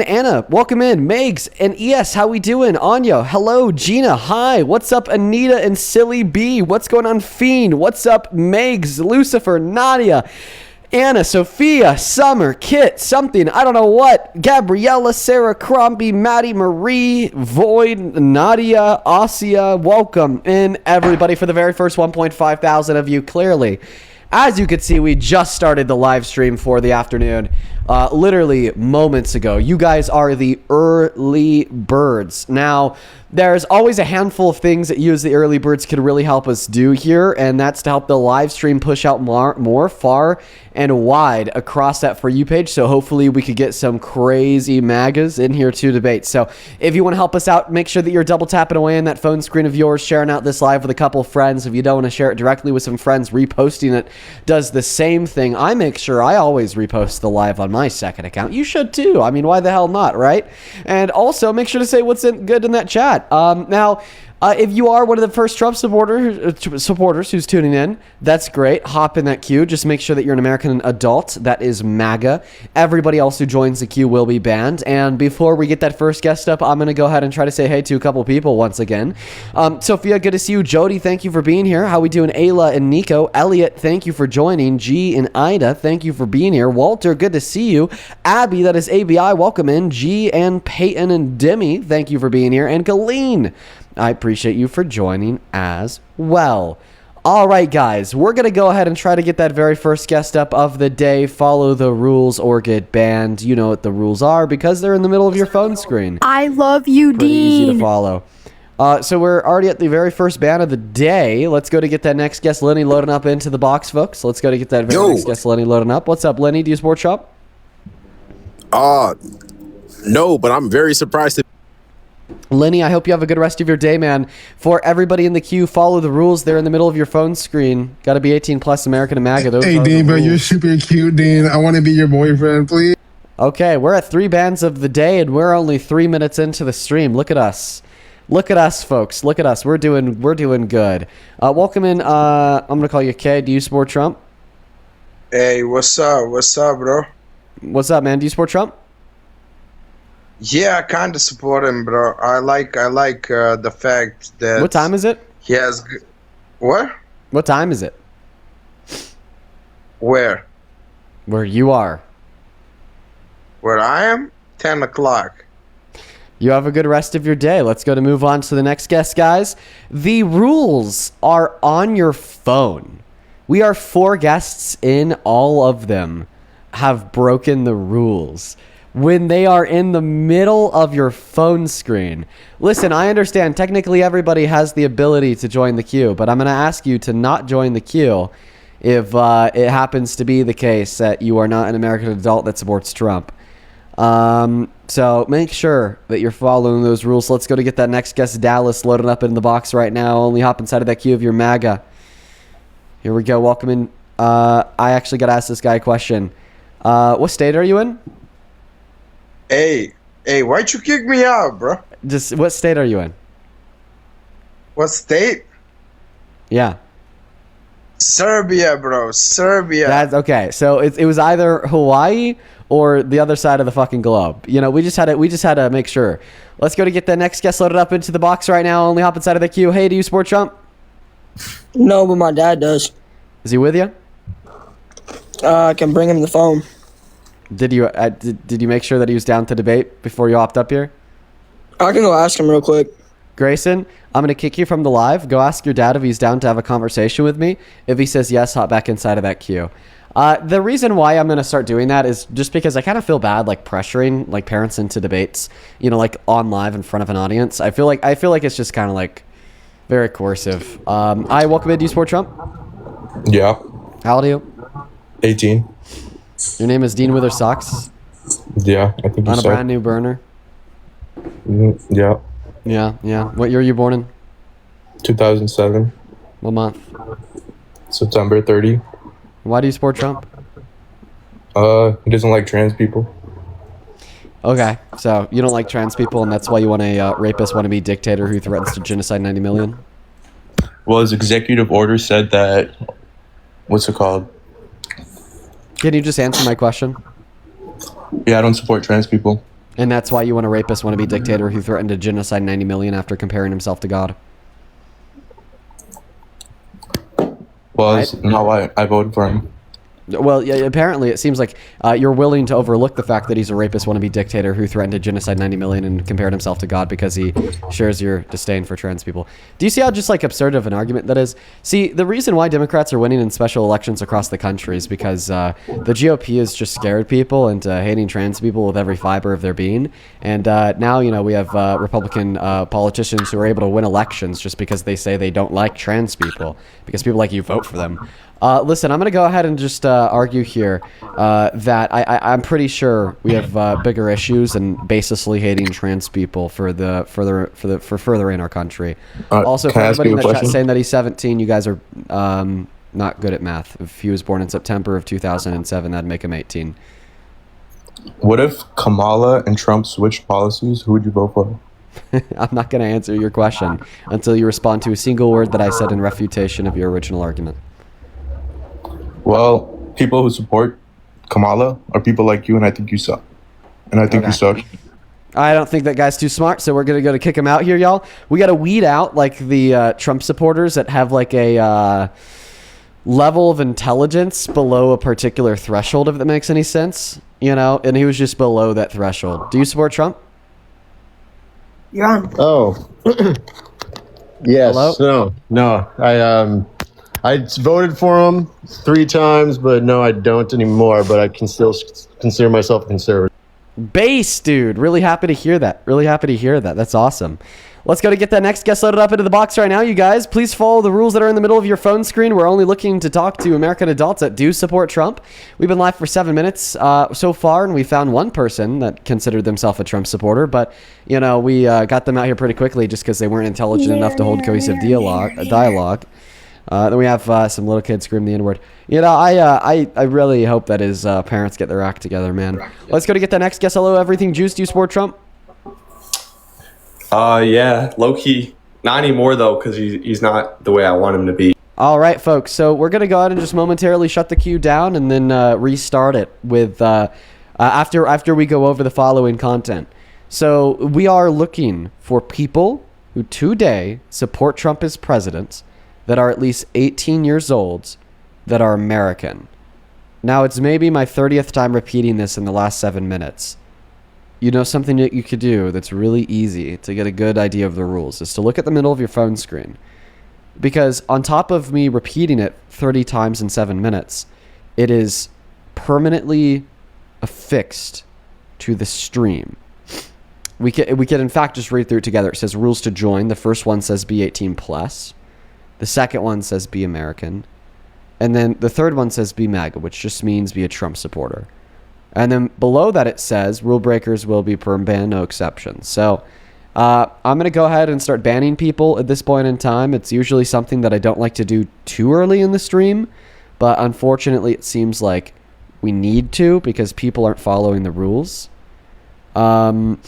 Anna, welcome in. Megs and ES, how we doing? Anya, hello. Gina, hi. What's up, Anita and Silly B? What's going on, Fiend? What's up, Megs, Lucifer, Nadia, Anna, Sophia, Summer, Kit, something, I don't know what, Gabriella, Sarah, Crombie, Maddie, Marie, Void, Nadia, Asia, welcome in, everybody, for the very first 1.5 thousand of you, clearly. As you can see, we just started the live stream for the afternoon, literally moments ago. You guys are the early birds. Now, there's always a handful of things that you as the early birds could really help us do here, and that's to help the live stream push out more far and wide across that For You page. So hopefully we could get some crazy MAGAs in here to debate. So if you want to help us out, make sure that you're double tapping away on that phone screen of yours, sharing out this live with a couple of friends. If you don't want to share it directly with some friends, reposting it does the same thing. I make sure I always repost the live on my second account. You should too. I mean, why the hell not, right? And also make sure to say what's good in that chat. Now, if you are one of the first Trump supporters who's tuning in, that's great. Hop in that queue. Just make sure that you're an American adult. That is MAGA. Everybody else who joins the queue will be banned. And before we get that first guest up, I'm going to go ahead and try to say hey to a couple people once again. Sophia, good to see you. Jody, thank you for being here. How we doing? Ayla and Nico. Elliot, thank you for joining. G and Ida, thank you for being here. Walter, good to see you. Abby, that is ABI, welcome in. G and Peyton and Demi, thank you for being here. And Colleen, I appreciate you for joining as well. All right, guys, we're going to go ahead and try to get that very first guest up of the day. Follow the rules or get banned. You know what the rules are because they're in the middle of your phone screen. I love you, Pretty Dean. easy to follow. So we're already at the very first ban of the day. Let's go to get that next guest, Lenny, loading up into the box, folks. Let's go to get that very next guest, Lenny, loading up. What's up, Lenny? Do you support shop? No, but I'm very surprised. Lenny, I hope you have a good rest of your day, man. For everybody in the queue, follow the rules. They're in the middle of your phone screen. Got to be 18 plus, American and MAGA. Those hey, Dean, bro, you're super cute, Dean. I want to be your boyfriend, please. Okay, we're at 3 bans of the day, and we're only 3 minutes into the stream. Look at us. Look at us, folks. Look at us. We're doing good. Welcome in. I'm going to call you Kay. Do you support Trump? Hey, what's up? What's up, bro? What's up, man? Do you support Trump? Yeah, I kind of support him, bro. I like the fact that. What time is it? He has. What? What time is it? Where? Where you are. Where I am? 10 o'clock. You have a good rest of your day. Let's go to move on to the next guest, guys. The rules are on your phone. We are 4 guests in. All of them have broken the rules when they are in the middle of your phone screen. Listen, I understand technically everybody has the ability to join the queue, but I'm going to ask you to not join the queue if it happens to be the case that you are not an American adult that supports Trump. So make sure that you're following those rules. Let's go to get that next guest, Dallas, loaded up in the box right now. Only hop inside of that queue if you're MAGA. Here we go. Welcome in. I actually got to ask this guy a question. What state are you in? Hey, why'd you kick me out, bro? Just what state are you in? What state? Yeah. Serbia, bro. Serbia. That's okay. So it was either Hawaii or the other side of the fucking globe. You know, we just had to make sure. Let's go to get the next guest loaded up into the box right now. Only hop inside of the queue. Hey, do you support Trump? No, but my dad does. Is he with you? I can bring him the phone. Did you make sure that he was down to debate before you hopped up here? I can go ask him real quick. Grayson, I'm going to kick you from the live. Go ask your dad if he's down to have a conversation with me. If he says yes, hop back inside of that queue. The reason why I'm going to start doing that is just because I kind of feel bad, like pressuring like parents into debates, you know, like on live in front of an audience. I feel like it's just kind of like very coercive. I welcome in. Do you support Trump? Yeah. How old are you? 18. Your name is Dean Wither Socks? Yeah, I think On a so. brand new burner? Yeah. Yeah. What year are you born in? 2007. What month? September 30. Why do you support Trump? He doesn't like trans people. Okay, so you don't like trans people, and that's why you want a rapist wannabe dictator who threatens to genocide 90 million? Well, his executive order said that, what's it called? Can you just answer my question? Yeah, I don't support trans people. And that's why you want a rapist, wannabe dictator who threatened to genocide 90 million after comparing himself to God. Well, Right. that's not why I voted for him. Well, yeah, apparently it seems like you're willing to overlook the fact that he's a rapist, wannabe dictator who threatened to genocide 90 million and compared himself to God because he shares your disdain for trans people. Do you see how just like absurd of an argument that is? See, the reason why Democrats are winning in special elections across the country is because the GOP has just scared people into hating trans people with every fiber of their being. And now, you know, we have Republican politicians who are able to win elections just because they say they don't like trans people, because people like you vote for them. Listen, I'm going to go ahead and just argue here that I'm pretty sure we have bigger issues than baselessly hating trans people for furthering our country. Also, for can I ask everybody you in a the chat question? saying that he's 17, you guys are not good at math. If he was born in September of 2007, that'd make him 18. What if Kamala and Trump switched policies? Who would you vote for? I'm not going to answer your question until you respond to a single word that I said in refutation of your original argument. Well, people who support Kamala are people like you, and I think you suck. And I think you suck. I don't think that guy's too smart, so we're going to go to kick him out here, y'all. We got to weed out, like, the Trump supporters that have, like, a level of intelligence below a particular threshold, if that makes any sense. You know? And he was just below that threshold. Do you support Trump? You're on. Oh. Yes. Hello? No. I voted for him 3 times, but no, I don't anymore. But I can still consider myself a conservative. Base, dude. Really happy to hear that. That's awesome. Let's go to get that next guest loaded up into the box right now, you guys. Please follow the rules that are in the middle of your phone screen. We're only looking to talk to American adults that do support Trump. We've been live for 7 minutes so far, and we found one person that considered themselves a Trump supporter. But, you know, we got them out here pretty quickly just because they weren't intelligent enough to hold cohesive dialogue. Then we have some little kids scream the N-word. You know, I really hope that his parents get their act together, man. Let's go to get that next guest. Hello, Everything Juice. Do you support Trump? Yeah, low-key. Not anymore, though, because he's not the way I want him to be. All right, folks. So we're going to go ahead and just momentarily shut the queue down and then restart it with after we go over the following content. So we are looking for people who today support Trump as president that are at least 18 years old that are American. Now, it's maybe my 30th time repeating this in the last 7 minutes. You know, something that you could do that's really easy to get a good idea of the rules is to look at the middle of your phone screen. Because on top of me repeating it 30 times in 7 minutes, it is permanently affixed to the stream. We can in fact just read through it together. It says rules to join. The first one says be 18 plus. The second one says be American. And then the third one says be MAGA, which just means be a Trump supporter. And then below that it says rule breakers will be perm ban, no exceptions. So I'm going to go ahead and start banning people at this point in time. It's usually something that I don't like to do too early in the stream. But unfortunately, it seems like we need to because people aren't following the rules. I'm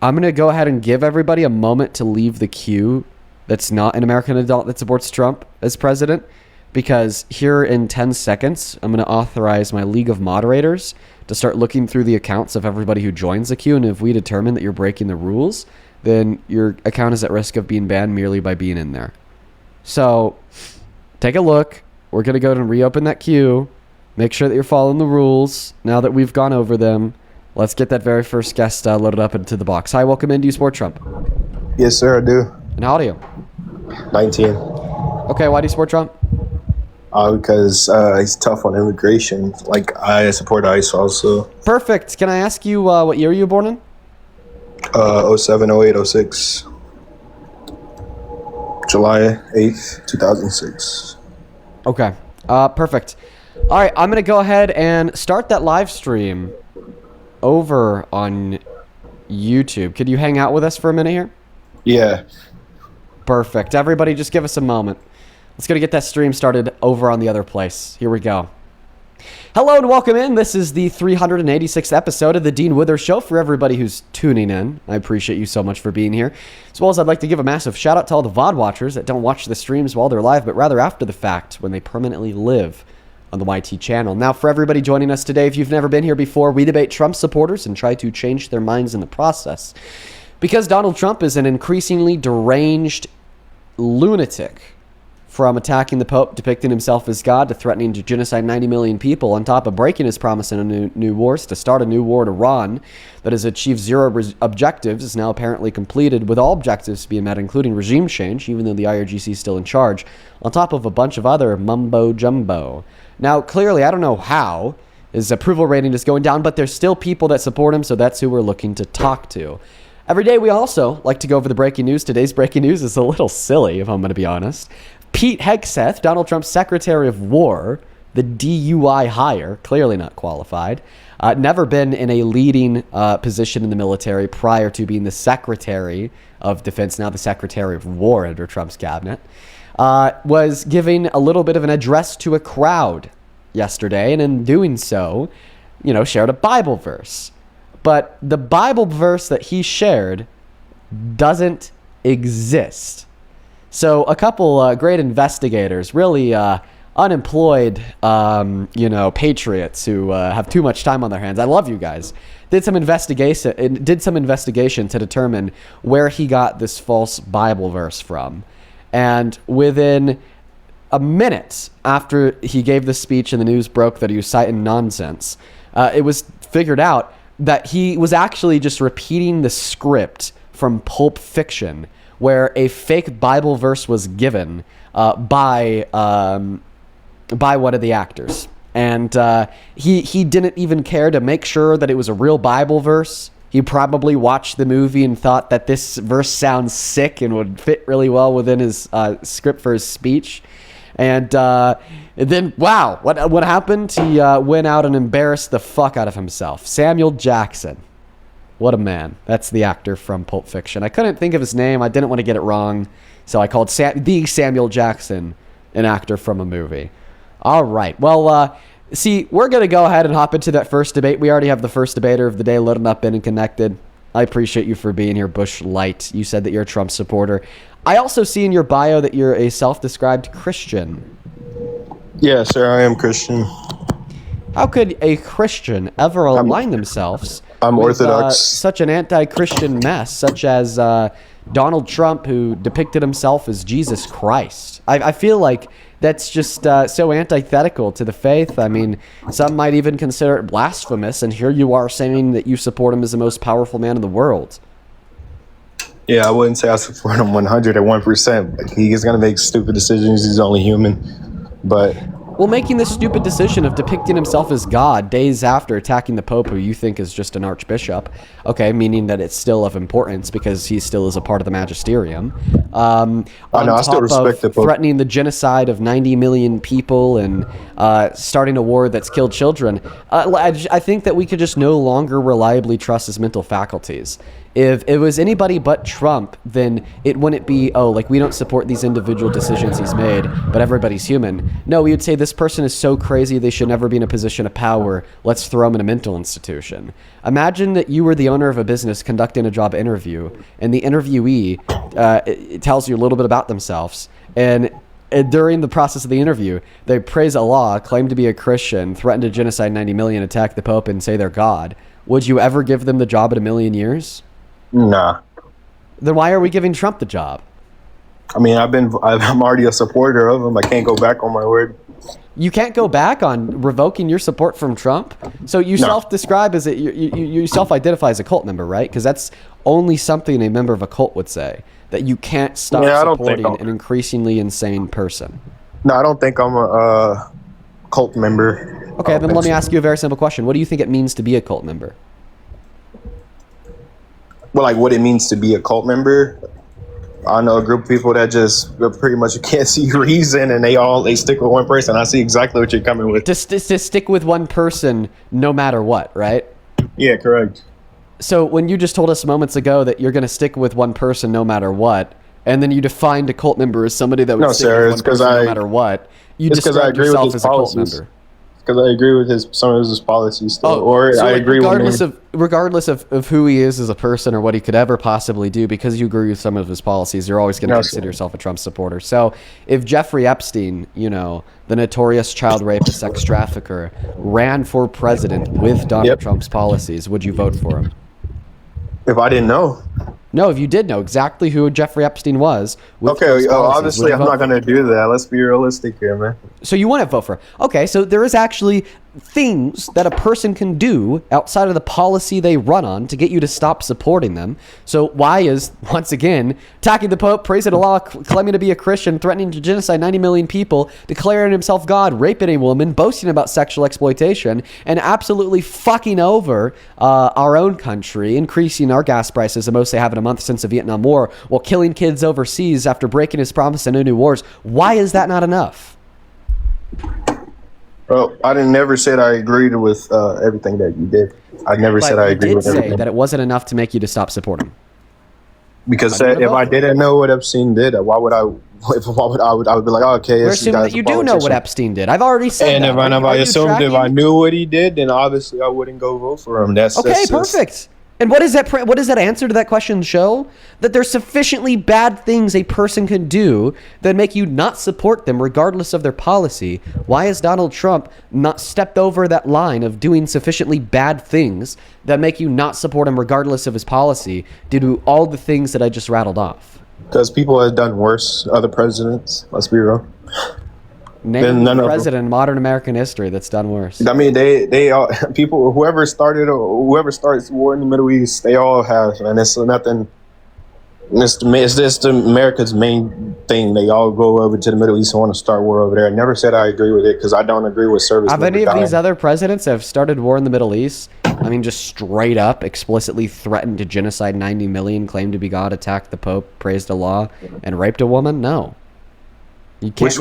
going to go ahead and give everybody a moment to leave the queue that's not an American adult that supports Trump as president, because here in 10 seconds, I'm going to authorize my League of Moderators to start looking through the accounts of everybody who joins the queue, and if we determine that you're breaking the rules, then your account is at risk of being banned merely by being in there. So take a look. We're going to go and reopen that queue. Make sure that you're following the rules now that we've gone over them. Let's get that very first guest loaded up into the box. Hi, welcome in. Do you support Trump? Yes, sir, I do. And how old are you? 19. Okay, why do you support Trump? Because he's tough on immigration. Like, I support ICE also. Perfect. Can I ask you what year you were born in? 07, 08, 06. July 8th, 2006. Okay. Perfect. All right, I'm going to go ahead and start that live stream over on YouTube. Could you hang out with us for a minute here? Yeah. Perfect. Everybody just give us a moment. Let's go to get that stream started over on the other place. Here we go. Hello and welcome in. This is the 386th episode of the Dean Withers Show for everybody who's tuning in. I appreciate you so much for being here. As well as I'd like to give a massive shout out to all the VOD watchers that don't watch the streams while they're live, but rather after the fact when they permanently live on the YT channel. Now, for everybody joining us today, if you've never been here before, we debate Trump supporters and try to change their minds in the process. Because Donald Trump is an increasingly deranged lunatic, from attacking the Pope, depicting himself as God, to threatening to genocide 90 million people, on top of breaking his promise in a new wars to start a new war in Iran that has achieved zero objectives, is now apparently completed, with all objectives being met, including regime change, even though the IRGC is still in charge, on top of a bunch of other mumbo-jumbo. Now, clearly, I don't know how his approval rating is going down, but there's still people that support him, so that's who we're looking to talk to. Every day, we also like to go over the breaking news. Today's breaking news is a little silly, if I'm going to be honest. Pete Hegseth, Donald Trump's Secretary of War, the DUI hire, clearly not qualified, never been in a leading position in the military prior to being the Secretary of Defense, now the Secretary of War under Trump's cabinet, was giving a little bit of an address to a crowd yesterday, and in doing so, shared a Bible verse. But the Bible verse that he shared doesn't exist. So a couple great investigators, really unemployed, patriots who have too much time on their hands. I love you guys. Did some investigation to determine where he got this false Bible verse from. And within a minute after he gave this speech and the news broke that he was citing nonsense, it was figured out that he was actually just repeating the script from Pulp Fiction, where a fake Bible verse was given by one of the actors. And he didn't even care to make sure that it was a real Bible verse. He probably watched the movie and thought that this verse sounds sick and would fit really well within his script for his speech. And then, wow, what happened? He went out and embarrassed the fuck out of himself. Samuel Jackson. What a man. That's the actor from Pulp Fiction. I couldn't think of his name. I didn't want to get it wrong. So I called the Samuel Jackson an actor from a movie. All right. Well, we're going to go ahead and hop into that first debate. We already have the first debater of the day loaded up and connected. I appreciate you for being here, Bush Light. You said that you're a Trump supporter. I also see in your bio that you're a self-described Christian. Yeah, sir, I am Christian. How could a Christian ever align themselves I'm with Orthodox. such an anti-Christian mess, such as Donald Trump, who depicted himself as Jesus Christ? I feel like that's just so antithetical to the faith. I mean, some might even consider it blasphemous, and here you are saying that you support him as the most powerful man in the world. Yeah, I wouldn't say I support him 101%. Like, he is going to make stupid decisions. He's only human. But Well, making this stupid decision of depicting himself as God days after attacking the Pope, who you think is just an archbishop, okay, meaning that it's still of importance because he still is a part of the magisterium. I still respect the Pope. Threatening the genocide of 90 million people and starting a war that's killed children. I think that we could just no longer reliably trust his mental faculties. If it was anybody but Trump, then it wouldn't be, we don't support these individual decisions he's made, but everybody's human. No, we would say this person is so crazy they should never be in a position of power. Let's throw him in a mental institution. Imagine that you were the owner of a business conducting a job interview, and the interviewee it tells you a little bit about themselves, and during the process of the interview, they praise Allah, claim to be a Christian, threaten to genocide 90 million, attack the Pope, and say they're God. Would you ever give them the job at 1,000,000 years? Nah. Then why are we giving Trump the job? I mean, I'm already a supporter of him. I can't go back on my word. You can't go back on revoking your support from Trump? So you self-describe as you self-identify as a cult member, right? Because that's only something a member of a cult would say, that you can't stop supporting an increasingly insane person. No, I don't think I'm a cult member. Okay, then let me ask you a very simple question. What do you think it means to be a cult member? Well, like what it means to be a cult member. I know a group of people that just pretty much can't see reason, and they stick with one person. I see exactly what you're coming with. To stick with one person no matter what, right? Yeah, correct. So when you just told us moments ago that you're going to stick with one person no matter what, and then you defined a cult member as somebody that would stick with one person no matter what, you described yourself as a cult member. because I agree with some of his policies still, so I like, agree regardless of who he is as a person or what he could ever possibly do, because you agree with some of his policies, you're always going to consider yourself a Trump supporter. So if Jeffrey Epstein, the notorious child rapist, sex trafficker, ran for president with Donald Trump's policies, would you vote for him? If I didn't know. No, if you did know exactly who Jeffrey Epstein was. Okay, obviously I'm not going to do that. Let's be realistic here, man. So you wouldn't vote for him. Okay, so there is actually things that a person can do outside of the policy they run on to get you to stop supporting them. So why is, once again, attacking the Pope, praising Allah, claiming to be a Christian, threatening to genocide 90 million people, declaring himself God, raping a woman, boasting about sexual exploitation, and absolutely fucking over our own country, increasing our gas prices the most they have in a month since the Vietnam War, while killing kids overseas after breaking his promise to no new wars? Why is that not enough? Well, I never said I agreed with everything that you did. I never said I agreed with everything. You did say that it wasn't enough to make you to stop supporting him. Because if I didn't know what Epstein did, why would I? I would be like, oh, okay. We're assuming that you do know what Epstein did. I've already said that. And if I assumed if I knew what he did, then obviously I wouldn't go vote for him. Okay, perfect. And what does that answer to that question show? That there's sufficiently bad things a person can do that make you not support them regardless of their policy. Why has Donald Trump not stepped over that line of doing sufficiently bad things that make you not support him regardless of his policy due to all the things that I just rattled off? Because people have done worse, other presidents. Let's be real. Name the president in modern American history that's done worse. I mean, they all, people, whoever starts war in the Middle East, they all have, and it's nothing. It's just America's main thing. They all go over to the Middle East and want to start war over there. I never said I agree with it because I don't agree with service. Have any of these other presidents that have started war in the Middle East, I mean, just straight up, explicitly threatened to genocide 90 million, claimed to be God, attacked the Pope, praised Allah, and raped a woman? No. Which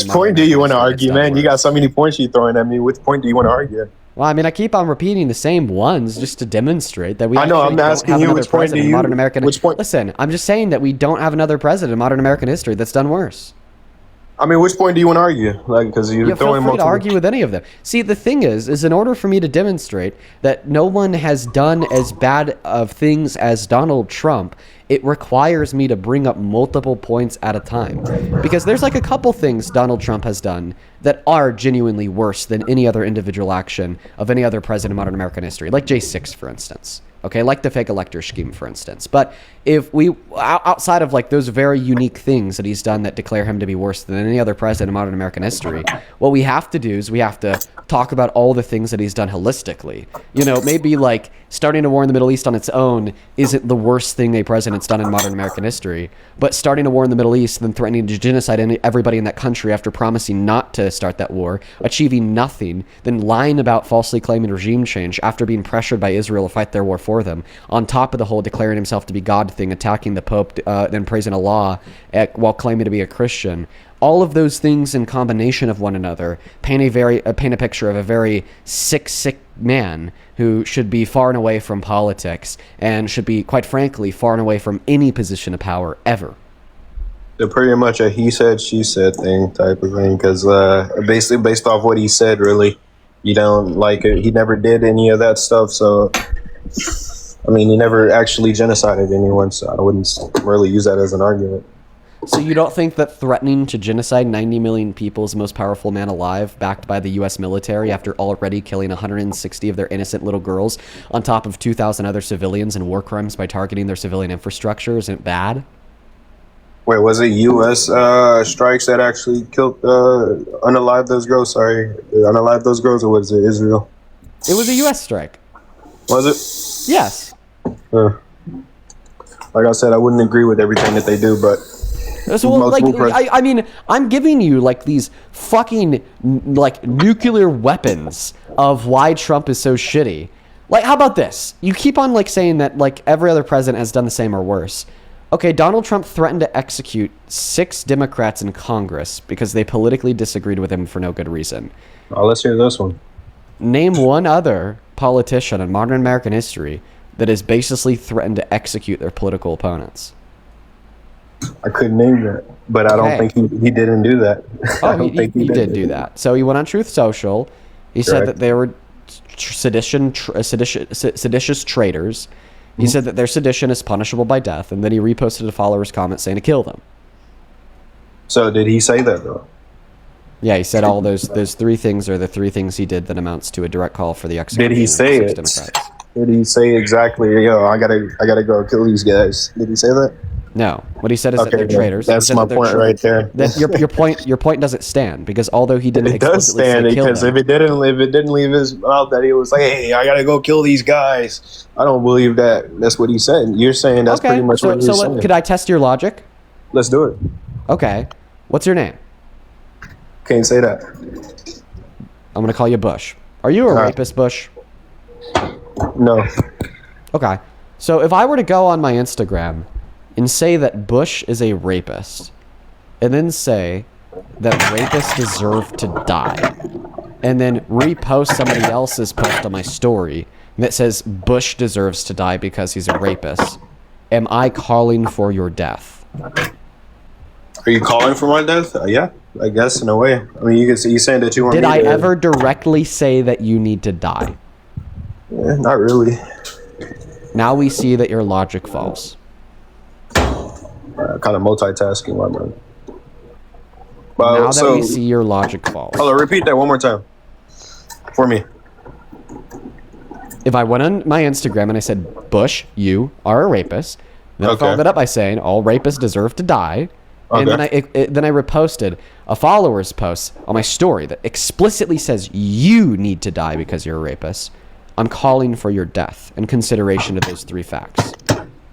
point do you want to argue, man? You got so many points you're throwing at me. Which point do you want to argue? Well, I mean, I keep on repeating the same ones just to demonstrate that we. I know. I'm asking you which point do you. Modern American. Which point? Listen, I'm just saying that we don't have another president in modern American history that's done worse. I mean, which point do you want to argue? Like, because you're throwing multiple. To argue with any of them. See, the thing is in order for me to demonstrate that no one has done as bad of things as Donald Trump, it requires me to bring up multiple points at a time. Because there's like a couple things Donald Trump has done that are genuinely worse than any other individual action of any other president in modern American history, like J6, for instance. Okay, like the fake elector scheme, for instance. But if we, outside of like those very unique things that he's done that declare him to be worse than any other president in modern American history, what we have to do is we have to talk about all the things that he's done holistically. Maybe like starting a war in the Middle East on its own isn't the worst thing a president's done in modern American history, but starting a war in the Middle East and then threatening to genocide everybody in that country after promising not to start that war, achieving nothing, then lying about falsely claiming regime change after being pressured by Israel to fight their war for them, on top of the whole declaring himself to be God thing, attacking the Pope, then praising Allah while claiming to be a Christian. All of those things in combination of one another paint a picture of a very sick man who should be far and away from politics and should be, quite frankly, far and away from any position of power ever. So pretty much a he said, she said thing type of thing, because basically based off what he said, really, you don't like it. He never did any of that stuff, so I mean, he never actually genocided anyone, so I wouldn't really use that as an argument. So you don't think that threatening to genocide 90 million people is the most powerful man alive, backed by the U.S. military after already killing 160 of their innocent little girls, on top of 2,000 other civilians in war crimes by targeting their civilian infrastructure, isn't bad? Wait, was it U.S. Strikes that actually killed, unalived those girls? Unalived those girls, or was it Israel? It was a U.S. strike. Was it? Yes. Like I said, I wouldn't agree with everything that they do, but... So, I mean, I'm giving you like these fucking like nuclear weapons of why Trump is so shitty. Like, how about this? You keep on like saying that like every other president has done the same or worse. Okay, Donald Trump threatened to execute 6 Democrats in Congress because they politically disagreed with him for no good reason. Oh, let's hear this one. Name one other politician in modern American history that has basically threatened to execute their political opponents. I couldn't name that, but I don't think he didn't do that. Oh, he did do that. So he went on Truth Social He said Correct. that they were seditious traitors. He said that their sedition is punishable by death, and then he reposted a follower's comment saying to kill them. So did he say that though? Yeah, he said all those 3 things are the 3 things he did that amounts to a direct call for the execution. Did he of say 6 it? Democrats. Did he say exactly? Yo, I gotta go kill these guys. Did he say that? No, what he said is that they're then traitors. He That's said my that they're point right there. That your point doesn't stand, because although he didn't It does explicitly stand say kill because them, if it didn't leave his mouth that he was like, "Hey, I gotta go kill these guys," I don't believe that. That's what he said. You're saying that's pretty much what he's saying. could I test your logic? Let's do it. Okay, what's your name? Can't say that. I'm gonna call you Bush. Are you a rapist, Bush? No. Okay, so if I were to go on my Instagram and say that Bush is a rapist, and then say that rapists deserve to die, and then repost somebody else's post on my story that says Bush deserves to die because he's a rapist, am I calling for your death? Are you calling for my death? Yeah, I guess in a way. I mean, you saying that you want Did me I to... ever directly say that you need to die? Yeah, not really. Now we see that your logic falls. Kind of multitasking, my man. Now that we see your logic falls. Hold on, repeat that one more time for me. If I went on my Instagram and I said, Bush, you are a rapist, then I followed that up by saying all rapists deserve to die, and then I reposted a follower's post on my story that explicitly says you need to die because you're a rapist, I'm calling for your death in consideration of those 3 facts.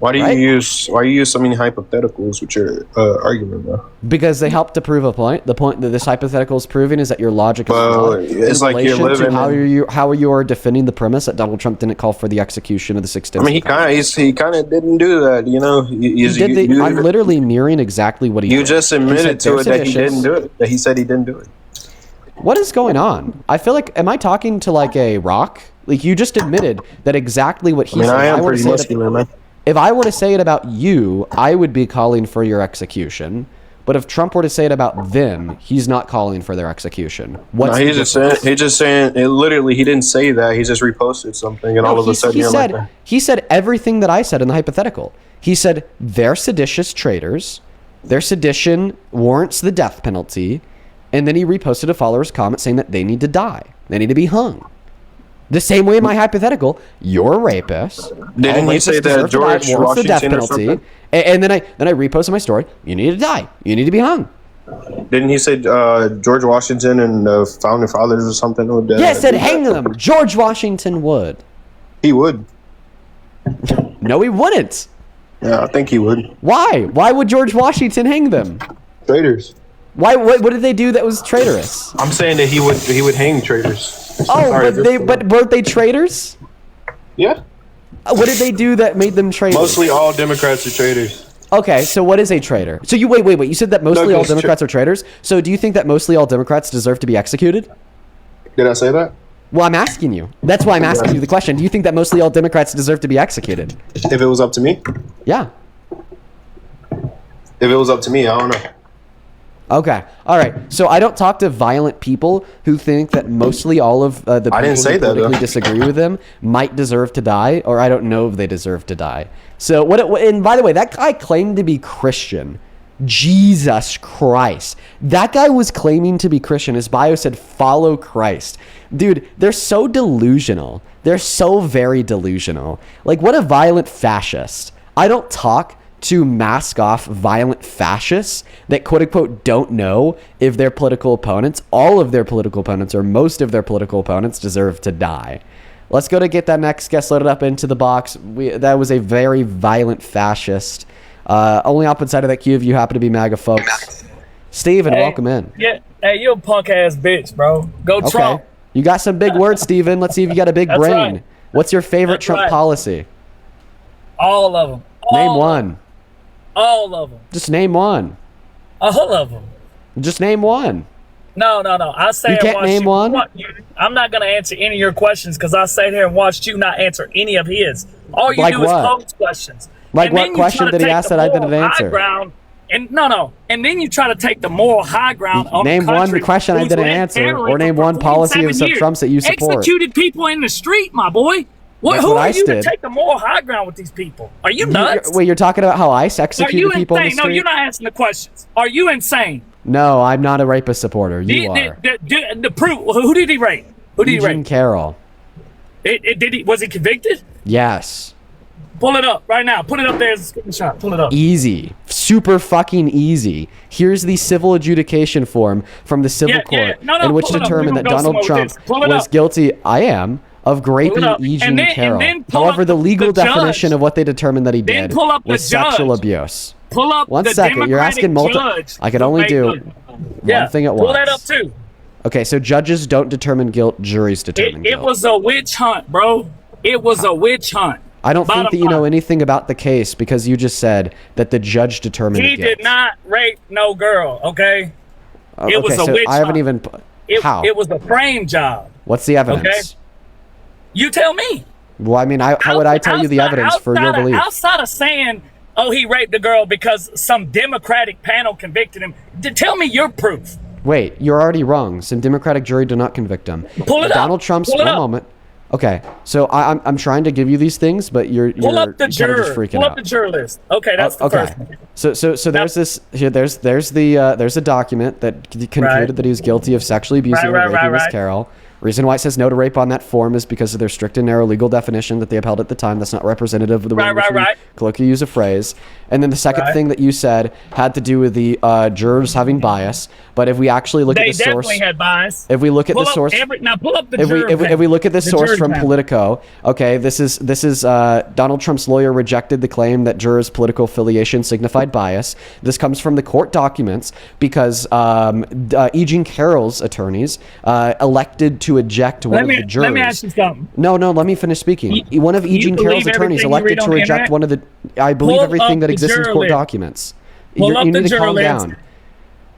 Why do you use so many hypotheticals with your argument, though? Because they help to prove a point. The point that this hypothetical is proving is that your logic is flawed. It's like you're living to how you are defending the premise that Donald Trump didn't call for the execution of the 6 Democrats. I mean, he kind of didn't do that, you know. I'm literally mirroring exactly what he did. You just admitted to it that he didn't do it. That he said he didn't do it. What is going on? I feel like, am I talking to like a rock? Like, you just admitted that exactly what he said. I am pretty muscular, man. If I were to say it about you, I would be calling for your execution. But if Trump were to say it about them, he's not calling for their execution. He's just saying. It literally, he didn't say that. He just reposted something, and all of a sudden, he said everything that I said in the hypothetical. He said they're seditious traitors. Their sedition warrants the death penalty, and then he reposted a follower's comment saying that they need to die. They need to be hung. The same way in my hypothetical, you're a rapist. Didn't he say that George Washington or something? And then I reposted my story. You need to die. You need to be hung. Didn't he say George Washington and the founding fathers or something? Yeah, said hang them. George Washington would. He would. No, he wouldn't. Yeah, I think he would. Why? Why would George Washington hang them? Traitors. Why? What did they do that was traitorous? I'm saying that he would hang traitors. But weren't they traitors? Yeah. What did they do that made them traitors? Mostly all Democrats are traitors. Okay, so what is a traitor? So you wait. You said that mostly all Democrats are traitors. So do you think that mostly all Democrats deserve to be executed? Did I say that? Well, I'm asking you. That's why I'm asking you the question. Do you think that mostly all Democrats deserve to be executed? If it was up to me? Yeah. If it was up to me, I don't know. Okay. All right. So I don't talk to violent people who think that mostly all of the people who politically disagree with them might deserve to die, or I don't know if they deserve to die. So and by the way, that guy claimed to be Christian. Jesus Christ. That guy was claiming to be Christian. His bio said, follow Christ. Dude, they're so delusional. They're so very delusional. Like, what a violent fascist. I don't talk to mask off violent fascists that quote unquote don't know if their political opponents, all of their political opponents, or most of their political opponents deserve to die. Let's go to get that next guest loaded up into the box. That was a very violent fascist. Only opposite side of that queue if you happen to be MAGA folks. Steven, welcome in. Yeah, hey, you a punk ass bitch, bro. Go Trump. You got some big words, Steven. Let's see if you got a big brain. Right. What's your favorite Trump policy? All of them. Name one. All of them. Just name one. All of them. Just name one. No. I say you can't name one. I'm not gonna answer any of your questions because I sat here and watched you not answer any of his. All you do is pose questions. Like what question did he ask that I didn't answer? And then you try to take the moral high ground on Name the country one question I who's didn't led answer, terrorism or name for one policy of 47 years, Trump's that you support. Executed people in the street, my boy. That's Who what are ICE you did. to take the moral high ground with these people? Are you nuts? Wait, you're talking about how ICE Are executed you people in the insane? No, street? you're not answering the questions. Are you insane? No, I'm not a rapist supporter. You are. The proof. Who did he rape? Who did he Eugene rape? Carroll. Was he convicted? Yes. Pull it up right now. Put it up there as a screenshot. Pull it up. Easy. Super fucking easy. Here's the civil adjudication form from the civil court No, in which pull it up. determined We're that gonna go Donald somewhere with Trump this. Pull it was up. guilty, I am, of raping up. Eugene Carroll. and then pull However, up the legal the definition judge. of what they determined that he Then did pull up the was sexual judge. abuse. Pull up One the second, you're asking Democratic judge I can who only made do one thing at once. Pull that up too. Okay, so judges don't determine guilt, juries determine It guilt. was a witch hunt, bro. It was a witch hunt. I don't think Bottom that you know line. anything about the case because you just said that the judge determined He guilt. did not rape no girl, okay? It was a so witch I haven't hunt. even... How? It was a frame job. What's the evidence? Okay. You tell me. Well, I mean, how would I tell you the evidence for your belief? Outside of saying, oh, he raped the girl because some Democratic panel convicted him, tell me your proof. Wait, you're already wrong. Some Democratic jury did not convict him. Pull it up. Donald Trump's... Pull it One up. moment. Okay, so I'm trying to give you these things, but you're Pull up the kind of juror. just freaking Pull out. up the juror list. Okay, that's the Okay. first one. So there's this here. There's a document that concluded Right. that he was guilty of sexually abusing and raping Miss right. Carroll. Reason why it says no to rape on that form is because of their strict and narrow legal definition that they upheld at the time. That's not representative of the way in which we colloquially use a phrase. And then the second thing that you said had to do with the jurors having bias. But if we actually look They at the source, definitely had bias. if we look at Pull the up source, now pull up the if juror if we look at this the source jury from panel. Politico, okay, this is Donald Trump's lawyer rejected the claim that jurors' political affiliation signified bias. This comes from the court documents because Eugene Carroll's attorneys elected to eject one of the jurors. Let me ask you something. No, let me finish speaking. One of Eugene believe Carroll's attorneys everything you elected read on to the reject internet? one of the. I believe Pull everything up that the exists in juror court list. documents. Pull up You the need to juror calm list. down.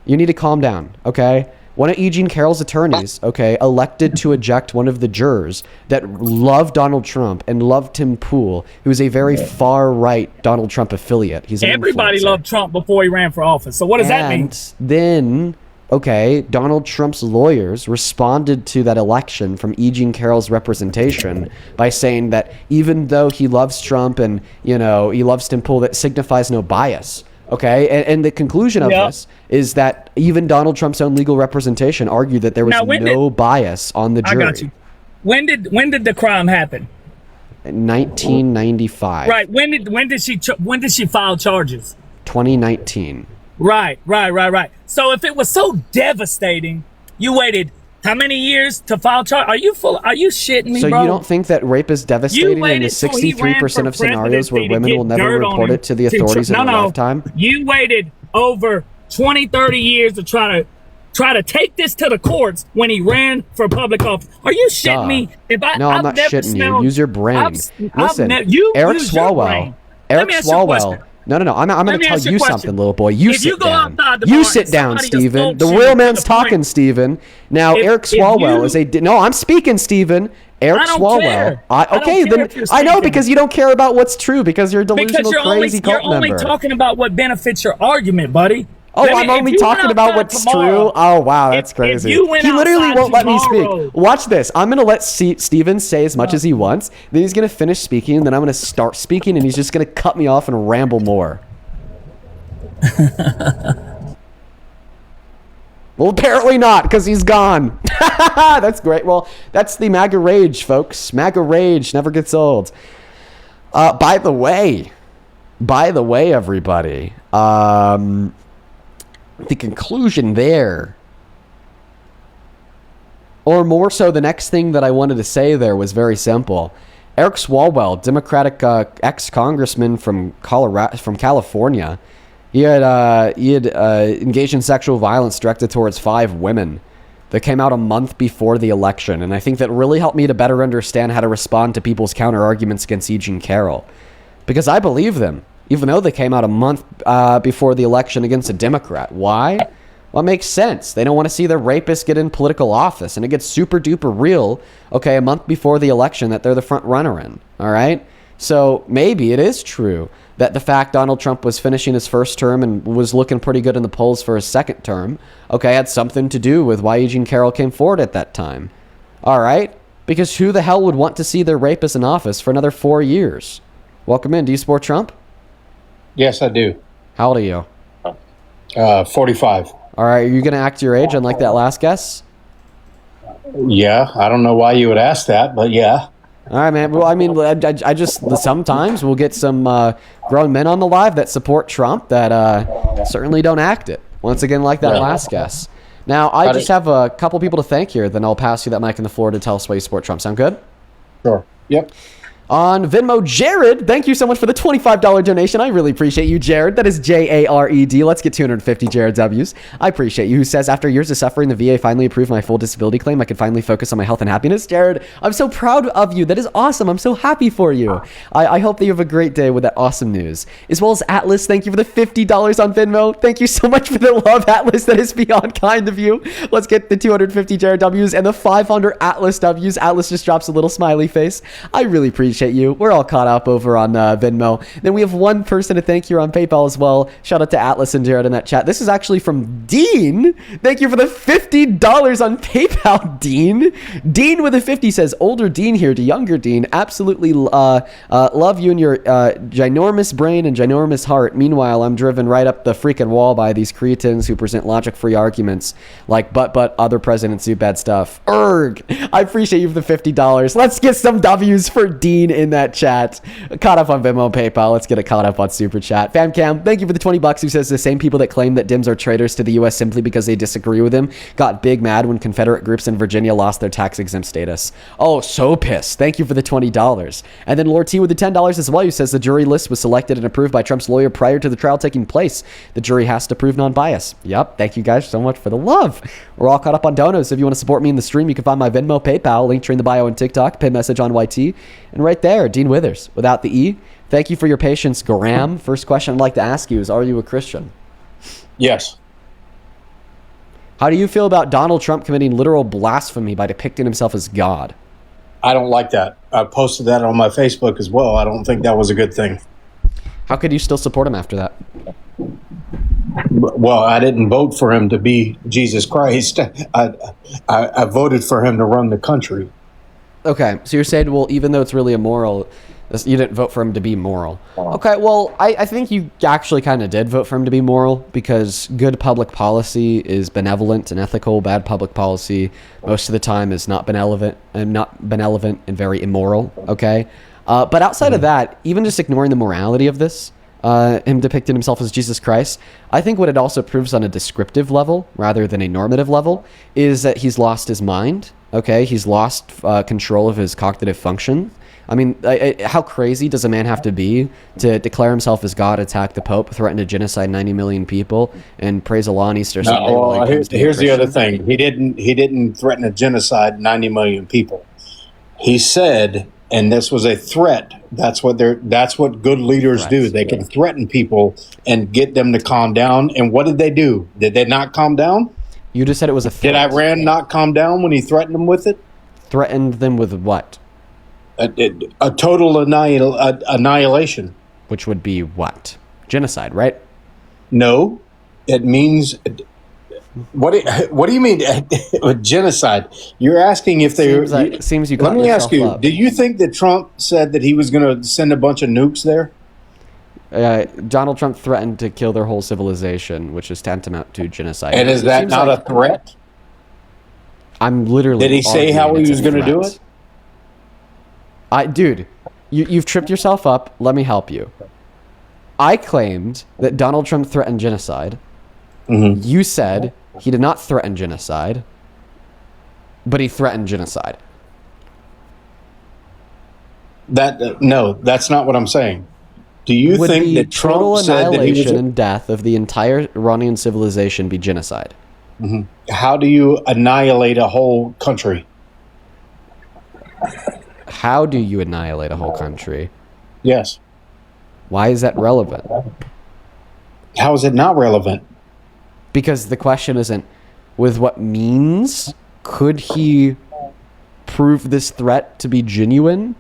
You need to calm down, okay? One of Eugene Carroll's attorneys, okay, elected to eject one of the jurors that loved Donald Trump and loved Tim Pool, who's a very far-right Donald Trump affiliate. He's an Everybody influencer. loved Trump before he ran for office. So what does that mean? And then, okay, Donald Trump's lawyers responded to that election from Eugene Carroll's representation by saying that even though he loves Trump and, he loves Tim Pool, that signifies no bias. Okay, and the conclusion of this is that even Donald Trump's own legal representation argued that there was no bias on the jury. I got you. When did the crime happen? In 1995. Right. When did she file charges? 2019. Right. So if it was so devastating, you waited how many years to file charge? Are you shitting me, So bro? you don't think that rape is devastating in the 63% of scenarios where women will never report it to the authorities in their lifetime? You waited over 20, 30 years to try to take this to the courts when he ran for public office. Are you shitting me? No, I'm not shitting you. Use your brain. Listen, Eric Swalwell. Eric Swalwell. No. I'm going to tell you something, little boy. You sit down. You sit down, Steven. The real man's talking, Steven. Now, Eric Swalwell is a... No, I'm speaking, Steven. Eric Swalwell. Okay, then I know because you don't care about what's true because you're a delusional, crazy cult member. You're only talking about what benefits your argument, buddy. Oh, I'm only talking about what's true? Oh, wow, that's crazy. He literally won't let me speak. Watch this. I'm going to let Steven say as much as he wants. Then he's going to finish speaking, and then I'm going to start speaking, and he's just going to cut me off and ramble more. Well, apparently not, because he's gone. That's great. Well, that's the MAGA rage, folks. MAGA rage never gets old. By the way, everybody, the conclusion there, or more so the next thing that I wanted to say there was very simple. Eric Swalwell, Democratic ex-congressman from California, he had engaged in sexual violence directed towards 5 women that came out a month before the election, and I think that really helped me to better understand how to respond to people's counter-arguments against Eugene Carroll, because I believe them. Even though they came out a month before the election against a Democrat. Why? Well, it makes sense. They don't want to see their rapist get in political office. And it gets super duper real, okay, a month before the election that they're the front runner in. All right? So maybe it is true that the fact Donald Trump was finishing his first term and was looking pretty good in the polls for his second term, okay, had something to do with why Eugene Carroll came forward at that time. All right? Because who the hell would want to see their rapist in office for another 4 years? Welcome in. Do you support Trump? Yes, I do. How old are you? 45. All right, are you going to act your age unlike that last guess? Yeah, I don't know why you would ask that, but yeah. All right, man. Well, I mean, I just sometimes we'll get some grown men on the live that support Trump that certainly don't act it. Once again, like that last guess. Now, I just have a couple people to thank here. Then I'll pass you that mic on the floor to tell us why you support Trump. Sound good? Sure. Yep. On Venmo, Jared, thank you so much for the $25 donation. I really appreciate you, Jared. That is Jared. Let's get 250 Jared W's. I appreciate you. Who says, after years of suffering, the VA finally approved my full disability claim. I can finally focus on my health and happiness. Jared, I'm so proud of you. That is awesome. I'm so happy for you. I hope that you have a great day with that awesome news. As well as Atlas, thank you for the $50 on Venmo. Thank you so much for the love, Atlas. That is beyond kind of you. Let's get the 250 Jared W's and the 500 Atlas W's. Atlas just drops a little smiley face. I really appreciate you. We're all caught up over on Venmo. Then we have one person to thank here on PayPal as well. Shout out to Atlas and Jared in that chat. This is actually from Dean. Thank you for the $50 on PayPal, Dean. Dean with a 50 says, older Dean here to younger Dean. Absolutely love you and your ginormous brain and ginormous heart. Meanwhile, I'm driven right up the freaking wall by these cretins who present logic-free arguments like but other presidents do bad stuff. Erg. I appreciate you for the $50. Let's get some W's for Dean in that chat. Caught up on Venmo and PayPal. Let's get it caught up on Super Chat. FamCam, thank you for the $20 who says the same people that claim that Dems are traitors to the U.S. simply because they disagree with him got big mad when Confederate groups in Virginia lost their tax-exempt status. Oh, so pissed. Thank you for the $20. And then Lord T with the $10 as well who says the jury list was selected and approved by Trump's lawyer prior to the trial taking place. The jury has to prove non-bias. Yep. Thank you guys so much for the love. We're all caught up on donos. If you want to support me in the stream, you can find my Venmo, PayPal, link tree in the bio and TikTok, pin message on YT. And right there, Dean Withers, without the E. Thank you for your patience, Graham. First question I'd like to ask you is, are you a Christian? Yes. How do you feel about Donald Trump committing literal blasphemy by depicting himself as God? I don't like that. I posted that on my Facebook as well. I don't think that was a good thing. How could you still support him after that? Well, I didn't vote for him to be Jesus Christ. I voted for him to run the country. Okay, so you're saying, well, even though it's really immoral, you didn't vote for him to be moral. Okay, well, I think you actually kind of did vote for him to be moral because good public policy is benevolent and ethical. Bad public policy most of the time is not benevolent and very immoral. Okay, but outside of that, even just ignoring the morality of this, him depicting himself as Jesus Christ, I think what it also proves on a descriptive level rather than a normative level is that he's lost his mind. Okay, he's lost control of his cognitive function. I mean, how crazy does a man have to be to declare himself as God, attack the Pope, threaten to genocide 90 million people, and praise Allah on Easter Sunday? Well, here's the other thing. He didn't threaten to genocide 90 million people. He said, and this was a threat. That's what good leaders do. They can threaten people and get them to calm down. And what did they do? Did they not calm down? You just said it was a threat. Did Iran not calm down when he threatened them with it? Threatened them with what? A total annihilation. Which would be what? Genocide, right? No, it means. What do you mean genocide? You're asking if they. Seems you. Let me ask you. Do you think that Trump said that he was going to send a bunch of nukes there? Donald Trump threatened to kill their whole civilization, which is tantamount to genocide. And is that not a threat? I'm literally. Did he say how he was going to do it? Dude, you've tripped yourself up. Let me help you. I claimed that Donald Trump threatened genocide. Mm-hmm. You said he did not threaten genocide, but he threatened genocide. No, that's not what I'm saying. Do you think that Trump said that he was and death of the entire Iranian civilization be genocide? Mm-hmm. How do you annihilate a whole country? How do you annihilate a whole country? Yes. Why is that relevant? How is it not relevant? Because the question isn't with what means could he prove this threat to be genuine?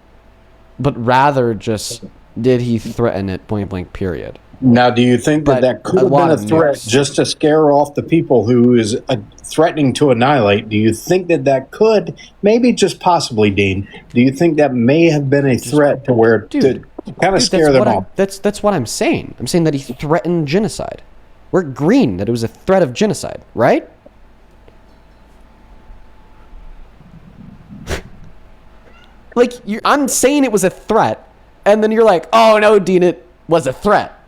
but rather just did he threaten it point blank period. Now, do you think But that could a have lot been a of threat nukes. just to scare off the people who is threatening to annihilate? Do you think that could, maybe just possibly, Dean, do you think that may have been a threat to where to kind of scare them off? That's what I'm saying. I'm saying that he threatened genocide. We're agreeing that it was a threat of genocide, right? Like, I'm saying it was a threat, and then you're like, oh no, Dean, it was a threat.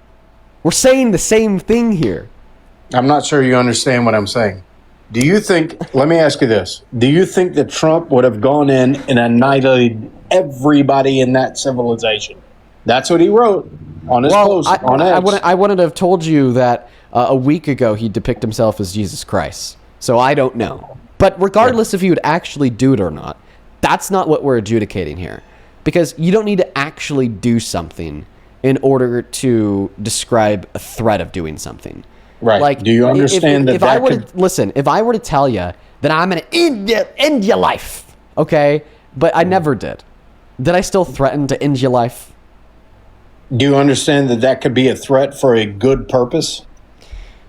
We're saying the same thing here. I'm not sure you understand what I'm saying. Do you think, let me ask you this, do you think that Trump would have gone in and annihilated everybody in that civilization? That's what he wrote on his post on X. I wouldn't have told you that a week ago he'd depict himself as Jesus Christ. So I don't know. But regardless if he would actually do it or not, that's not what we're adjudicating here. Because you don't need to actually do something in order to describe a threat of doing something. Right. Like, do you understand if I were to tell you that I'm going to end your life, okay? But I never did. Did I still threaten to end your life? Do you understand that could be a threat for a good purpose?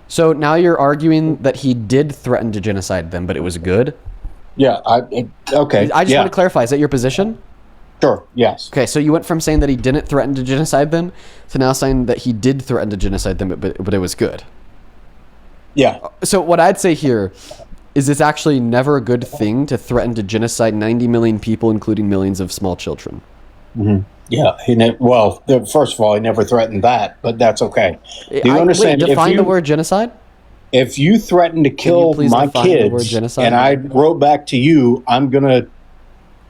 So now you're arguing that he did threaten to genocide them, but it was good? Yeah. Okay. I just want to clarify. Is that your position? Sure. Yes. Okay, so you went from saying that he didn't threaten to genocide them to now saying that he did threaten to genocide them, but it was good. Yeah. So what I'd say here is it's actually never a good thing to threaten to genocide 90 million people, including millions of small children. Mm-hmm. Yeah. First of all, he never threatened that, but that's okay. Do you understand? Define the word genocide? If you threaten to kill my kids, and I wrote back to you, I'm going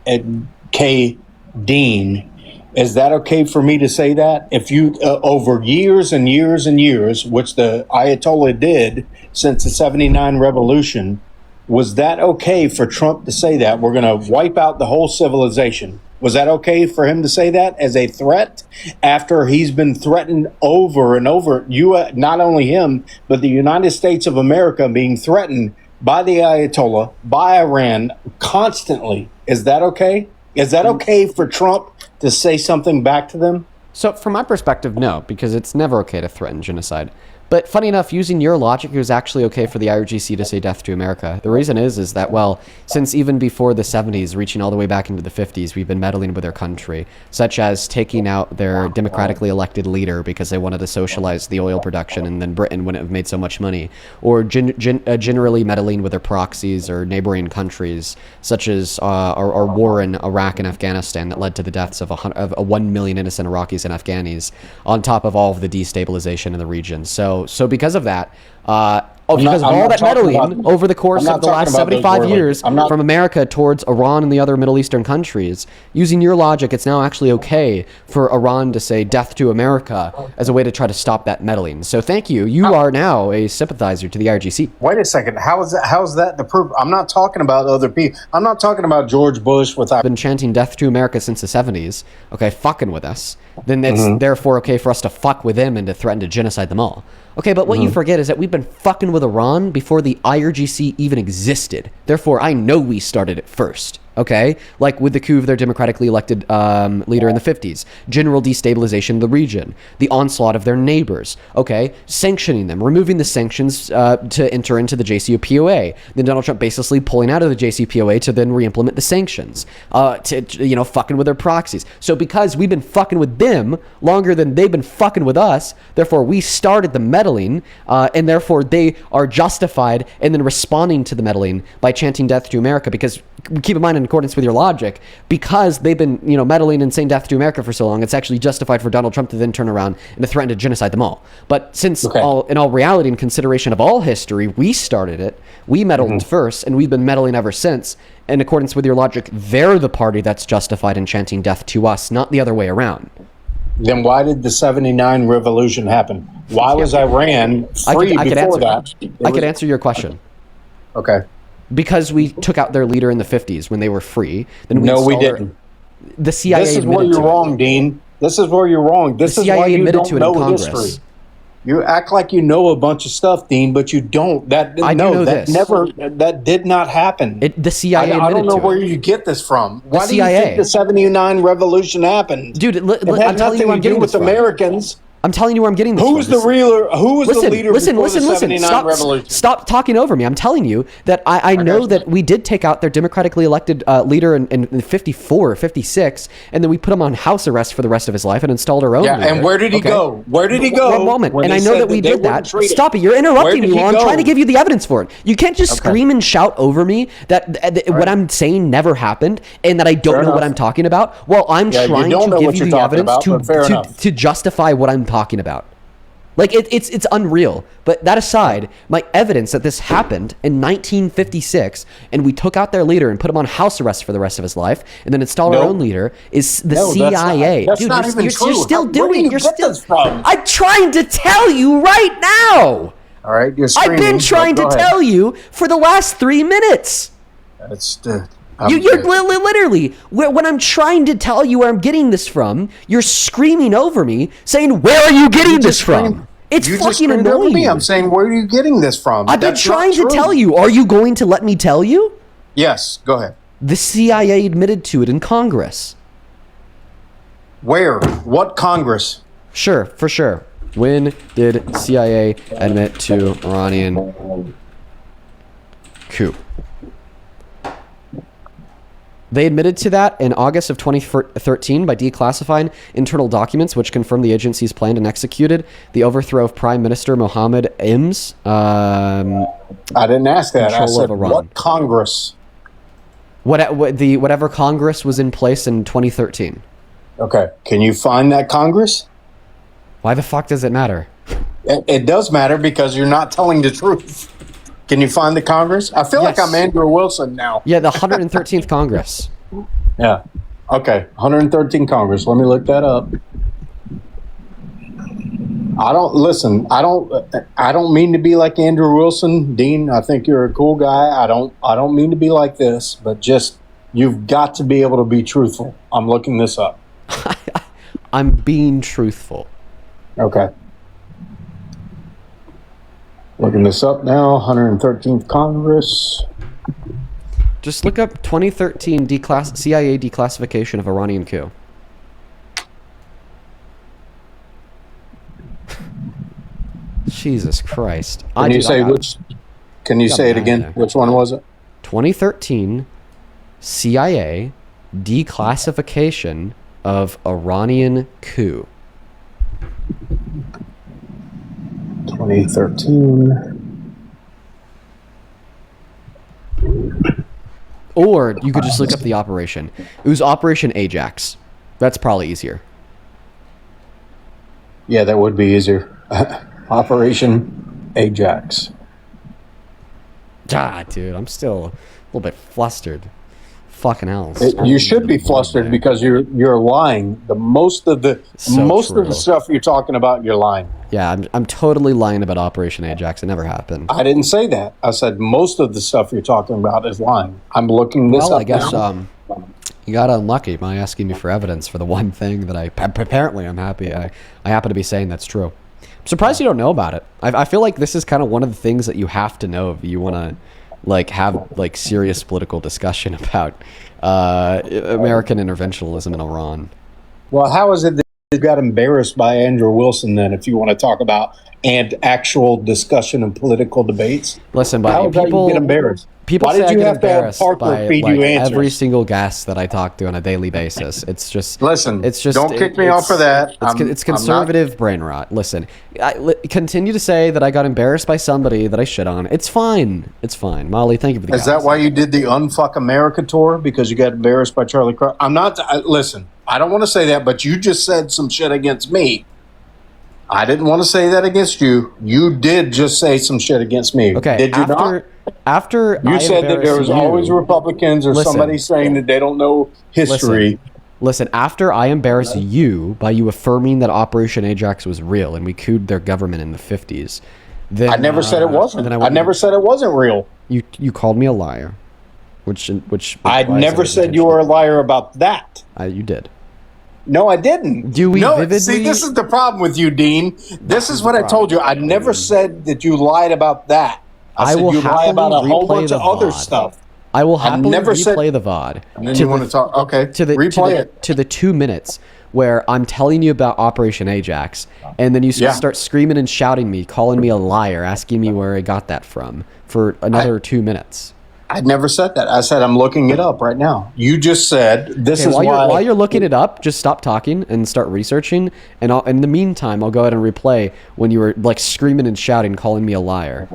to K Dean, is that okay for me to say that? If you, over years and years and years, which the Ayatollah did since the 79 revolution, was that okay for Trump to say that? We're going to wipe out the whole civilization. Was that okay for him to say that as a threat after he's been threatened over and over? Not only him, but the United States of America being threatened by the Ayatollah, by Iran constantly. Is that okay? Is that okay for Trump to say something back to them? So from my perspective, no, because it's never okay to threaten genocide. But funny enough, using your logic, it was actually okay for the IRGC to say death to America. The reason is that, well, since even before the 70s, reaching all the way back into the 50s, we've been meddling with their country, such as taking out their democratically elected leader because they wanted to socialize the oil production, and then Britain wouldn't have made so much money, or generally meddling with their proxies or neighboring countries, such as our war in Iraq and Afghanistan that led to the deaths of 1 million innocent Iraqis and Afghanis, on top of all of the destabilization in the region. So because of that, because of all that meddling over the course of the last 75 years from America towards Iran and the other Middle Eastern countries, using your logic, it's now actually okay for Iran to say death to America as a way to try to stop that meddling. So thank you. You are now a sympathizer to the IRGC. Wait a second. How's that the proof? I'm not talking about other people. I'm not talking about George Bush with... Been chanting death to America since the 70s, okay, fucking with us, then it's therefore okay for us to fuck with them and to threaten to genocide them all. Okay, but what you forget is that we've been fucking with Iran before the IRGC even existed. Therefore, I know we started it first. Okay, like with the coup of their democratically elected leader in the 50s, general destabilization of the region, the onslaught of their neighbors, okay, sanctioning them, removing the sanctions to enter into the JCPOA, then Donald Trump basically pulling out of the JCPOA to then re-implement the sanctions, fucking with their proxies. So because we've been fucking with them longer than they've been fucking with us, therefore we started the meddling, and therefore they are justified in then responding to the meddling by chanting death to America, because keep in mind, in accordance with your logic, because they've been, meddling and saying death to America for so long, it's actually justified for Donald Trump to then turn around and to threaten to genocide them all. But since in all reality and consideration of all history, we started it, we meddled first, and we've been meddling ever since. In accordance with your logic, they're the party that's justified in chanting death to us, not the other way around. Then why did the 79 revolution happen? Why was Iran free before that? I could answer your question. Okay. Because we took out their leader in the 50s when they were free. Then we didn't. The CIA This is where you're wrong, Dean. This is where you're wrong. This is why you don't know history. You act like you know a bunch of stuff, Dean, but you don't. That did not happen. The CIA I don't know admitted to where it. you get this from. Why do you CIA. think the '79 revolution happened? Dude, it I'm had telling you nothing where I'm to do getting with this from. Americans. I'm telling you where I'm getting this Who was from. the leader before the '79 revolution? Stop talking over me. I'm telling you that I know that we did take out their democratically elected leader in 54 or 56, and then we put him on house arrest for the rest of his life and installed our own leader. And where did he go? Where did he go? One moment. And I know that we did that. Stop it. You're interrupting me while I'm trying to give you the evidence for it. You can't just scream and shout over me that what I'm saying never happened and that I don't know what I'm talking about while I'm trying to give you the evidence to justify what I'm talking about. Like it's unreal. But that aside, my evidence that this happened in 1956 and we took out their leader and put him on house arrest for the rest of his life and then installed our own leader is the CIA. That's Dude, not even you're true. still Where doing do you you're get still this from? I'm trying to tell you right now. All right, you're I've screaming. been trying to tell you for the last 3 minutes. You're literally, when I'm trying to tell you where I'm getting this from, you're screaming over me, saying, "Where are you getting this from?" It's fucking annoying. Me. I'm saying, where are you getting this from? I've been trying to tell you. Are you going to let me tell you? Yes, go ahead. The CIA admitted to it in Congress. Where? What Congress? Sure, for sure. When did CIA admit to Iranian coup? They admitted to that in August of 2013 by declassifying internal documents which confirmed the agency's planned and executed the overthrow of Prime Minister Mohammed Im's I didn't ask that. I said, what Congress? Whatever Congress was in place in 2013. Okay. Can you find that Congress? Why the fuck does it matter? It does matter because you're not telling the truth. Can you find the Congress? I feel like I'm Andrew Wilson now. Yeah, the 113th Congress. Yeah. Okay, 113th Congress. Let me look that up. I don't mean to be like Andrew Wilson, Dean. I think you're a cool guy. I don't mean to be like this, but just you've got to be able to be truthful. I'm looking this up. I'm being truthful. Okay. Looking this up now, 113th Congress. Just look up 2013 CIA declassification of Iranian coup. Jesus Christ. Can you say it again? Which one was it? 2013 CIA declassification of Iranian coup. 2013. Or you could just look up the operation. It was Operation Ajax. That's probably easier. Yeah, that would be easier. Operation Ajax. Dude, I'm still a little bit flustered. Fucking hell. You should be flustered because you're lying. Most of the stuff you're talking about, you're lying. Yeah, I'm totally lying about Operation Ajax. It never happened. I didn't say that. I said most of the stuff you're talking about is lying. I'm looking this up. Well, I guess you got unlucky by asking me for evidence for the one thing that apparently I'm happy. I happen to be saying that's true. I'm surprised you don't know about it. I feel like this is kind of one of the things that you have to know if you want to have serious political discussion about American interventionism in Iran. Well, how is it that you got embarrassed by Andrew Wilson then, if you want to talk about actual discussion and political debates? Listen, buddy, people get embarrassed. People Why say did I you get have to have embarrassed Parker by feed you answers? every single guest that I talk to on a daily basis. It's just listen. It's just don't kick me off for that. It's conservative brain rot. Listen, continue to say that I got embarrassed by somebody that I shit on. It's fine. It's fine. Molly, thank you for the. Is that why you did the Unfuck America tour? Because you got embarrassed by Charlie Cross? I'm not. Listen, I don't want to say that, but you just said some shit against me. I didn't want to say that against you. You did just say some shit against me. Okay. Did you not? After you said that there was always Republicans or somebody saying that they don't know history. Listen, after I embarrassed you by you affirming that Operation Ajax was real and we couped their government in the 50s, then I never said it wasn't. I never said it wasn't real. You called me a liar, which I never said you were a liar about that. You did. No, I didn't. Do we no, vividly? See, this is the problem with you, Dean. This is what I told you. I never said that you lied about that. I said will you lie about a whole happily bunch replay of the other VOD. stuff. I will happily never replay said- the VOD. And then you want to talk? Okay, To the 2 minutes where I'm telling you about Operation Ajax, and then you start screaming and shouting me, calling me a liar, asking me where I got that from for another 2 minutes. I never said that. I said I'm looking it up right now. You just said this is while you're looking it up, just stop talking and start researching. And in the meantime, I'll go ahead and replay when you were like screaming and shouting, calling me a liar.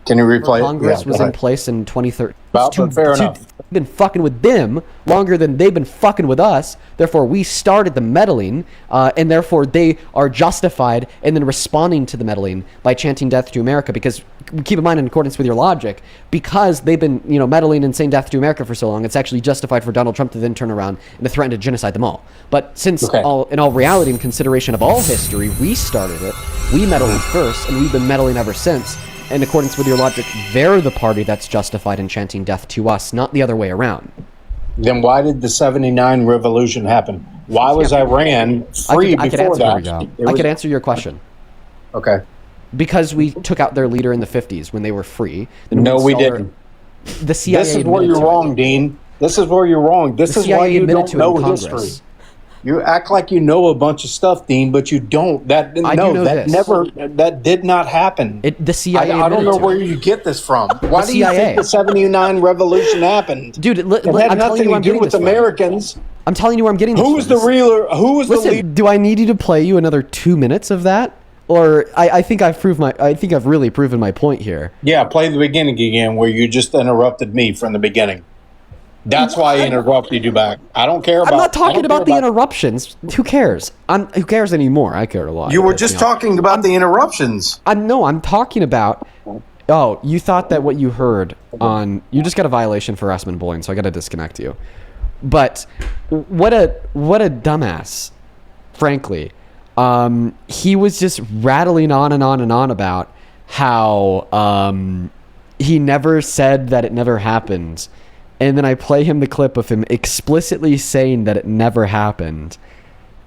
Can you replay? Congress was in place in 2013. Fair enough. Been fucking with them longer than they've been fucking with us. Therefore, we started the meddling, and therefore they are justified and then responding to the meddling by chanting "Death to America." Because keep in mind, in accordance with your logic, because they've been meddling and saying "Death to America" for so long, it's actually justified for Donald Trump to then turn around and to threaten to genocide them all. But since in all reality, in consideration of all history, we started it. We meddled first, and we've been meddling ever since. In accordance with your logic, they're the party that's justified in chanting death to us, not the other way around. Then why did the '79 revolution happen? Why was Iran free before that? I could answer your question. Okay. Because we took out their leader in the 50s when they were free. No, we didn't. The CIA. This is where you're wrong, Dean. This is where you're wrong. This is why you don't know history. You act like you know a bunch of stuff, Dean, but you don't. That did not happen. The CIA. I don't know where you get this from. Why do you think the '79 revolution happened? Dude, it had nothing to do with Americans. I'm telling you where I'm getting this from. Who was the leader? Do I need you to play you another 2 minutes of that? Or I think I've really proven my point here. Yeah, play the beginning again where you just interrupted me from the beginning. That's why I interrupted you back. I don't care about. I'm not talking about the interruptions. Who cares? Who cares anymore? I care a lot. You were just talking about the interruptions. I'm talking about. Oh, you thought that what you heard on you just got a violation for harassment and bullying, so I got to disconnect you. But what a dumbass, frankly. He was just rattling on and on and on about how he never said that it never happened. And then I play him the clip of him explicitly saying that it never happened.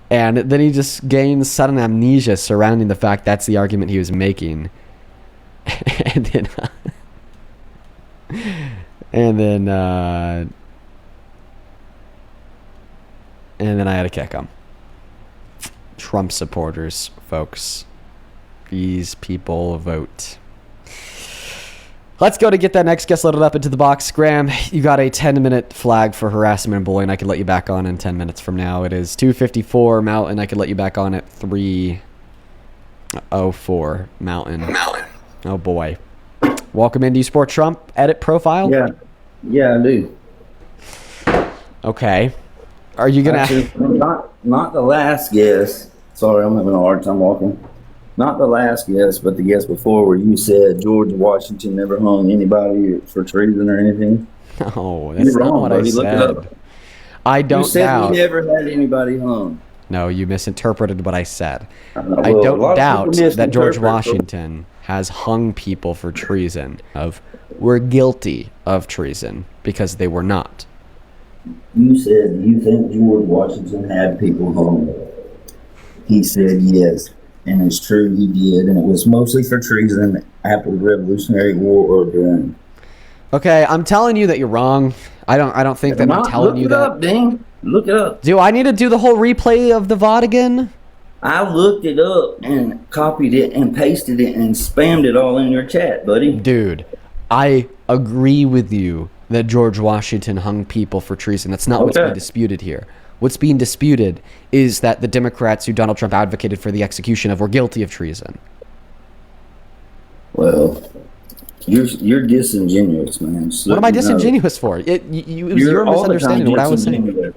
And then he just gains sudden amnesia surrounding the fact that's the argument he was making. and then I had to kick him. Trump supporters, folks. These people vote. Let's go to get that next guest loaded up into the box. Graham, you got a 10-minute flag for harassment and bullying. I could let you back on in 10 minutes from now. It is 2:54 Mountain. I could let you back on at 3:04 Mountain. Oh, boy. Welcome in. Do you support Trump? Edit profile? Yeah, I do. Okay. Are you going to... Not the last guest. Sorry, I'm having a hard time walking. Not the last guest, but the guest before where you said George Washington never hung anybody for treason or anything. No, that's not what I said. I don't doubt. You said he never had anybody hung. No, you misinterpreted what I said. I don't doubt that George Washington has hung people for treason. Were guilty of treason because they were not. You said you think George Washington had people hung. He said yes. And it's true, he did, and it was mostly for treason after the Revolutionary War or during. Okay, I'm telling you that you're wrong. I don't think that I'm telling you that. Look it up, Dean. Look it up. Do I need to do the whole replay of the VOD again? I looked it up and copied it and pasted it and spammed it all in your chat, buddy. Dude, I agree with you that George Washington hung people for treason. That's not what's being disputed here. What's being disputed is that the Democrats who Donald Trump advocated for the execution of were guilty of treason. Well, you're disingenuous, man. So what am I disingenuous for? It was your misunderstanding of what I was saying.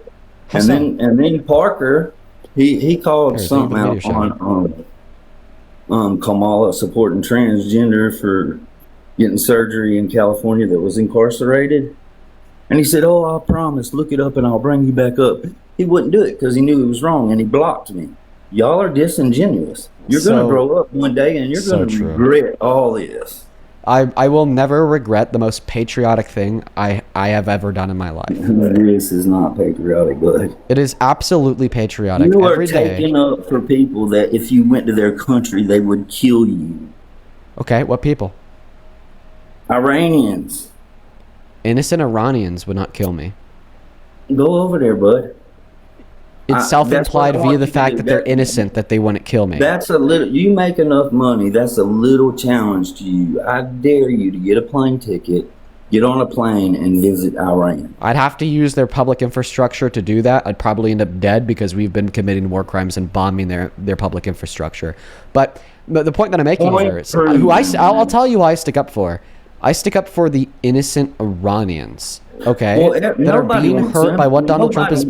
And then Parker, he called something out on Kamala supporting transgender for getting surgery in California that was incarcerated. And he said, "Oh, I promise, look it up and I'll bring you back up." He wouldn't do it because he knew he was wrong and he blocked me. Y'all are disingenuous. You're going to grow up one day and you're going to regret all this. I will never regret the most patriotic thing I have ever done in my life. This is not patriotic, bud. It is absolutely patriotic. You are Every day. taking up for people that if you went to their country, they would kill you. Okay, what people? Iranians. Innocent Iranians would not kill me. Go over there, bud. It's self-implied that's what I via want the you to fact do. that they're innocent that they wouldn't kill me. That's a little. You make enough money. That's a little challenge to you. I dare you to get a plane ticket, get on a plane, and visit Iran. I'd have to use their public infrastructure to do that. I'd probably end up dead because we've been committing war crimes and bombing their public infrastructure. But the point that I'm making here is I'll tell you who I stick up for. I stick up for the innocent Iranians, okay, that are being hurt by what Donald Trump is.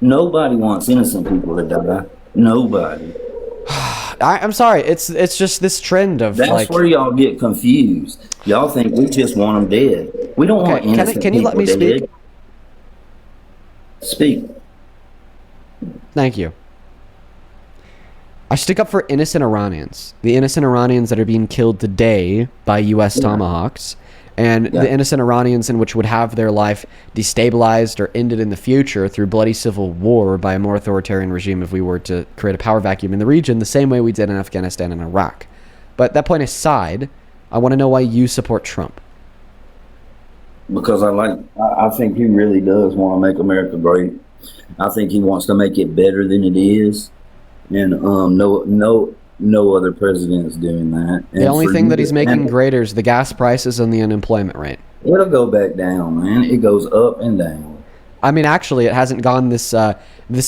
Nobody wants innocent people to die. Nobody. I'm sorry. It's just this trend of That's where y'all get confused. Y'all think we just want them dead. We don't want innocent can you let me people speak? dead. Speak. Thank you. I stick up for innocent Iranians. The innocent Iranians that are being killed today by U.S. tomahawks. And the innocent Iranians in which would have their life destabilized or ended in the future through bloody civil war by a more authoritarian regime if we were to create a power vacuum in the region, the same way we did in Afghanistan and Iraq. But that point aside, I want to know why you support Trump. Because I think he really does want to make America great. I think he wants to make it better than it is. And no other president is doing that. The only thing that he's making greater is the gas prices and the unemployment rate. It'll go back down, man. It goes up and down. I mean, actually, it hasn't gone this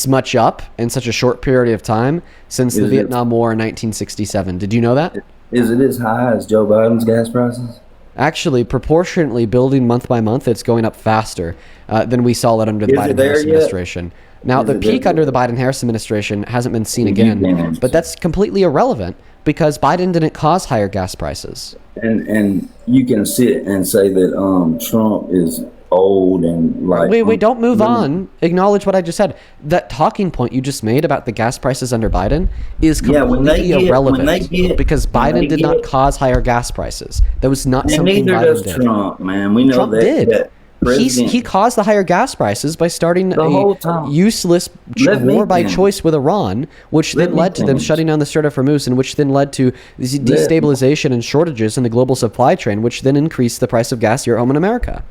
much up in such a short period of time since the Vietnam War in 1967. Did you know that? Is it as high as Joe Biden's gas prices? Actually, proportionately, building month by month, it's going up faster than we saw it under the Biden-Harris administration. Now, the peak under the Biden-Harris administration hasn't been seen again, but that's completely irrelevant because Biden didn't cause higher gas prices. And you can sit and say that Trump is old and like... Wait, don't move on. Acknowledge what I just said. That talking point you just made about the gas prices under Biden is completely irrelevant because Biden did not cause higher gas prices. That was not something Biden did. Trump, man. We know Trump did. He caused the higher gas prices by starting a useless war by choice with Iran, which then led to them shutting down the Strait of Hormuz, and which then led to destabilization and shortages in the global supply chain, which then increased the price of gas here at home in America.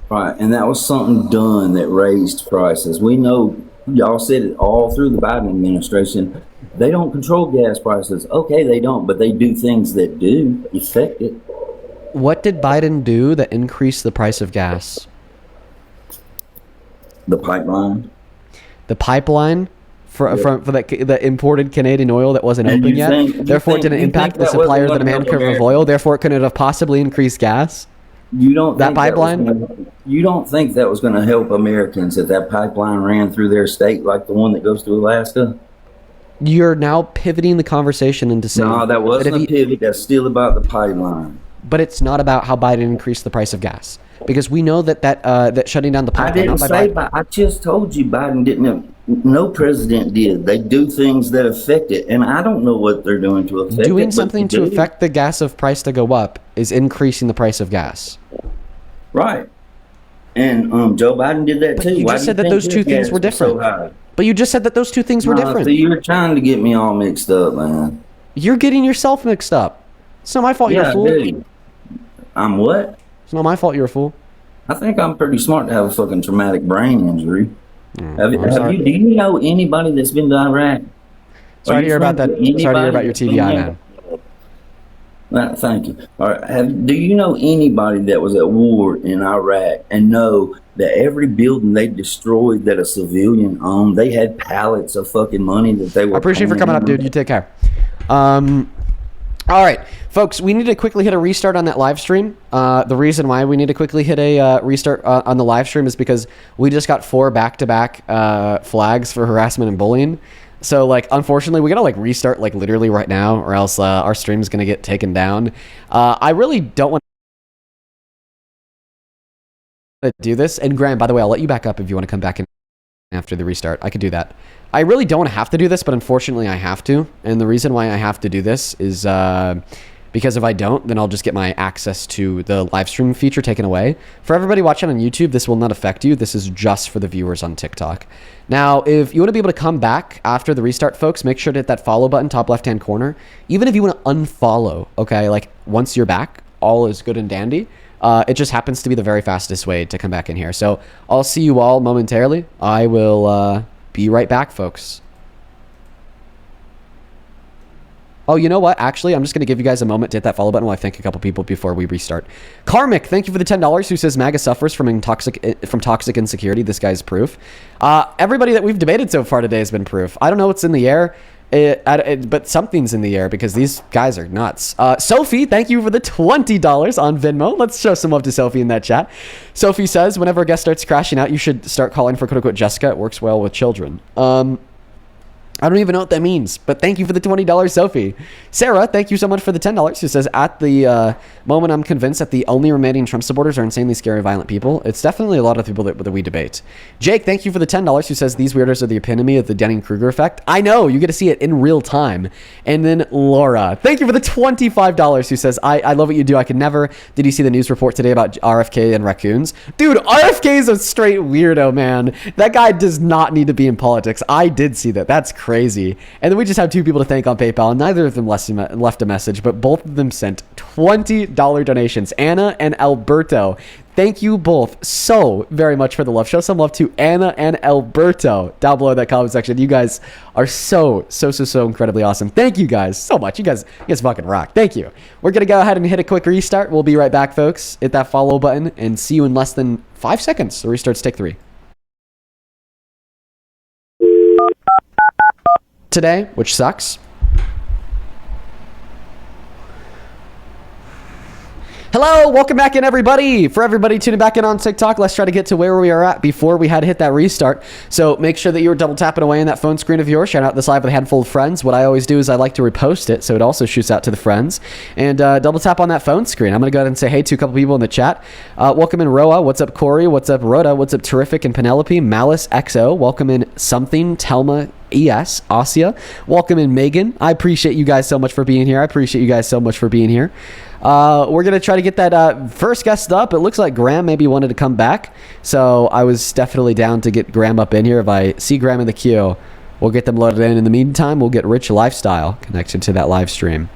Right, and that was something done that raised prices. We know, y'all said it all through the Biden administration. They don't control gas prices. Okay, they don't, but they do things that do affect it. What did Biden do that increased the price of gas? The pipeline. The pipeline for the imported Canadian oil that wasn't open yet. Therefore, it didn't impact the supply or the demand curve of oil. Therefore, it couldn't have possibly increased gas. You don't that pipeline? You don't think that was going to help Americans if that pipeline ran through their state like the one that goes to Alaska? You're now pivoting the conversation into saying... No, that wasn't a pivot. That's still about the pipeline. But it's not about how Biden increased the price of gas. Because we know that shutting down the pipeline... I just told you Biden didn't... No president did. They do things that affect it. And I don't know what they're doing to affect it. Doing something to affect the gas of price to go up is increasing the price of gas. Right. And Joe Biden did that too. You just said that those two things were different. But you just said that those two things were different. So you're trying to get me all mixed up, man. You're getting yourself mixed up. It's not my fault you're a fool. Dude. I'm what? It's not my fault you're a fool. I think I'm pretty smart to have a fucking traumatic brain injury. Do you know anybody that's been to Iraq? Sorry to hear about that. Sorry to hear about your TBI, man. Thank you. All right. Do you know anybody that was at war in Iraq and know that every building they destroyed that a civilian owned, they had pallets of fucking money that they were... I appreciate you for coming up, dude. You take care. All right, folks, we need to quickly hit a restart on that live stream. The reason why we need to quickly hit a restart on the live stream is because we just got 4 back-to-back flags for harassment and bullying. So, like, unfortunately, we gotta, like, restart, like, literally right now, or else our stream is gonna get taken down. I really don't want to do this. And Graham, by the way, I'll let you back up if you want to come back in after the restart. I could do that. I really don't have to do this, but unfortunately I have to. And the reason why I have to do this is because if I don't, then I'll just get my access to the live stream feature taken away. For everybody watching on YouTube, this will not affect you. This is just for the viewers on TikTok. Now, if you want to be able to come back after the restart, folks, make sure to hit that follow button, top left-hand corner. Even if you want to unfollow, okay, like once you're back, all is good and dandy. It just happens to be the very fastest way to come back in here. So I'll see you all momentarily. I will be right back, folks. Oh, you know what? Actually, I'm just going to give you guys a moment to hit that follow button while I thank a couple people before we restart. Karmic, thank you for the $10, who says MAGA suffers from toxic insecurity. This guy's proof. Everybody that we've debated so far today has been proof. I don't know what's in the air, but something's in the air because these guys are nuts. Sophie, thank you for the $20 on Venmo. Let's show some love to Sophie in that chat. Sophie says, whenever a guest starts crashing out, you should start calling for quote-unquote Jessica. It works well with children. I don't even know what that means, but thank you for the $20, Sophie. Sarah, thank you so much for the $10, who says, at the moment, I'm convinced that the only remaining Trump supporters are insanely scary, violent people. It's definitely a lot of people that we debate. Jake, thank you for the $10, who says, these weirdos are the epitome of the Dunning-Kruger effect. I know, you get to see it in real time. And then Laura, thank you for the $25, who says, I love what you do. I could never. Did you see the news report today about RFK and raccoons? Dude, RFK is a straight weirdo, man. That guy does not need to be in politics. I did see that. That's crazy. And then we just have two people to thank on PayPal. Neither of them left a message, but both of them sent $20 donations. Anna and Alberto. Thank you both so very much for the love. Show some love to Anna and Alberto down below in that comment section. You guys are so incredibly awesome. Thank you guys so much. You guys fucking rock. Thank you. We're going to go ahead and hit a quick restart. We'll be right back, folks. Hit that follow button and see you in less than 5 seconds. The restarts take 3. Today, which sucks. Hello, welcome back in, everybody. For everybody tuning back in on TikTok, let's try to get to where we are at before we had to hit that restart. So make sure that you're double tapping away in that phone screen of yours. Shout out this live with a handful of friends. What I always do is I like to repost it so it also shoots out to the friends. And double tap on that phone screen. I'm going to go ahead and say hey to a couple people in the chat. Welcome in Roa. What's up, Corey? What's up, Rhoda? What's up, Terrific and Penelope? Malice XO. Welcome in Something. Telma. ES, Asia. Welcome in Megan. I appreciate you guys so much for being here. We're going to try to get that first guest up. It looks like Graham maybe wanted to come back. So I was definitely down to get Graham up in here. If I see Graham in the queue, we'll get them loaded in. In the meantime, we'll get Rich Lifestyle connected to that live stream.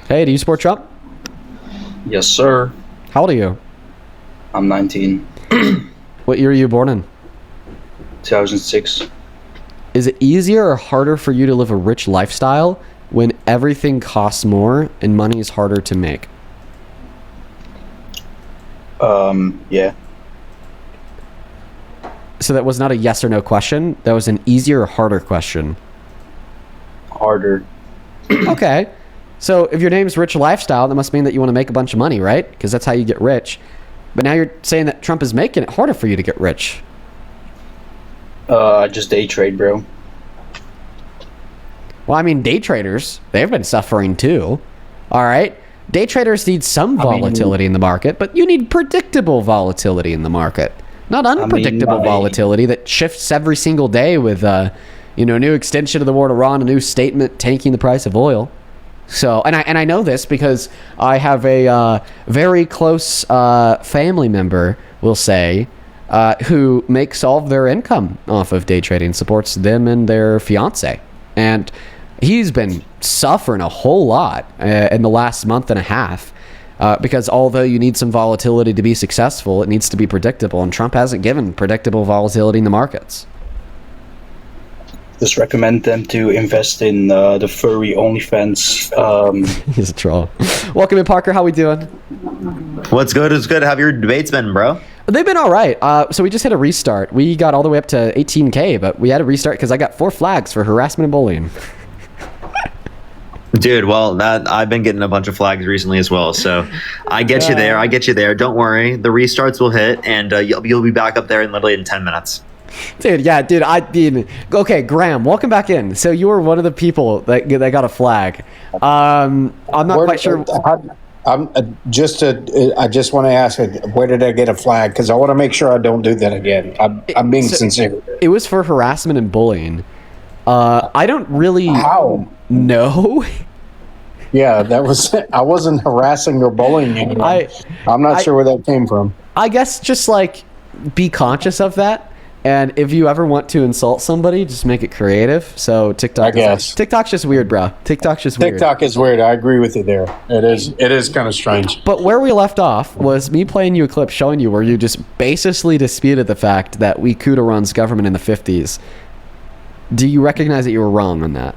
Hey, do you support Trump? Yes, sir. How old are you? I'm 19. What year are you born in? 2006. Is it easier or harder for you to live a rich lifestyle when everything costs more and money is harder to make? Yeah. So that was not a yes or no question. That was an easier or harder question. Harder. Okay. So if your name's Rich Lifestyle, that must mean that you want to make a bunch of money, right? Because that's how you get rich. But now you're saying that Trump is making it harder for you to get rich. I just day trade, bro. Well, I mean, day traders, they've been suffering too. All right? Day traders need some volatility in the market, but you need predictable volatility in the market. Not unpredictable volatility that shifts every single day with, a new extension of the war to Iran, a new statement tanking the price of oil. So, and I know this because I have a very close family member, we'll say, who makes all of their income off of day trading, supports them and their fiance. And he's been suffering a whole lot in the last month and a half because although you need some volatility to be successful, it needs to be predictable. And Trump hasn't given predictable volatility in the markets. Just recommend them to invest in the furry OnlyFans. He's a troll. Welcome in, Parker. How we doing? What's good? What's good? How have your debates been, bro? They've been all right. So we just hit a restart. We got all the way up to 18K, but we had a restart because I got 4 flags for harassment and bullying. Dude, well, I've been getting a bunch of flags recently as well, so I get you there. Don't worry. The restarts will hit, and you'll be back up there in literally in 10 minutes. Dude, okay, Graham, welcome back in. So you were one of the people that got a flag. I'm not quite sure. I just want to ask, where did I get a flag? Because I want to make sure I don't do that again. I'm being sincere. It was for harassment and bullying. I don't really No. Yeah, that was. I wasn't harassing or bullying anyone. I'm not sure where that came from. I guess just like be conscious of that. And if you ever want to insult somebody, just make it creative. So TikTok, TikTok's just weird, bro. TikTok's just weird. TikTok is weird. I agree with you there. It is kind of strange. But where we left off was me playing you a clip showing you where you just basically disputed the fact that we coup Iran's government in the 50s. Do you recognize that you were wrong on that?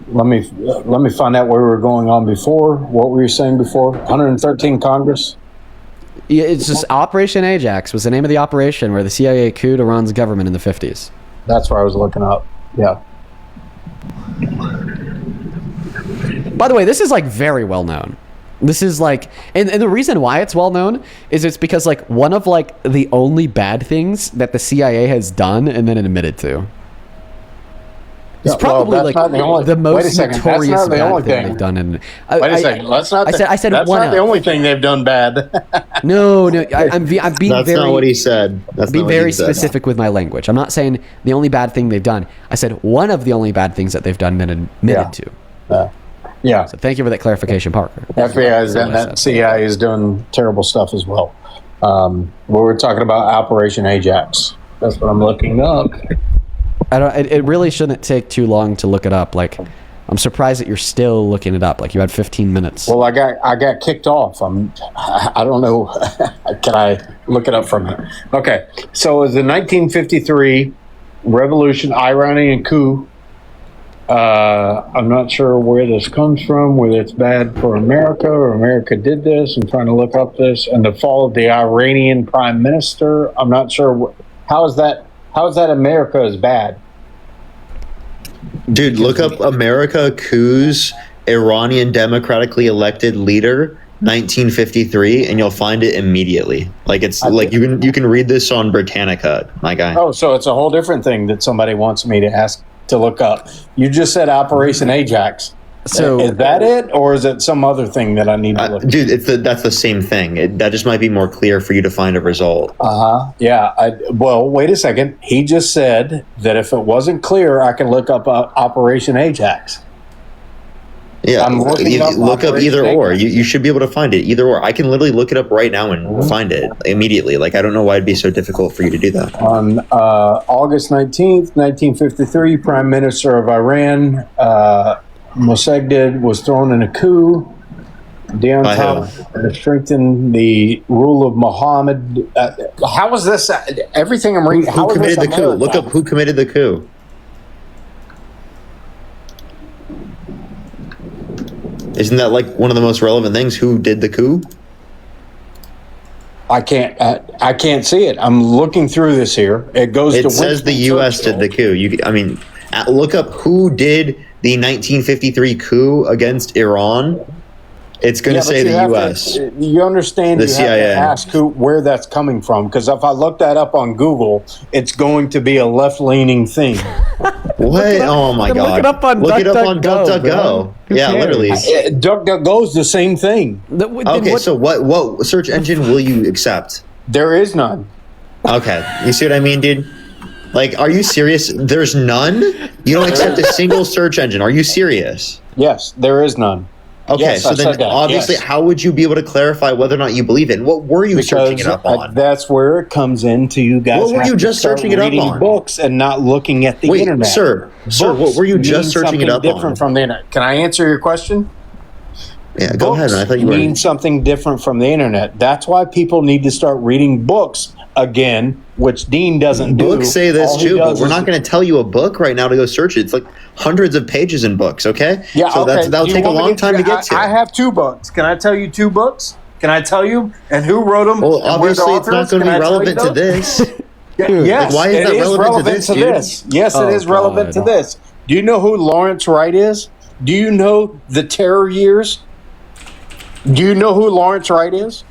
Let me find out where we were going on before. What were you saying before? 113 Congress? Yeah, it's just Operation Ajax was the name of the operation where the CIA couped Iran's government in the 50s. That's where I was looking up. Yeah. By the way, this is like very well known. This is like, and the reason why it's well known is it's because like one of like the only bad things that the CIA has done and then admitted to. It's probably like the most notorious bad thing they've done. And wait a second. That's not the only thing they've done bad. No, I'm being That's very. not what he said. That's being not what very he said. specific with my language. I'm not saying the only bad thing they've done. I said one of the only bad things that they've done and admitted to. Yeah. So thank you for that clarification, Parker. FBI is and that CIA is doing terrible stuff as well. We were talking about Operation Ajax. That's what I'm looking up. It really shouldn't take too long to look it up. Like, I'm surprised that you're still looking it up. Like, you had 15 minutes. Well, I got kicked off. I don't know. Can I look it up from here? Okay. So it was the 1953 revolution, Iranian coup. I'm not sure where this comes from, whether it's bad for America or America did this. I'm trying to look up this. And the fall of the Iranian prime minister. I'm not sure. How is that America is bad? Dude, look up America coups Iranian democratically elected leader 1953 and you'll find it immediately. Like it's like you can read this on Britannica, my guy. Oh, so it's a whole different thing that somebody wants me to ask to look up. You just said Operation Ajax. So is that it, or is it some other thing that I need to look? Dude, that's the same thing. That just might be more clear for you to find a result. Yeah. Well, wait a second. He just said that if it wasn't clear, I can look up Operation Ajax. Yeah, look up either or. You should be able to find it either or. I can literally look it up right now and find it immediately. Like I don't know why it'd be so difficult for you to do that. On August 19th, 1953, Prime Minister of Iran, Mossadegh was thrown in a coup. To strengthen the rule of Muhammad. How is this? Everything I'm reading. Who committed the coup? Look up who committed the coup. Isn't that like one of the most relevant things? Who did the coup? I can't see it. I'm looking through this here. It goes. It says the U.S. did the coup. Look up who did the 1953 coup against Iran. It's going to say the U.S. You understand? The CIA. Have to ask where that's coming from, because if I look that up on Google, it's going to be a left-leaning thing. What? Oh my God! Look it up on DuckDuckGo. Yeah, literally. DuckDuckGo is the same thing. Okay, so what search engine will you accept? There is none. Okay, you see what I mean, dude? Like, are you serious? There's none? You don't accept a single search engine. Are you serious? Yes, there is none. Okay, yes, so then obviously, how would you be able to clarify whether or not you believe it? And what were you searching it up on? That's where it comes into you guys. What were you just searching it up on? Books and not looking at the internet. Sir, what were you just searching it up on? Different from the internet. Can I answer your question? Yeah, go ahead. I thought you mean something different from the internet. That's why people need to start reading books again, which Dean doesn't do. Books say this too, but we're not going to tell you a book right now to go search it. It's like hundreds of pages in books, okay? Yeah, so okay. that'll take a long time to get to. I have 2 books. Can I tell you 2 books? Can I tell you? And who wrote them? Well, obviously it's not going to be relevant to this. Yes, why is that relevant to this, Yes, it is relevant to this. Do you know who Lawrence Wright is? Do you know the Terror Years? Do you know who Lawrence Wright is?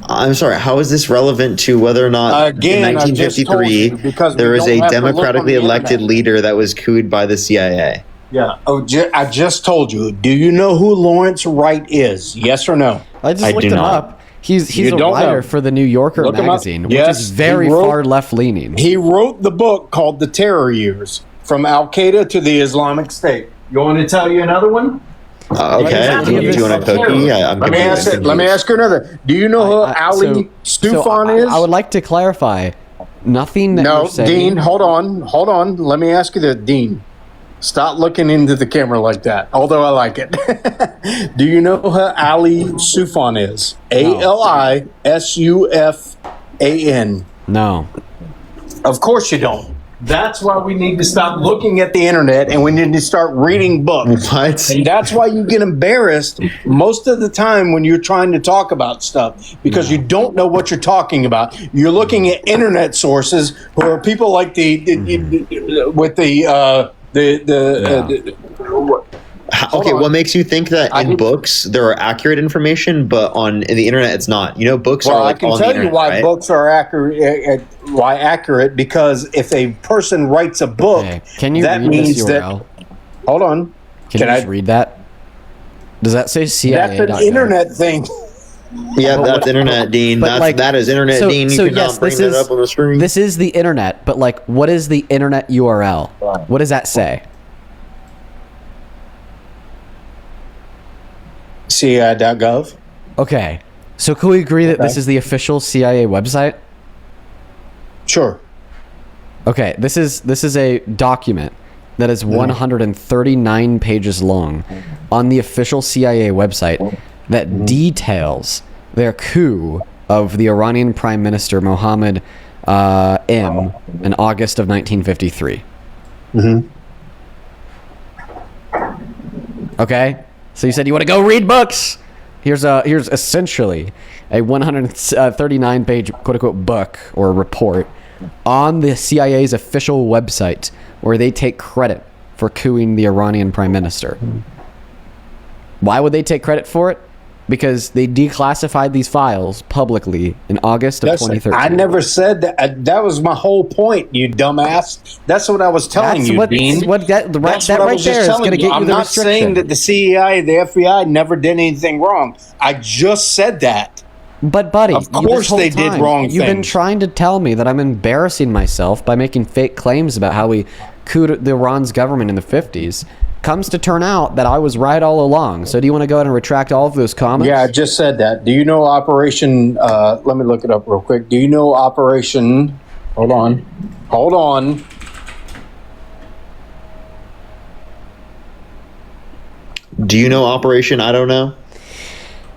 I'm sorry, how is this relevant to whether or not in 1953 there was a democratically elected leader that was couped by the CIA? Yeah. Oh, I just told you. Do you know who Lawrence Wright is? Yes or no? I just looked him up. He's a writer for the New Yorker magazine, which is very far left-leaning. He wrote the book called The Terror Years. from Al Qaeda to the Islamic State. You want me to tell you another one? Okay. Do you want a cookie? Yeah, Let me ask you another. Do you know who Ali Stufan is? I would like to clarify. Nothing that No, you're saying. Dean, hold on. Let me ask you this, Dean. Stop looking into the camera like that, although I like it. Do you know who Ali Sufan is? ALISUFAN. No. Of course you don't. That's why we need to stop looking at the internet and we need to start reading books. What? And that's why you get embarrassed most of the time when you're trying to talk about stuff because you don't know what you're talking about. You're looking at internet sources who are people like Okay, what makes you think that in books there are accurate information, but in the internet it's not? You know, books are like I can on the tell you internet, why right? books are accurate. Why accurate? Because if a person writes a book, Can you that read means this URL? that. Hold on. Can you just read that? Does that say CIA? That's an internet thing. Yeah, that's internet, Dean. That is internet, Dean. You cannot bring that up on the screen. This is the internet, but like, what is the internet URL? What does that say? CIA.gov. Okay, so can we agree that this is the official CIA website? Sure. Okay, this is a document that is 139 pages long on the official CIA website that details their coup of the Iranian Prime Minister Mohammed M in August of 1953. Okay, so you said you want to go read books. Here's essentially a 139 page quote unquote book or report on the CIA's official website where they take credit for coupping the Iranian prime minister. Why would they take credit for it? Because they declassified these files publicly in August of 2013. I never said that. That was my whole point, you dumbass. That's what I was telling you, Dean. That right there is going to get you I'm the not saying restriction. that the CIA, the FBI never did anything wrong. I just said that. But buddy, of course they did wrong You've been things. trying to tell me that I'm embarrassing myself by making fake claims about how we couped the Iran's government in the 50s. Comes to turn out that I was right all along. So do you want to go ahead and retract all of those comments? Yeah, I just said that. Do you know Operation, let me look it up real quick. Do you know Operation, hold on. Do you know Operation I don't know?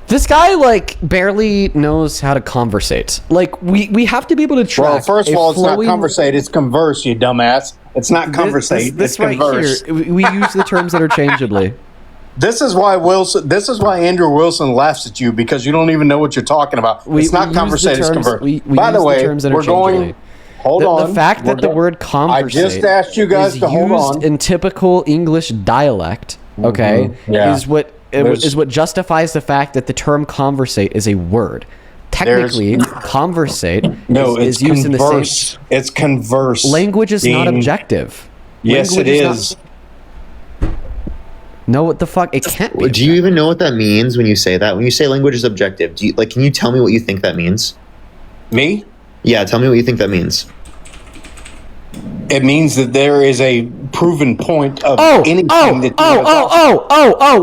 This guy, like, barely knows how to conversate. Like, we have to be able to track. Well, first of all, it's not conversate, it's converse, you dumbass. It's not conversate, this it's right converse. here, we use the terms interchangeably. This is why Andrew Wilson laughs at you, because you don't even know what you're talking about. It's not conversate, it's converse. By the way, we're going... Hold on. The fact that the word conversate I just asked you guys to hold on. in typical English dialect, okay, Yeah. is what justifies the fact that the term conversate is a word. Technically, conversate is used in the same... It's converse. Language is not objective. Yes, it is. No, what the fuck? It can't be. Do you even know what that means when you say that? When you say language is objective, can you tell me what you think that means? Me? Yeah, tell me what you think that means. It means that there is a proven point of anything that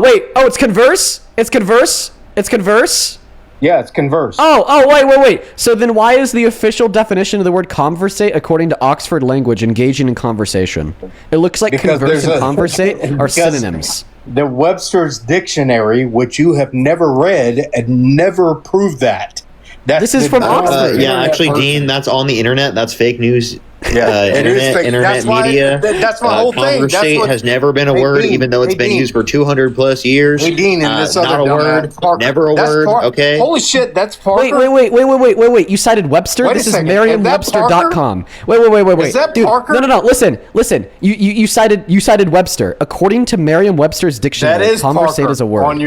wait. Oh, it's converse? It's converse? It's converse? Yeah, it's converse. Wait. So then why is the official definition of the word conversate, according to Oxford Language, engaging in conversation? It looks like converse and conversate are synonyms. The Webster's Dictionary, which you have never read, and never proved that. This is from Oxford. Yeah, actually, Dean, that's on the internet. That's fake news. Yeah, internet media. That's my whole thing. Conversate has never been a word, even though it's been used for 200 plus years. Hey, Dean, and this not other a word, never a word. Okay. Holy shit, that's Parker. Wait. You cited Webster. Wait this a is second. Merriam-Webster.com. Wait. Is that Dude, Parker? No. Listen. You cited Webster. According to Merriam-Webster's dictionary, That is conversate Parker is a word. on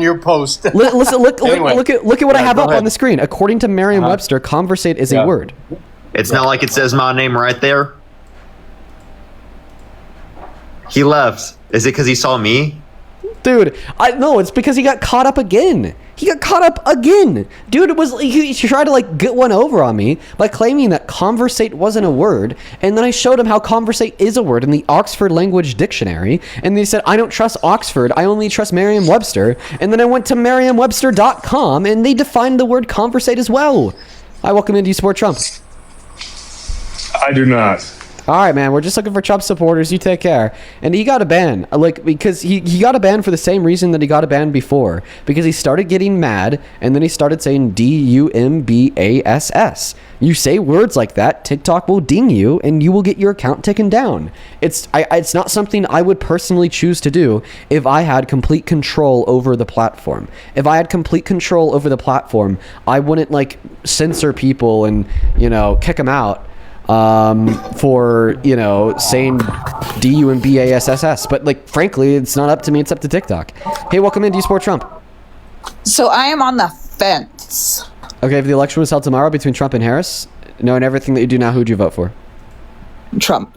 your post. Listen, look Anyway. at what I have go up ahead. on the screen. According to Merriam-Webster, conversate is a word. It's not like it says my name right there. He left. Is it because he saw me? Dude, no, it's because he got caught up again. He got caught up again. Dude, he tried to like get one over on me by claiming that conversate wasn't a word, and then I showed him how conversate is a word in the Oxford Language Dictionary, and they said, I don't trust Oxford, I only trust Merriam-Webster, and then I went to merriam-webster.com, and they defined the word conversate as well. I welcome in. Do you support Trump? I do not. All right, man. We're just looking for Trump supporters. You take care. And he got a ban, because he got a ban for the same reason that he got a ban before, because he started getting mad, and then he started saying DUMBASS. You say words like that, TikTok will ding you, and you will get your account taken down. It's not something I would personally choose to do if I had complete control over the platform. If I had complete control over the platform, I wouldn't like censor people and kick them out for saying DUMBASS. But like frankly, it's not up to me, it's up to TikTok. Hey, welcome in. Do you support Trump? So I am on the fence. Okay, if the election was held tomorrow between Trump and Harris, knowing everything that you do now, who'd you vote for? Trump.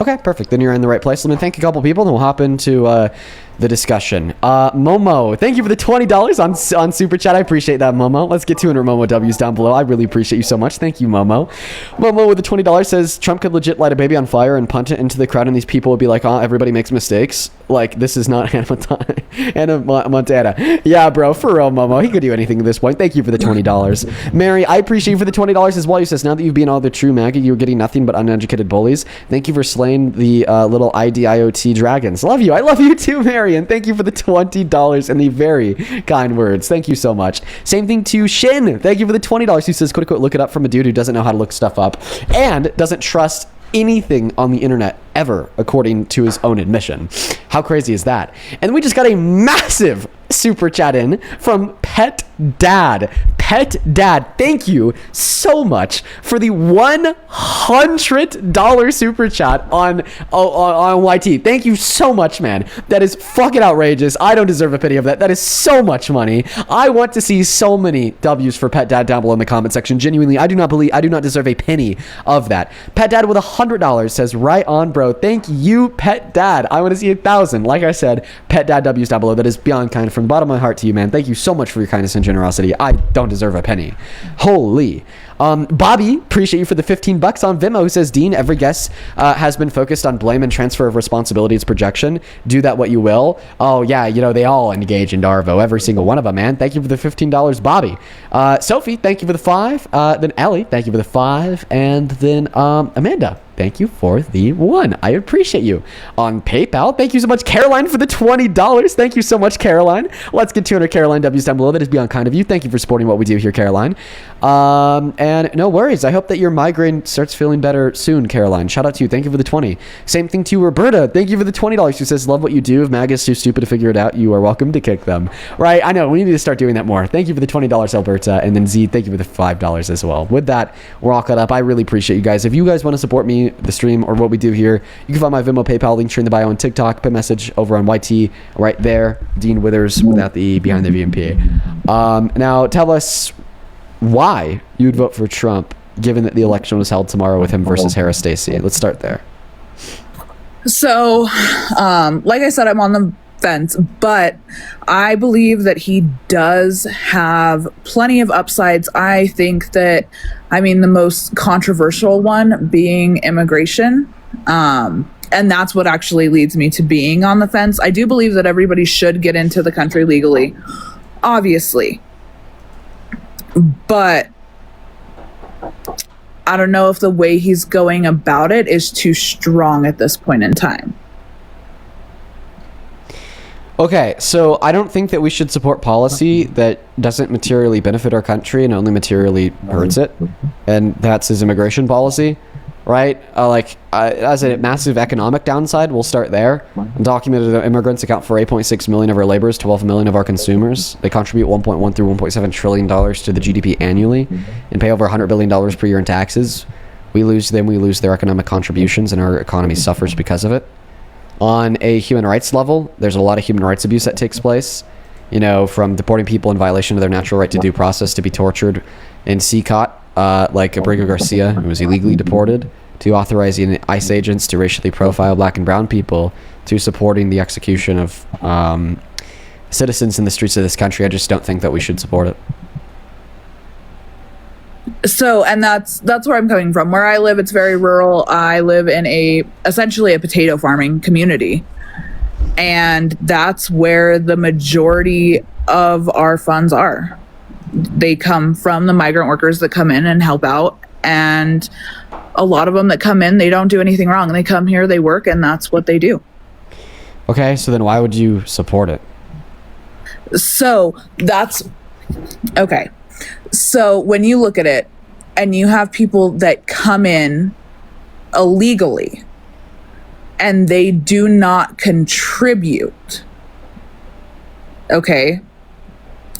Okay, perfect. Then you're in the right place. Let me thank a couple people, and we'll hop into the discussion. Momo, thank you for the $20 on Super Chat. I appreciate that, Momo. Let's get 200 Momo W's down below. I really appreciate you so much. Thank you, Momo. Momo with the $20 says, Trump could legit light a baby on fire and punt it into the crowd, and these people would be like, oh, everybody makes mistakes. Like, this is not Hannah Montana. Yeah, bro, for real, Momo. He could do anything at this point. Thank you for the $20. Mary, I appreciate you for the $20 as well. You says, now that you've been all the true MAGA, you're getting nothing but uneducated bullies. Thank you for slaying the little IDIOT dragons. Love you. I love you too, Mary, and thank you for the $20 and the very kind words. Thank you so much. Same thing to Shin. Thank you for the $20. Who says, quote unquote, look it up from a dude who doesn't know how to look stuff up and doesn't trust anything on the internet ever, according to his own admission. How crazy is that? And we just got a massive super chat in from Pet Dad. Pet Dad, thank you so much for the $100 super chat on YT. Thank you so much, man. That is fucking outrageous. I don't deserve a penny of that. That is so much money. I want to see so many W's for Pet Dad down below in the comment section. Genuinely, I do not deserve a penny of that. Pet Dad with $100 says, right on, bro. Thank you, Pet Dad. I want to see 1,000. Like I said, Pet Dad W's down below. That is beyond kind. From the bottom of my heart to you, man. Thank you so much for your kindness and generosity. I don't deserve a penny. Holy. Bobby, appreciate you for the $15 on Venmo, who says, Dean, every guest has been focused on blame and transfer of responsibility as projection. Do that what you will. Oh, yeah, they all engage in Darvo. Every single one of them, man. Thank you for the $15, Bobby. Sophie, thank you for the 5. Then Ellie, thank you for the 5. And then Amanda, thank you for the 1. I appreciate you. On PayPal, thank you so much, Caroline, for the $20. Thank you so much, Caroline. Let's get 200 Caroline W's down below. That is beyond kind of you. Thank you for supporting what we do here, Caroline. And no worries. I hope that your migraine starts feeling better soon, Caroline. Shout out to you. Thank you for the 20. Same thing to Roberta. Thank you for the $20. Who says, love what you do. If MAGA is too stupid to figure it out, you are welcome to kick them. Right? I know. We need to start doing that more. Thank you for the $20, Alberta. And then Z, thank you for the $5 as well. With that, we're all caught up. I really appreciate you guys. If you guys want to support me, the stream, or what we do here, you can find my Venmo, PayPal link in the bio on TikTok. Put a message over on YT right there. Dean Withers without the E behind the VMPA. Now, tell us why you'd vote for Trump, given that the election was held tomorrow with him versus Harris Stacey. Let's start there. So, like I said, I'm on the fence, but I believe that he does have plenty of upsides. I think that, the most controversial one being immigration. And that's what actually leads me to being on the fence. I do believe that everybody should get into the country legally, obviously. But I don't know if the way he's going about it is too strong at this point in time. Okay, so I don't think that we should support policy that doesn't materially benefit our country and only materially hurts it. And that's his immigration policy, right? As a massive economic downside, we'll start there. Undocumented immigrants account for 8.6 million of our laborers, 12 million of our consumers. They contribute 1.1 through 1.7 trillion dollars to the GDP annually and pay over $100 billion per year in taxes. We lose them, we lose their economic contributions, and our economy suffers because of it. On a human rights level, there's a lot of human rights abuse that takes place, from deporting people in violation of their natural right to due process to be tortured in CCOT, like Abrigo Garcia, who was illegally deported, to authorizing ICE agents to racially profile black and brown people, to supporting the execution of citizens in the streets of this country. I just don't think that we should support it. So, and that's where I'm coming from. Where I live, it's very rural. I live in essentially a potato farming community. And that's where the majority of our funds are. They come from the migrant workers that come in and help out. And a lot of them that come in, they don't do anything wrong. They come here, they work, and that's what they do. Okay, so then why would you support it? So that's okay. So when you look at it and you have people that come in illegally and they do not contribute, okay?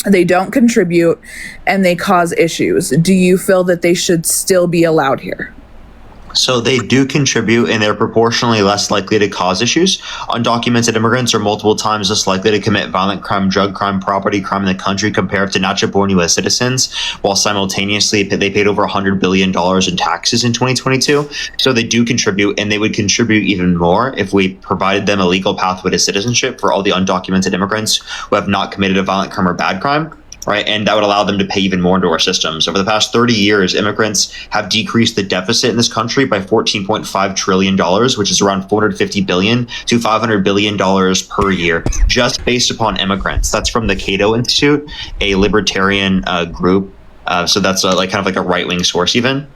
They don't contribute and they cause issues. Do you feel that they should still be allowed here? So they do contribute, and they're proportionally less likely to cause issues. Undocumented immigrants are multiple times less likely to commit violent crime, drug crime, property crime in the country compared to natural-born U.S. citizens, while simultaneously they paid over $100 billion in taxes in 2022. So they do contribute, and they would contribute even more if we provided them a legal pathway to citizenship for all the undocumented immigrants who have not committed a violent crime or bad crime. Right, and that would allow them to pay even more into our systems. Over the past 30 years, immigrants have decreased the deficit in this country by $14.5 trillion, which is around $450 billion to $500 billion per year, just based upon immigrants. That's from the Cato Institute, a libertarian group. So that's like kind of like a right-wing source even.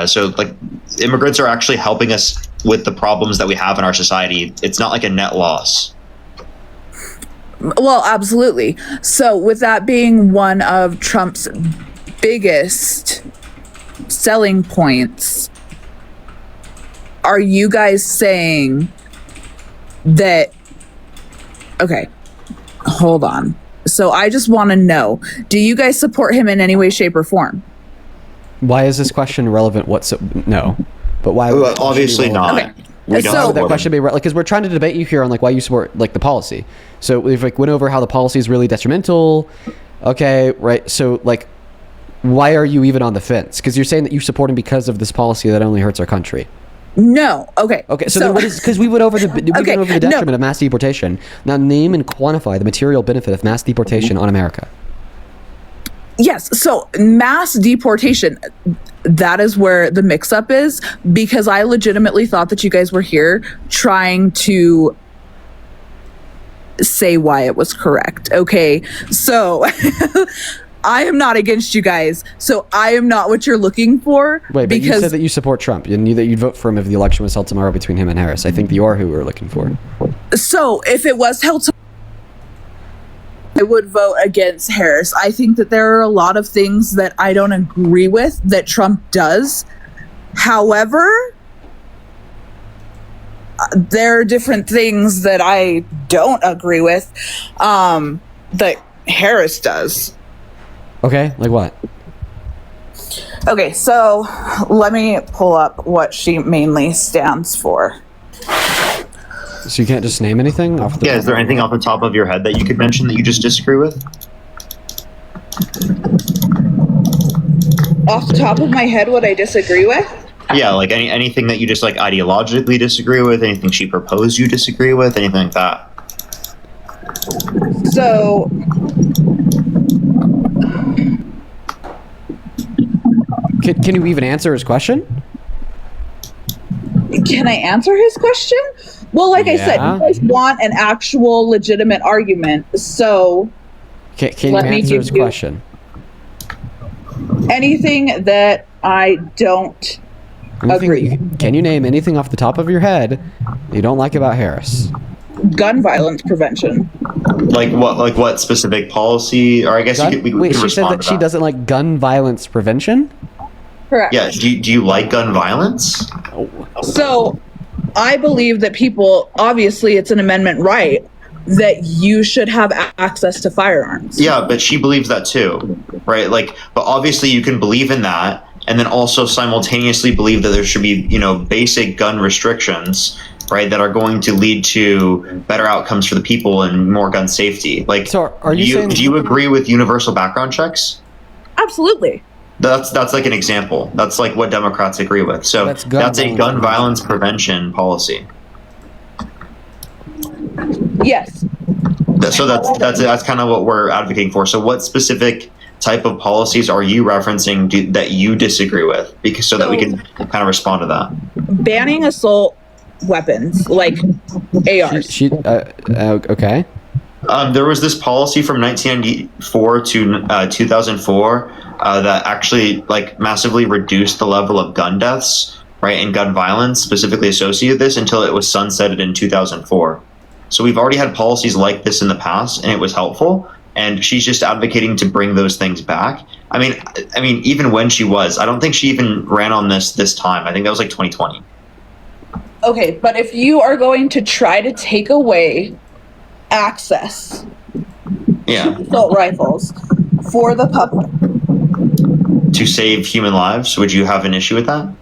So like immigrants are actually helping us with the problems that we have in our society. It's not like a net loss. Well, absolutely. So with that being one of Trump's biggest selling points, are you guys saying that, okay, hold on. So I just want to know, do you guys support him in any way, shape, or form? Why is this question relevant? No. But why? Well, obviously not. Okay. We don't So that support question be right, because we're trying to debate you here on like why you support like the policy. So we've like went over how the policy is really detrimental. Okay, right. So like, why are you even on the fence? Because you're saying that you support him because of this policy that only hurts our country. No. Okay. Okay. So then what is? Because we went over the detriment no. of mass deportation. Now name and quantify the material benefit of mass deportation on America. Yes. So mass deportation, that is where the mix-up is, because I legitimately thought that you guys were here trying to say why it was correct. Okay. So I am not against you guys. So I am not what you're looking for. Wait, but you said that you support Trump. You knew that you'd vote for him if the election was held tomorrow between him and Harris. I think you are who we're looking for. So if it was held tomorrow, I would vote against Harris. I think that there are a lot of things that I don't agree with that Trump does. However, there are different things that I don't agree with that Harris does. Okay, like what? Okay, so let me pull up what she mainly stands for. So you can't just name anything off the is there anything off the top of your head that you could mention that you just disagree with? Off the top of my head, what I disagree with? Yeah, like anything that you just like ideologically disagree with, anything she proposed you disagree with, anything like that. So can you even answer his question? Can I answer his question? Well, like I said, you guys want an actual legitimate argument, so Can you answer his question? Anything that I don't agree. Can you name anything off the top of your head you don't like about Harris? Gun violence prevention. Like what specific policy? Or I guess we could Wait, she respond said that to she doesn't like gun violence prevention? Correct. Yeah, do you like gun violence? So I believe that people, obviously it's an amendment right, that you should have access to firearms. Yeah, but she believes that too, right? Like, but obviously you can believe in that and then also simultaneously believe that there should be, basic gun restrictions, right, that are going to lead to better outcomes for the people and more gun safety. Like, so are you saying, do you agree with universal background checks? Absolutely. That's like an example. That's like what Democrats agree with. So that's a gun violence prevention policy. Yes. So that's kind of what we're advocating for. So what specific type of policies are you referencing that you disagree with? Because so that we can kind of respond to that. Banning assault weapons like ARs. Okay. There was this policy from 1994 to 2004 that actually like massively reduced the level of gun deaths, right, and gun violence specifically associated with this until it was sunsetted in 2004. So we've already had policies like this in the past, and it was helpful. And she's just advocating to bring those things back. I mean, even when she was, I don't think she even ran on this time. I think that was like 2020. Okay, but if you are going to try to take away access to assault rifles for the public to save human lives, would you have an issue with that?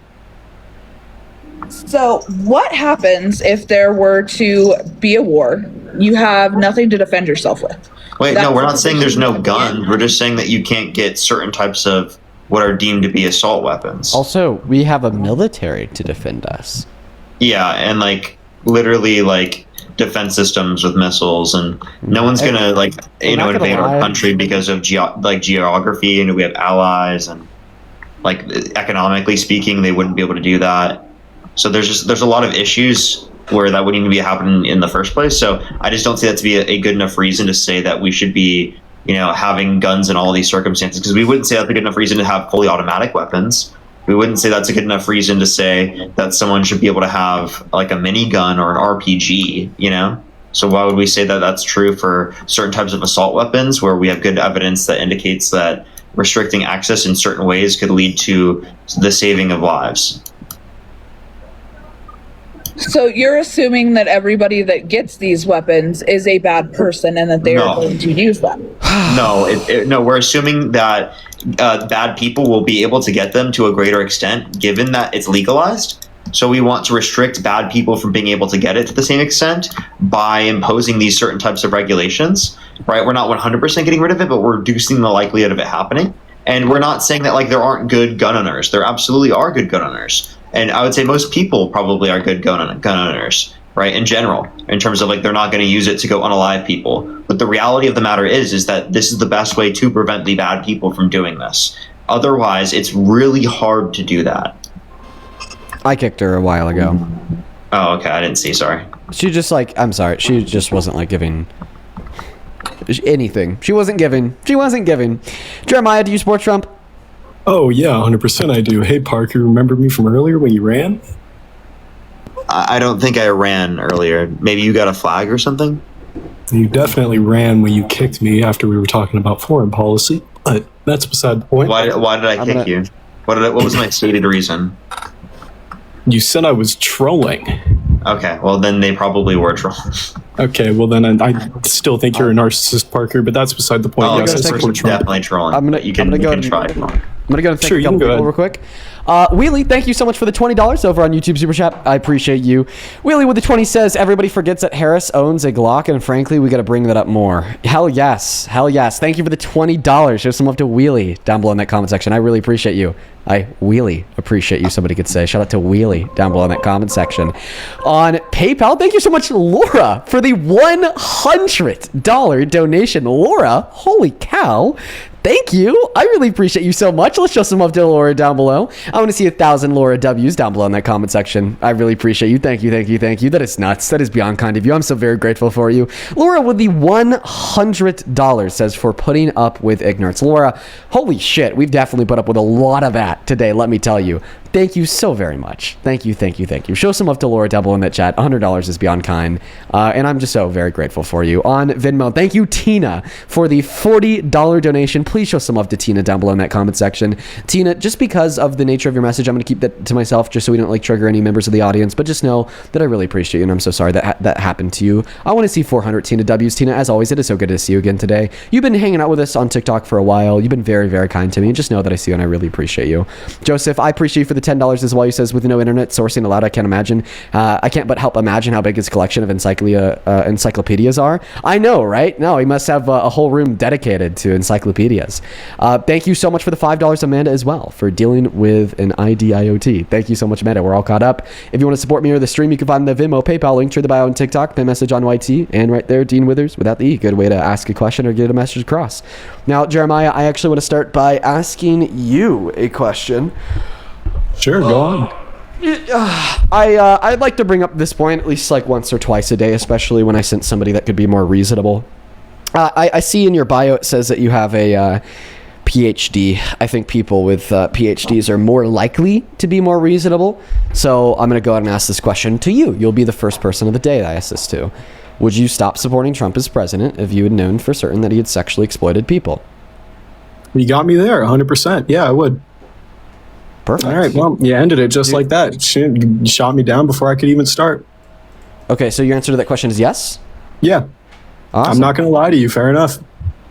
So what happens if there were to be a war? You have nothing to defend yourself with. Wait, no, we're not saying there's no gun. We're just saying that you can't get certain types of what are deemed to be assault weapons. Also, we have a military to defend us. Yeah, and like literally like defense systems with missiles, and no one's gonna like invade our country because of geography, and we have allies, and like economically speaking, they wouldn't be able to do that. So there's a lot of issues where that wouldn't even be happening in the first place. So I just don't see that to be a good enough reason to say that we should be, having guns in all these circumstances, because we wouldn't say that's a good enough reason to have fully automatic weapons. We wouldn't say that's a good enough reason to say that someone should be able to have like a minigun or an RPG, So why would we say that that's true for certain types of assault weapons where we have good evidence that indicates that restricting access in certain ways could lead to the saving of lives? So you're assuming that everybody that gets these weapons is a bad person and that they are going to use them. No, we're assuming that bad people will be able to get them to a greater extent, given that it's legalized. So we want to restrict bad people from being able to get it to the same extent by imposing these certain types of regulations, right? We're not 100% getting rid of it, but we're reducing the likelihood of it happening. And we're not saying that like there aren't good gun owners. There absolutely are good gun owners. And I would say most people probably are good gun owners, right? In general, in terms of like they're not going to use it to go unalive people. But the reality of the matter is that this is the best way to prevent the bad people from doing this. Otherwise, it's really hard to do that. I kicked her a while ago. Oh, okay. I didn't see. Sorry. She just I'm sorry. She just wasn't like giving anything. She wasn't giving. Jeremiah, do you support Trump? Oh, yeah, 100% I do. Hey, Parker, remember me from earlier when you ran? I don't think I ran earlier. Maybe you got a flag or something? You definitely ran when you kicked me after we were talking about foreign policy, but that's beside the point. Why did I kick you? What was my stated reason? You said I was trolling. Okay, well then they probably were trolling. Okay, well then I still think you're a narcissist, Parker, but that's beside the point. Oh, yes, I support Trump. Definitely trolling. I'm gonna go and try. I'm going to go and thank a couple people real quick. Wheelie, thank you so much for the $20 over on YouTube Super Chat. I appreciate you. Wheelie with the 20 says, everybody forgets that Harris owns a Glock, and frankly, we got to bring that up more. Hell yes. Hell yes. Thank you for the $20. Show some love to Wheelie down below in that comment section. I really appreciate you. I really appreciate you, somebody could say. Shout out to Wheelie down below in that comment section. On PayPal, thank you so much, Laura, for the $100 donation. Laura, holy cow. Thank you. I really appreciate you so much. Let's show some love to Laura down below. I want to see 1,000 Laura W's down below in that comment section. I really appreciate you. Thank you. That is nuts. That is beyond kind of you. I'm so very grateful for you. Laura with the $100 says, for putting up with ignorance. Laura, holy shit. We've definitely put up with a lot of that today, let me tell you. Thank you so very much. Thank you. Show some love to Laura down below in that chat. $100 is beyond kind. And I'm just so very grateful for you. On Venmo, thank you, Tina, for the $40 donation. Please show some love to Tina down below in that comment section. Tina, just because of the nature of your message, I'm going to keep that to myself just so we don't like trigger any members of the audience. But just know that I really appreciate you, and I'm so sorry that that happened to you. I want to see 400 Tina W's. Tina, as always, it is so good to see you again today. You've been hanging out with us on TikTok for a while. You've been very, very kind to me. And just know that I see you and I really appreciate you. Joseph, I appreciate you for the $10 as well. He says, with no internet sourcing allowed, I can't imagine. I can't but help imagine how big his collection of encyclopedias are. I know, right? No, he must have a whole room dedicated to encyclopedias. Thank you so much for the $5, Amanda, as well, for dealing with an IDIoT. Thank you so much, Amanda. We're all caught up. If you want to support me or the stream, you can find the Venmo, PayPal link through the bio on TikTok, pin message on YT, and right there, Dean Withers without the E. Good way to ask a question or get a message across. Now, Jeremiah, I actually want to start by asking you a question. Sure, go on. I'd like to bring up this point at least like once or twice a day, especially when I sense somebody that could be more reasonable. I see in your bio it says that you have a PhD. I think people with PhDs are more likely to be more reasonable. So I'm going to go ahead and ask this question to you. You'll be the first person of the day that I ask this to. Would you stop supporting Trump as president if you had known for certain that he had sexually exploited people? You got me there, 100%. Yeah, I would. Perfect. All right, well, you ended it just like that. You shot me down before I could even start. Okay, so your answer to that question is yes? Yeah. Awesome. I'm not going to lie to you. Fair enough.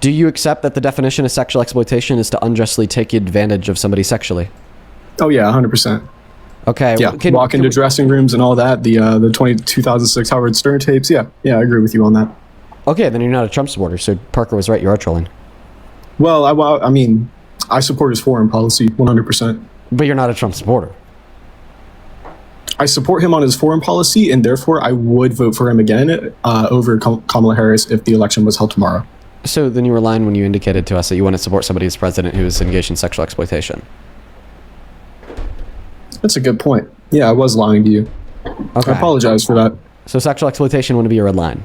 Do you accept that the definition of sexual exploitation is to unjustly take advantage of somebody sexually? Oh, yeah, 100%. Okay. Yeah, walk into dressing rooms and all that, the 2006 Howard Stern tapes. Yeah, I agree with you on that. Okay, then you're not a Trump supporter, so Parker was right, you are trolling. Well, I mean, I support his foreign policy, 100%. But you're not a Trump supporter. I support him on his foreign policy, and therefore I would vote for him again over Kamala Harris if the election was held tomorrow. So then you were lying when you indicated to us that you want to support somebody as president who is engaged in sexual exploitation. That's a good point. Yeah, I was lying to you. Okay. I apologize for that. So sexual exploitation wouldn't be a red line.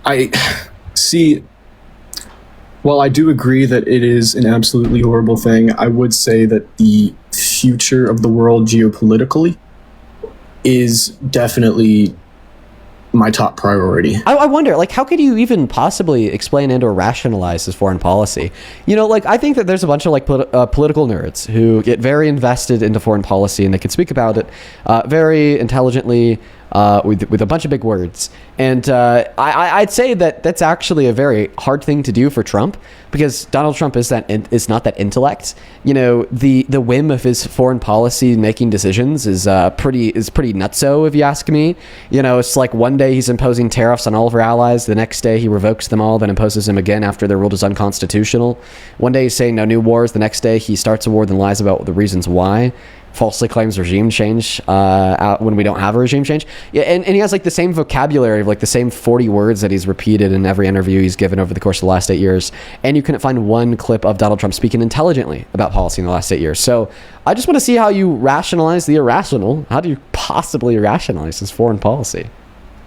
I see. While I do agree that it is an absolutely horrible thing, I would say that the future of the world geopolitically is definitely my top priority. I wonder, like, how could you even possibly explain and or rationalize this foreign policy? You know, like, I think that there's a bunch of, like, political nerds who get very invested into foreign policy, and they can speak about it very intelligently with a bunch of big words. And I'd say that that's actually a very hard thing to do for Trump, because Donald Trump is not that intellect. You know, the whim of his foreign policy making decisions is pretty nutso, if you ask me. You know, it's like one day he's imposing tariffs on all of our allies, the next day he revokes them all, then imposes them again after they're ruled as unconstitutional. One day he's saying no new wars, the next day he starts a war, then lies about the reasons why. Falsely claims regime change when we don't have a regime change. Yeah, and he has like the same vocabulary of like the same 40 words that he's repeated in every interview he's given over the course of the last 8 years. And you couldn't find one clip of Donald Trump speaking intelligently about policy in the last 8 years. So I just want to see how you rationalize the irrational. How do you possibly rationalize this foreign policy?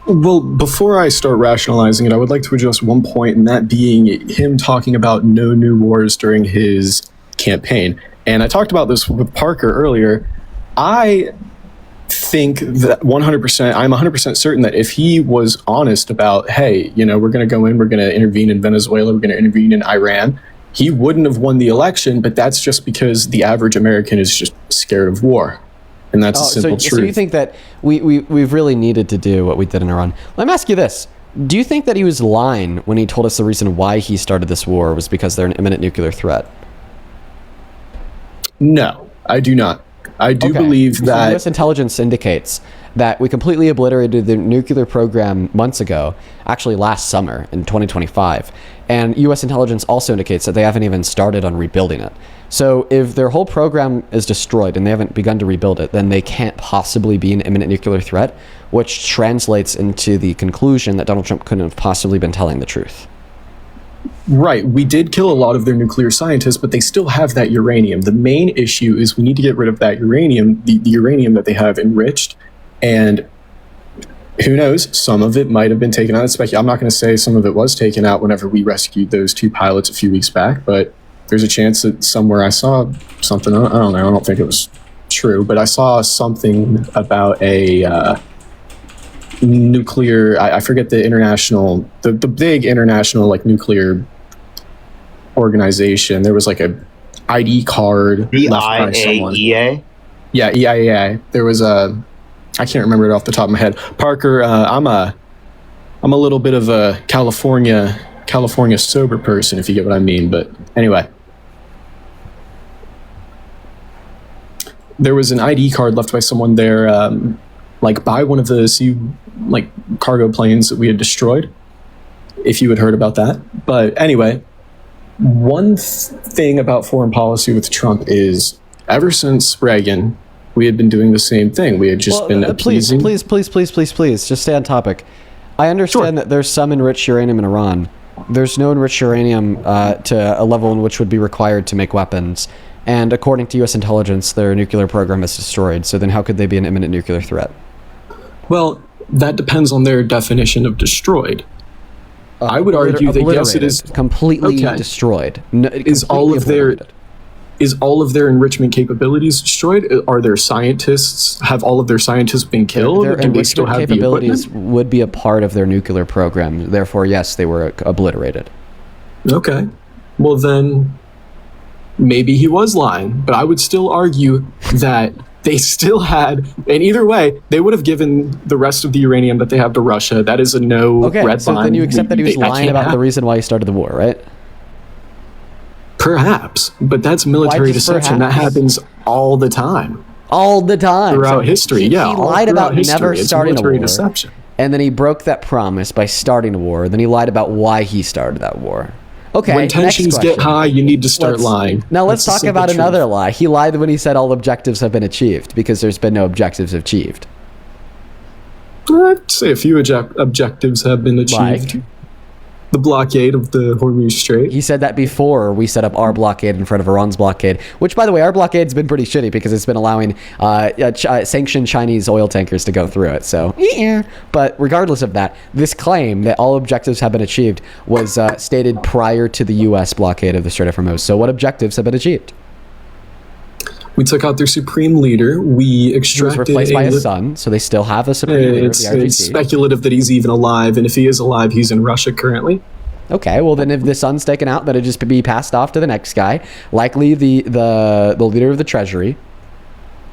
Well, before I start rationalizing it, I would like to address one point, and that being him talking about no new wars during his campaign. And I talked about this with Parker earlier. I think that 100%, I'm 100% certain that if he was honest about, hey, you know, we're going to go in, we're going to intervene in Venezuela, we're going to intervene in Iran, he wouldn't have won the election, but that's just because the average American is just scared of war. And that's a simple truth. So you think that we've really needed to do what we did in Iran. Let me ask you this. Do you think that he was lying when he told us the reason why he started this war was because they're an imminent nuclear threat? No, I do not. I do believe that U.S. intelligence indicates that we completely obliterated the nuclear program months ago, actually last summer in 2025. And U.S. intelligence also indicates that they haven't even started on rebuilding it. So if their whole program is destroyed and they haven't begun to rebuild it, then they can't possibly be an imminent nuclear threat, which translates into the conclusion that Donald Trump couldn't have possibly been telling the truth. Right. We did kill a lot of their nuclear scientists, but they still have that uranium. The main issue is we need to get rid of that uranium, the uranium that they have enriched. And who knows, some of it might have been taken out. I'm not going to say some of it was taken out whenever we rescued those 2 pilots a few weeks back, but there's a chance that somewhere I saw something. I don't know. I don't think it was true, but I saw something about a nuclear, I forget the international, the big international like nuclear organization. There was like a ID card. The IAEA? Yeah, EIA. There was a, I can't remember it off the top of my head. Parker, I'm a little bit of a California sober person, if you get what I mean. But anyway. there was an ID card left by someone there, like by one of the cargo planes that we had destroyed, if you had heard about that. But anyway, one thing about foreign policy with Trump is ever since Reagan, we had been doing the same thing. We had just been appeasing. Please, just stay on topic. I understand that there's some enriched uranium in Iran. There's no enriched uranium to a level in which would be required to make weapons. And according to U.S. intelligence, their nuclear program is destroyed. So then how could they be an imminent nuclear threat? Well, that depends on their definition of destroyed. I would argue that yes, it is completely destroyed. Is all of their enrichment capabilities destroyed? Are their scientists, have all of their scientists been killed? Their Do they still enrichment have capabilities would be a part of their nuclear program. Therefore, yes, they were obliterated. Okay. Well, then maybe he was lying, but I would still argue that they still had, and either way, they would have given the rest of the uranium that they have to Russia. That is a red line. So then you accept that he was lying about the reason why he started the war, right? Perhaps, but that's military deception. That happens all the time. All the time. Throughout history, He lied about never starting a war. Deception. And then he broke that promise by starting a war. Then he lied about why he started that war. Okay, when tensions get high, you need to start lying. Now let's talk about another lie. He lied when he said all objectives have been achieved, because there's been no objectives achieved. I'd say a few objectives have been achieved. Like? The blockade of the Hormuz Strait. He said that before we set up our blockade in front of Iran's blockade, which, by the way, our blockade's been pretty shitty because it's been allowing sanctioned Chinese oil tankers to go through it. So, yeah. But regardless of that, this claim that all objectives have been achieved was stated prior to the U.S. blockade of the Strait of Hormuz. So what objectives have been achieved? We took out their supreme leader. We extracted. He was replaced by his son, so they still have a supreme leader. It's speculative that he's even alive, and if he is alive, he's in Russia currently. Okay, well then, if the son's taken out, then it'd just be passed off to the next guy, likely the leader of the Treasury.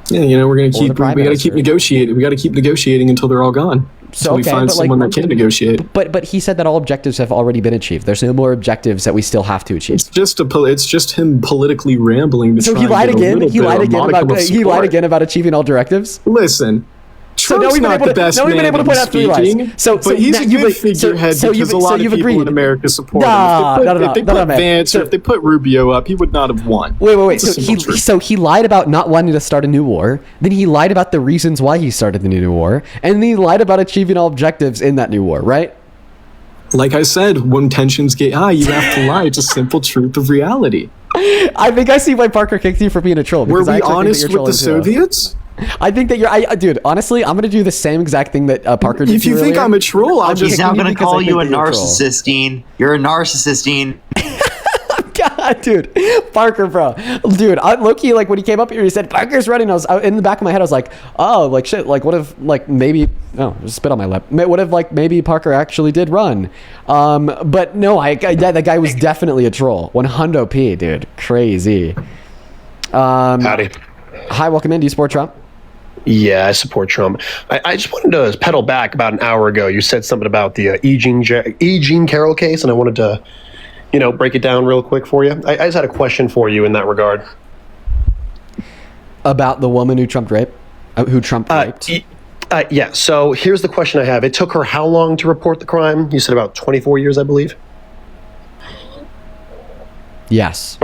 Yeah, we gotta keep negotiating. We gotta keep negotiating until they're all gone. So we find someone that can negotiate. But he said that all objectives have already been achieved. There's no more objectives that we still have to achieve. It's just him politically rambling. So he lied again. He lied again about achieving all directives. Listen. Trump's not the best man. Now we've been able to point out 3 lies. But he's a good figurehead because a lot of people in America support him. If they put Vance or if they put Rubio up, he would not have won. Wait. So he lied about not wanting to start a new war. Then he lied about the reasons why he started the new war. And then he lied about achieving all objectives in that new war, right? Like I said, when tensions get high, you have to lie. It's a simple truth of reality. I think I see why Parker kicked you for being a troll. Were we honest with the Soviets? I think that dude, honestly, I'm going to do the same exact thing that Parker did. If you think I'm a troll, he's now going to call you a narcissist, Dean. You're a narcissist, Dean. God, dude. Parker, bro. Dude, low-key, like, when he came up here, he said, Parker's running. In the back of my head, I was like, oh, like, shit, like, what if, like, maybe, oh, just spit on my lip. What if, like, maybe Parker actually did run? But no, that guy was definitely a troll. 100p, dude. Crazy. Howdy. Hi, welcome in. Do you support Trump? Yeah, I support Trump. I just wanted to pedal back about an hour ago. You said something about the E. Jean Carroll case, and I wanted to, break it down real quick for you. I just had a question for you in that regard. About the woman who Trump raped? Yeah, so here's the question I have. It took her how long to report the crime? You said about 24 years, I believe? Yes.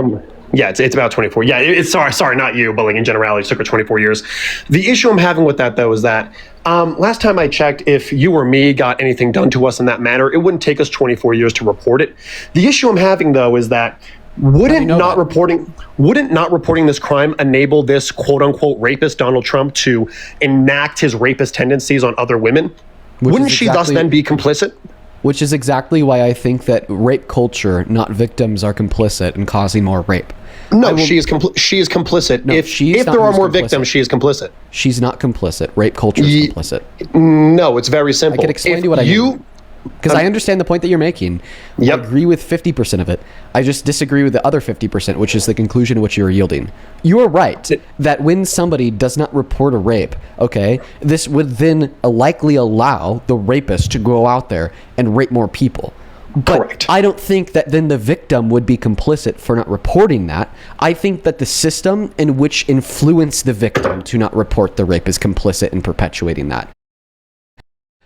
Yeah, it's about 24. Yeah, it's sorry, not you, but like in generality, it took her 24 years. The issue I'm having with that, though, is that last time I checked, if you or me got anything done to us in that manner, it wouldn't take us 24 years to report it. The issue I'm having, though, is that wouldn't not reporting this crime enable this quote unquote rapist Donald Trump to enact his rapist tendencies on other women? Wouldn't she thus then be complicit? Which is exactly why I think that rape culture, not victims, are complicit in causing more rape. No, she is complicit. No, if there are more victims, she is complicit. She's not complicit. Rape culture is complicit. No, it's very simple. I can explain to you what I mean. Because I understand the point that you're making. Yep. I agree with 50% of it. I just disagree with the other 50%, which is the conclusion which you're yielding. You are right that when somebody does not report a rape, okay, this would then likely allow the rapist to go out there and rape more people. But Correct. I don't think that then the victim would be complicit for not reporting that. I think that the system in which influenced the victim to not report the rape is complicit in perpetuating that.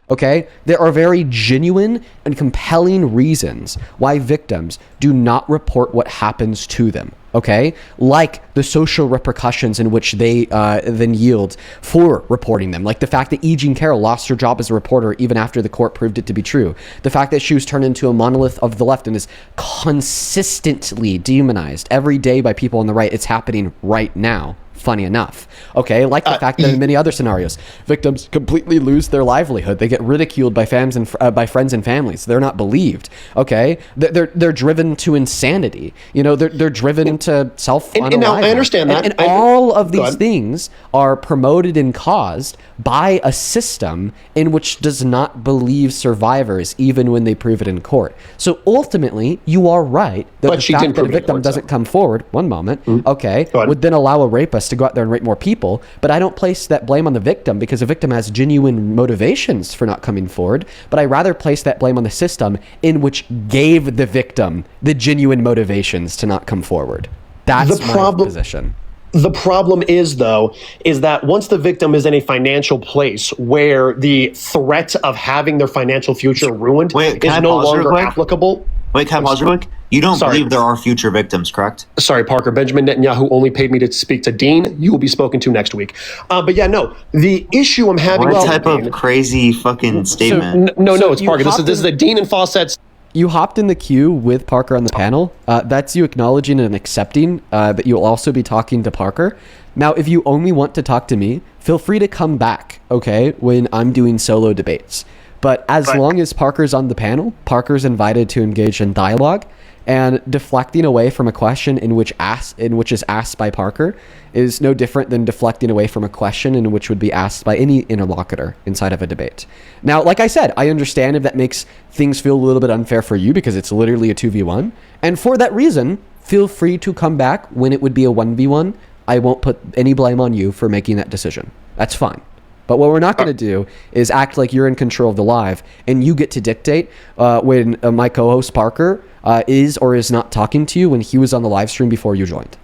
Okay? There are very genuine and compelling reasons why victims do not report what happens to them. Okay? Like the social repercussions in which they then yield for reporting them. Like the fact that E. Jean Carroll lost her job as a reporter even after the court proved it to be true. The fact that she was turned into a monolith of the left and is consistently demonized every day by people on the right. It's happening right now. Funny enough. Okay, like the fact that in many other scenarios, victims completely lose their livelihood. They get ridiculed by fans and by friends and families. They're not believed. Okay, they're driven to insanity. You know, they're driven to self-unalive. And now I understand that. And all of these things are promoted and caused by a system in which does not believe survivors even when they prove it in court. So ultimately, you are right that But the she fact didn't that a prove it in victim court, doesn't come forward, one moment, okay, Go ahead. would then allow a rapist to go out there and rape more people. But I don't place that blame on the victim because the victim has genuine motivations for not coming forward. But I rather place that blame on the system in which gave the victim the genuine motivations to not come forward. That's my position. The problem is, though, is that once the victim is in a financial place where the threat of having their financial future ruined is no longer applicable. Wait, can I pause real quick? You don't Sorry. believe there are future victims, correct? Sorry, Parker. Benjamin Netanyahu only paid me to speak to Dean. You will be spoken to next week. But yeah, no. The issue I'm having. What type of crazy fucking statement? No, it's Parker. This is the Dean and Fawcett's. You hopped in the queue with Parker on the panel. That's you acknowledging and accepting that you'll also be talking to Parker. Now, if you only want to talk to me, feel free to come back, okay, when I'm doing solo debates. But as long as Parker's on the panel, Parker's invited to engage in dialogue, and deflecting away from a question in which is asked by Parker is no different than deflecting away from a question in which would be asked by any interlocutor inside of a debate. Now, like I said, I understand if that makes things feel a little bit unfair for you because it's literally a 2v1. And for that reason, feel free to come back when it would be a 1v1. I won't put any blame on you for making that decision. That's fine. But what we're not going to do is act like you're in control of the live and you get to dictate when my co-host Parker is or is not talking to you when he was on the live stream before you joined.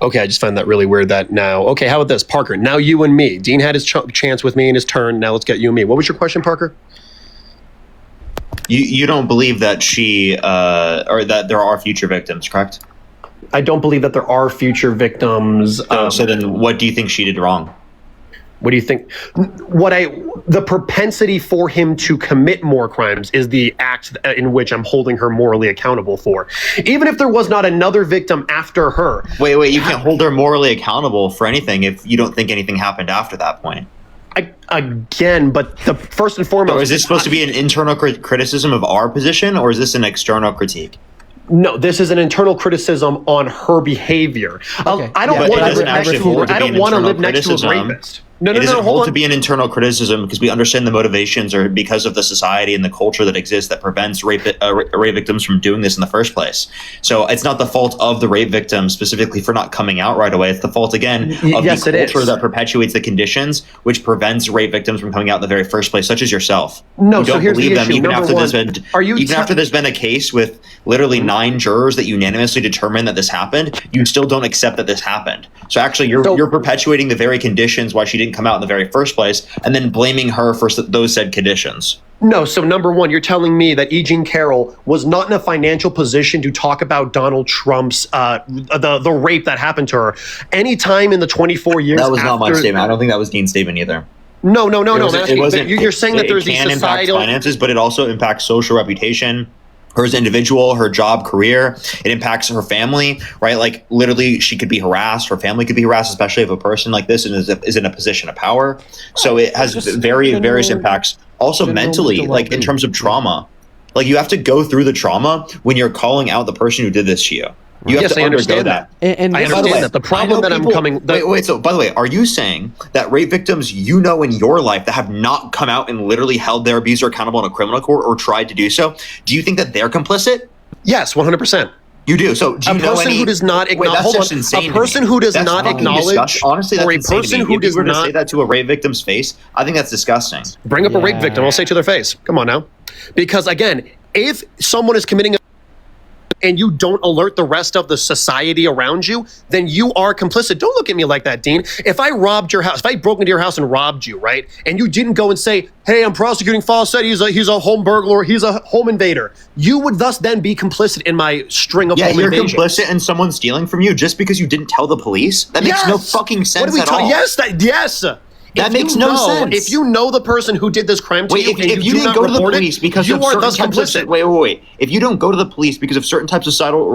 Okay, I just find that really weird that now. Okay, how about this, Parker? Now you and me. Dean had his chance with me in his turn. Now let's get you and me. What was your question, Parker? You don't believe that she or that there are future victims, correct? I don't believe that there are future victims. So then what do you think she did wrong? What do you think? The propensity for him to commit more crimes is the act in which I'm holding her morally accountable for. Even if there was not another victim after her. Wait, you can't hold her morally accountable for anything if you don't think anything happened after that point. Again, but the first and foremost. So is this supposed to be an internal criticism of our position, or is this an external critique? No, this is an internal criticism on her behavior. Okay. I don't want to live next to a rapist. It doesn't hold to be an internal criticism because we understand the motivations are because of the society and the culture that exists that prevents rape victims from doing this in the first place. So it's not the fault of the rape victim specifically for not coming out right away. It's the fault, again, of the culture that perpetuates the conditions which prevents rape victims from coming out in the very first place, such as yourself. No, you so don't here's believe the them issue. even Number after one, there's been a case with literally 9 jurors that unanimously determined that this happened. You still don't accept that this happened. So actually, you're perpetuating the very conditions why she didn't come out in the very first place, and then blaming her for those said conditions. No, so number one, you're telling me that E. Jean Carroll was not in a financial position to talk about Donald Trump's the rape that happened to her anytime in the 24 years. That was not my statement. I don't think that was Dean's statement either. No. You're saying that there's these societal impact finances, but it also impacts social reputation. Her as an individual, her job, career, it impacts her family, right? Like literally she could be harassed, her family could be harassed, especially if a person like this is in a position of power. So it has various impacts. Also mentally, like in terms of trauma, like you have to go through the trauma when you're calling out the person who did this to you. You have to understand that. And I understand that. The problem that I'm coming... Wait, so by the way, are you saying that rape victims you know in your life that have not come out and literally held their abuser accountable in a criminal court or tried to do so, do you think that they're complicit? Yes, 100%. You do. So do you know any... who does not acknowledge... Wait, that's just insane. A person who does not acknowledge... Honestly, that's or a insane person to me. who does if you were to not say that to a rape victim's face, I think that's disgusting. Bring up a rape victim. I'll say to their face. Come on now. Because again, if someone is committing a and you don't alert the rest of the society around you, then you are complicit. Don't look at me like that, Dean. If I robbed your house, if I broke into your house and robbed you, right, and you didn't go and say, hey, I'm prosecuting Fawcett, he's a home burglar, he's a home invader, you would thus then be complicit in my string of home invasions. You're complicit in someone stealing from you just because you didn't tell the police? That makes no fucking sense at all. Yes. That makes no sense. If you know the person who did this crime to you, if you didn't go to the police because of certain types of wait. If you don't go to the police because of certain types of societal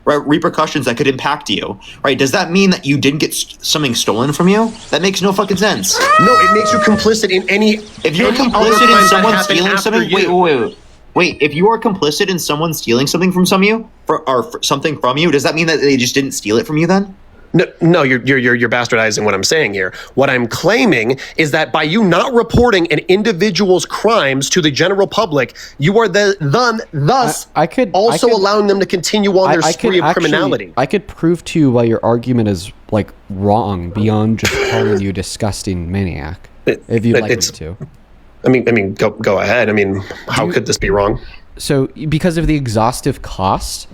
repercussions that could impact you, right? Does that mean that you didn't get something stolen from you? That makes no fucking sense. No, it makes you complicit in any. If you're complicit in someone stealing something, wait. If you are complicit in someone stealing something from something from you, does that mean that they just didn't steal it from you then? No, you're bastardizing what I'm saying here. What I'm claiming is that by you not reporting an individual's crimes to the general public, you are thus allowing them to continue on their spree of criminality. I could prove to you why your argument is like wrong beyond just calling you disgusting maniac. If you'd like me to. I mean, go ahead. I mean, how could this be wrong? So, because of the exhaustive cost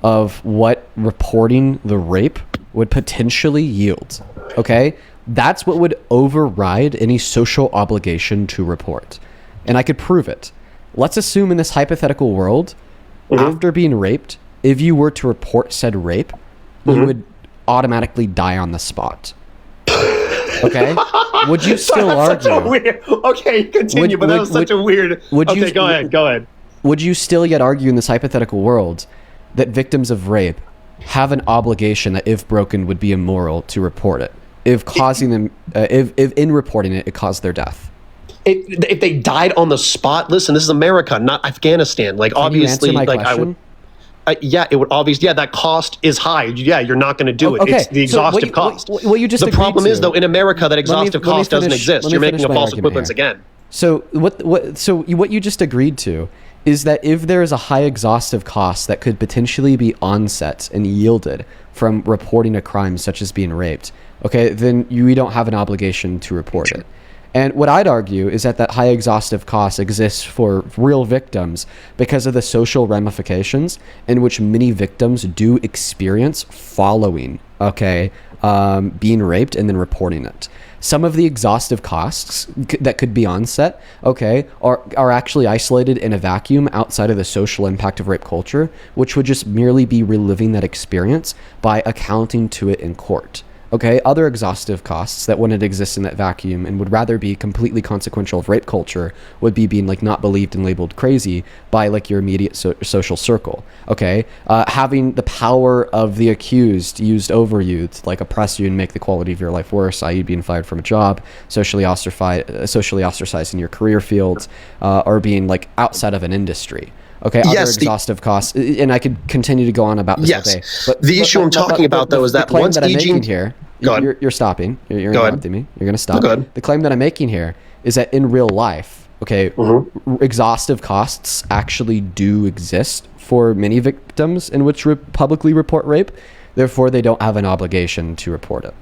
of what reporting the rape would potentially yield, okay? That's what would override any social obligation to report. And I could prove it. Let's assume in this hypothetical world, after being raped, if you were to report said rape, you would automatically die on the spot. Okay? Would you still argue? Okay, continue, but that was such a weird... Okay, go ahead. Would you still yet argue in this hypothetical world that victims of rape have an obligation that, if broken, would be immoral to report it? If causing them, if in reporting it, it caused their death. If they died on the spot, listen, this is America, not Afghanistan. Like, Can obviously, you answer my like question? I would. Yeah, it would obviously. Yeah, that cost is high. Yeah, you're not going to do it. Okay, It's the exhaustive cost. What you just the problem agreed is, to. though, in America, that exhaustive Let me cost doesn't finish- exist. let me You're making finish a my false argument equivalence here. again. So what you just agreed to is that if there is a high exhaustive cost that could potentially be onset and yielded from reporting a crime such as being raped, okay, then we don't have an obligation to report it. And what I'd argue is that high exhaustive cost exists for real victims because of the social ramifications in which many victims do experience following, being raped and then reporting it. Some of the exhaustive costs that could be onset, are actually isolated in a vacuum outside of the social impact of rape culture, which would just merely be reliving that experience by accounting to it in court. Okay, other exhaustive costs that wouldn't exist in that vacuum and would rather be completely consequential of rape culture would be being like not believed and labeled crazy by like your immediate social circle. Okay, having the power of the accused used over you to like oppress you and make the quality of your life worse, i.e. being fired from a job, socially ostracized in your career fields, or being like outside of an industry. Okay, other exhaustive costs, and I could continue to go on about this all day. But the issue I'm talking about, though, is that the claim once that I'm aging... making here, you're stopping. You're Go interrupting me. You're going to stop. Go ahead. The claim that I'm making here is that in real life, exhaustive costs actually do exist for many victims in which publicly report rape. Therefore, they don't have an obligation to report it.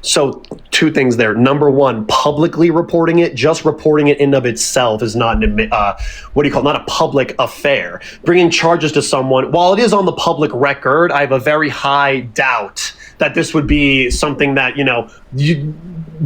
So, two things there. Number one, publicly reporting it, just reporting it in of itself is not not a public affair. Bringing charges to someone, while it is on the public record, I have a very high doubt that this would be something that,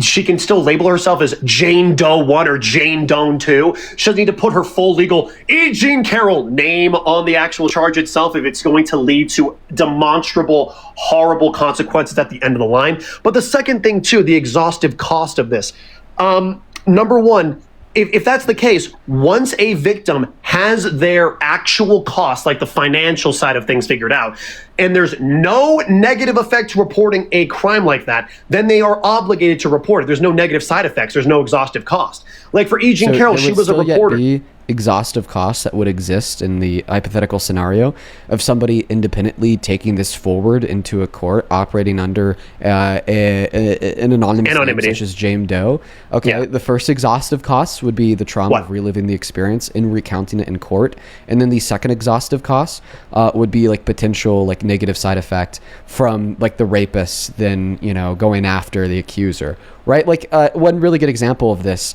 she can still label herself as Jane Doe 1 or Jane Doe 2. She doesn't need to put her full legal E. Jean Carroll name on the actual charge itself if it's going to lead to demonstrable, horrible consequences at the end of the line. But the second thing, too, the exhaustive cost of this. Number one, if that's the case, once a victim has their actual costs, like the financial side of things figured out, and there's no negative effect to reporting a crime like that, then they are obligated to report it. There's no negative side effects. There's no exhaustive cost. Like for E. Jean Carroll, she was a reporter. Exhaustive costs that would exist in the hypothetical scenario of somebody independently taking this forward into a court operating under an anonymous name such as Jane Doe. The first exhaustive costs would be the trauma of reliving the experience in recounting it in court. And then the second exhaustive cost would be like potential like negative side effect from like the rapist then, you know, going after the accuser, right? Like one really good example of this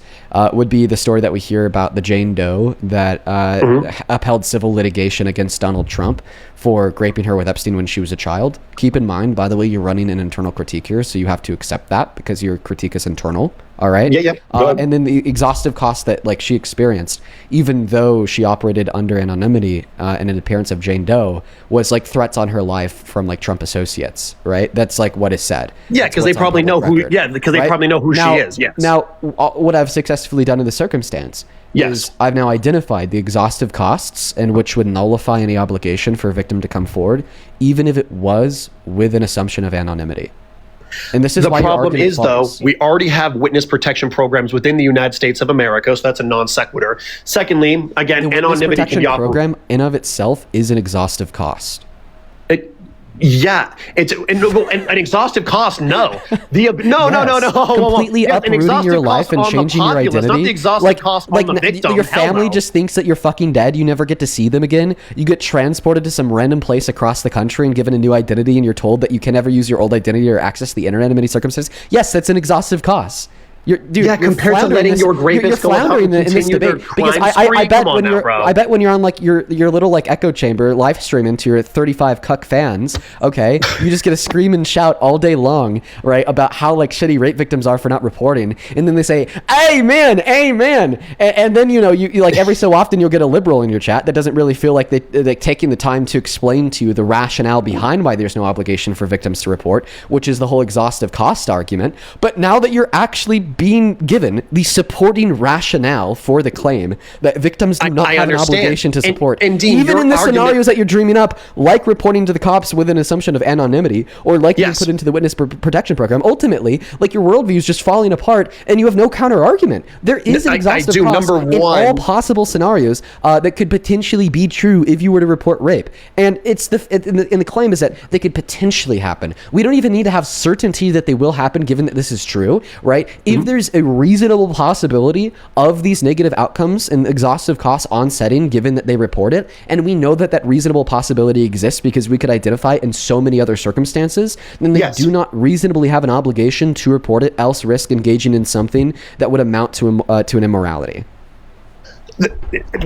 would be the story that we hear about the Jane Doe that upheld civil litigation against Donald Trump for raping her with Epstein when she was a child. Keep in mind, by the way, you're running an internal critique here, so you have to accept that because your critique is internal. All right. Yeah. And then the exhaustive cost that like she experienced, even though she operated under anonymity and an appearance of Jane Doe, was like threats on her life from like Trump associates. Right. That's like what is said. Yeah, because they probably know who. Yeah, because they probably know who she is. Yes. Now, what I've successfully done in this circumstance is I've now identified the exhaustive costs and which would nullify any obligation for a victim to come forward, even if it was with an assumption of anonymity. And this is the why problem is, though, we already have witness protection programs within the United States of America, so that's a non sequitur. Secondly, again, anonymity can be program in of itself is an exhaustive cost. Yeah, it's an exhaustive cost. No, no. Completely uprooting your life and changing your identity. Not the exhaustive cost on the victim. Your family just thinks that you're fucking dead. You never get to see them again. You get transported to some random place across the country and given a new identity, and you're told that you can never use your old identity or access the internet in many circumstances. Yes, that's an exhaustive cost. Compared to letting your rapist go out and continue their crime spree. Come on now, bro. I bet when you're on like your little like echo chamber live streaming to your 35 cuck fans, okay, you just get to scream and shout all day long, right, about how like shitty rape victims are for not reporting, and then they say, "Amen, amen," and then you like every so often you'll get a liberal in your chat that doesn't really feel like they're taking the time to explain to you the rationale behind why there's no obligation for victims to report, which is the whole exhaustive cost argument. But now that you're actually being given the supporting rationale for the claim that victims do not have an obligation to support. And Dean, even in the scenarios that you're dreaming up, like reporting to the cops with an assumption of anonymity, or like being put into the witness protection program, ultimately, like your worldview is just falling apart and you have no counter argument. There is an exhaustive cost in all possible scenarios that could potentially be true if you were to report rape. And it's the claim is that they could potentially happen. We don't even need to have certainty that they will happen given that this is true, right? If there's a reasonable possibility of these negative outcomes and exhaustive costs on setting given that they report it, and we know that that reasonable possibility exists because we could identify in so many other circumstances, then they do not reasonably have an obligation to report it, else risk engaging in something that would amount to an immorality.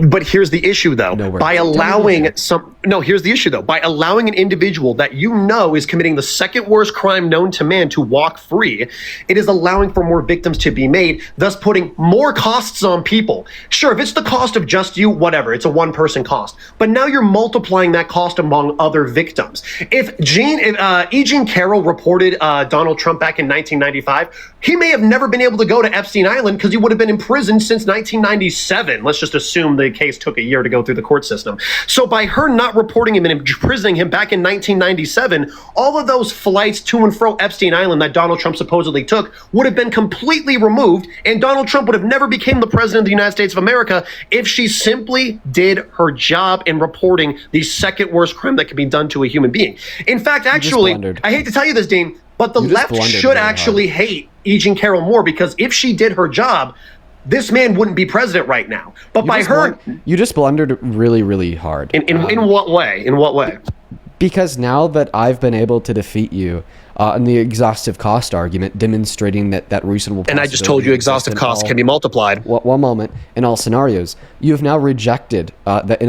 But here's the issue, though. By allowing an individual that you know is committing the second worst crime known to man to walk free, it is allowing for more victims to be made, thus putting more costs on people. Sure, if it's the cost of just you, whatever, it's a one-person cost. But now you're multiplying that cost among other victims. If E. Jean Carroll reported Donald Trump back in 1995, he may have never been able to go to Epstein Island because he would have been in prison since 1997. Let's just assume the case took a year to go through the court system. So by her not reporting him and imprisoning him back in 1997, all of those flights to and fro Epstein Island that Donald Trump supposedly took would have been completely removed, and Donald Trump would have never become the president of the United States of America if she simply did her job in reporting the second worst crime that can be done to a human being. In fact, actually, I hate to tell you this, Dean, but the left should actually hate E. Jean Carroll more, because if she did her job, this man wouldn't be president right now. But you just blundered really, really hard. In what way? In what way? Because now that I've been able to defeat you in the exhaustive cost argument, demonstrating that reasonable. And I just told you exhaustive costs can be multiplied. One moment. In all scenarios, you have now rejected that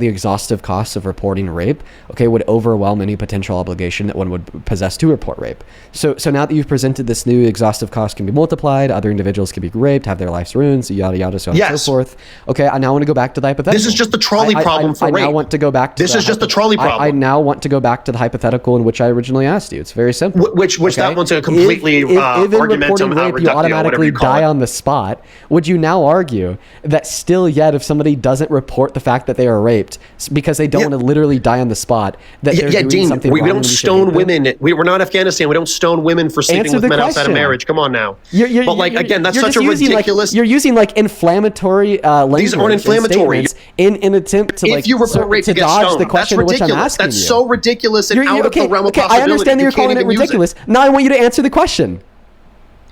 the exhaustive costs of reporting rape, would overwhelm any potential obligation that one would possess to report rape. So now that you've presented this new exhaustive cost can be multiplied, other individuals can be raped, have their lives ruined, so yada yada, so on and so forth. Okay, I now want to go back to the hypothetical. This is just the trolley problem for rape. I now want to go back to this is just the trolley problem. I now want to go back to the hypothetical in which I originally asked you. It's very simple. Which that one's a completely if in argumentum reporting rape you automatically die on the spot, would you now argue that still yet if somebody doesn't report the fact that they are raped because they don't want to literally die on the spot, that they're doing Dean, something we wrong? We don't stone women. We're not Afghanistan. We don't stone women for sleeping with men outside of marriage. Come on now. That's such a ridiculous. You're using inflammatory language. These aren't inflammatory. In an attempt to if you report rape, you get dodge stoned. the question which I'm asking you. That's so ridiculous and out of the realm of possibility. I understand that you're calling it ridiculous. Now I want you to answer the question.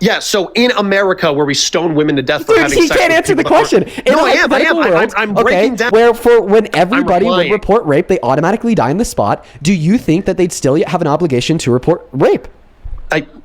Yeah, so in America, where we stone women to death for having sex, he can't answer the question. No, I am. I'm breaking down. Where when everybody would report rape, they automatically die on the spot. Do you think that they'd still have an obligation to report rape?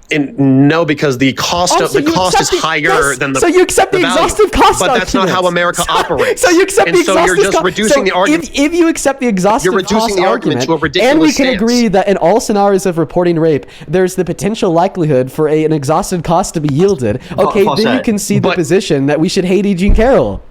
No, because the cost is higher than the. So you accept the value. exhaustive cost, but that's not how America operates. So you accept the exhaustive cost. You're just reducing the argument. If you accept the exhaustive cost you're reducing the argument to a ridiculous and we can stance. agree that in all scenarios of reporting rape, there's the potential likelihood for an exhaustive cost to be yielded. Okay, then you can see the position that we should hate E. Jean Carroll.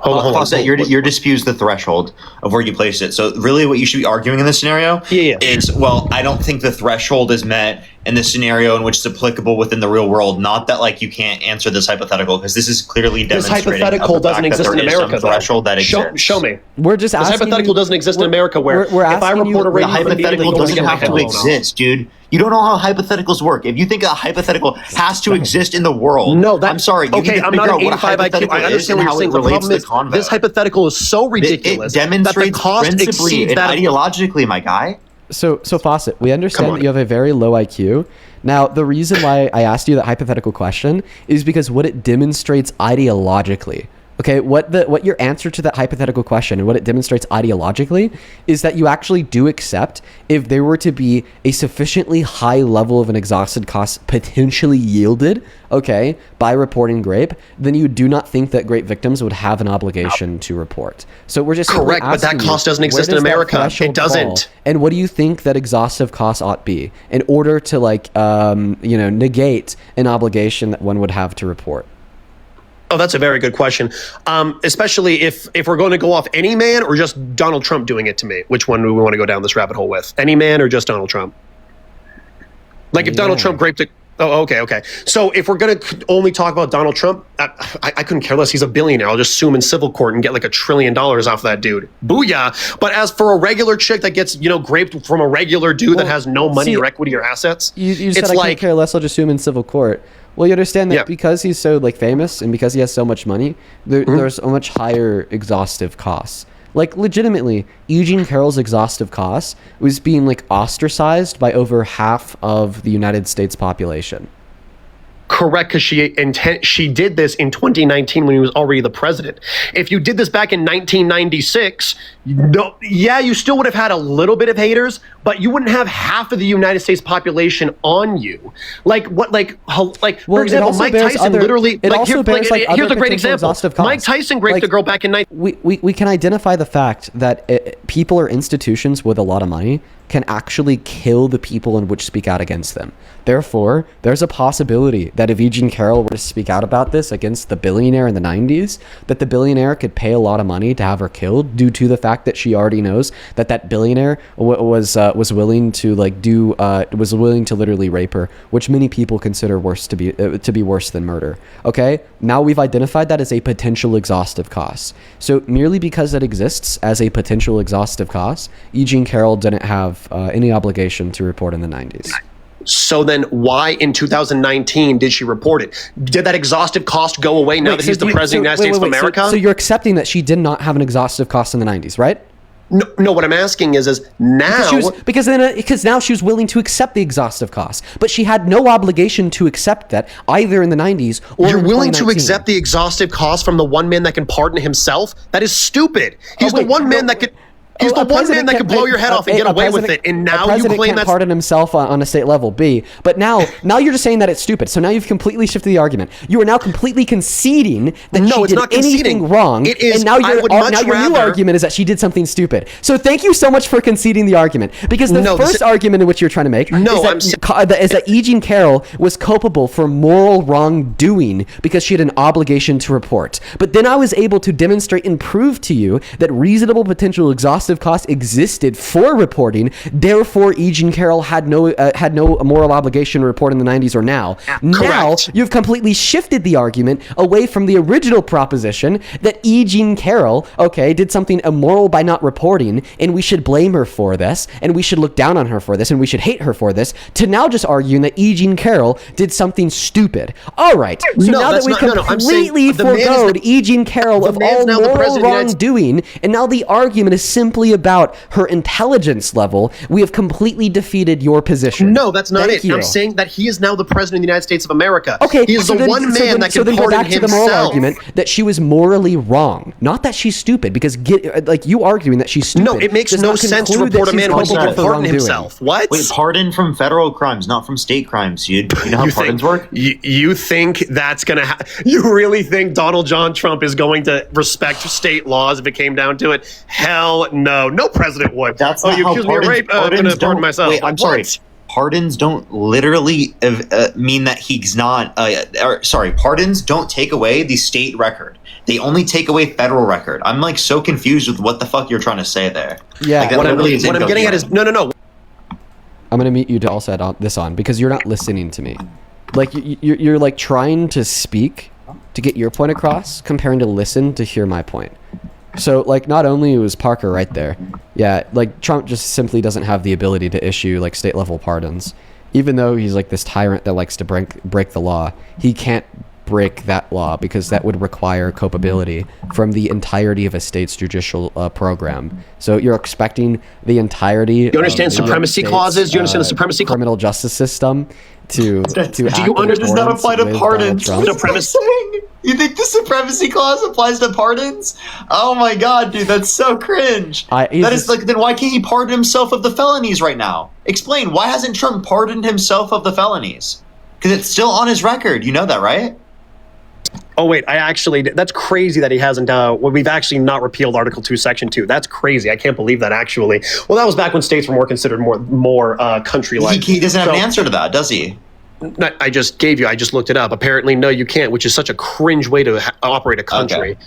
Your dispute is the threshold of where you place it. So really what you should be arguing in this scenario is, well, I don't think the threshold is met in the scenario in which it's applicable within the real world. Not that like you can't answer this hypothetical, because this is clearly demonstrating this hypothetical doesn't exist in America. Threshold that exists. Show me. We're just asking. This hypothetical doesn't exist in America where if I report a rape, the hypothetical doesn't have to exist, dude. You don't know how hypotheticals work. If you think a hypothetical has to exist in the world, I'm sorry. Okay, I'm not an 85 IQ. I understand what you're saying. The problem is this hypothetical is so ridiculous it demonstrates that the cost principally exceeds and that ideologically, my guy. So Fawcett, we understand that you have a very low IQ. Now, the reason why I asked you that hypothetical question is because what it demonstrates ideologically. Okay, what your answer to that hypothetical question and what it demonstrates ideologically is that you actually do accept if there were to be a sufficiently high level of an exhausted cost potentially yielded, okay, by reporting rape, then you do not think that rape victims would have an obligation to report. So we're just correct, but that cost doesn't exist in America. It doesn't. And what do you think that exhaustive cost ought be in order to negate an obligation that one would have to report? Oh, that's a very good question. Especially if we're going to go off any man or just Donald Trump doing it to me. Which one do we want to go down this rabbit hole with? Any man or just Donald Trump? Like if Donald Trump raped it. Oh, okay. So if we're going to only talk about Donald Trump, I couldn't care less. He's a billionaire. I'll just sue him in civil court and get like $1 trillion off that dude. Booyah. But as for a regular chick that gets, raped from a regular dude that has no money or equity or assets, you said I couldn't care less. I'll just sue him in civil court. Well, you understand that because he's so famous and because he has so much money, there's a much higher exhaustive costs. Like legitimately, E. Jean Carroll's exhaustive costs was being ostracized by over half of the United States population. Correct, because she did this in 2019 when he was already the president. If you did this back in 1996, you still would have had a little bit of haters, but you wouldn't have half of the United States population on you. For example, Mike Tyson literally. Here's a great example. Mike Tyson raped a girl back in We can identify the fact that people or institutions with a lot of money can actually kill the people in which speak out against them. Therefore, there's a possibility that if E. Jean Carroll were to speak out about this against the billionaire in the 90s, that the billionaire could pay a lot of money to have her killed due to the fact that she already knows that billionaire was willing to literally rape her, which many people consider worse to be worse than murder. Okay, now we've identified that as a potential exhaustive cost. So merely because that exists as a potential exhaustive cost, E. Jean Carroll didn't have any obligation to report in the 90s. So then why in 2019 did she report it? Did that exhaustive cost go away now that he's the president of the United States of America? So you're accepting that she did not have an exhaustive cost in the 90s, right? No, what I'm asking is now... Because now she was willing to accept the exhaustive cost, but she had no obligation to accept that either in the 90s or You're in willing 2019. to accept the exhaustive cost from the one man that can pardon himself? That is stupid. He's the one man that could... He's the one man that can blow your head off and get away with it, and now you claim can't pardon himself on a state level. B, but now you're just saying that it's stupid. So now you've completely shifted the argument. You are now completely conceding that she did anything wrong. It is. And now your new argument is that she did something stupid. So thank you so much for conceding the argument, because the first argument in which you're trying to make is that E. Jean Carroll was culpable for moral wrongdoing because she had an obligation to report. But then I was able to demonstrate and prove to you that reasonable potential exhaustive cost existed for reporting. Therefore, E. Jean Carroll had no moral obligation to report in the 90s or now. Now you've completely shifted the argument away from the original proposition that E. Jean Carroll, did something immoral by not reporting, and we should blame her for this, and we should look down on her for this, and we should hate her for this, to now just arguing that E. Jean Carroll did something stupid. All right. So now that we've completely foregoed E. Jean Carroll of all moral wrongdoing, and now the argument is simply simply about her intelligence level, we have completely defeated your position. No, that's not Thank it. you. I'm saying that he is now the president of the United States of America. Okay, he is so the then- one so man then- that so can then go pardon back to the moral himself. argument that she was morally wrong, not that she's stupid. Because you arguing that she's stupid. No, it makes does no not sense to conclude that report a she's man who culpable won't for pardon wrongdoing. himself. What? Wait, pardon from federal crimes, not from state crimes. You know how pardons work? You think that's gonna? You really think Donald John Trump is going to respect state laws if it came down to it? Hell no. No president would. That's oh, not you how accuse me of rape? I'm gonna pardons pardon don't- myself. Wait, I'm sorry. What? Pardons don't literally mean that he's not. Pardons don't take away the state record. They only take away federal record. I'm like so confused with what the fuck you're trying to say there. Yeah. Like, that What I'm literally is getting at is no. I'm gonna meet you to also add this on because you're not listening to me. Like you're like trying to speak to get your point across, comparing to listen to hear my point. So like not only was Parker right there, yeah, like Trump just simply doesn't have the ability to issue like state level pardons, even though he's like this tyrant that likes to break the law. He can't break that law because that would require culpability from the entirety of a state's judicial program. So you're expecting the entirety. You understand of the supremacy United clauses? States, You understand the supremacy clause? criminal justice system to Do act you in understand? Does not accordance apply to with pardons. Donald What Trump. is that saying? You think the supremacy clause applies to pardons? Oh my god, dude, that's so cringe. That is like, then why can't he pardon himself of the felonies right now? Explain, why hasn't Trump pardoned himself of the felonies? Because it's still on his record. You know that, right? Oh wait, that's crazy that he hasn't. We've actually not repealed Article 2, Section 2. That's crazy. I can't believe that actually. Well, that was back when states were more considered more country-like. He doesn't have an answer to that, does he? I just gave you. I just looked it up. Apparently, no, you can't, which is such a cringe way to operate a country. Okay.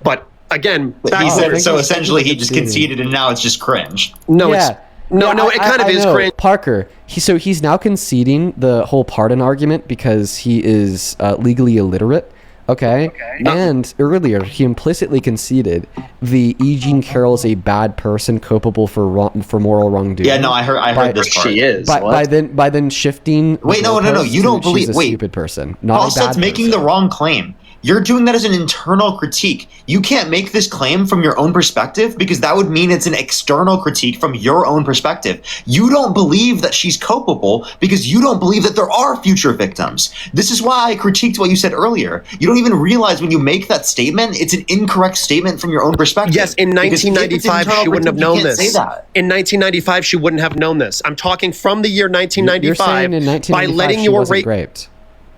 But again, He said, so essentially he just conceded and now it's just cringe. No, Yeah. it kind of is know. cringe. Parker, he's now conceding the whole pardon argument because he is legally illiterate. Okay. And earlier, he implicitly conceded the E. Jean Carroll is a bad person, culpable for moral wrongdoing. Yeah, no, I heard this part. She is. By then shifting. Wait, no, you don't believe. She's a Wait, stupid person, not Paul a bad Stead's making the wrong claim. You're doing that as an internal critique. You can't make this claim from your own perspective because that would mean it's an external critique from your own perspective. You don't believe that she's culpable because you don't believe that there are future victims. This is why I critiqued what you said earlier. You don't even realize when you make that statement, it's an incorrect statement from your own perspective. Yes, in Because if it's 1995, internal she wouldn't have critique, known you can't this. say that. In 1995, she wouldn't have known this. I'm talking from the year 1995. You're saying in 1995 by letting she your wasn't rape. raped.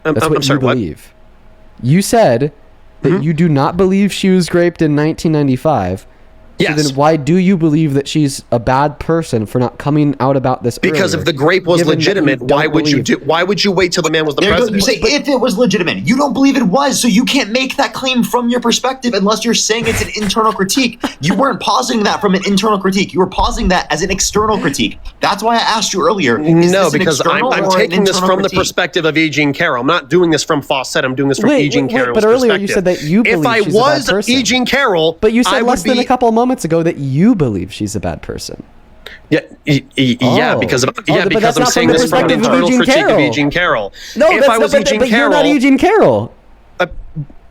That's what I'm sorry, you what? believe. You said that you do not believe she was raped in 1995. Yes. So then why do you believe that she's a bad person for not coming out about this Because earlier, if the grape was given that legitimate, you don't why would you believe- do? Why would you wait till the man was the There you go. president? You say if it was legitimate. You don't believe it was, so you can't make that claim from your perspective unless you're saying it's an internal critique. You weren't positing that from an internal critique. You were positing that as an external critique. That's why I asked you earlier. Is No, this an because external I'm or an taking this internal from the critique? perspective of E. Jean Carroll. I'm not doing this from Fawcett. I'm doing this from E. Jean Carroll's but earlier you perspective. said that you believe if I she's a bad was person. E. Jean Carroll, But you I said would less than be- a couple of moments ago that you believe she's a bad person. Yeah, yeah, Oh. because But because that's I'm not saying from the this from an perspective of internal E. Jean critique of Carroll. E. Jean Carroll. No, if that's I was not, E. Jean but you're Carroll, not E. Jean Carroll.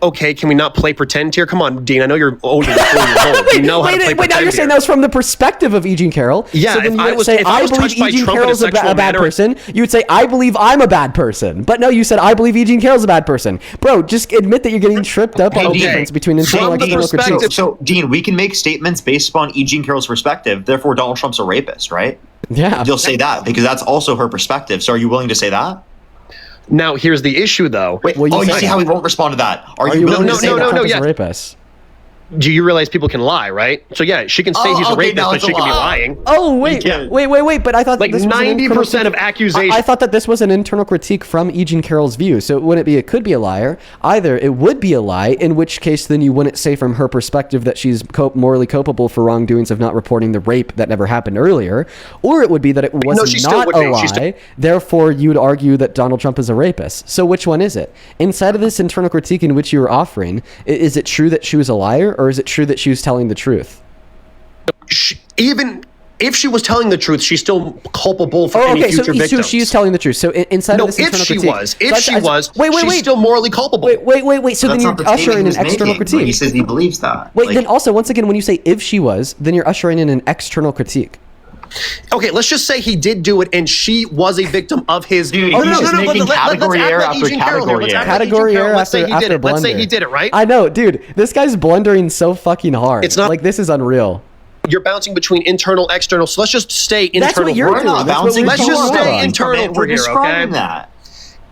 okay, can we not play pretend here? Come on, Dean. I know you're older than 4 years old. You know how to play Wait, now pretend you're saying here. that was from the perspective of E. Jean Carroll. Yeah, so then if you I would was- say, if I was believe touched by E. Jean Trump in a Carroll's a sexual bad manner- person. You would say, I believe I'm a bad person. But no, you said, I believe E. Jean Carroll's a bad person. Bro, just admit that you're getting tripped up on the difference between internal and external critique. So, Dean, we can make statements based upon E. Jean Carroll's perspective. Therefore, Donald Trump's a rapist, right? Yeah. You'll say that because that's also her perspective. So, are you willing to say that? Now, here's the issue, though. Wait, you see how he won't respond to that? Are you willing to say that? Trump is a rapist? Do you realize people can lie, right? So yeah, she can say he's a rapist, but she can be lying. Oh, wait. But I thought Like this was an internal 90% of critique- accusations. I thought that this was an internal critique from E. Jean Carroll's view. So it wouldn't be, it could be a liar. Either it would be a lie, in which case then you wouldn't say from her perspective that she's morally culpable for wrongdoings of not reporting the rape that never happened earlier. Or it would be that it was she still not would a be. She lie. Therefore, you'd argue that Donald Trump is a rapist. So which one is it? Inside of this internal critique in which you were offering, is it true that she was a liar, or is it true that she was telling the truth? Even if she was telling the truth, she's still culpable for any future victims. So she is telling the truth. So inside of this internal critique, she's still morally culpable. Wait. So then you're ushering in an external critique. He says he believes that. Wait, then also once again, when you say if she was, then you're ushering in an external critique. Okay, let's just say he did do it, and she was a victim of his. Dude, he's just making category error after category error. Category error after blunder. Let's say he did it, right? I know, dude. This guy's blundering so fucking hard. It's not like this is unreal. You're bouncing between internal, external. So let's just stay internal. That's what you're doing. Let's just stay internal for here, okay? That.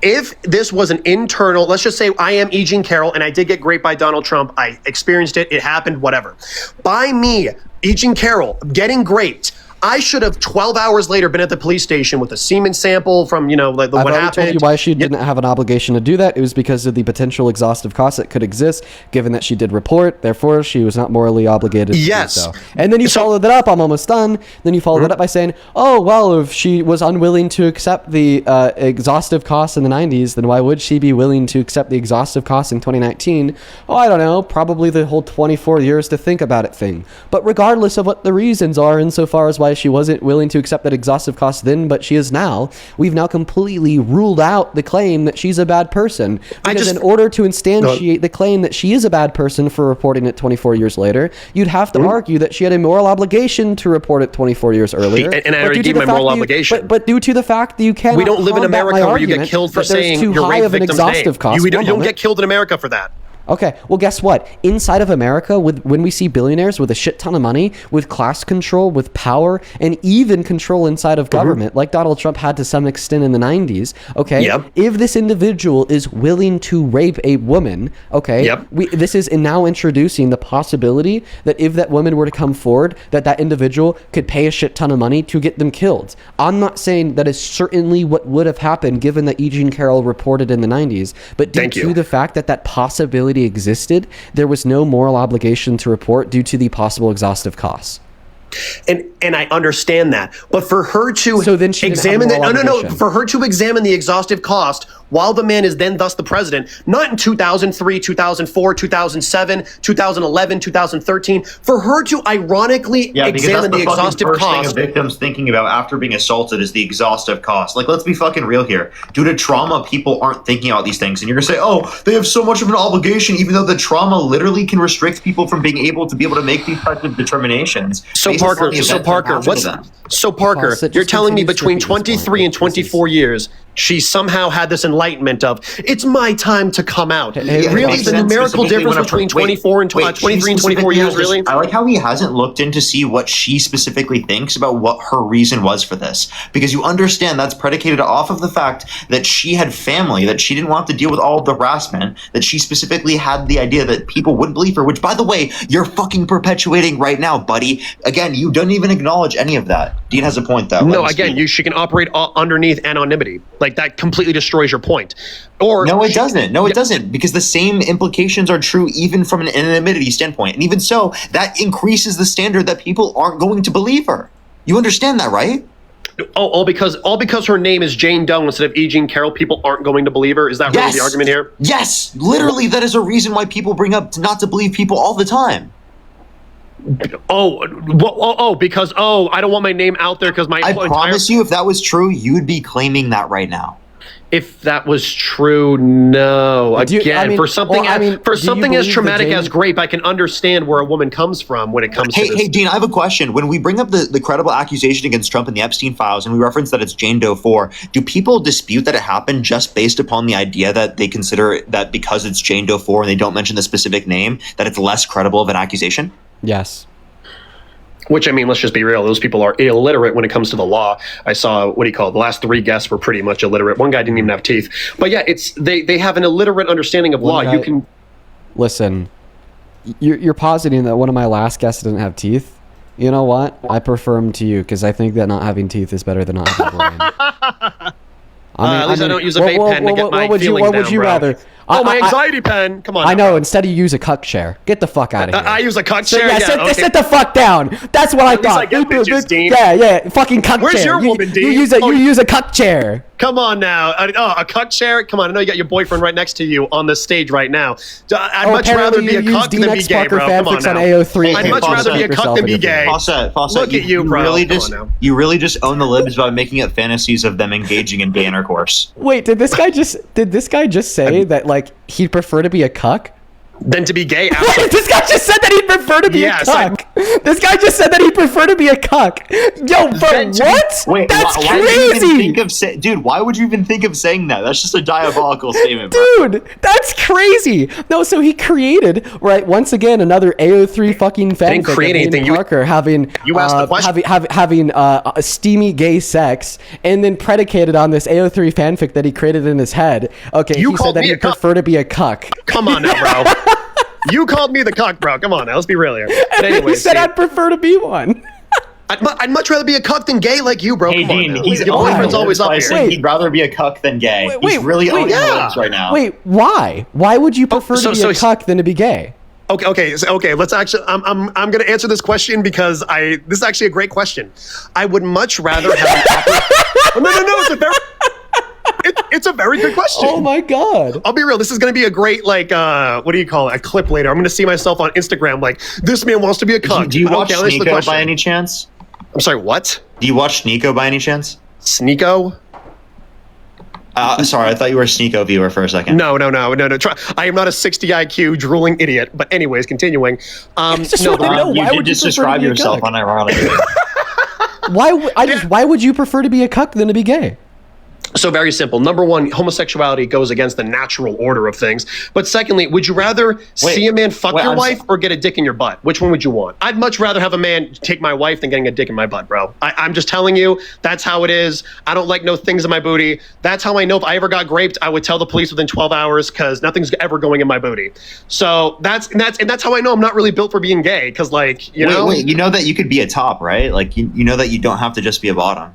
If this was an internal, let's just say I am E. Jean Carroll and I did get raped by Donald Trump. I experienced it. It happened, whatever. By me, E. Jean Carroll, getting raped, I should have 12 hours later been at the police station with a semen sample from, what happened. I've already told you why she didn't have an obligation to do that. It was because of the potential exhaustive costs that could exist, given that she did report. Therefore, she was not morally obligated to do so. And then you followed that up. I'm almost done. Then you followed that up by saying, oh, well, if she was unwilling to accept the exhaustive costs in the 90s, then why would she be willing to accept the exhaustive costs in 2019? Oh, I don't know. Probably the whole 24 years to think about it thing. But regardless of what the reasons are insofar as why she wasn't willing to accept that exhaustive cost then, but she is now, we've now completely ruled out the claim that she's a bad person. Because in order to instantiate the claim that she is a bad person for reporting it 24 years later, you'd have to argue that she had a moral obligation to report it 24 years earlier. And I already gave my moral obligation. But due to the fact that you cannot we don't live in America where you get killed for saying your rape victim's name. You don't get killed in America for that. Okay, well, guess what? Inside of America, when we see billionaires with a shit ton of money, with class control, with power, and even control inside of government, like Donald Trump had to some extent in the 90s, okay? If this individual is willing to rape a woman, okay? This is now introducing the possibility that if that woman were to come forward, that individual could pay a shit ton of money to get them killed. I'm not saying that is certainly what would have happened given that E. Jean Carroll reported in the 90s, but due to the fact that possibility existed, there was no moral obligation to report due to the possible exhaustive costs. And I understand that, but for her to examine for her to examine the exhaustive cost while the man is then thus the president, not in 2003, 2004, 2007, 2011, 2013, for her to ironically examine the exhaustive cost. Thing a victim's thinking about after being assaulted is the exhaustive cost. Like, let's be fucking real here. Due to trauma, people aren't thinking about these things, and you're gonna say, oh, they have so much of an obligation, even though the trauma literally can restrict people from being able to make these types of determinations. So Parker, you're telling me between 23 and 24 years, she somehow had this enlightenment of, it's my time to come out. Really? The numerical difference between 23 and 24 years, really? I like how he hasn't looked in to see what she specifically thinks about what her reason was for this. Because you understand that's predicated off of the fact that she had family, that she didn't want to deal with all of the harassment, that she specifically had the idea that people wouldn't believe her, which, by the way, you're fucking perpetuating right now, buddy. Again, you don't even acknowledge any of that. Dean has a point, though. No, again, she can operate underneath anonymity. Like, that completely destroys your point. Or no, it doesn't. No, it doesn't. Because the same implications are true even from an anonymity standpoint. And even so, that increases the standard that people aren't going to believe her. You understand that, right? All because her name is Jane Doe instead of E. Jean Carroll, people aren't going to believe her? Is that really the argument here? Yes! Literally, that is a reason why people bring up not to believe people all the time. Because I don't want my name out there because I promise you, if that was true, you'd be claiming that right now. If that was true, no. For something as traumatic as rape, I can understand where a woman comes from when it comes to this. Hey, Dean, I have a question. When we bring up the credible accusation against Trump in the Epstein files, and we reference that it's Jane Doe 4, do people dispute that it happened just based upon the idea that they consider that because it's Jane Doe 4 and they don't mention the specific name, that it's less credible of an accusation? Yes. Which, I mean, let's just be real. Those people are illiterate when it comes to the law. I saw, the last 3 guests were pretty much illiterate. One guy didn't even have teeth. But yeah, they have an illiterate understanding of law. Listen, you're positing that one of my last guests didn't have teeth. You know what? I prefer him to you because I think that not having teeth is better than not having a brain. At least I don't use a vape pen to get my feelings down, What would you rather? My anxiety pen. Come on. I know. Instead, you use a cuck chair. Get the fuck out of here. I use a cuck chair. Sit the fuck down. That's what I thought. I get bitches, Dean. Yeah. Fucking cuck chair. Where's your woman, Dean? You use a cuck chair. Come on now. A cuck chair? Come on, I know you got your boyfriend right next to you on the stage right now. I'd much rather be a cuck than be gay, bro. Come on now. I'd much rather be a cuck than be gay. Look at you, bro. You really just own the libs by making up fantasies of them engaging in gay intercourse. Wait, did this guy just say that like he'd prefer to be a cuck than to be gay? Wait, this guy just said that he'd prefer to be a cuck. This guy just said that he'd prefer to be a cuck. Yo, bro, what? Wait, that's why crazy. would you even think of dude, why would you even think of saying that? That's just a diabolical statement, bro. Dude, that's crazy. No, so he created, right, once again, another AO3 fucking fanfic of me and Parker having steamy gay sex, and then predicated on this AO3 fanfic that he created in his head. Okay, he said that he'd prefer to be a cuck. Come on now, bro. You called me the cuck, bro. Come on now, let's be real here. But And he said I'd prefer to be one. I'd much rather be a cuck than gay like you, bro. Hey, Come on Dean, now. he's Your boyfriend's always up by here. saying he'd rather be a cuck than gay. He's really owning the libs right now. Wait, why? Why would you prefer to be a cuck than to be gay? Okay. Let's actually. I'm going to answer this question because this is actually a great question. I would much rather have. No. It's a very good question. Oh my god! I'll be real. This is going to be a great what do you call it? A clip later. I'm going to see myself on Instagram like this man wants to be a cuck. Do you watch Sneeko by any chance? I'm sorry. What? Do you watch Sneeko by any chance? Sneeko? Sorry, I thought you were a Sneeko viewer for a second. No. I am not a 60 IQ drooling idiot. But anyways, continuing. You did just describe yourself unironically. Why would you prefer to be a cuck than to be gay? So very simple. Number one, homosexuality goes against the natural order of things. But secondly, would you rather see a man fuck your wife or get a dick in your butt? Which one would you want? I'd much rather have a man take my wife than getting a dick in my butt, bro. I'm just telling you, that's how it is. I don't like no things in my booty. That's how I know if I ever got raped, I would tell the police within 12 hours because nothing's ever going in my booty. So that's how I know I'm not really built for being gay. Because you know, you know that you could be a top, right? Like you know that you don't have to just be a bottom.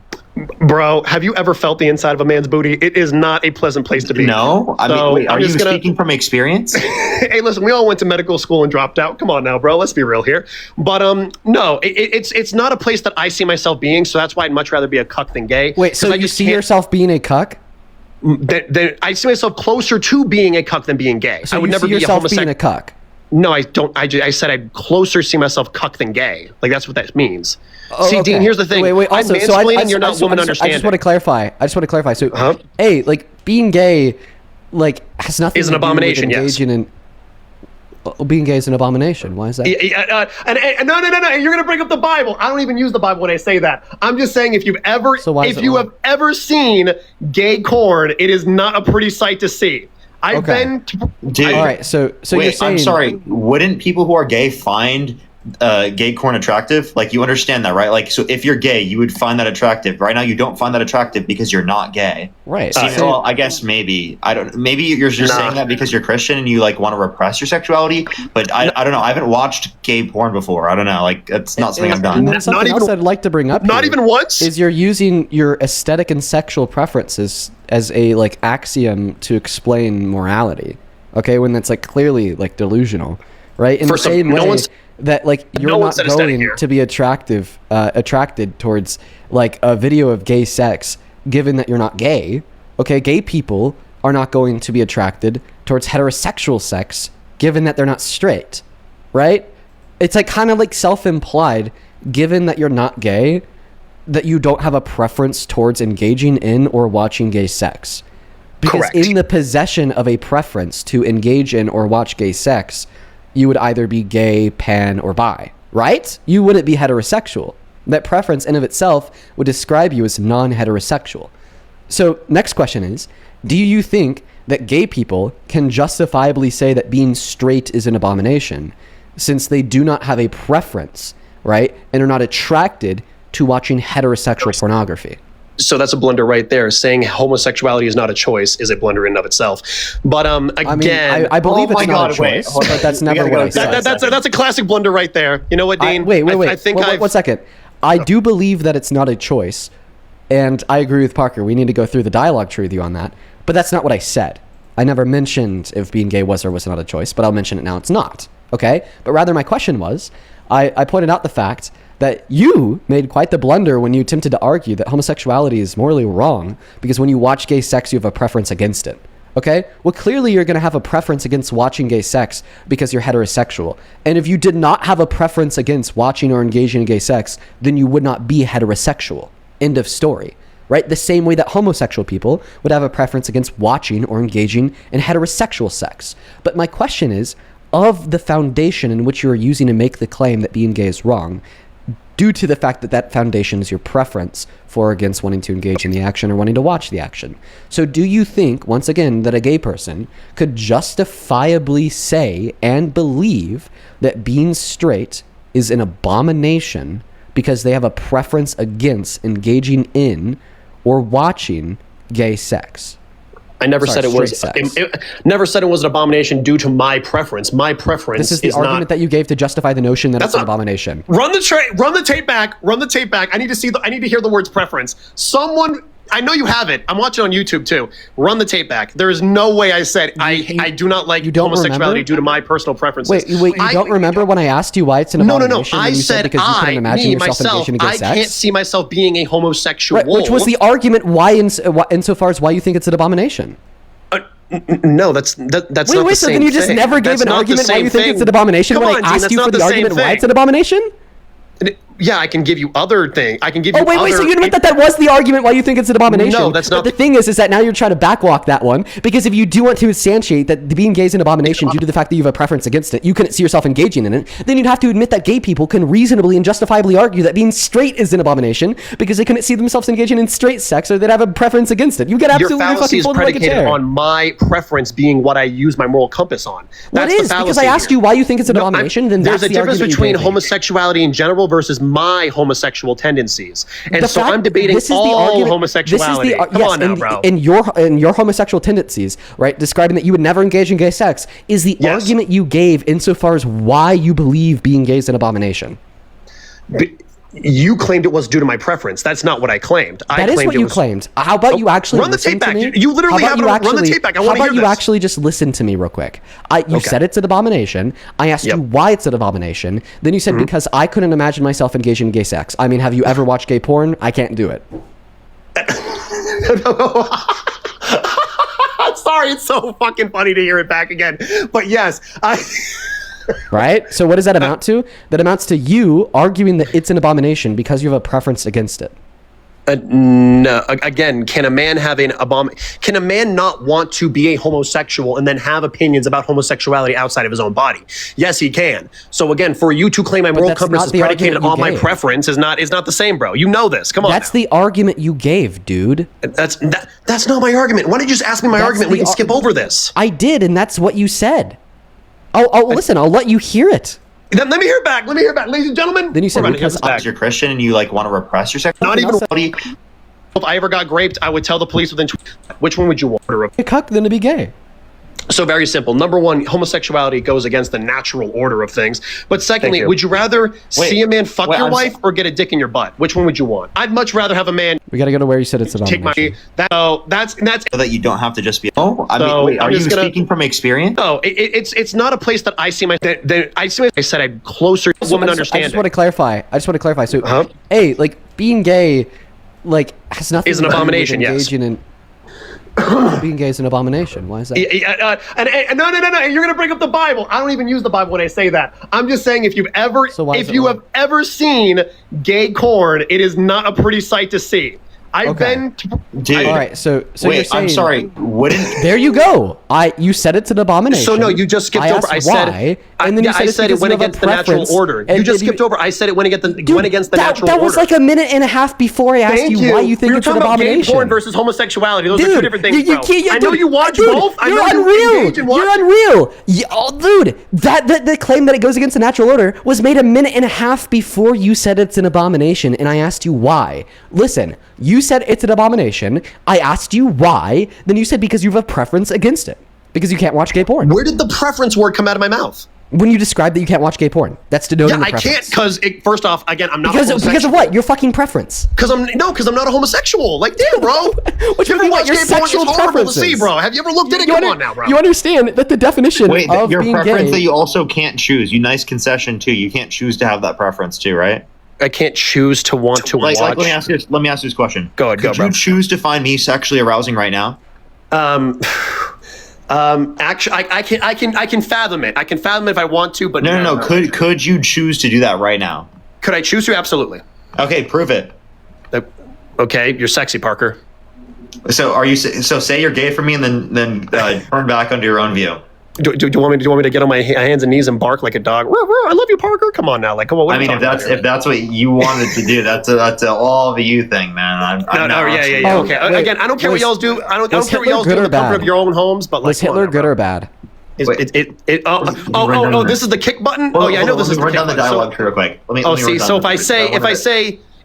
Bro, have you ever felt the inside of a man's booty? It is not a pleasant place to be. No? Are you speaking from experience? Hey, listen, we all went to medical school and dropped out. Come on now, bro. Let's be real here. But no, it's not a place that I see myself being, so that's why I'd much rather be a cuck than gay. Wait, so you see yourself being a cuck? I see myself closer to being a cuck than being gay. So I would you never see be a yourself homosexual. being a cuck? No, I don't. I said I'd closer see myself cuck than gay. Like that's what that means. Oh, see, okay. Dean, here's the thing. Wait. Also, I'm so mansplaining, you're not woman understanding. I just want to clarify. So, hey, like being gay, like has nothing is an to do with abomination. Yes. Being gay is an abomination. Why is that? No. You're gonna bring up the Bible. I don't even use the Bible when I say that. I'm just saying if you've ever, have ever seen gay corn, it is not a pretty sight to see. I've been. Dude, all right. So wait, you're saying? I'm sorry. Wouldn't people who are gay find gay corn attractive? Like you understand that, right? Like so, if you're gay, you would find that attractive. Right now, you don't find that attractive because you're not gay. Right. Well, I guess maybe I don't. Maybe you're just saying that because you're Christian and you like want to repress your sexuality. But I don't know. I haven't watched gay porn before. I don't know. Like it's not something I've done. And then something else I'd like to bring up. Not even once. Is you're using your aesthetic and sexual preferences as a like axiom to explain morality. Okay, when that's like clearly like delusional, right? In the same way that like you're not going to be attracted towards like a video of gay sex, given that you're not gay. Okay, gay people are not going to be attracted towards heterosexual sex, given that they're not straight, right? It's like kind of like self-implied, given that you're not gay, that you don't have a preference towards engaging in or watching gay sex. Because in the possession of a preference to engage in or watch gay sex, you would either be gay, pan, or bi, right? You wouldn't be heterosexual. That preference in of itself would describe you as non-heterosexual. So next question is, do you think that gay people can justifiably say that being straight is an abomination since they do not have a preference, right? And are not attracted to watching heterosexual pornography? So that's a blunder right there. Saying homosexuality is not a choice is a blunder in and of itself. But again, I believe it's not a choice, but that's never what I said. That's a classic blunder right there. You know what, Dean? Wait. I think one second. I do believe that it's not a choice, and I agree with Parker. We need to go through the dialogue tree with you on that. But that's not what I said. I never mentioned if being gay was or was not a choice, but I'll mention it now. It's not. Okay? But rather my question was, I pointed out the fact that you made quite the blunder when you attempted to argue that homosexuality is morally wrong because when you watch gay sex, you have a preference against it. Okay? Well, clearly you're going to have a preference against watching gay sex because you're heterosexual. And if you did not have a preference against watching or engaging in gay sex, then you would not be heterosexual. End of story. Right? The same way that homosexual people would have a preference against watching or engaging in heterosexual sex. But my question is, of the foundation in which you are using to make the claim that being gay is wrong, due to the fact that that foundation is your preference for or against wanting to engage in the action or wanting to watch the action. So do you think, once again, that a gay person could justifiably say and believe that being straight is an abomination because they have a preference against engaging in or watching gay sex? I never said it was. Never said it was an abomination due to my preference. My preference. This is the argument that you gave to justify the notion that it's an abomination. Run the tape back. Run the tape back. I need to see. I need to hear the words preference. Someone. I know you have it. I'm watching on YouTube too. Run the tape back. There is no way I said I do not like homosexuality due to my personal preferences. Wait. You don't remember when I said you why it's an abomination? No. I said because you couldn't imagine yourself engaging in gay sex? I can't see myself being a homosexual. Right, which was the argument why insofar as why you think it's an abomination. No, that's not the same thing. So then you just never gave an argument why you think it's an abomination when I asked you for the argument why it's an abomination? Yeah, I can give you other things. I can give you. Wait. So you admit that was the argument why you think it's an abomination? No, that's not. But the thing is that now you're trying to backwalk that one because if you do want to instantiate that being gay is an abomination due to the fact that you have a preference against it, you couldn't see yourself engaging in it. Then you'd have to admit that gay people can reasonably and justifiably argue that being straight is an abomination because they couldn't see themselves engaging in straight sex or they'd have a preference against it. You get absolutely your fallacy fucking is predicated on my preference being what I use my moral compass on. That's the fallacy because I asked you why you think it's an abomination. Then there's that's a difference between homosexuality in general versus my homosexual tendencies, and so I'm debating all homosexuality. Come on now, bro. In your homosexual tendencies, right, describing that you would never engage in gay sex is the argument you gave insofar as why you believe being gay is an abomination. You claimed it was due to my preference. That's not what I claimed. That is what you claimed. How about you actually run the tape back? Me? You literally have run the tape back. I want to hear this. How about you actually just listen to me real quick? You said it's an abomination. I asked you why it's an abomination. Then you said because I couldn't imagine myself engaging in gay sex. I mean, have you ever watched gay porn? I can't do it. Sorry, it's so fucking funny to hear it back again. But yes, Right? So what does that amount to? That amounts to you arguing that it's an abomination because you have a preference against it. No. Again, can a man not want to be a homosexual and then have opinions about homosexuality outside of his own body? Yes, he can. So again, for you to claim my moral compass is predicated on my preference is not the same, bro. You know this. Come on. That's the argument you gave, dude. That's not my argument. Why don't you just ask me my argument? We can skip over this. I did, and that's what you said. Listen, I'll let you hear it. Then let me hear it back. Ladies and gentlemen. Then you said because you're Christian and you want to repress your sexuality. Not even. If I ever got raped, I would tell the police within. Which one would you want? A cuck than to be gay. So very simple. Number one, homosexuality goes against the natural order of things. But secondly, would you rather see a man fuck your wife or get a dick in your butt? Which one would you want? I'd much rather have a man. We got to go to where you said it's an abomination. That's so that you don't have to just be. Are you speaking from experience? No, it's not a place that I see my. I said I'm closer to woman understanding. I just want to clarify. So, hey, like being gay, like has nothing. Is an abomination. Yes. Being gay is an abomination. Why is that? No. You're gonna bring up the Bible. I don't even use the Bible when I say that. I'm just saying if you have ever seen gay corn, it is not a pretty sight to see. I've been. Dude. All right. So wait, you're saying, I'm sorry. Wouldn't there you go? You said it's an abomination. So no, you just skipped over. I said and then you said it went against the natural order. You just skipped over. I said it went against the natural order. That was like a minute and a half before I asked you why you think it's an abomination. We're talking about gay porn versus homosexuality. Those are two different things, bro. I know you watch both. You're unreal. Dude, the claim that it goes against the natural order was made a minute and a half before you said it's an abomination, and I asked you why. Listen, you said it's an abomination. I asked you why. Then you said because you have a preference against it. Because you can't watch gay porn. Where did the preference word come out of my mouth? When you describe that you can't watch gay porn, that's denoting Yeah, a I preference. can't because first off, again, I'm not Because of what? Your fucking preference. Because I'm not a homosexual. Like, damn, bro. What you ever mean, watched your gay porn? It's sexual horrible to see, preferences? bro. Have you ever looked at it? Come on now, bro. You understand that the definition Wait, of your being preference gay... that you also can't choose. You nice concession too. You can't choose to have that preference too, right? I can't choose to want to watch. Let me ask you this question. Go ahead, Could bro. you choose to find me sexually arousing right now? Actually, I can fathom it. I can fathom it if I want to, but No. Could you choose to do that right now? Could I choose to? Absolutely. Okay, prove it. Okay, you're sexy, Parker. So are you? So say you're gay for me, and then turn back under your own view. Do you want me to get on my hands and knees and bark like a dog? I love you, Parker. Come on now, like come on. What I mean, if that's what you wanted to do, that's a all of you thing, man. Yeah. Okay. Again, I don't care what y'all do. I don't care what y'all do in the comfort of your own homes, but like, was Hitler good or bad? This is the kick button. Oh yeah, I know this is the kick button. Run down the dialogue real quick.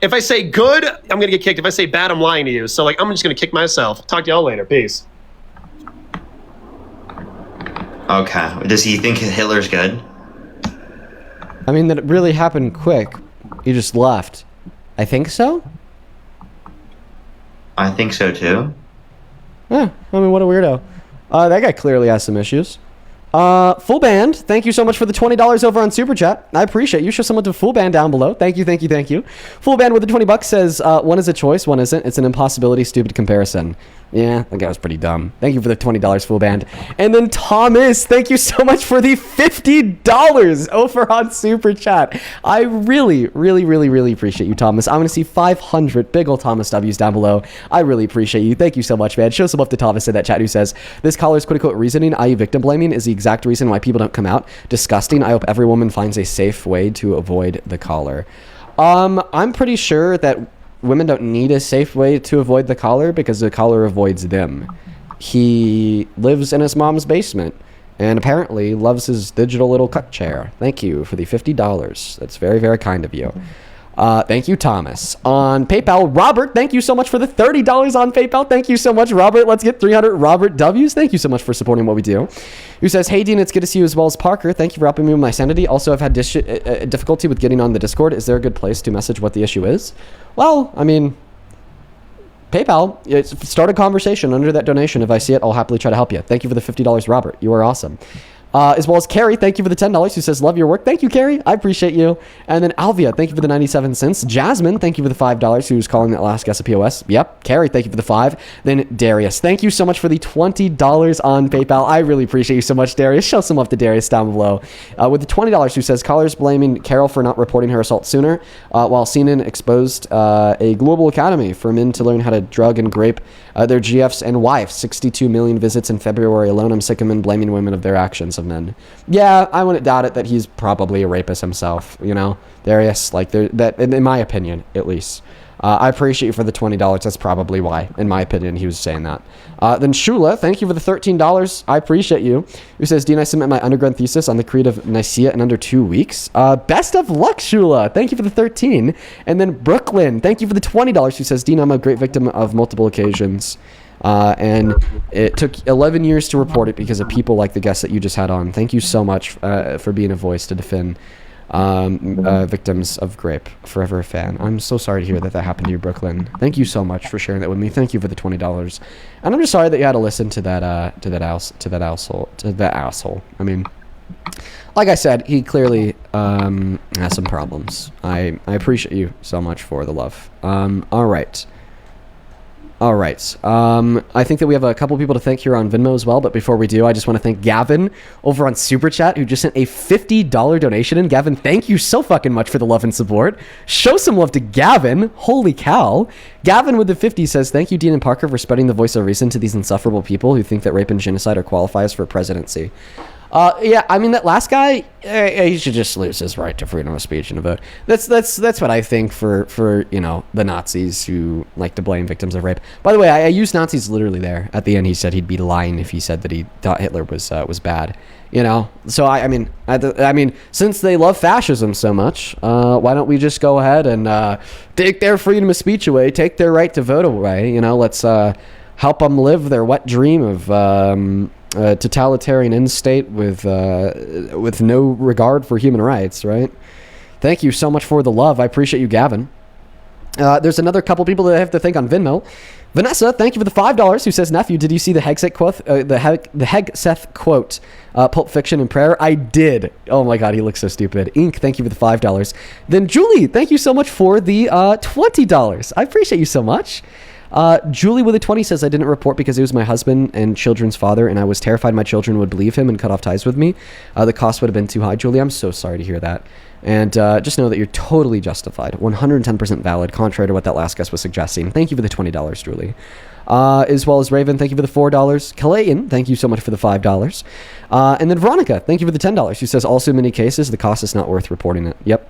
If I say good, I'm gonna get kicked. If I say bad, I'm lying to you. So like, I'm just gonna kick myself. Talk to y'all later. Peace. Okay. Does he think Hitler's good? I mean, that it really happened quick. He just left. I think so? I think so too. Yeah, I mean, what a weirdo. That guy clearly has some issues. Full band, thank you so much for the $20 over on Super Chat. I appreciate you. Show someone to full band down below. Thank you. Full band with the $20 says, one is a choice, one isn't. It's an impossibility, stupid comparison. Yeah, that guy was pretty dumb. Thank you for the $20 full band. And then Thomas, thank you so much for the $50 over on Super Chat. I really appreciate you, Thomas. I'm going to see 500 big ol' Thomas W's down below. I really appreciate you. Thank you so much, man. Show some love to Thomas in that chat who says, this caller's quote-unquote reasoning, i.e. victim blaming, is the exact reason why people don't come out. Disgusting. I hope every woman finds a safe way to avoid the caller. I'm pretty sure that women don't need a safe way to avoid the caller because the caller avoids them. He lives in his mom's basement and apparently loves his digital little cut chair. Thank you for the $50. That's very, very kind of you. Thank you, Thomas. On PayPal, Robert, thank you so much for the $30 on PayPal. Thank you so much, Robert. Let's get 300 Robert W's. Thank you so much for supporting what we do. Who says, hey, Dean, it's good to see you as well as Parker. Thank you for helping me with my sanity. Also, I've had difficulty with getting on the Discord. Is there a good place to message what the issue is? Well, I mean, PayPal, start a conversation under that donation. If I see it, I'll happily try to help you. Thank you for the $50, Robert. You are awesome. As well as Carrie, thank you for the $10, who says, love your work. Thank you, Carrie. I appreciate you. And then Alvia, thank you for the 97 cents. Jasmine, thank you for the $5, who's calling that last guess a POS. Yep. Carrie, thank you for the 5. Then Darius, thank you so much for the $20 on PayPal. I really appreciate you so much, Darius. Show some love to Darius down below. With the $20, who says, callers blaming Carol for not reporting her assault sooner, while CNN exposed a global academy for men to learn how to drug and grape their GFs and wives. 62 million visits in February alone. I'm sick of men blaming women of their actions of men. Yeah, I wouldn't doubt it that he's probably a rapist himself, you know, Darius, like that in my opinion, at least. I appreciate you for the $20. That's probably why, in my opinion, he was saying that. Then Shula, thank you for the $13. I appreciate you. Who says, Dean, I submit my undergrad thesis on the Creed of Nicaea in under 2 weeks. Best of luck, Shula. Thank you for the 13. And then Brooklyn, thank you for the $20. Who says, Dean, I'm a great victim of multiple occasions. And it took 11 years to report it because of people like the guest that you just had on. Thank you so much for being a voice to defend victims of grape. Forever a fan. I'm so sorry to hear that happened to you, Brooklyn. Thank you so much for sharing that with me. Thank you for the $20. And I'm just sorry that you had to listen to that asshole. I mean, like I said, he clearly has some problems. I appreciate you so much for the love. All right. I think that we have a couple people to thank here on Venmo as well, but before we do, I just want to thank Gavin over on Super Chat, who just sent a $50 donation in. Gavin, thank you so fucking much for the love and support. Show some love to Gavin. Holy cow. Gavin with the 50 says, thank you, Dean and Parker, for spreading the voice of reason to these insufferable people who think that rape and genocide are qualifiers for presidency. Yeah, I mean, that last guy, he should just lose his right to freedom of speech and a vote. That's what I think for you know, the Nazis who like to blame victims of rape. By the way, I used Nazis literally there. At the end, he said he'd be lying if he said that he thought Hitler was bad. You know, so I mean, since they love fascism so much, why don't we just go ahead and take their freedom of speech away, take their right to vote away? You know, let's help them live their wet dream of totalitarian end state with no regard for human rights, right? Thank you so much for the love. I appreciate you, Gavin. There's another couple people that I have to thank on Venmo. Vanessa, thank you for the $5, who says, nephew, did you see the Hegseth quote, the Hegseth quote, Pulp Fiction and Prayer? I did. Oh my God, he looks so stupid. Ink, thank you for the $5. Then Julie, thank you so much for the $20. I appreciate you so much. Julie with a 20 says, I didn't report because he was my husband and children's father, and I was terrified my children would believe him and cut off ties with me. The cost would have been too high. Julie, I'm so sorry to hear that. And just know that you're totally justified. 110% valid, contrary to what that last guest was suggesting. Thank you for the $20, Julie. As well as Raven, thank you for the $4. Kalayan, thank you so much for the $5. And then Veronica, thank you for the $10. She says, also in many cases, the cost is not worth reporting it. Yep.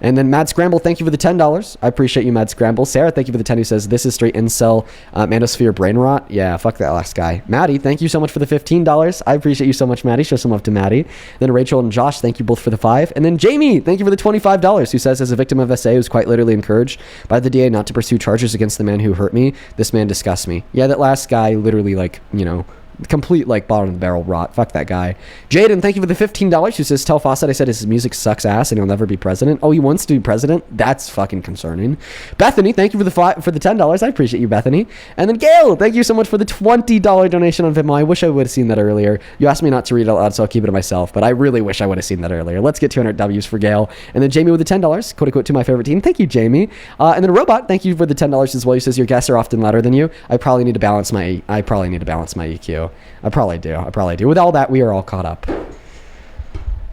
And then Mad Scramble, thank you for the $10. I appreciate you, Mad Scramble. Sarah, thank you for the 10, who says, this is straight incel manosphere brain rot. Yeah, fuck that last guy. Maddie, thank you so much for the $15. I appreciate you so much, Maddie. Show some love to Maddie. Then Rachel and Josh, thank you both for the 5. And then Jamie, thank you for the $25, who says, as a victim of SA, I was quite literally encouraged by the DA not to pursue charges against the man who hurt me. This man disgusts me. Yeah, that last guy literally, like, you know, complete, like, bottom of the barrel rot. Fuck that guy. Jaden, thank you for the $15, who says, tell Fawcett I said his music sucks ass and he'll never be president. Oh, he wants to be president? That's fucking concerning. Bethany, thank you for the $10. I appreciate you, Bethany. And then Gail, thank you so much for the $20 donation on Venmo. I wish I would have seen that earlier. You asked me not to read it out loud, so I'll keep it to myself, but I really wish I would have seen that earlier. Let's get 200 W's for Gail. And then Jamie with the $10, quote unquote, to my favorite team. Thank you, Jamie. And then Robot, thank you for the $10 as well. He says, your guests are often louder than you. I probably need to balance my EQ. I probably do. With all that, we are all caught up.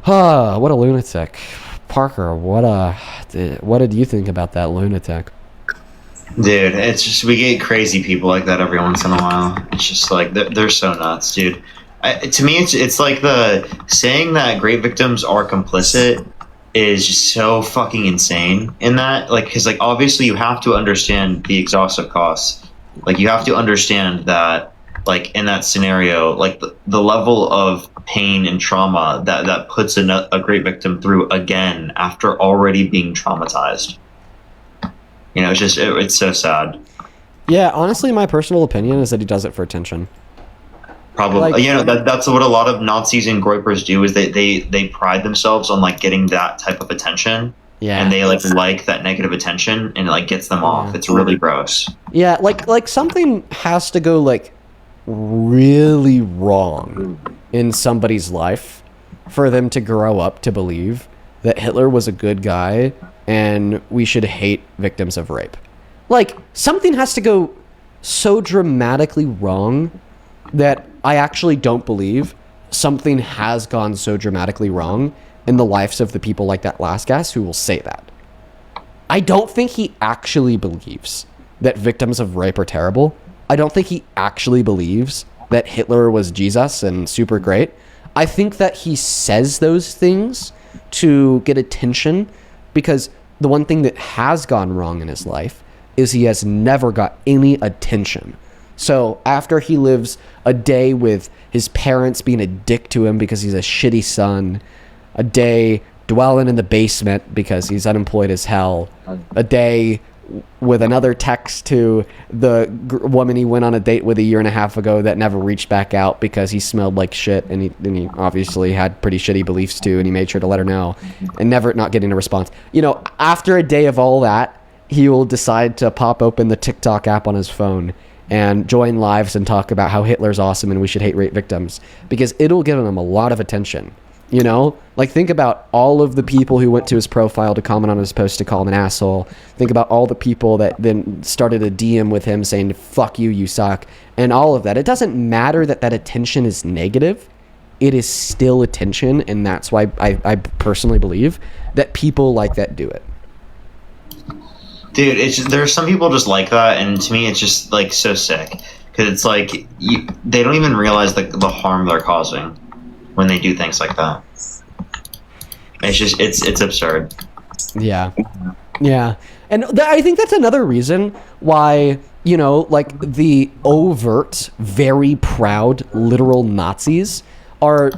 What a lunatic. Parker, what did you think about that lunatic? Dude, it's just, we get crazy people like that every once in a while. It's just like, they're so nuts, dude. To me, it's like the saying that great victims are complicit is just so fucking insane in that, like, because, like, obviously you have to understand the exhaustive costs. Like, you have to understand that, like, in that scenario, like, the level of pain and trauma that puts a great victim through again after already being traumatized. You know, it's just, it's so sad. Yeah, honestly, my personal opinion is that he does it for attention. Probably, like, you know, that's what a lot of Nazis and Groypers do, is they pride themselves on, like, getting that type of attention. Yeah. And they like that negative attention, and it, like, gets them off. It's really gross. Yeah, like something has to go, like, really wrong in somebody's life for them to grow up to believe that Hitler was a good guy and we should hate victims of rape. Like, something has to go so dramatically wrong that I actually don't believe something has gone so dramatically wrong in the lives of the people like that last guest who will say that. I don't think he actually believes that victims of rape are terrible. I don't think he actually believes that Hitler was Jesus and super great. I think that he says those things to get attention, because the one thing that has gone wrong in his life is he has never got any attention. So after he lives a day with his parents being a dick to him because he's a shitty son, a day dwelling in the basement because he's unemployed as hell, a day with another text to the woman he went on a date with a year and a half ago that never reached back out because he smelled like shit, and he obviously had pretty shitty beliefs too, and he made sure to let her know, and never not getting a response. You know, after a day of all that, he will decide to pop open the TikTok app on his phone and join lives and talk about how Hitler's awesome and we should hate rape victims, because it'll give him a lot of attention. You know, like, think about all of the people who went to his profile to comment on his post to call him an asshole. Think about all the people that then started a DM with him saying, fuck you, you suck, and all of that. It doesn't matter that that attention is negative. It is still attention, and that's why I personally believe that people like that do it. Dude, it's just, there are some people just like that, and to me it's just, like, so sick. Because it's like, they don't even realize the harm they're causing when they do things like that. It's just, it's absurd. Yeah. And I think that's another reason why, you know, like, the overt, very proud, literal Nazis are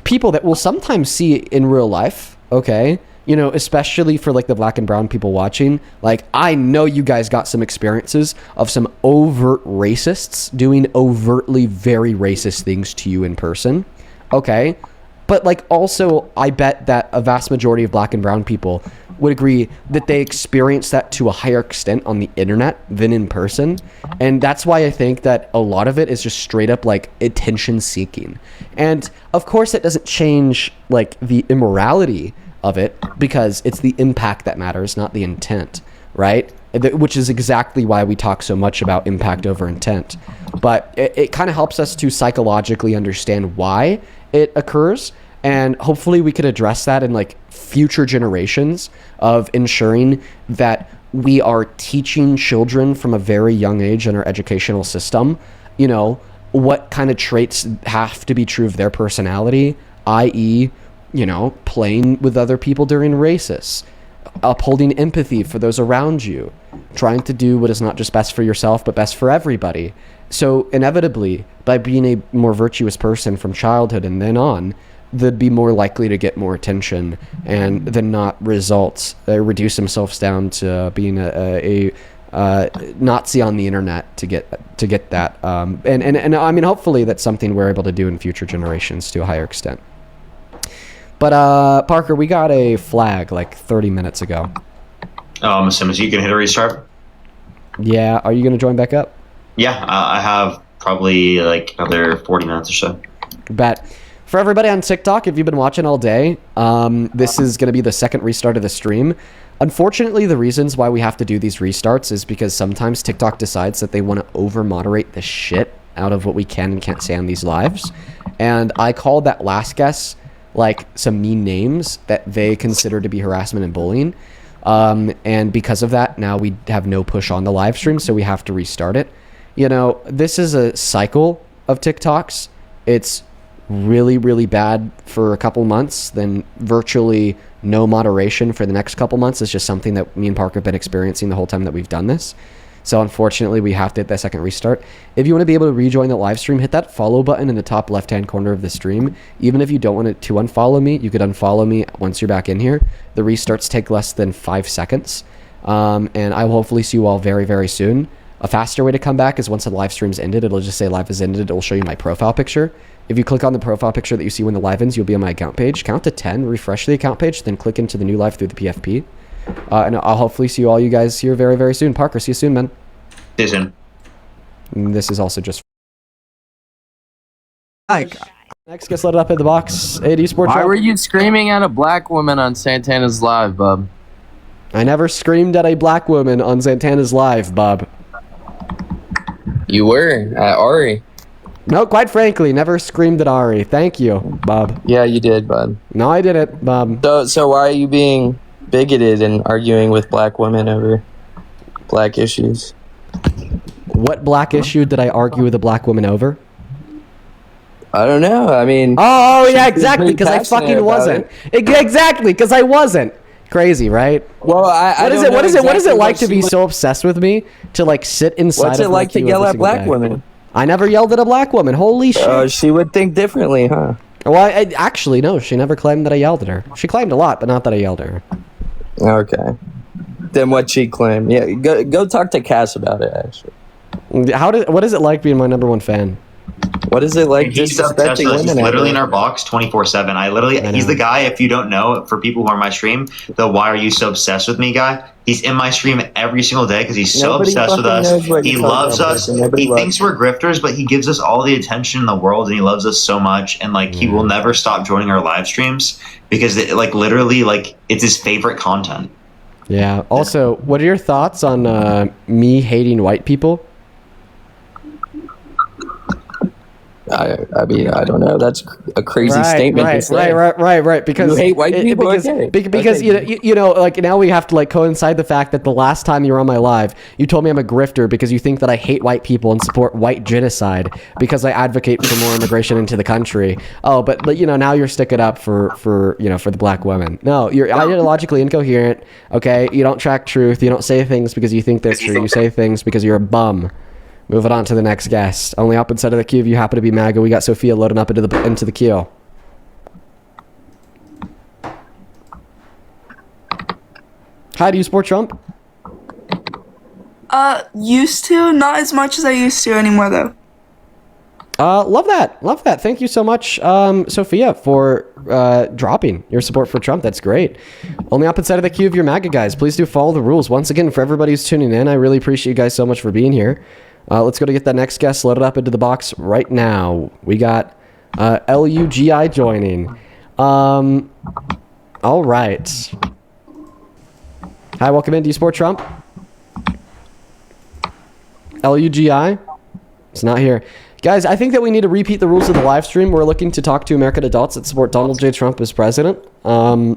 people that we'll sometimes see in real life, okay? especially for like the black and brown people watching, like I know you guys got some experiences of some overt racists doing overtly very racist things to you in person. Okay. But like also I bet that a vast majority of black and brown people would agree that they experience that to a higher extent on the internet than in person. And that's why I think that a lot of it is just straight up like attention seeking. And of course it doesn't change like the immorality of it, because it's the impact that matters, not the intent, right? Which is exactly why we talk so much about impact over intent. But it kind of helps us to psychologically understand why it occurs, and hopefully we could address that in like future generations of ensuring that we are teaching children from a very young age in our educational system, what kind of traits have to be true of their personality, i.e., playing with other people during races, upholding empathy for those around you, trying to do what is not just best for yourself, but best for everybody. So inevitably, by being a more virtuous person from childhood and then on, they'd be more likely to get more attention and then not reduce themselves down to being a Nazi on the internet to get that. And I mean, hopefully that's something we're able to do in future generations to a higher extent. But Parker, we got a flag like 30 minutes ago. Oh, I'm assuming you can hit a restart. Yeah, are you going to join back up? Yeah, I have probably like another 40 minutes or so. Bet. For everybody on TikTok, if you've been watching all day, this is going to be the second restart of the stream. Unfortunately, the reasons why we have to do these restarts is because sometimes TikTok decides that they want to over-moderate the shit out of what we can and can't say on these lives. And I called that last guess like some mean names that they consider to be harassment and bullying. And because of that, now we have no push on the live stream, so we have to restart it. This is a cycle of TikToks. It's really, really bad for a couple months, then virtually no moderation for the next couple months. It's just something that me and Parker have been experiencing the whole time that we've done this. So unfortunately, we have to hit that second restart. If you want to be able to rejoin the live stream, hit that follow button in the top left-hand corner of the stream. Even if you don't want to unfollow me, you could unfollow me once you're back in here. The restarts take less than 5 seconds. And I will hopefully see you all very, very soon. A faster way to come back is once the live stream's ended, it'll just say live is ended. It will show you my profile picture. If you click on the profile picture that you see when the live ends, you'll be on my account page. Count to 10, refresh the account page, then click into the new live through the PFP. And I'll hopefully see you guys here very, very soon. Parker, see you soon, man. See you soon. And this is also just... Next, gets loaded up in the box. AD Sports. Why were you screaming at a black woman on Santana's live, bub? I never screamed at a black woman on Santana's live, bub. You were at Ari. No, quite frankly, never screamed at Ari. Thank you, Bob. Yeah, you did, bud. No, I didn't, Bob. So why are you being bigoted and arguing with black women over black issues? What black issue did I argue with a black woman over? I don't know. I mean... Oh yeah, exactly, because I fucking wasn't. Exactly, because I wasn't. Crazy, right? Well, what is it like to be so obsessed with me to like sit inside? What's it like to yell at black women? I never yelled at a black woman. Holy shit! She would think differently, huh? Well, actually, no. She never claimed that I yelled at her. She claimed a lot, but not that I yelled at her. Okay. Then what she claimed? Yeah, go talk to Cass about it. Actually, what is it like being my #1 fan? What is it like disrespecting women? He's literally in our box 24/7. He's the guy, if you don't know, for people who are on my stream, the why are you so obsessed with me guy? He's in my stream every single day because he's so obsessed with us. He loves us. He thinks we're grifters, but he gives us all the attention in the world and he loves us so much. And like, he will never stop joining our live streams because literally it's his favorite content. Yeah. Also, what are your thoughts on me hating white people? I mean, I don't know. That's a crazy statement to say. Right. Because you hate white people. Because you know, like now we have to like coincide the fact that the last time you were on my live, you told me I'm a grifter because you think that I hate white people and support white genocide because I advocate for more immigration into the country. Oh, but you know, now you're sticking up for the black women. No, you're ideologically incoherent. Okay, you don't track truth. You don't say things because you think they're true. You say things because you're a bum. Moving on to the next guest. Only up inside of the queue if you happen to be MAGA. We got Sophia loading up into the queue. Hi, do you support Trump? Used to, not as much as I used to anymore though. Love that. Thank you so much, Sophia, for dropping your support for Trump. That's great. On the opposite side of the queue of your MAGA guys, please do follow the rules. Once again, for everybody who's tuning in, I really appreciate you guys so much for being here. Let's go to get that next guest loaded up into the box right now. We got LUGI joining. All right. Hi, welcome in. Do you support Trump? LUGI? It's not here. Guys, I think that we need to repeat the rules of the live stream. We're looking to talk to American adults that support Donald J. Trump as president. I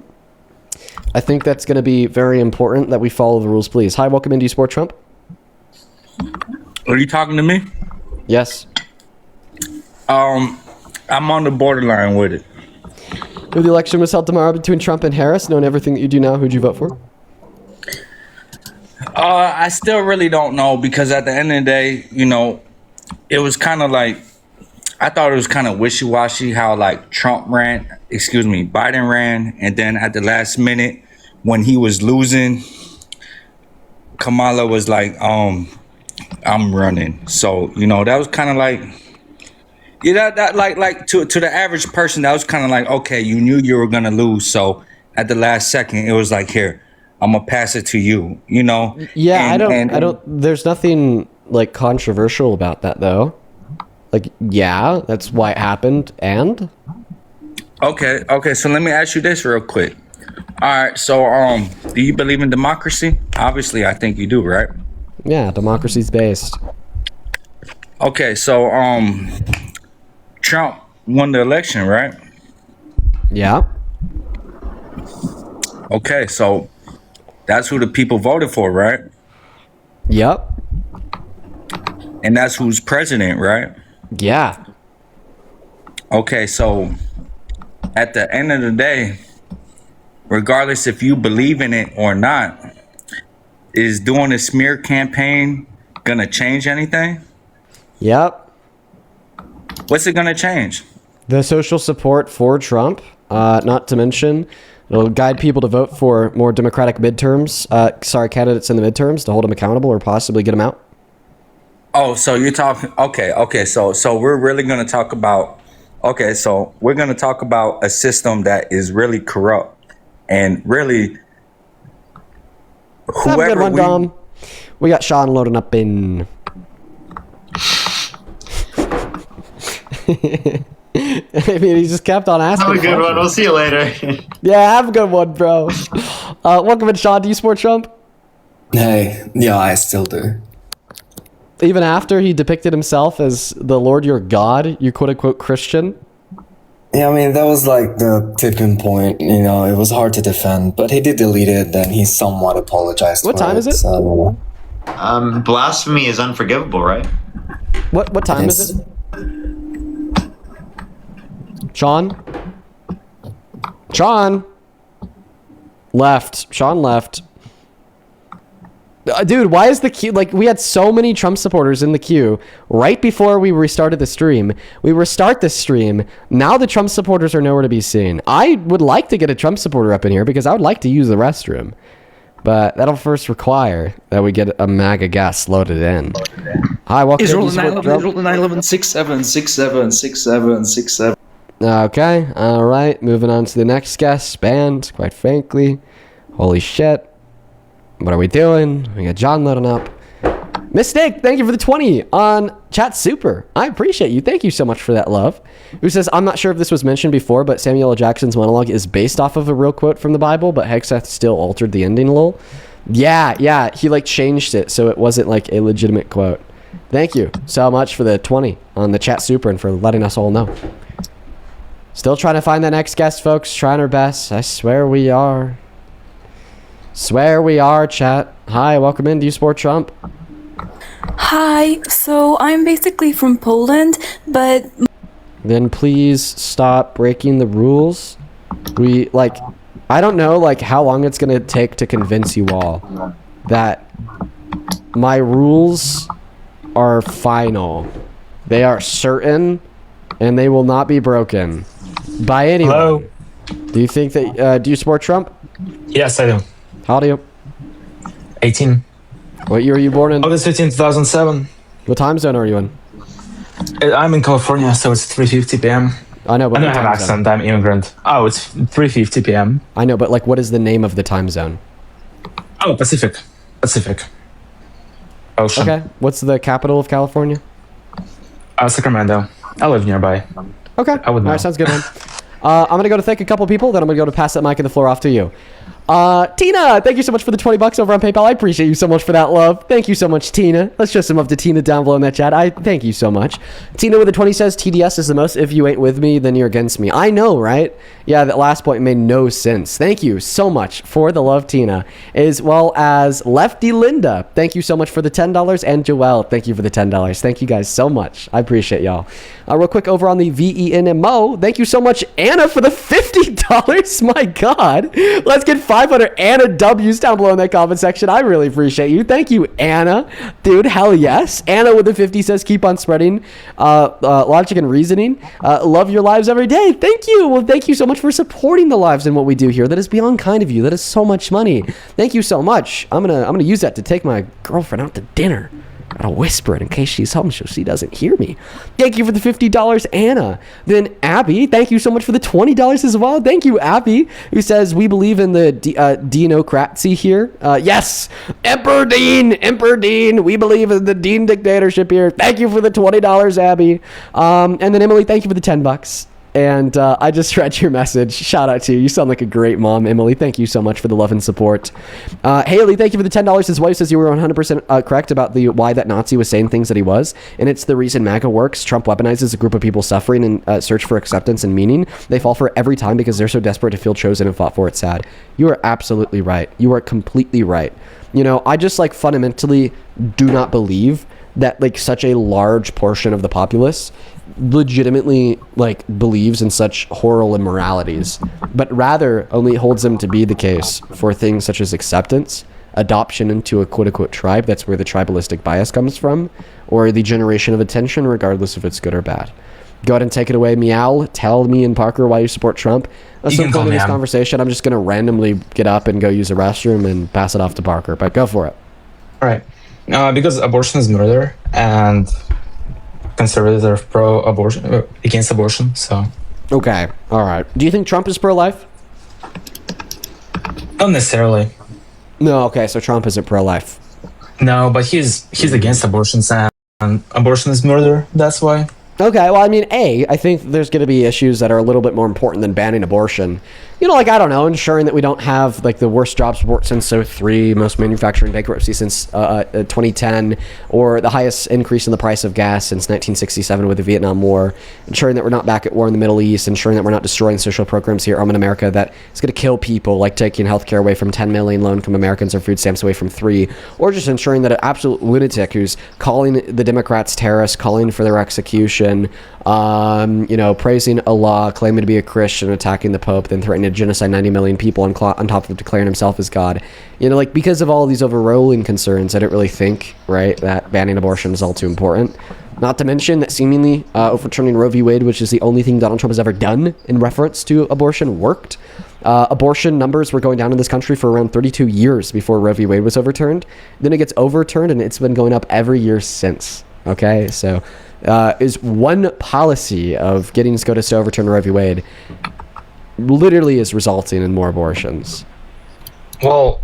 think that's going to be very important that we follow the rules, please. Hi, welcome in. Do you support Trump? Are you talking to me? Yes. I'm on the borderline with it. If the election was held tomorrow between Trump and Harris, knowing everything that you do now, who'd you vote for? I still really don't know because at the end of the day, you know, it was kind of like, I thought it was kind of wishy-washy how like Biden ran. And then at the last minute when he was losing, Kamala was like, I'm running. So, you know, that was kind of like, yeah, that like to the average person, that was kind of like, okay, you knew you were going to lose. So at the last second, it was like, here, I'm going to pass it to you, you know? Yeah, I don't, there's nothing like controversial about that though. Like, yeah, that's why it happened. And okay, so let me ask you this real quick. All right, so do you believe in democracy? Obviously, I think you do, right? Yeah, democracy's based. Okay, so Trump won the election, right? Yeah. Okay, so that's who the people voted for, right? Yep. And that's who's president, right? Yeah. Okay, so at the end of the day, regardless if you believe in it or not, is doing a smear campaign gonna change anything? Yep. What's it gonna change? The social support for Trump, not to mention, it'll guide people to vote for more Democratic candidates in the midterms to hold them accountable or possibly get them out. Oh, so you're talking, okay, so we're really gonna talk about, so we're gonna talk about a system that is really corrupt and really Have a good one, Dom. We got Sean loading up in. I mean, he just kept on asking. Have a good one. We'll see you later. Yeah, have a good one, bro. Welcome in, Sean. Do you support Trump? Hey, yeah, I still do. Even after he depicted himself as the Lord your God, you quote-unquote Christian? Yeah, I mean, that was like the tipping point, you know, it was hard to defend, but he did delete it, then he somewhat apologized What for time it, is it? So. Blasphemy is unforgivable, right? What time is it? Sean? Left. Sean left. Dude, why is the queue, like, we had so many Trump supporters in the queue right before we restarted the stream. We restart the stream. Now the Trump supporters are nowhere to be seen. I would like to get a Trump supporter up in here because I would like to use the restroom. But that'll first require that we get a MAGA guest loaded in. Hi, welcome to Israel 9/11 67. Okay, alright. Moving on to the next guest. Banned, quite frankly. Holy shit. What are we doing? We got John loading up. Mistake, thank you for the 20 on Chat Super. I appreciate you. Thank you so much for that love. Who says, I'm not sure if this was mentioned before, but Samuel L. Jackson's monologue is based off of a real quote from the Bible, but Hegseth still altered the ending, lol. Yeah, he like changed it so it wasn't like a legitimate quote. Thank you so much for the 20 on the Chat Super and for letting us all know. Still trying to find the next guest, folks. Trying our best. I swear we are. Chat. Hi, welcome in. Do you support Trump? Hi, so I'm basically from Poland, but... Then please stop breaking the rules. I don't know, how long it's going to take to convince you all that my rules are final. They are certain, and they will not be broken by anyone. Hello? Do you think that, do you support Trump? Yes, I do. How do you? 18. What year were you born in? August 15, 2007. What time zone are you in? I'm in California, so it's 3:50 p.m. I know, but I don't what have time accent. I'm immigrant. Oh, it's 3:50 p.m. I know, but like, what is the name of the time zone? Oh, Pacific. Ocean. Okay. What's the capital of California? Sacramento. I live nearby. Okay. I would know. All right, sounds good, man. I'm going to go to thank a couple people, then I'm going to go to pass that mic and the floor off to you. Tina, thank you so much for the $20 over on PayPal. I appreciate you so much for that love. Thank you so much, Tina. Let's show some love to Tina down below in that chat. I thank you so much. Tina with the 20 says, TDS is the most. If you ain't with me, then you're against me. I know, right? Yeah, that last point made no sense. Thank you so much for the love, Tina. As well as Lefty Linda. Thank you so much for the $10. And Joelle, thank you for the $10. Thank you guys so much. I appreciate y'all. Real quick over on the VENMO, thank you so much, Anna, for the $50. My God. Let's get 500 Anna W's down below in that comment section. I really appreciate you. Thank you, Anna. Dude, hell yes. Anna with the 50 says, keep on spreading logic and reasoning. Love your lives every day. Thank you. Well, thank you so much for supporting the lives and what we do here. That is beyond kind of you. That is so much money. Thank you so much. I'm gonna use that to take my girlfriend out to dinner. Gotta whisper it in case she's home so she doesn't hear me. Thank you for the $50, Anna. Then Abby, thank you so much for the $20 as well. Thank you, Abby, who says, we believe in the Deanocracy here. Yes, Emperor Dean, we believe in the Dean dictatorship here. Thank you for the $20, Abby. And then Emily, thank you for the $10. And I just read your message. Shout out to you. You sound like a great mom, Emily. Thank you so much for the love and support. Haley, thank you for the $10. His wife says you were 100% correct about why that Nazi was saying things that he was. And it's the reason MAGA works. Trump weaponizes a group of people suffering and search for acceptance and meaning. They fall for it every time because they're so desperate to feel chosen and fought for. It's sad. You are absolutely right. You are completely right. You know, I just like fundamentally do not believe that like such a large portion of the populace legitimately like believes in such horrible immoralities, but rather only holds them to be the case for things such as acceptance, adoption into a quote-unquote tribe. That's where the tribalistic bias comes from, or the generation of attention, regardless if it's good or bad. Go ahead and take it away, Meow. Tell me and Parker why you support Trump. At some point in this conversation, I'm just going to randomly get up and go use a restroom and pass it off to Parker, but go for it. All right. Because abortion is murder, and conservatives are pro-abortion, against abortion, so. Okay, all right. Do you think Trump is pro-life? Not necessarily. No, okay, so Trump isn't pro-life. No, but he's against abortions, and abortion is murder, that's why. Okay, well, I mean, I think there's going to be issues that are a little bit more important than banning abortion. You know, like, I don't know, ensuring that we don't have, like, the worst jobs report since 2003, most manufacturing bankruptcy since 2010, or the highest increase in the price of gas since 1967 with the Vietnam War, ensuring that we're not back at war in the Middle East, ensuring that we're not destroying social programs here in America that is going to kill people, like taking healthcare away from 10 million low-income Americans or food stamps away from 3, or just ensuring that an absolute lunatic who's calling the Democrats terrorists, calling for their execution, you know, praising Allah, claiming to be a Christian, attacking the Pope, then threatening to genocide 90 million people on top of declaring himself as God. You know, like, because of all of these overruling concerns, I don't really think, right, that banning abortion is all too important. Not to mention that seemingly overturning Roe v. Wade, which is the only thing Donald Trump has ever done in reference to abortion, worked. Abortion numbers were going down in this country for around 32 years before Roe v. Wade was overturned. Then it gets overturned, and it's been going up every year since. Okay, so is one policy of getting SCOTUS to overturn Roe v. Wade literally is resulting in more abortions. Well,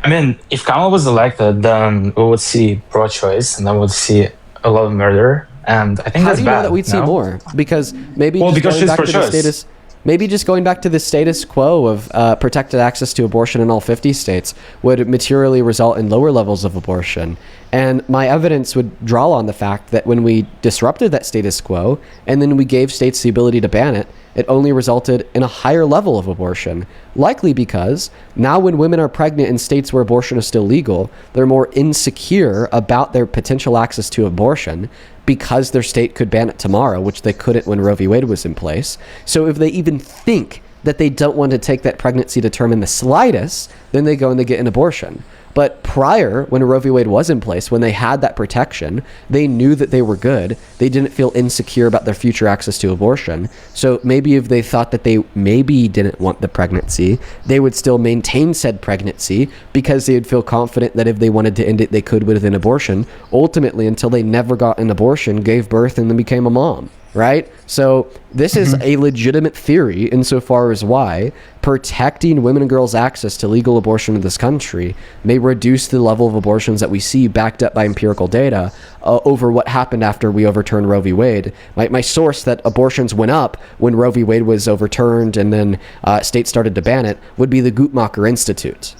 I mean, if Kamala was elected, then we would see pro-choice, and then we'd see a lot of murder, and I think How that's do you bad. know that we'd see more? Because maybe because she's pro-choice. Maybe just going back to the status quo of protected access to abortion in all 50 states would materially result in lower levels of abortion. And my evidence would draw on the fact that when we disrupted that status quo and then we gave states the ability to ban it, it only resulted in a higher level of abortion. Likely because now when women are pregnant in states where abortion is still legal, they're more insecure about their potential access to abortion because their state could ban it tomorrow, which they couldn't when Roe v. Wade was in place. So if they even think that they don't want to take that pregnancy to term in the slightest, then they go and they get an abortion. But prior, when Roe v. Wade was in place, when they had that protection, they knew that they were good. They didn't feel insecure about their future access to abortion. So maybe if they thought that they maybe didn't want the pregnancy, they would still maintain said pregnancy because they would feel confident that if they wanted to end it, they could with an abortion. Ultimately, until they never got an abortion, gave birth, and then became a mom. Right? So this is a legitimate theory insofar as why protecting women and girls' access to legal abortion in this country may reduce the level of abortions that we see backed up by empirical data over what happened after we overturned Roe v. Wade. My source that abortions went up when Roe v. Wade was overturned and then states started to ban it would be the Guttmacher Institute.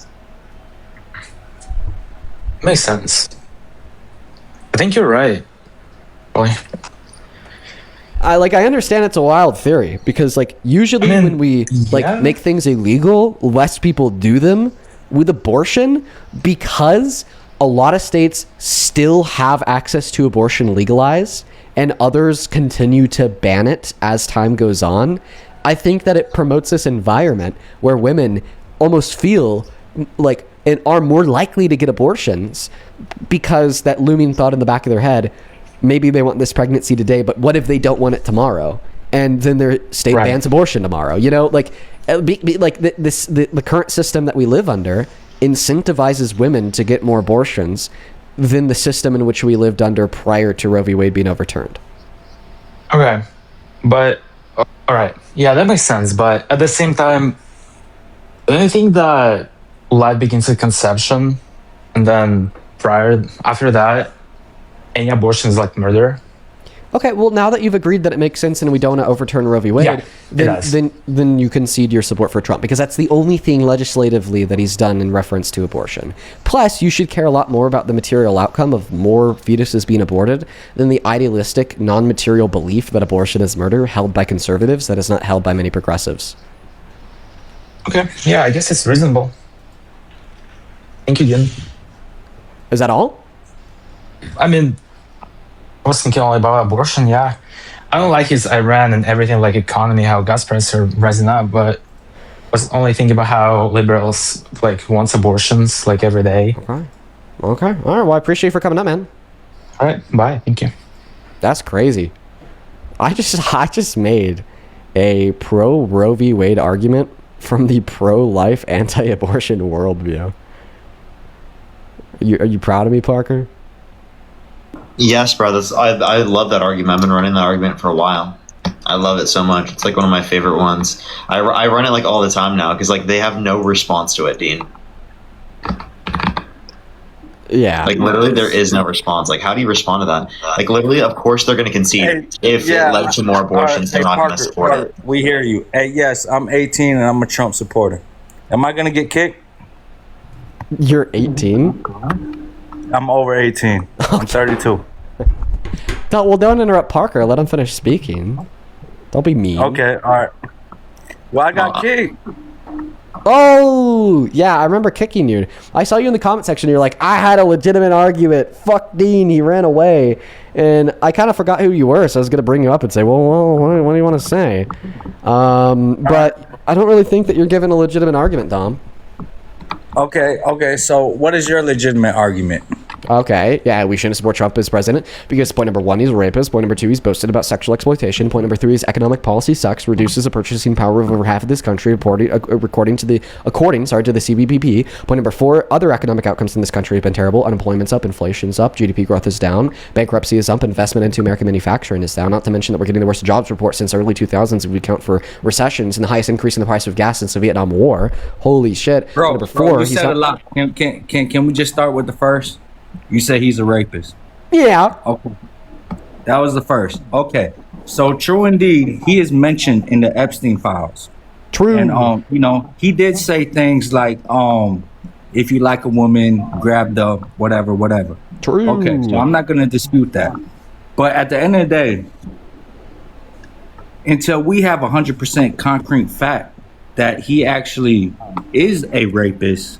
Makes sense. I think you're right. Boy. I understand it's a wild theory because usually when we make things illegal, less people do them with abortion because a lot of states still have access to abortion legalized and others continue to ban it as time goes on. I think that it promotes this environment where women almost feel like and are more likely to get abortions because that looming thought in the back of their head, maybe they want this pregnancy today, but what if they don't want it tomorrow? And then their state bans abortion tomorrow. The current system that we live under incentivizes women to get more abortions than the system in which we lived under prior to Roe v. Wade being overturned. Okay. But, all right. Yeah, that makes sense. But at the same time, don't you think that life begins at conception and then after that, any abortion is like murder? Okay, well, now that you've agreed that it makes sense and we don't want to overturn Roe v. Wade, then you concede your support for Trump because that's the only thing legislatively that he's done in reference to abortion. Plus, you should care a lot more about the material outcome of more fetuses being aborted than the idealistic, non-material belief that abortion is murder held by conservatives that is not held by many progressives. Okay, yeah, I guess it's reasonable. Thank you, Ian. Is that all? I mean, I was thinking only about abortion, yeah. I don't like his Iran and everything economy, how gas prices are rising up, but I was only thinking about how liberals want abortions every day. Okay. All right. Well, I appreciate you for coming up, man. All right. Bye. Thank you. That's crazy. I just made a pro Roe v. Wade argument from the pro-life, anti-abortion worldview. Are you proud of me, Parker? Yes, bro. I love that argument. I've been running that argument for a while. I love it so much. It's one of my favorite ones. I run it all the time now because they have no response to it, Dean. Yeah. Literally, there is no response. How do you respond to that? Literally, of course, they're going to concede if it led to more abortions. They're not going to support it. We hear you. Hey, yes, I'm 18 and I'm a Trump supporter. Am I going to get kicked? You're 18? I'm over 18. I'm 32. Well, don't interrupt Parker. Let him finish speaking. Don't be mean. Okay, all right. Well, I got kicked. Oh, yeah, I remember kicking you. I saw you in the comment section. You're like, I had a legitimate argument. Fuck Dean, he ran away. And I kind of forgot who you were, so I was going to bring you up and say, well, what do you want to say? But I don't really think that you're giving a legitimate argument, Dom. Okay, so what is your legitimate argument? Okay, yeah, we shouldn't support Trump as president because point number 1, he's a rapist. Point number 2, he's boasted about sexual exploitation. Point number 3, his economic policy sucks, reduces the purchasing power of over half of this country, according to the CBPP. Point number 4, other economic outcomes in this country have been terrible. Unemployment's up, inflation's up, GDP growth is down, bankruptcy is up, investment into American manufacturing is down. Not to mention that we're getting the worst jobs report since early 2000s if we count for recessions and the highest increase in the price of gas since the Vietnam War. Holy shit. Bro, number 4, you said a lot. Can we just start with the first? You say he's a rapist. Yeah. Okay. That was the first. Okay. So true indeed, he is mentioned in the Epstein files. True. And he did say things like, if you like a woman, grab the whatever. True. Okay. So I'm not gonna dispute that. But at the end of the day, until we have 100% concrete fact that he actually is a rapist,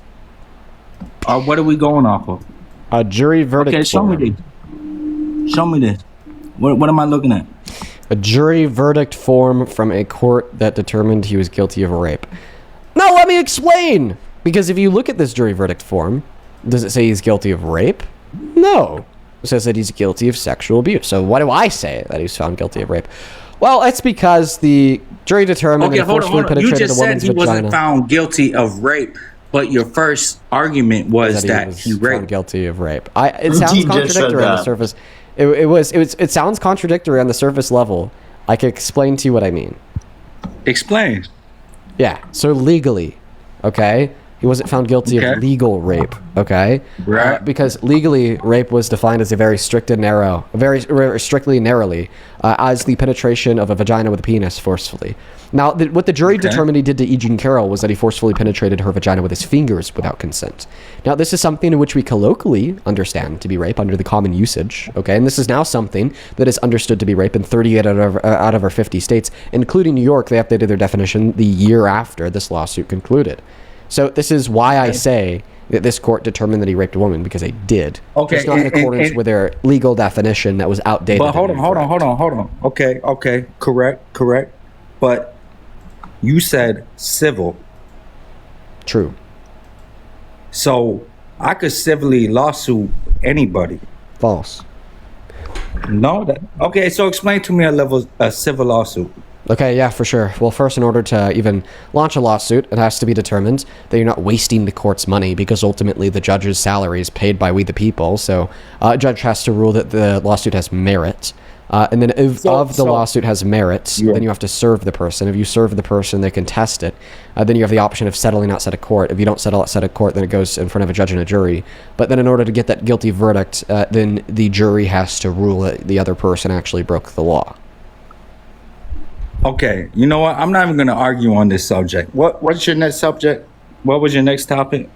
what are we going off of? A jury verdict. Okay, show me this. What am I looking at? A jury verdict form from a court that determined he was guilty of rape. Now let me explain! Because if you look at this jury verdict form, Does it say he's guilty of rape? No. It says that he's guilty of sexual abuse. So what do I say that he's found guilty of rape? Well, it's because the jury determined that he forcefully You penetrated just a woman's said he vagina. wasn't found guilty of rape, but your first argument was that he was raped. found guilty of rape. It sounds contradictory on the surface. It sounds contradictory on the surface level. I can explain to you what I mean. Explain. Yeah. So legally, okay, he wasn't found guilty of legal rape. Okay. Right. Because legally, rape was defined as a very strict and narrow, strictly narrowly, as the penetration of a vagina with a penis forcefully. Now, what the jury determined he did to E. Jean Carroll was that he forcefully penetrated her vagina with his fingers without consent. Now, this is something in which we colloquially understand to be rape under the common usage, okay? And this is now something that is understood to be rape in 38 out of our 50 states, including New York. They updated their definition the year after this lawsuit concluded. So this is why I say that this court determined that he raped a woman, because they did. Okay, It's not in accordance with their legal definition that was outdated. But hold on. Okay. Correct. But you said civil. True. So I could civilly lawsuit anybody. False. No. Okay. So explain to me a civil lawsuit. Okay, yeah, for sure. Well, first, in order to even launch a lawsuit, it has to be determined that you're not wasting the court's money, because ultimately the judge's salary is paid by we the people. So a judge has to rule that the lawsuit has merit. And then if the lawsuit has merit, then you have to serve the person. If you serve the person, they contest it. Then you have the option of settling outside of court. If you don't settle outside of court, then it goes in front of a judge and a jury. But then in order to get that guilty verdict, then the jury has to rule that the other person actually broke the law. Okay, you know what? I'm not even going to argue on this subject. What's your next subject? What was your next topic?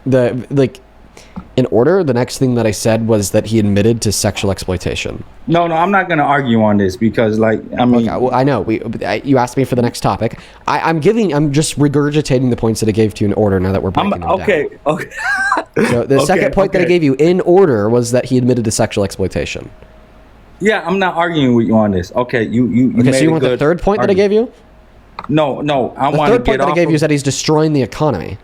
In order, the next thing that I said was that he admitted to sexual exploitation. No, I'm not going to argue on this because, okay, well, I know you asked me for the next topic. I'm just regurgitating the points that I gave to you in order. Now that we're breaking them down. Okay. So the second point that I gave you in order was that he admitted to sexual exploitation. Yeah, I'm not arguing with you on this. Okay, you okay, so you want the third point that I gave you? No, I want to get off. The third point that I gave you is that he's destroying the economy.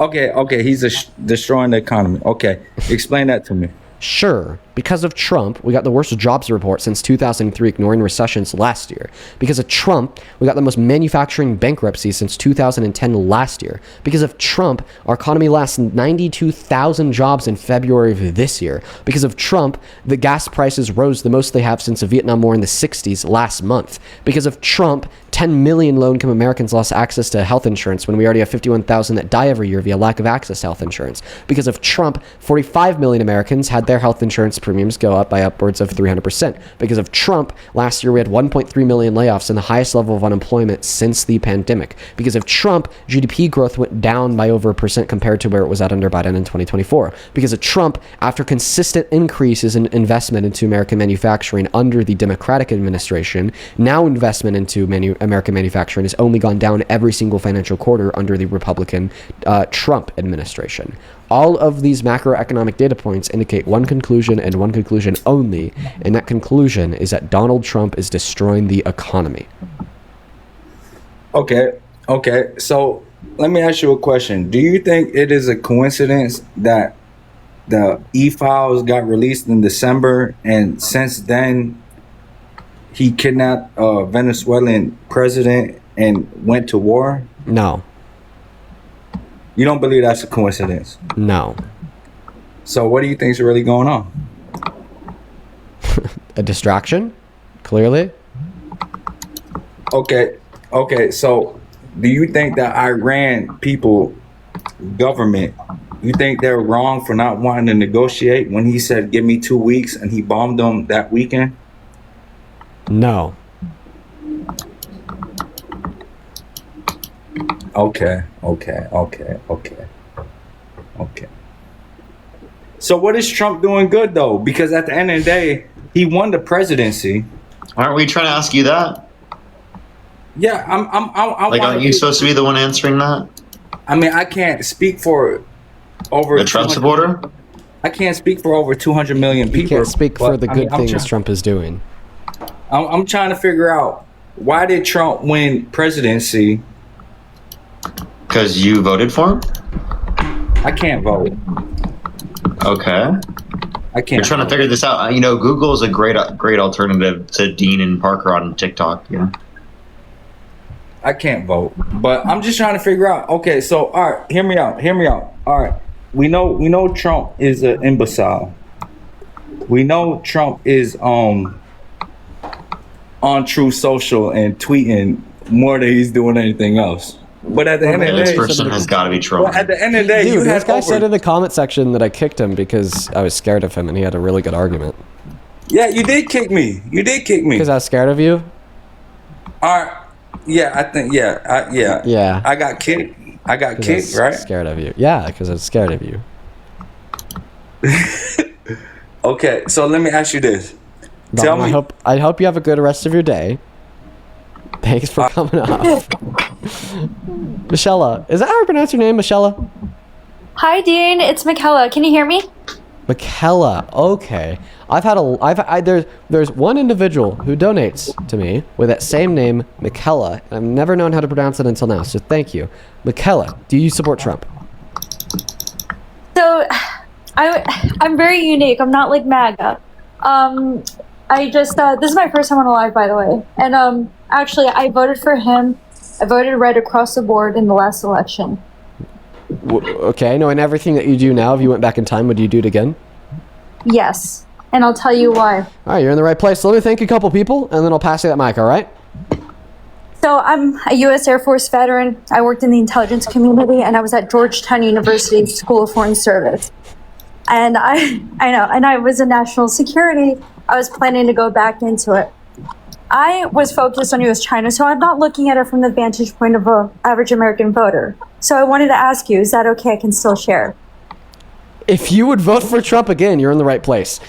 Okay, he's destroying the economy. Okay, explain that to me. Sure. Because of Trump, we got the worst jobs report since 2003, ignoring recessions last year. Because of Trump, we got the most manufacturing bankruptcies since 2010 last year. Because of Trump, our economy lost 92,000 jobs in February of this year. Because of Trump, the gas prices rose the most they have since the Vietnam War in the 60s last month. Because of Trump, 10 million low-income Americans lost access to health insurance when we already have 51,000 that die every year via lack of access to health insurance. Because of Trump, 45 million Americans had their health insurance premiums go up by upwards of 300%. Because of Trump, last year we had 1.3 million layoffs and the highest level of unemployment since the pandemic. Because of Trump, GDP growth went down by over 1% compared to where it was at under Biden in 2024. Because of Trump, after consistent increases in investment into American manufacturing under the Democratic administration, now investment into American manufacturing has only gone down every single financial quarter under the Republican Trump administration. All of these macroeconomic data points indicate one conclusion and one conclusion only, and that conclusion is that Donald Trump is destroying the economy. Okay. So let me ask you a question. Do you think it is a coincidence that the e-files got released in December, and since then he kidnapped a Venezuelan president and went to war? No. You don't believe that's a coincidence? No. So what do you think is really going on? A distraction? Clearly. Okay. So do you think that Iran people, government, you think they're wrong for not wanting to negotiate when he said, give me 2 weeks, and he bombed them that weekend? No. Okay. So what is Trump doing good though? Because at the end of the day, he won the presidency. Aren't we trying to ask you that? Yeah, aren't you supposed to be the one answering that? I mean, I can't speak for over the Trump supporter. I can't speak for over 200 million people. You can't speak for the good things Trump is doing. I'm trying to figure out, why did Trump win presidency? Because you voted for him? I can't vote. Okay. I can't. You're trying to figure this out. You know, Google is a great alternative to Dean and Parker on TikTok. Yeah. I can't vote, but I'm just trying to figure out. Okay, so all right, hear me out. All right, we know Trump is an imbecile. We know Trump is on True Social and tweeting more than he's doing anything else. But at the end of the day, this person has got to be Trump. But at the end of the day, Dude, you this had guy over, said in the comment section that I kicked him because I was scared of him, and he had a really good argument. Yeah, you did kick me. Because I was scared of you. All right. Yeah, I think. Yeah. Yeah. I got kicked. I was right? Scared of you. Yeah, because I was scared of you. Okay, so let me ask you this. Tell me. I hope you have a good rest of your day. Thanks for coming up. Michaela. Is that how I pronounce your name, Michaela? Hi, Dean. It's Michaela. Can you hear me? Michaela. Okay. There's one individual who donates to me with that same name, Michaela. I've never known how to pronounce it until now, so thank you. Michaela, do you support Trump? So, I'm very unique. I'm not like MAGA. This is my first time on a live, by the way. And actually, I voted for him. I voted right across the board in the last election. Okay, no, and everything that you do now, if you went back in time, would you do it again? Yes, and I'll tell you why. All right, you're in the right place. So let me thank a couple people, and then I'll pass you that mic, all right? So I'm a U.S. Air Force veteran. I worked in the intelligence community, and I was at Georgetown University School of Foreign Service. And I know, and I was in national security. I was planning to go back into it. I was focused on U.S.-China, so I'm not looking at it from the vantage point of an average American voter. So I wanted to ask you, is that okay? I can still share. If you would vote for Trump again, you're in the right place.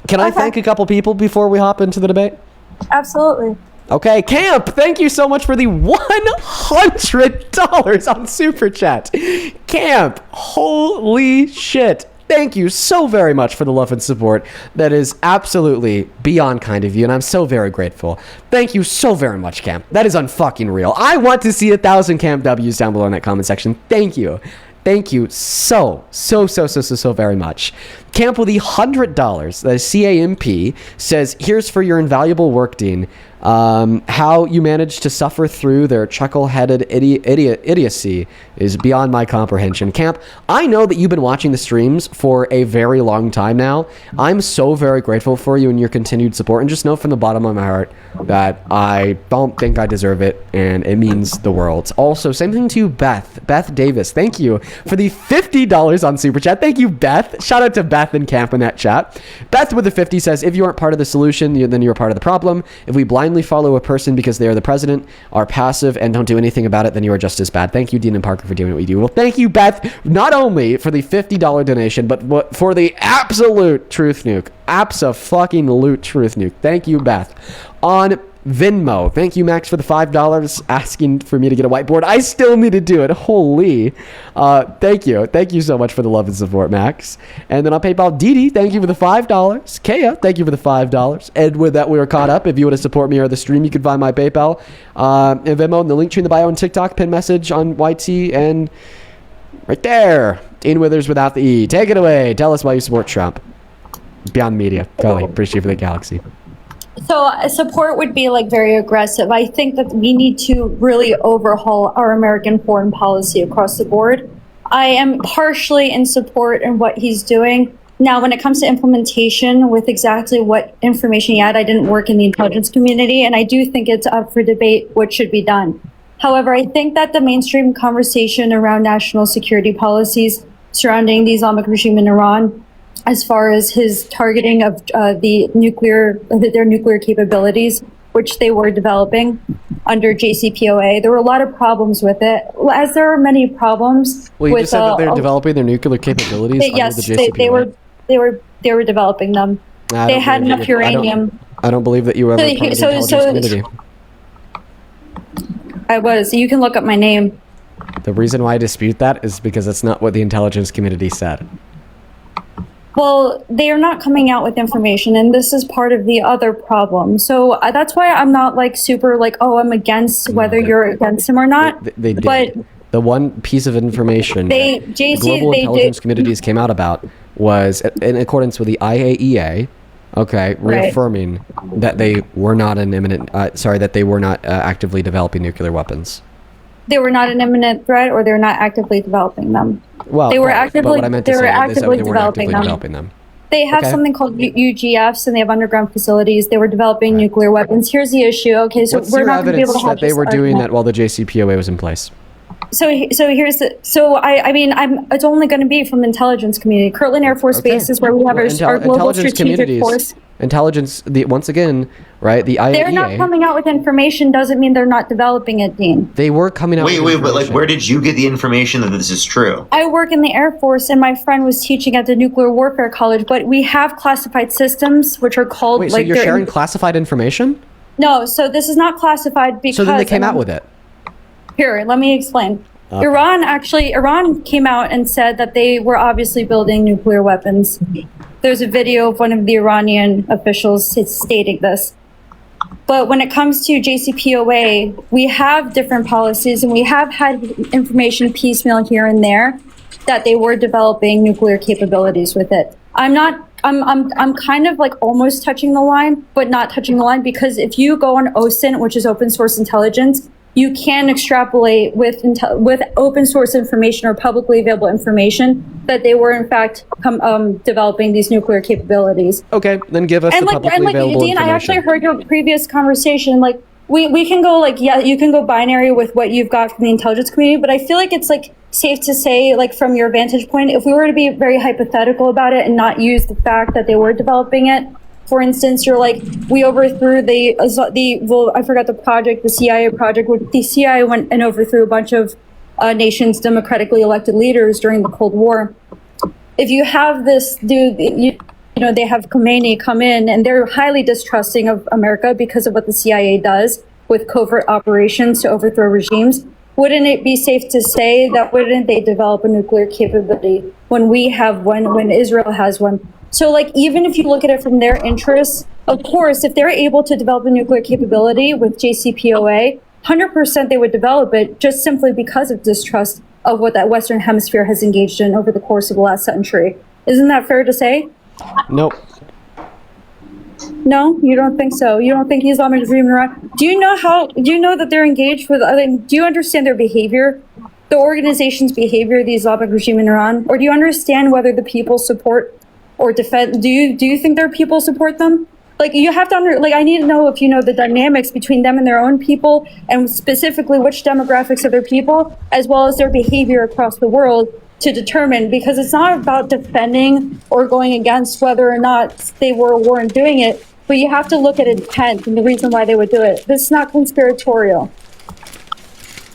Can I thank a couple people before we hop into the debate? Absolutely. Okay, Camp, thank you so much for the $100 on Super Chat. Camp, holy shit. Thank you so very much for the love and support. That is absolutely beyond kind of you, and I'm so very grateful. Thank you so very much, Camp. That is unfucking real. I want to see 1,000 Camp W's down below in that comment section. Thank you. Thank you so very much. Camp with the $100, that is CAMP, says, here's for your invaluable work, Dean. How you managed to suffer through their chuckle-headed idiocy is beyond my comprehension. Camp, I know that you've been watching the streams for a very long time now. I'm so very grateful for you and your continued support, and just know from the bottom of my heart that I don't think I deserve it, and it means the world. Also, same thing to you, Beth Davis. Thank you for the $50 on Super Chat. Thank you, Beth. Shout out to Beth and Camp in that chat. Beth with the 50 says, if you aren't part of the solution, then you're part of the problem. If we blindly follow a person because they are the president, are passive, and don't do anything about it, then you are just as bad. Thank you, Dean and Parker, for doing what you do. Well, thank you, Beth, not only for the $50 donation, but for the absolute truth nuke. Abso-fucking-lute truth nuke. Thank you, Beth. On Venmo, thank you, Max, for the $5 asking for me to get a whiteboard. I still need to do it. Holy. Thank you so much for the love and support, Max. And then on PayPal, Didi, thank you for the $5. Kea, thank you for the $5. And with that, we are caught up. If you want to support me or the stream, you can find my PayPal and Venmo in the link tree in the bio on TikTok, pin message on YT, and right there, Dean Withers without the E. Take it away. Tell us why you support Trump. Beyond Media. Golly, appreciate you for the galaxy. So support would be like very aggressive. I think that we need to really overhaul our American foreign policy across the board. I am partially in support in what he's doing. Now, when it comes to implementation with exactly what information he had, I didn't work in the intelligence community, and I do think it's up for debate what should be done. However, I think that the mainstream conversation around national security policies surrounding the Islamic regime in Iran, as far as his targeting of their nuclear capabilities, which they were developing under JCPOA. There were a lot of problems with it, as there are many problems. Well, you just said that they're developing their nuclear capabilities under the JCPOA. They were developing them. They had enough uranium. I don't believe that you were ever part of the intelligence community. I was. You can look up my name. The reason why I dispute that is because that's not what the intelligence community said. Well, they are not coming out with information, and this is part of the other problem. So that's why I'm not like super like, oh, I'm against whether you're against him or not. They did. But the one piece of information They- that JC, the global they intelligence did- communities came out about was in accordance with the IAEA, okay, Right. reaffirming that they were not an imminent, that they were not actively developing nuclear weapons. They were not an imminent threat, or they're not actively developing them. Well, they were but actively. what I meant to They were say is that actively they weren't developing actively them. developing them. They have Okay. something called UGFs, and they have underground facilities. They were developing nuclear weapons. Here's the issue. Okay, so What's we're your not going to be able evidence to have that they this were doing argument. that while the JCPOA was in place? So here's the. So I mean, it's only going to be from the intelligence community. Kirtland Air Force Base is where we have our global strategic force. Intelligence, once again, right? The IAEA. They're not coming out with information. Doesn't mean they're not developing it, Dean. They were coming out. Wait, but like, where did you get the information that this is true? I work in the Air Force, and my friend was teaching at the Nuclear Warfare College. But we have classified systems, which are called Wait, so like you're they're- sharing classified information? No, so this is not classified because. So then they came out with it. Here, let me explain. Okay. Iran came out and said that they were obviously building nuclear weapons. There's a video of one of the Iranian officials stating this. But when it comes to JCPOA, we have different policies, and we have had information piecemeal here and there that they were developing nuclear capabilities with it. I'm kind of like almost touching the line, but not touching the line, because if you go on OSINT, which is open source intelligence, you can extrapolate with open source information or publicly available information that they were in fact developing these nuclear capabilities. Okay, then give us the publicly available Dean, I information. actually heard your previous conversation. Like we can go you can go binary with what you've got from the intelligence community, but I feel like it's like safe to say, like from your vantage point, if we were to be very hypothetical about it and not use the fact that they were developing it. For instance, you're like, we overthrew I forgot the project, the CIA project, where the CIA went and overthrew a bunch of nations' democratically elected leaders during the Cold War. If you have this dude, you know, they have Khomeini come in, and they're highly distrusting of America because of what the CIA does with covert operations to overthrow regimes. Wouldn't it be safe to say that wouldn't they develop a nuclear capability when we have one, when Israel has one? So like, even if you look at it from their interests, of course, if they're able to develop a nuclear capability with JCPOA, 100% they would develop it just simply because of distrust of what that Western Hemisphere has engaged in over the course of the last century. Isn't that fair to say? Nope. No, you don't think so? You don't think Islamic regime in Iran? Do you know that they're engaged with do you understand their behavior? The organization's behavior, the Islamic regime in Iran? Or do you understand whether the people support or defend? Do you think their people support them? Like, you have to I need to know if you know the dynamics between them and their own people, and specifically which demographics of their people, as well as their behavior across the world, to determine, because it's not about defending or going against whether or not they were or weren't doing it, but you have to look at intent and the reason why they would do it. This is not conspiratorial.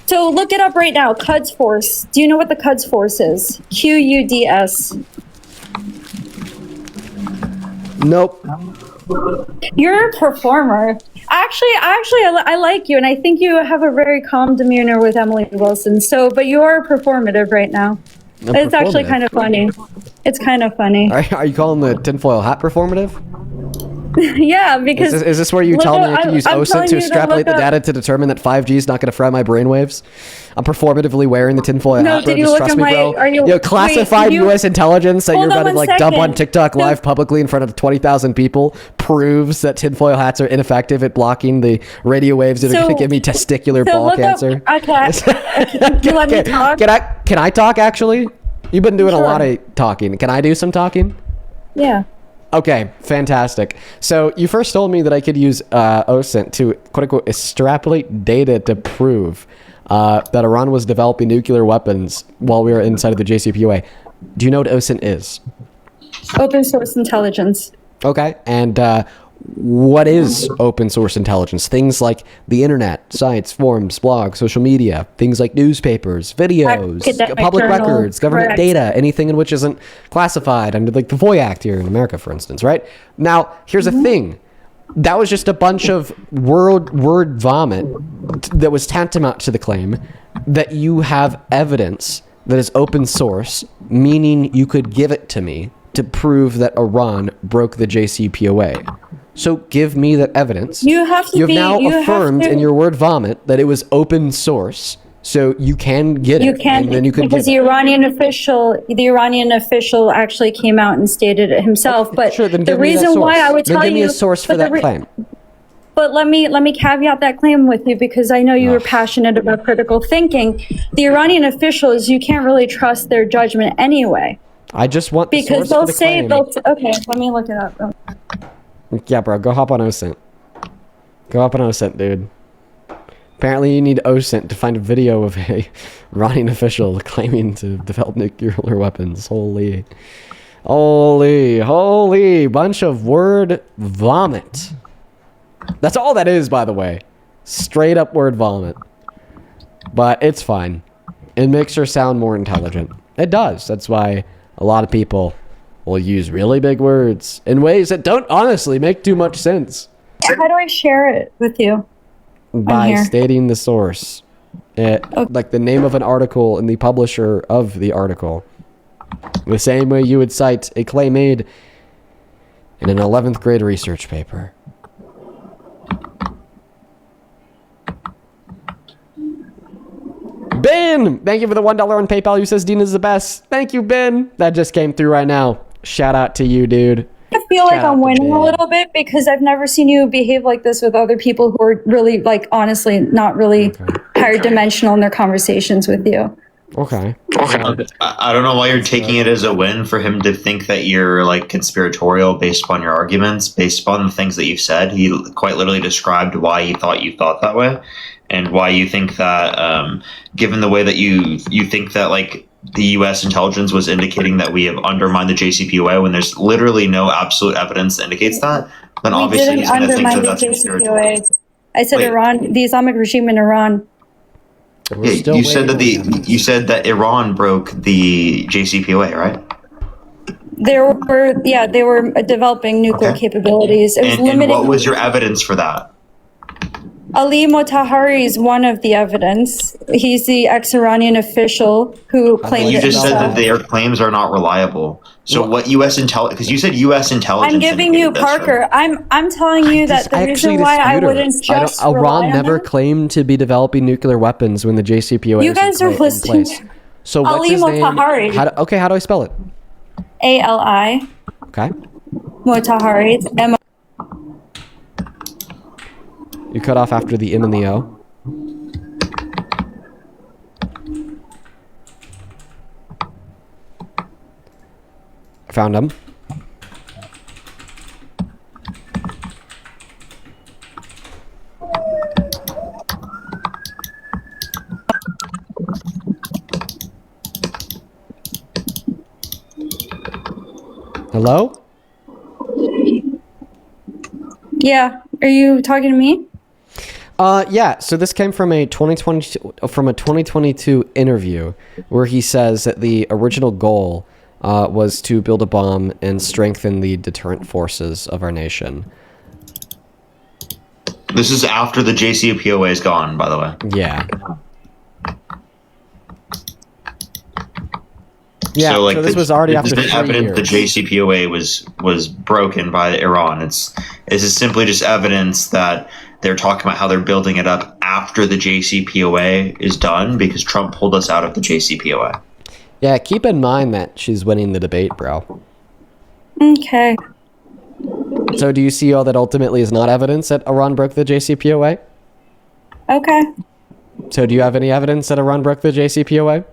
So look it up right now, Quds Force. Do you know what the Quds Force is? QUDS. Nope. You're a performer. Actually, I like you, and I think you have a very calm demeanor with Emily Wilson. So, but you are performative right now. It's actually Performative? kind of funny. It's kind of funny. Are you calling the tinfoil hat performative? Yeah, because Is this where you look tell me up- I can use I'm OSINT telling to you to extrapolate the look up- data to determine that 5G is not going to fry my brainwaves? I'm performatively wearing the tinfoil No, hat, bro. did you Just look trust at me, my- bro. are you- Yo, wait, classified did you- U.S. intelligence that Hold you're on about to one like dump on second. TikTok live publicly in front of 20,000 people proves that tinfoil hats are ineffective at blocking the radio waves that are going So- to give me testicular so ball look up- cancer. Okay. You let me talk? Can I talk actually? You've been doing a Sure. lot of talking. Can I do some talking? Yeah. Okay, fantastic. So you first told me that I could use OSINT to quote unquote extrapolate data to prove that Iran was developing nuclear weapons while we were inside of the JCPOA. Do you know what OSINT is? Open source intelligence. Okay, and what is open source intelligence? Things like the internet, sites, forums, blogs, social media, things like newspapers, videos, Academic public journals, records, government correct. data, anything in which isn't classified under like the FOIA Act here in America, for instance, right? Now, here's the thing. That was just a bunch of word vomit that was tantamount to the claim that you have evidence that is open source, meaning you could give it to me to prove that Iran broke the JCPOA. So give me that evidence. You have to You have be- now you have affirmed to- in your word vomit that it was open source, So you can get it. You can't, and then you could because the Iranian official actually came out and stated it himself. But Sure, then the give me that reason why source. I would Then tell give me you a source for but the that claim. But let me caveat that claim with you, because I know you were passionate about critical thinking. The Iranian officials, you can't really trust their judgment anyway, I just want the because source for they'll the say claim. okay. Let me look it up. Yeah, bro, go hop on OSINT. Go hop on OSINT, dude. Apparently you need OSINT to find a video of a Iranian official claiming to develop nuclear weapons. Holy bunch of word vomit. That's all that is, by the way. Straight up word vomit. But it's fine. It makes her sound more intelligent. It does. That's why a lot of people will use really big words in ways that don't honestly make too much sense. How do I share it with you? By here. stating the source. Like the name of an article and the publisher of the article. The same way you would cite a claim made in an 11th grade research paper. Ben! Thank you for the $1 on PayPal. You says Dean is the best. Thank you, Ben. That just came through right now. Shout out to you, dude. I feel like Shout out I'm to winning Ben. a little bit, because I've never seen you behave like this with other people who are really, like, honestly, not really higher dimensional in their conversations with you. Okay. I don't know why you're taking it as a win for him to think that you're like conspiratorial based upon your arguments, based upon the things that you've said. He quite literally described why he thought you thought that way, and why you think that, given the way that you think that like the U.S. intelligence was indicating that we have undermined the JCPOA when there's literally no absolute evidence that indicates that, then We obviously didn't he's going to think undermine that the that's conspiratorial. JCPOA. I said Wait. Iran, the Islamic regime in Iran. Yeah, you said that Iran broke the JCPOA, right? They were developing nuclear capabilities. It was And limiting. what was your evidence for that? Ali Motahari is one of the evidence. He's the ex-Iranian official who claimed You it just said himself. that their claims are not reliable. So what U.S. intelligence? Because you said U.S. intelligence. I'm giving you indicated this, Parker. I'm telling you that the reason why I wouldn't just rely Iran on never them- claimed to be developing nuclear weapons when the JCPOA You was guys in are in listening. place. So what's Ali his name? Motahari. How do I spell it? Ali Okay. Motahari. It's M. You cut off after the M and the O. Found him. Hello? Yeah. Are you talking to me? Yeah, so this came from a 2022 interview where he says that the original goal was to build a bomb and strengthen the deterrent forces of our nation. This is after the JCPOA is gone, by the way. Yeah. Yeah, so this was already after 3 evidence the JCPOA was broken by Iran. This is simply just evidence that they're talking about how they're building it up after the JCPOA is done because Trump pulled us out of the JCPOA. Yeah, keep in mind that she's winning the debate, bro. Okay. So do you see all that ultimately is not evidence that Iran broke the JCPOA? Okay. So do you have any evidence that Iran broke the JCPOA?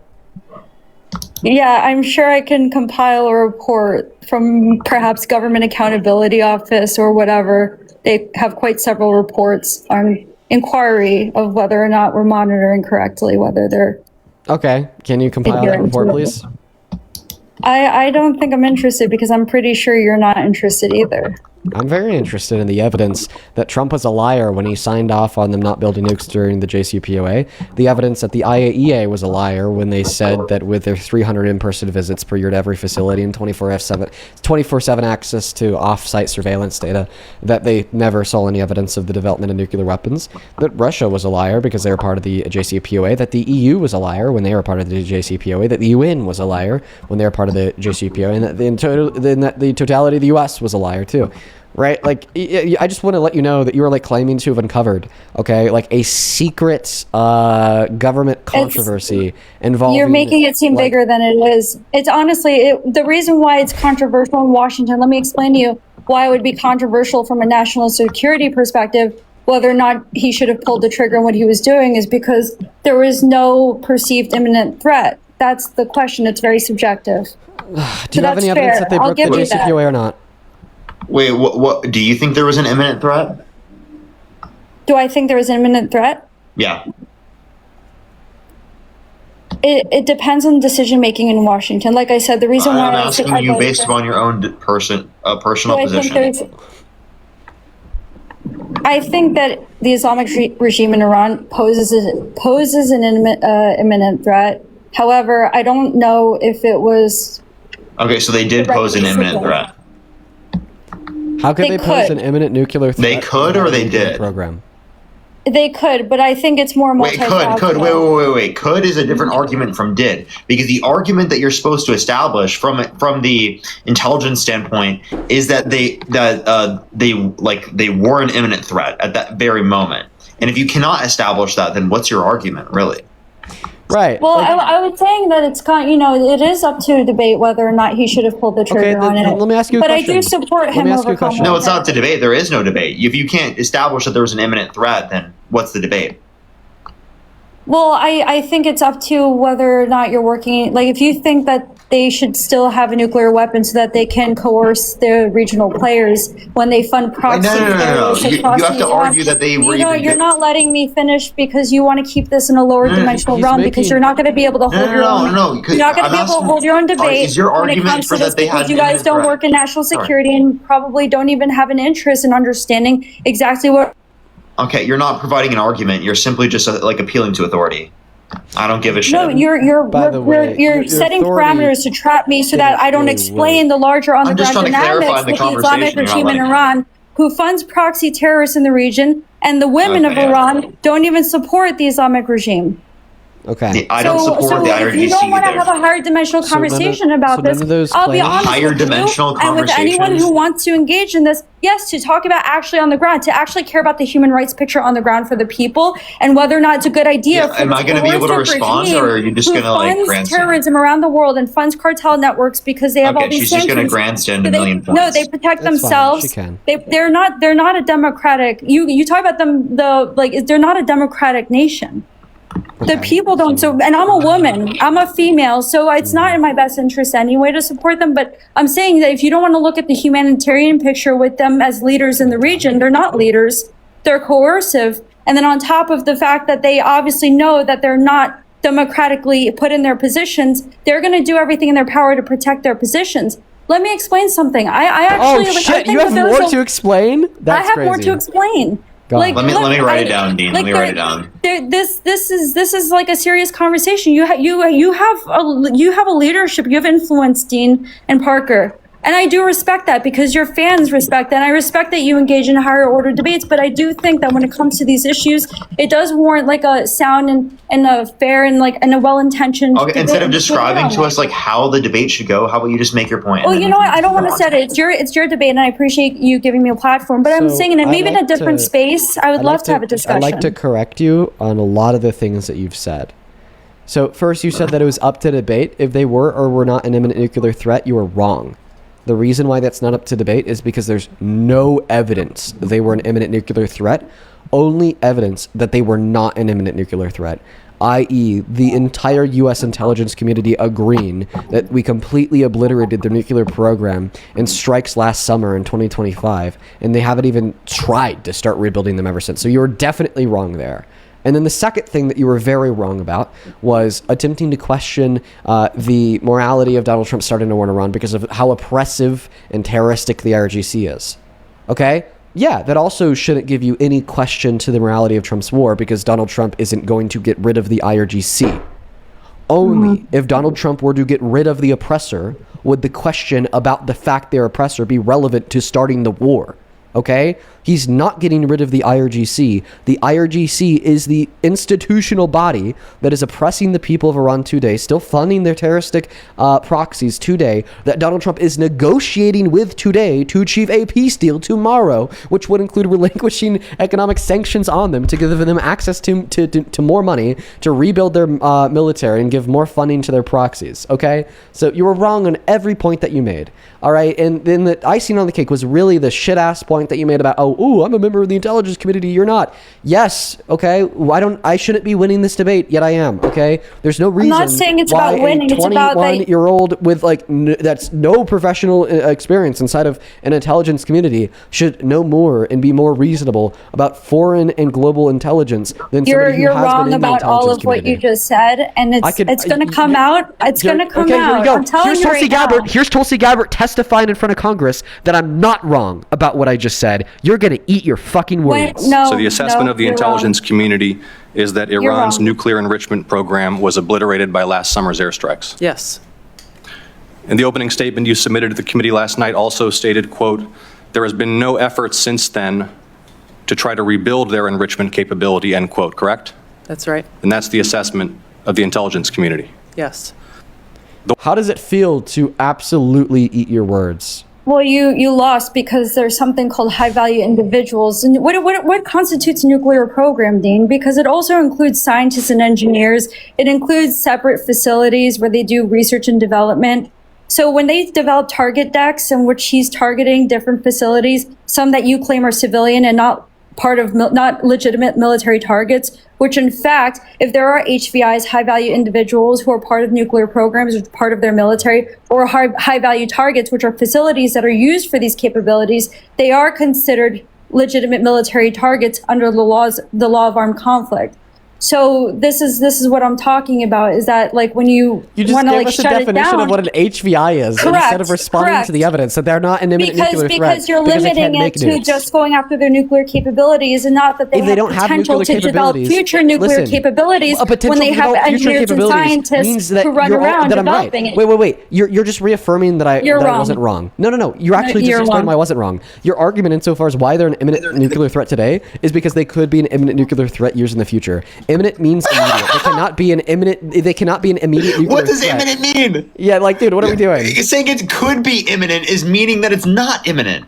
Yeah, I'm sure I can compile a report from perhaps Government Accountability Office or whatever. They have quite several reports on inquiry of whether or not we're monitoring correctly, whether they're... Okay, can you compile that report, please? I don't think I'm interested because I'm pretty sure you're not interested either. I'm very interested in the evidence that Trump was a liar when he signed off on them not building nukes during the JCPOA. The evidence that the IAEA was a liar when they said that with their 300 in-person visits per year to every facility and 24/7 access to off-site surveillance data, that they never saw any evidence of the development of nuclear weapons. That Russia was a liar because they were part of the JCPOA. That the EU was a liar when they were part of the JCPOA. That the UN was a liar when they were part of the JCPOA. And that the totality of the US was a liar too. right? Like, I just want to let you know that you are like claiming to have uncovered, okay, like a secret government controversy involving. You're making it seem bigger than it is. It's honestly the reason why it's controversial in Washington. Let me explain to you why it would be controversial from a national security perspective. Whether or not he should have pulled the trigger on what he was doing is because there was no perceived imminent threat. That's the question. It's very subjective. Do you have any evidence that they broke the JCPOA or not? Wait, what? Do you think there was an imminent threat? Do I think there was an imminent threat? Yeah. It depends on decision making in Washington. Like I said, the reason why I'm asking you based upon your own personal position. I think that the Islamic regime in Iran poses an imminent threat. However, I don't know if it was. Okay, so they did pose an imminent threat. How could they pose an imminent nuclear threat? They could, or they did. Program. They could, but I think it's more multifaceted. Wait. Could is a different argument from did, because the argument that you're supposed to establish from the intelligence standpoint is that they were an imminent threat at that very moment. And if you cannot establish that, then what's your argument, really? Right. Well, I was saying that it's it is up to debate whether or not he should have pulled the trigger on it. Let me ask you a question. But I do support him over Kamala. No, it's not to debate. There is no debate. If you can't establish that there was an imminent threat, then what's the debate? Well, I think it's up to whether or not you're working. Like, if you think that they should still have a nuclear weapon so that they can coerce the regional players when they fund proxy terrorists across You have to argue that they were. You're not letting me finish because you want to keep this in a lower dimensional realm because you're not going to be able to hold your own. You're not going to be able to hold your own debate. Is your argument for that they had? You guys don't work in national security and probably don't even have an interest in understanding exactly what. Okay, you're not providing an argument. You're simply just like appealing to authority. I don't give a shit. No, you're setting parameters to trap me so that I don't explain the larger on-the-ground dynamics with the Islamic regime in Iran, who funds proxy terrorists in the region, and the women of Iran don't even support the Islamic regime. Okay. I don't support the IRGC. If you don't want to have a higher dimensional conversation about this, I'll be honest higher with dimensional you, and with anyone who wants to engage in this, yes, to talk about actually on the ground, to actually care about the human rights picture on the ground for the people, and whether or not it's a good idea. Am I going to be able to respond, or are you just going to like grandstand? Terrorism around the world and funds cartel networks because they have all these she's just going to grandstand a million points. No, they protect themselves. They're not a democratic. You talk about them they're not a democratic nation. The people don't. So, and I'm a woman, I'm a female, so it's not in my best interest anyway to support them. But I'm saying that if you don't want to look at the humanitarian picture with them as leaders in the region, they're not leaders, they're coercive. And then on top of the fact that they obviously know that they're not democratically put in their positions, they're going to do everything in their power to protect their positions. Let me explain something. I actually. Oh shit! You have more to explain? That's I have crazy. more to explain. Let me write it down, Dean. Let me write it down. This is like a serious conversation. You have a leadership. You have influence, Dean and Parker, and I do respect that because your fans respect that. And I respect that you engage in higher order debates. But I do think that when it comes to these issues, it does warrant like a sound and a fair and a well-intentioned. Okay, instead of describing to us like how the debate should go, how about you just make your point? Well, you know what? I don't want to say it. It's your debate, and I appreciate you giving me a platform. But I'm saying, and maybe in a different space, I would love to have a discussion. I'd like to correct you on a lot of the things that you've said. So first, you said that it was up to debate if they were or were not an imminent nuclear threat. You were wrong. The reason why that's not up to debate is because there's no evidence they were an imminent nuclear threat, only evidence that they were not an imminent nuclear threat, i.e. the entire U.S. intelligence community agreeing that we completely obliterated their nuclear program in strikes last summer in 2025, and they haven't even tried to start rebuilding them ever since. So you were definitely wrong there. And then the second thing that you were very wrong about was attempting to question the morality of Donald Trump starting a war in Iran because of how oppressive and terroristic the IRGC is. Okay? Yeah, that also shouldn't give you any question to the morality of Trump's war because Donald Trump isn't going to get rid of the IRGC. Only if Donald Trump were to get rid of the oppressor would the question about the fact they're oppressor be relevant to starting the war. Okay? He's not getting rid of the IRGC. The IRGC is the institutional body that is oppressing the people of Iran today, still funding their terroristic proxies today, that Donald Trump is negotiating with today to achieve a peace deal tomorrow, which would include relinquishing economic sanctions on them to give them access to more money to rebuild their military and give more funding to their proxies. Okay, so you were wrong on every point that you made. All right, and then the icing on the cake was really the shit ass point that you made about, oh, I'm a member of the intelligence community, you're not. Yes, okay, I shouldn't be winning this debate, yet I am. Okay, there's no reason. I'm not saying it's why about winning. a It's about 21-year-old with like that's no professional experience inside of an intelligence community should know more and be more reasonable about foreign and global intelligence than somebody who you're has wrong been in the about all intelligence of what community. you just said, and it's going to come out. It's going to come Okay, here we out. go. I'm telling Here's you Tulsi right Gabbard. now. Here's Tulsi Gabbard testifying in front of Congress that I'm not wrong about what I just said. You're gonna eat your fucking words. So the assessment of the intelligence community is that Iran's wrong. nuclear enrichment program was obliterated by last summer's airstrikes. Yes. In the opening statement you submitted to the committee last night also stated, quote, there has been no effort since then to try to rebuild their enrichment capability, end quote, correct? That's right. And that's the assessment of the intelligence community. Yes. How does it feel to absolutely eat your words? Well, you lost because there's something called high value individuals. And what constitutes a nuclear program, Dean? Because it also includes scientists and engineers. It includes separate facilities where they do research and development. So when they develop target decks in which he's targeting different facilities, some that you claim are civilian and not part of not legitimate military targets, which in fact, if there are HVIs, high value individuals who are part of nuclear programs or part of their military, or high value targets, which are facilities that are used for these capabilities, they are considered legitimate military targets under the law of armed conflict. So this is what I'm talking about, is that like when you just want to gave like us a shut it definition down of what an HVI is Correct, instead of responding to the evidence that they're not an imminent nuclear threat. Because you're they limiting can't it make to nukes. just going after their nuclear capabilities, and not that they If have they don't have potential nuclear to develop capabilities, future nuclear listen, capabilities a potential when they to have develop future engineers and capabilities means scientists that who run you're all- around that I'm right. developing it. Wait. You're just reaffirming that I Wrong. wasn't wrong. No. You're actually just you're explaining wrong. why I wasn't wrong. Your argument insofar as why they're an imminent nuclear threat today is because they could be an imminent nuclear threat years in the future. Imminent means immediate. They cannot be an imminent. They cannot be an immediate nuclear What does threat. imminent mean? Yeah, like, dude, what are we doing? Saying it could be imminent is meaning that it's not imminent.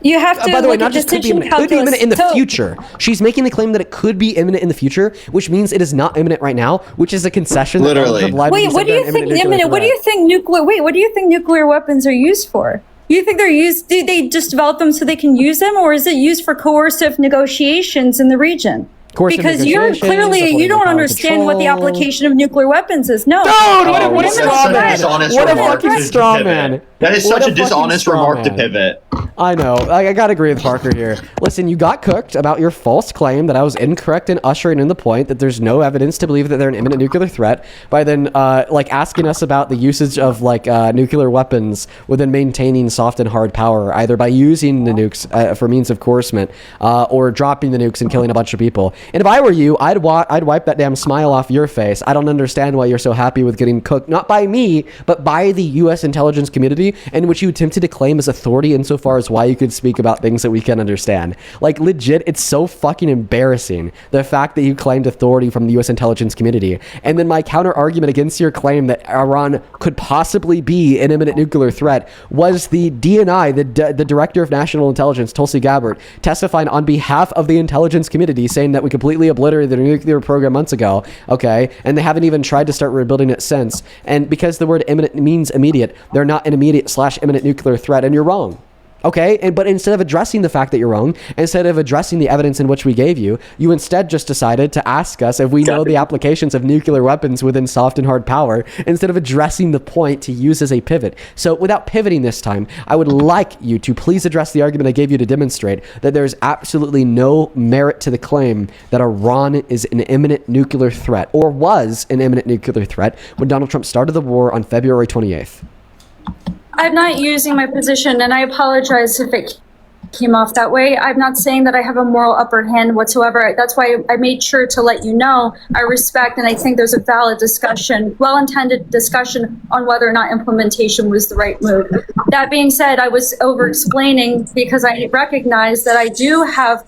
You have to by the way, look not at just could be decision imminent, could be calculus. imminent in the So- future. She's making the claim that it could be imminent in the future, which means it is not imminent right now, which is a concession. that Literally. Donald Trump lied when he Wait, said what do they're you an think? imminent nuclear What do threat. you think nuclear? Wait, what do you think nuclear weapons are used for? You think they're used? Do they just develop them so they can use them, or is it used for coercive negotiations in the region? Coercive Because you're negotiations, clearly upholding you don't power and understand what the control. application of nuclear weapons is. No, Dude, what a That's straw such a man! dishonest What a remark fucking to straw pivot. man! That is What such a fucking dishonest straw remark to man. pivot. I know. I gotta agree with Parker here. Listen, you got cooked about your false claim that I was incorrect in ushering in the point that there's no evidence to believe that they're an imminent nuclear threat by then like asking us about the usage of like nuclear weapons within maintaining soft and hard power, either by using the nukes for means of coercement or dropping the nukes and killing a bunch of people. And if I were you, I'd wipe that damn smile off your face. I don't understand why you're so happy with getting cooked, not by me, but by the U.S. intelligence community, in which you attempted to claim as authority insofar as why you could speak about things that we can understand. Like, legit, it's so fucking embarrassing, the fact that you claimed authority from the U.S. intelligence community. And then my counter argument against your claim that Iran could possibly be an imminent nuclear threat was the DNI, the Director of National Intelligence, Tulsi Gabbard, testifying on behalf of the intelligence community, saying that we completely obliterated their nuclear program months ago, okay, and they haven't even tried to start rebuilding it since. And because the word imminent means immediate, they're not an immediate/imminent nuclear threat, and you're wrong. Okay, but instead of addressing the fact that you're wrong, instead of addressing the evidence in which we gave you, you instead just decided to ask us if we know the applications of nuclear weapons within soft and hard power, instead of addressing the point to use as a pivot. So without pivoting this time, I would like you to please address the argument I gave you to demonstrate that there's absolutely no merit to the claim that Iran is an imminent nuclear threat, or was an imminent nuclear threat when Donald Trump started the war on February 28th. I'm not using my position, and I apologize if it came off that way. I'm not saying that I have a moral upper hand whatsoever. That's why I made sure to let you know I respect, and I think there's a valid discussion, well-intended discussion on whether or not implementation was the right move. That being said, I was over-explaining because I recognize that I do have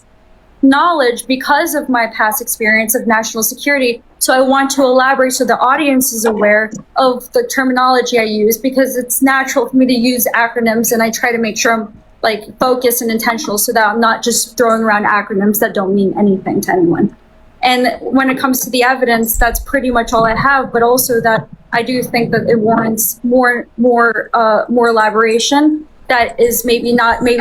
knowledge because of my past experience of national security. So I want to elaborate so the audience is aware of the terminology I use, because it's natural for me to use acronyms, and I try to make sure I'm like focused and intentional so that I'm not just throwing around acronyms that don't mean anything to anyone. And when it comes to the evidence, that's pretty much all I have, but also that I do think that it warrants more elaboration that is maybe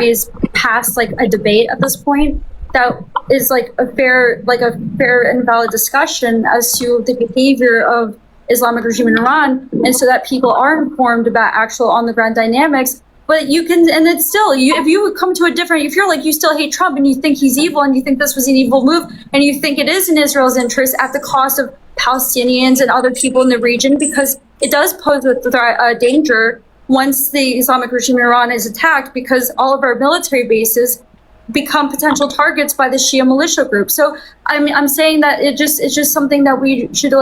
is past like a debate at this point. That is like a fair and valid discussion as to the behavior of Islamic regime in Iran, and so that people are informed about actual on the ground dynamics. But you can, and it's still, if you would come to a different, if you're like, you still hate Trump and you think he's evil and you think this was an evil move and you think it is in Israel's interest at the cost of Palestinians and other people in the region, because it does pose a danger once the Islamic regime in Iran is attacked, because all of our military bases become potential targets by the Shia militia group. So I'm saying that it's just something that we should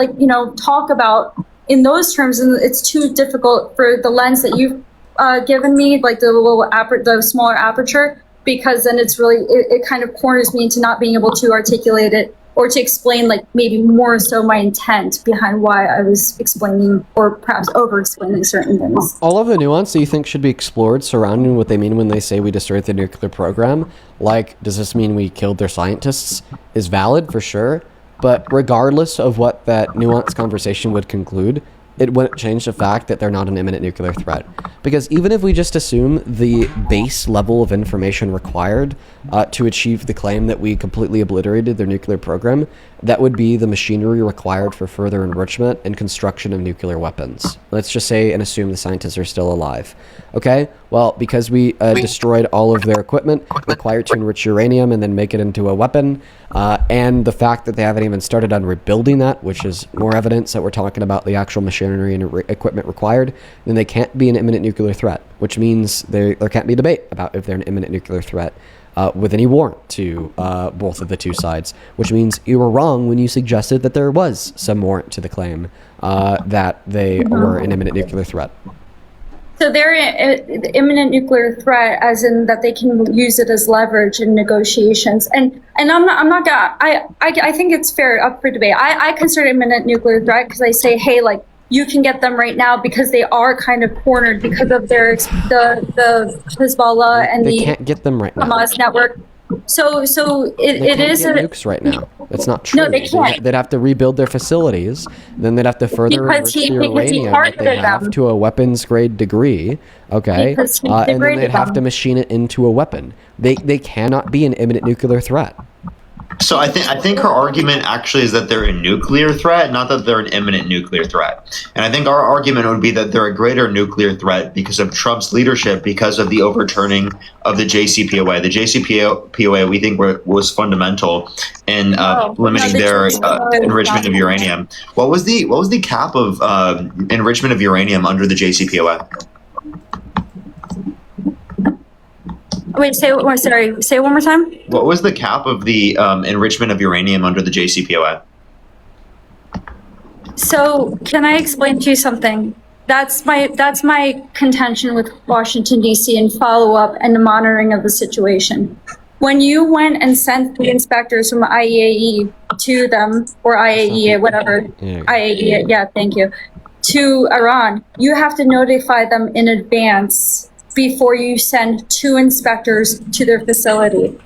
talk about in those terms, and it's too difficult for the lens that you've given me, like the smaller aperture, because then it's really it kind of corners me into not being able to articulate it or to explain like maybe more so my intent behind why I was explaining or perhaps over explaining certain things. All of the nuance that you think should be explored surrounding what they mean when they say we destroyed the nuclear program, like does this mean we killed their scientists, is valid for sure, but regardless of what that nuanced conversation would conclude, it wouldn't change the fact that they're not an imminent nuclear threat. Because even if we just assume the base level of information required to achieve the claim that we completely obliterated their nuclear program, that would be the machinery required for further enrichment and construction of nuclear weapons. Let's just say and assume the scientists are still alive. Okay? Well, because we destroyed all of their equipment required to enrich uranium and then make it into a weapon, and the fact that they haven't even started on rebuilding that, which is more evidence that we're talking about the actual machinery and equipment required, then they can't be an imminent nuclear threat, which means there can't be debate about if they're an imminent nuclear threat with any warrant to both of the two sides, which means you were wrong when you suggested that there was some warrant to the claim that they were an imminent nuclear threat. So they're an imminent nuclear threat, as in that they can use it as leverage in negotiations. And I'm not gonna. I think it's fair up for debate. I consider it imminent nuclear threat because I say, hey, like you can get them right now because they are kind of cornered because of their the Hezbollah and they can't get them right now. Hamas network. So it is nukes right now. That's not true. No, they can't. They'd have to rebuild their facilities. Then they'd have to further enrich the uranium that they have to a weapons grade degree. Okay, and then they'd have to machine it into a weapon. They cannot be an imminent nuclear threat. So I think her argument actually is that they're a nuclear threat, not that they're an imminent nuclear threat. And I think our argument would be that they're a greater nuclear threat because of Trump's leadership, because of the overturning of the JCPOA. The JCPOA, we think, was fundamental in limiting their enrichment of uranium. What was the cap of enrichment of uranium under the JCPOA? Wait, say it one more time. What was the cap of the enrichment of uranium under the JCPOA? So can I explain to you something? That's my contention with Washington, D.C. and follow-up and the monitoring of the situation. When you went and sent the inspectors from IAEA to them, or IAEA, whatever, IAEA, yeah, thank you, to Iran, you have to notify them in advance before you send 2 inspectors to their facility.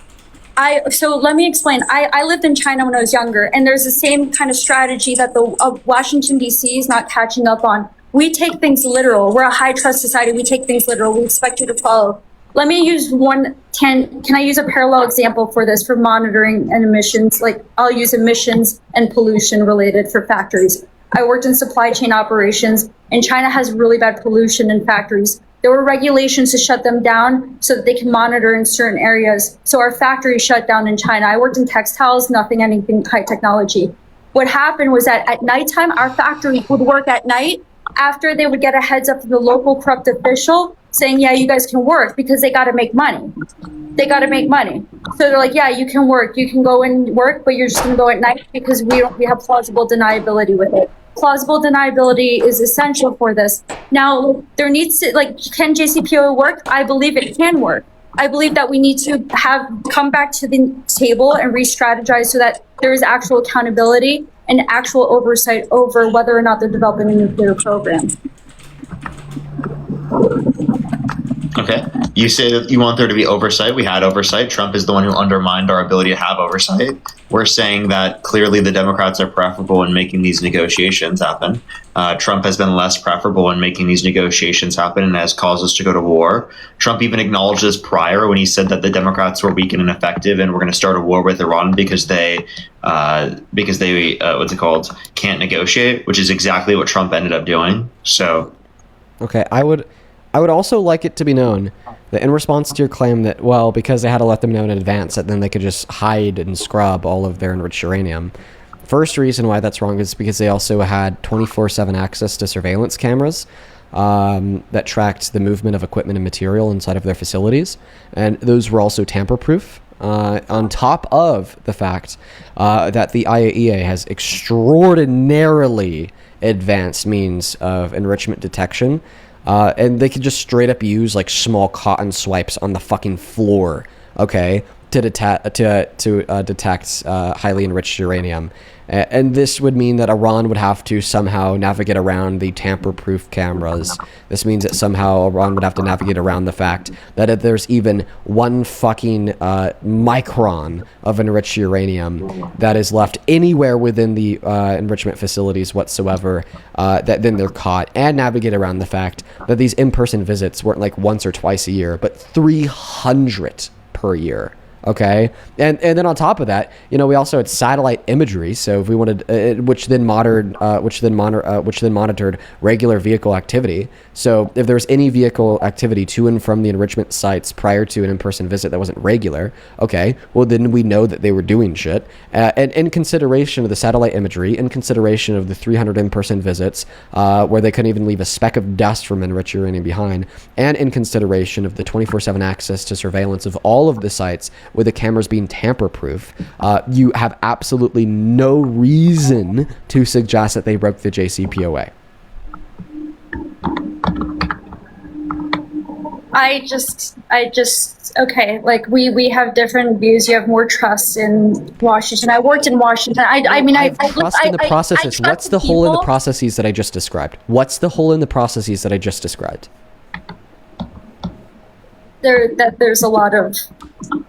So let me explain. I lived in China when I was younger, and there's the same kind of strategy that the Washington, D.C. is not catching up on. We take things literal. We're a high trust society. We take things literal. We expect you to follow. Let me use can I use a parallel example for this, for monitoring and emissions? Like I'll use emissions and pollution related for factories. I worked in supply chain operations, and China has really bad pollution in factories. There were regulations to shut them down so that they can monitor in certain areas. So our factory shut down in China. I worked in textiles, anything high technology. What happened was that at nighttime, our factory would work at night after they would get a heads up from the local corrupt official saying, yeah, you guys can work because they got to make money. they got to make money. So they're like, yeah, you can work, you can go and work, but you're just going to go at night because we have plausible deniability with it. Plausible deniability is essential for this. Now, there needs to, like, can JCPOA work? I believe it can work. I believe that we need to come back to the table and re-strategize so that there is actual accountability and actual oversight over whether or not they're developing a nuclear program. Okay. You say that you want there to be oversight. We had oversight. Trump is the one who undermined our ability to have oversight. We're saying that clearly the Democrats are preferable in making these negotiations happen. Trump has been less preferable in making these negotiations happen and has caused us to go to war. Trump even acknowledged this prior when he said that the Democrats were weak and ineffective and we're going to start a war with Iran because they can't negotiate, which is exactly what Trump ended up doing. So, okay, I would also like it to be known that in response to your claim that, well, because they had to let them know in advance that then they could just hide and scrub all of their enriched uranium. First reason why that's wrong is because they also had 24/7 access to surveillance cameras that tracked the movement of equipment and material inside of their facilities. And those were also tamper-proof. On top of the fact that the IAEA has extraordinarily advanced means of enrichment detection. And they could just straight up use like small cotton swipes on the fucking floor, okay, to detect highly enriched uranium. And this would mean that Iran would have to somehow navigate around the tamper-proof cameras. This means that somehow Iran would have to navigate around the fact that if there's even one fucking micron of enriched uranium that is left anywhere within the enrichment facilities whatsoever, that then they're caught, and navigate around the fact that these in-person visits weren't like once or twice a year, but 300 per year. Okay, and then on top of that, you know, we also had satellite imagery. So if we wanted, which then monitored regular vehicle activity. So if there was any vehicle activity to and from the enrichment sites prior to an in-person visit that wasn't regular, okay, well then we know that they were doing shit. And in consideration of the satellite imagery, in consideration of the 300 in-person visits where they couldn't even leave a speck of dust from enriched uranium behind, and in consideration of the 24/7 access to surveillance of all of the sites with the cameras being tamper-proof, you have absolutely no reason to suggest that they broke the JCPOA. I just, okay, like we have different views. You have more trust in Washington. I worked in Washington. I mean, I trust in the processes. What's the hole in the processes that I just described? What's the hole in the processes that I just described? There's a lot of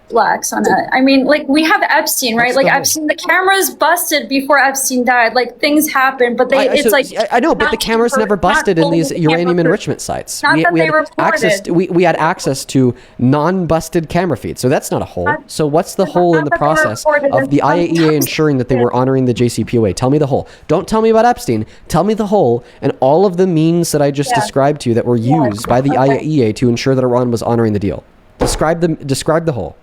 blacks on it. I mean, like we have Epstein, right? Like Epstein, the cameras busted before Epstein died. Like things happen, but I know, but the cameras never busted in these uranium enrichment sites. We had access to non-busted camera feeds, so that's not a hole. So what's the hole in the process of the IAEA ensuring that they were honoring the JCPOA? Tell me the hole. Don't tell me about Epstein. Tell me the hole and all of the means that I just described to you that were used by the IAEA to ensure that Iran was honoring the deal. Describe the whole.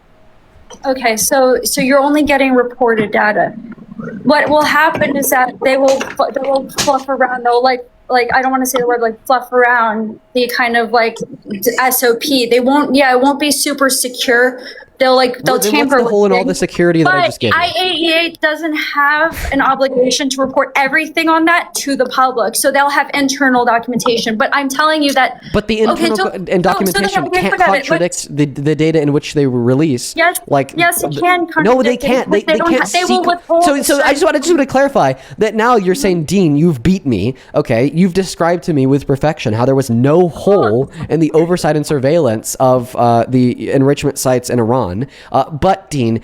Okay, so you're only getting reported data. What will happen is that they will fluff around. They'll like I don't want to say the word like fluff around the kind of like SOP. They won't. Yeah, it won't be super secure. They'll tamper what's the hole in all the security that I just gave you? IAEA doesn't have an obligation to report everything on that to the public, so they'll have internal documentation. But I'm telling you that. But the internal documentation can't contradict the data in which they were released. Yes, yes, it can. No, they can't. They can't. They will withhold. So I just want to clarify that now you're saying, Dean, you've beat me. Okay, you've described to me with perfection how there was no hole in the oversight and surveillance of the enrichment sites in Iran. But Dean,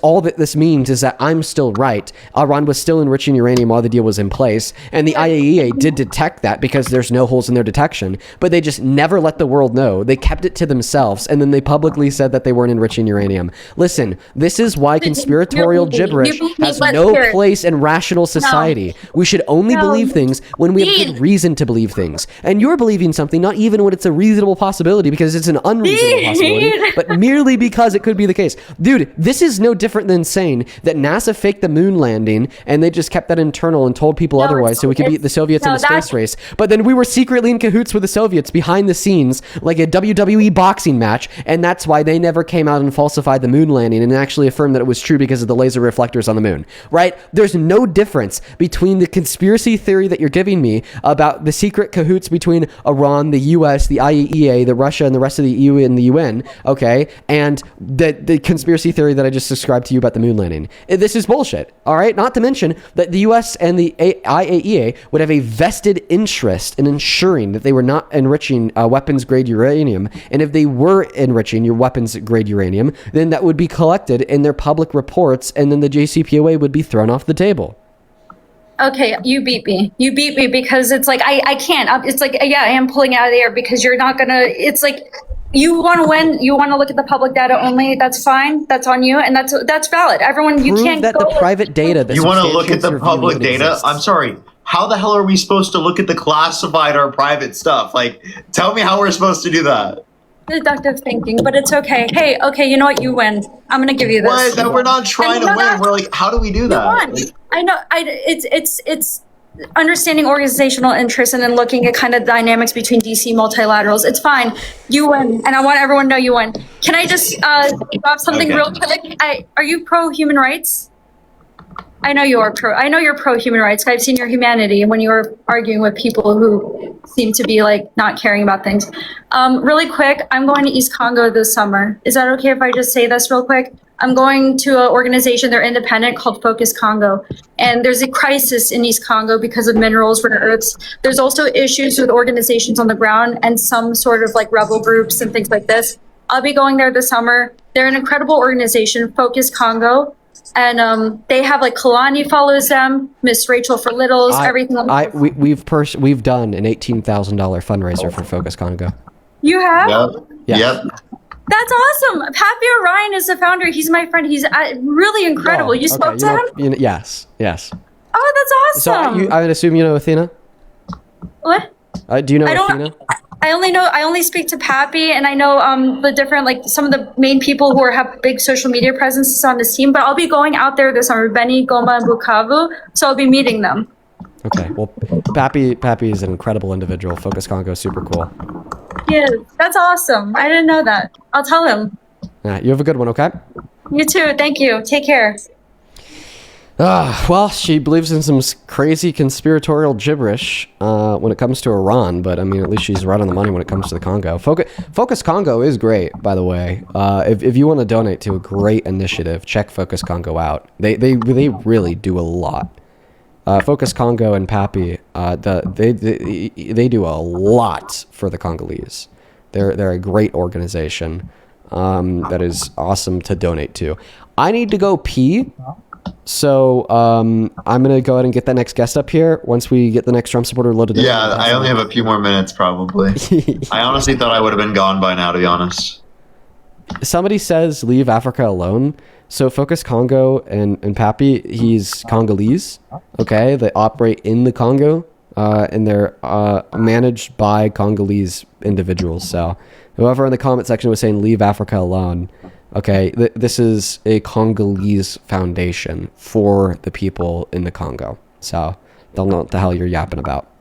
all that this means is that I'm still right. Iran was still enriching uranium while the deal was in place, and the IAEA did detect that because there's no holes in their detection, but they just never let the world know. They kept it to themselves, and then they publicly said that they weren't enriching uranium. Listen, this is why conspiratorial gibberish has no place in rational society. We should only believe things when we have good reason to believe things. And you're believing something not even when it's a reasonable possibility because it's an unreasonable possibility, but merely because it could be the case. Dude, this is no different than saying that NASA faked the moon landing and they just kept that internal and told people otherwise so we could beat the Soviets in the space race. But then we were secretly in cahoots with the Soviets behind the scenes like a WWE boxing match, and that's why they never came out and falsified the moon landing and actually affirmed that it was true because of the laser reflectors on the moon, right? There's no difference between the conspiracy theory that you're giving me about the secret cahoots between Iran, the US, the IAEA, the Russia, and the rest of the EU and the UN, okay, and the conspiracy theory that I just described to you about the moon landing. This is bullshit, all right? Not to mention that the US and the IAEA would have a vested interest in ensuring that they were not enriching weapons-grade uranium, and if they were enriching your weapons-grade uranium, then that would be collected in their public reports, and then the JCPOA would be thrown off the table. Okay, you beat me. You beat me because it's like, I can't. It's like, yeah, I am pulling out of the air because you're not going to, it's like, you want to win, you want to look at the public data only, that's fine, that's on you, and that's valid. Everyone, you Prove can't that go the private data that You want to look at the substantiates your view public even data? exists. I'm sorry. How the hell are we supposed to look at the classified or private stuff? Like, tell me how we're supposed to do that. Deductive thinking, but it's okay. Hey, okay, you know what? You win. I'm gonna give you this. What? That we're not trying to win. We're like, how do we do that? You won. Like, I know. It's understanding organizational interests and then looking at kind of dynamics between DC multilaterals. It's fine. You win, and I want everyone to know you win. Can I just drop something real quick? Are you pro human rights? I know you are pro. I know you're pro human rights. I've seen your humanity when you were arguing with people who seem to be like not caring about things. Really quick, I'm going to East Congo this summer. Is that okay if I just say this real quick? I'm going to an organization, they're independent, called Focus Congo. And there's a crisis in East Congo because of minerals, rare earths. There's also issues with organizations on the ground and some sort of like rebel groups and things like this. I'll be going there this summer. They're an incredible organization, Focus Congo. And they have like Kalani follows them, Miss Rachel for Littles, everything. We've done an $18,000 fundraiser for Focus Congo. You have? Yeah. Yep. That's awesome. Pappy Orion is the founder. He's my friend. He's really incredible. You spoke to him? Yes. Oh, that's awesome. So I would assume you know Athena? What? Do you know Athena? I only speak to Pappy, and I know the different, like some of the main people who have big social media presences on this team, but I'll be going out there this summer, Beni, Goma, and Bukavu, so I'll be meeting them. Okay, well, Pappy is an incredible individual. Focus Congo, super cool. Yeah, that's awesome. I didn't know that. I'll tell him. You have a good one, okay? You too. Thank you. Take care. Well, she believes in some crazy conspiratorial gibberish when it comes to Iran, but I mean, at least she's right on the money when it comes to the Congo. Focus Congo is great, by the way. If you want to donate to a great initiative, check Focus Congo out. They really do a lot. Focus Congo and Pappy, they do a lot for the Congolese. They're a great organization that is awesome to donate to. I need to go pee. So I'm gonna go ahead and get that next guest up here once we get the next Trump supporter loaded. Yeah, I only have a few more minutes probably. I honestly thought I would have been gone by now, to be honest. Somebody says leave Africa alone. So Focus Congo and Pappy, he's Congolese. Okay, they operate in the Congo, and they're managed by Congolese individuals. So whoever in the comment section was saying leave Africa alone. Okay, this is a Congolese foundation for the people in the Congo. So they'll know what the hell you're yapping about.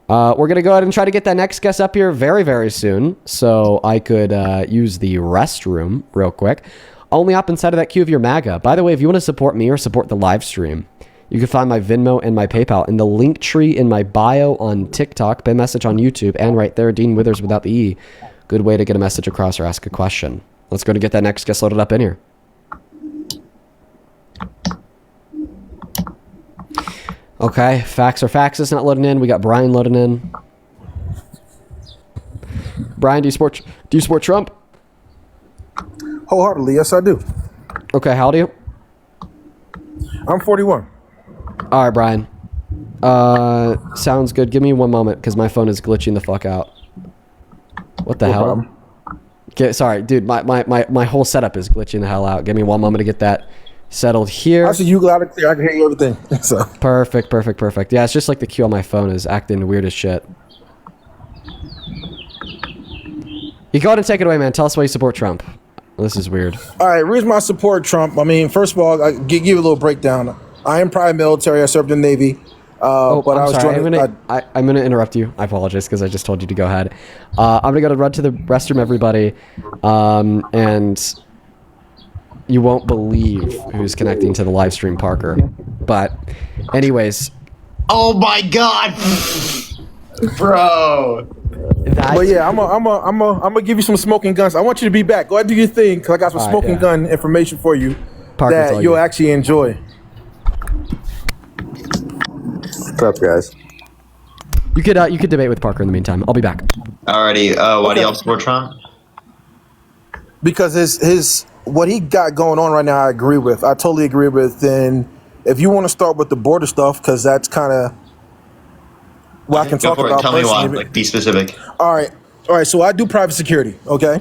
We're going to go ahead and try to get that next guest up here very, very soon. So I could use the restroom real quick. Only up inside of that queue of your MAGA. By the way, if you want to support me or support the live stream, you can find my Venmo and my PayPal in the link tree in my bio on TikTok, by message on YouTube, and right there, Dean Withers without the E. Good way to get a message across or ask a question. Let's go to get that next guest loaded up in here. Okay, facts are facts. It's not loading in. We got Brian loading in. Brian, do you support Trump? Wholeheartedly, yes, I do. Okay, how old are you? I'm 41. All right, Brian. Sounds good. Give me one moment because my phone is glitching the fuck out. What the hell? Sorry, dude. My whole setup is glitching the hell out. Give me one moment to get that settled here. I see you loud and clear. I can hear you everything. So. Perfect. Yeah, it's just like the queue on my phone is acting weird as shit. You go ahead and take it away, man. Tell us why you support Trump. This is weird. All right, reason I support Trump. I mean, first of all, I give you a little breakdown. I am prior military. I served in the Navy. But I'm I was sorry. joining. I'm gonna interrupt you. I apologize because I just told you to go ahead. I'm gonna run to the restroom, everybody, and you won't believe who's connecting to the live stream, Parker. But, anyways. Oh my God, bro. But yeah, I'm gonna give you some smoking guns. I want you to be back. Go ahead and do your thing, because I got some smoking gun information for you that you'll actually enjoy. What's up, guys? You could debate with Parker in the meantime. I'll be back. Alrighty. Why do y'all support Trump? Because his what he got going on right now, I agree with. I totally agree with. And if you want to start with the border stuff, because that's kind of what I can talk about. Tell me why. Like, be specific. All right. So I do private security. Okay.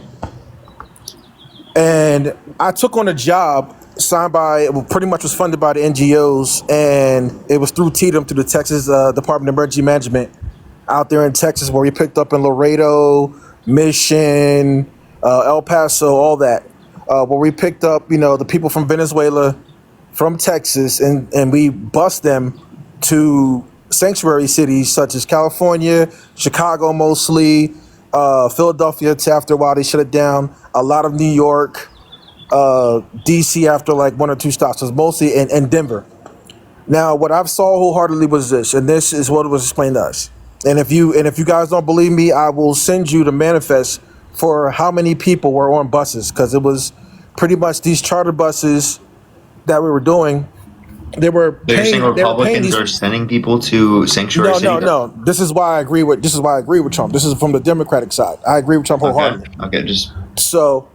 And I took on a job signed by, it pretty much was funded by the NGOs, and it was through TDM, through the Texas Department of Emergency Management out there in Texas, where we picked up in Laredo, Mission, El Paso, all that, where we picked up, the people from Venezuela, from Texas, and we bus them to sanctuary cities such as California, Chicago mostly, Philadelphia after a while they shut it down, a lot of New York, DC after like one or two stops. It was mostly in Denver. Now, what I saw wholeheartedly was this, and this is what was explained to us. And if you guys don't believe me, I will send you the manifest for how many people were on buses, because it was pretty much these charter buses that we were doing. They were They're saying Republicans are sending people to sanctuary cities? No. This is why I agree with Trump. This is from the Democratic side. I agree with Trump wholeheartedly. Okay, just so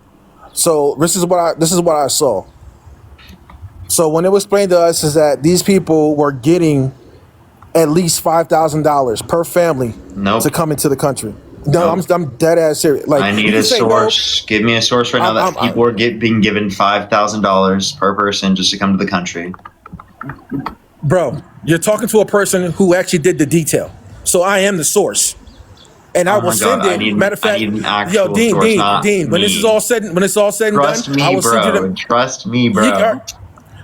this is what I saw. So when it was explained to us is that these people were getting at least $5,000 per family to come into the country. No, I'm dead ass serious. Like, I need a source. Give me a source right now that people are being given $5,000 per person just to come to the country. Bro, you're talking to a person who actually did the detail. So I am the source. And I will send it. Matter of fact, Dean, when it's all said and done, I will send you the. Trust me, bro.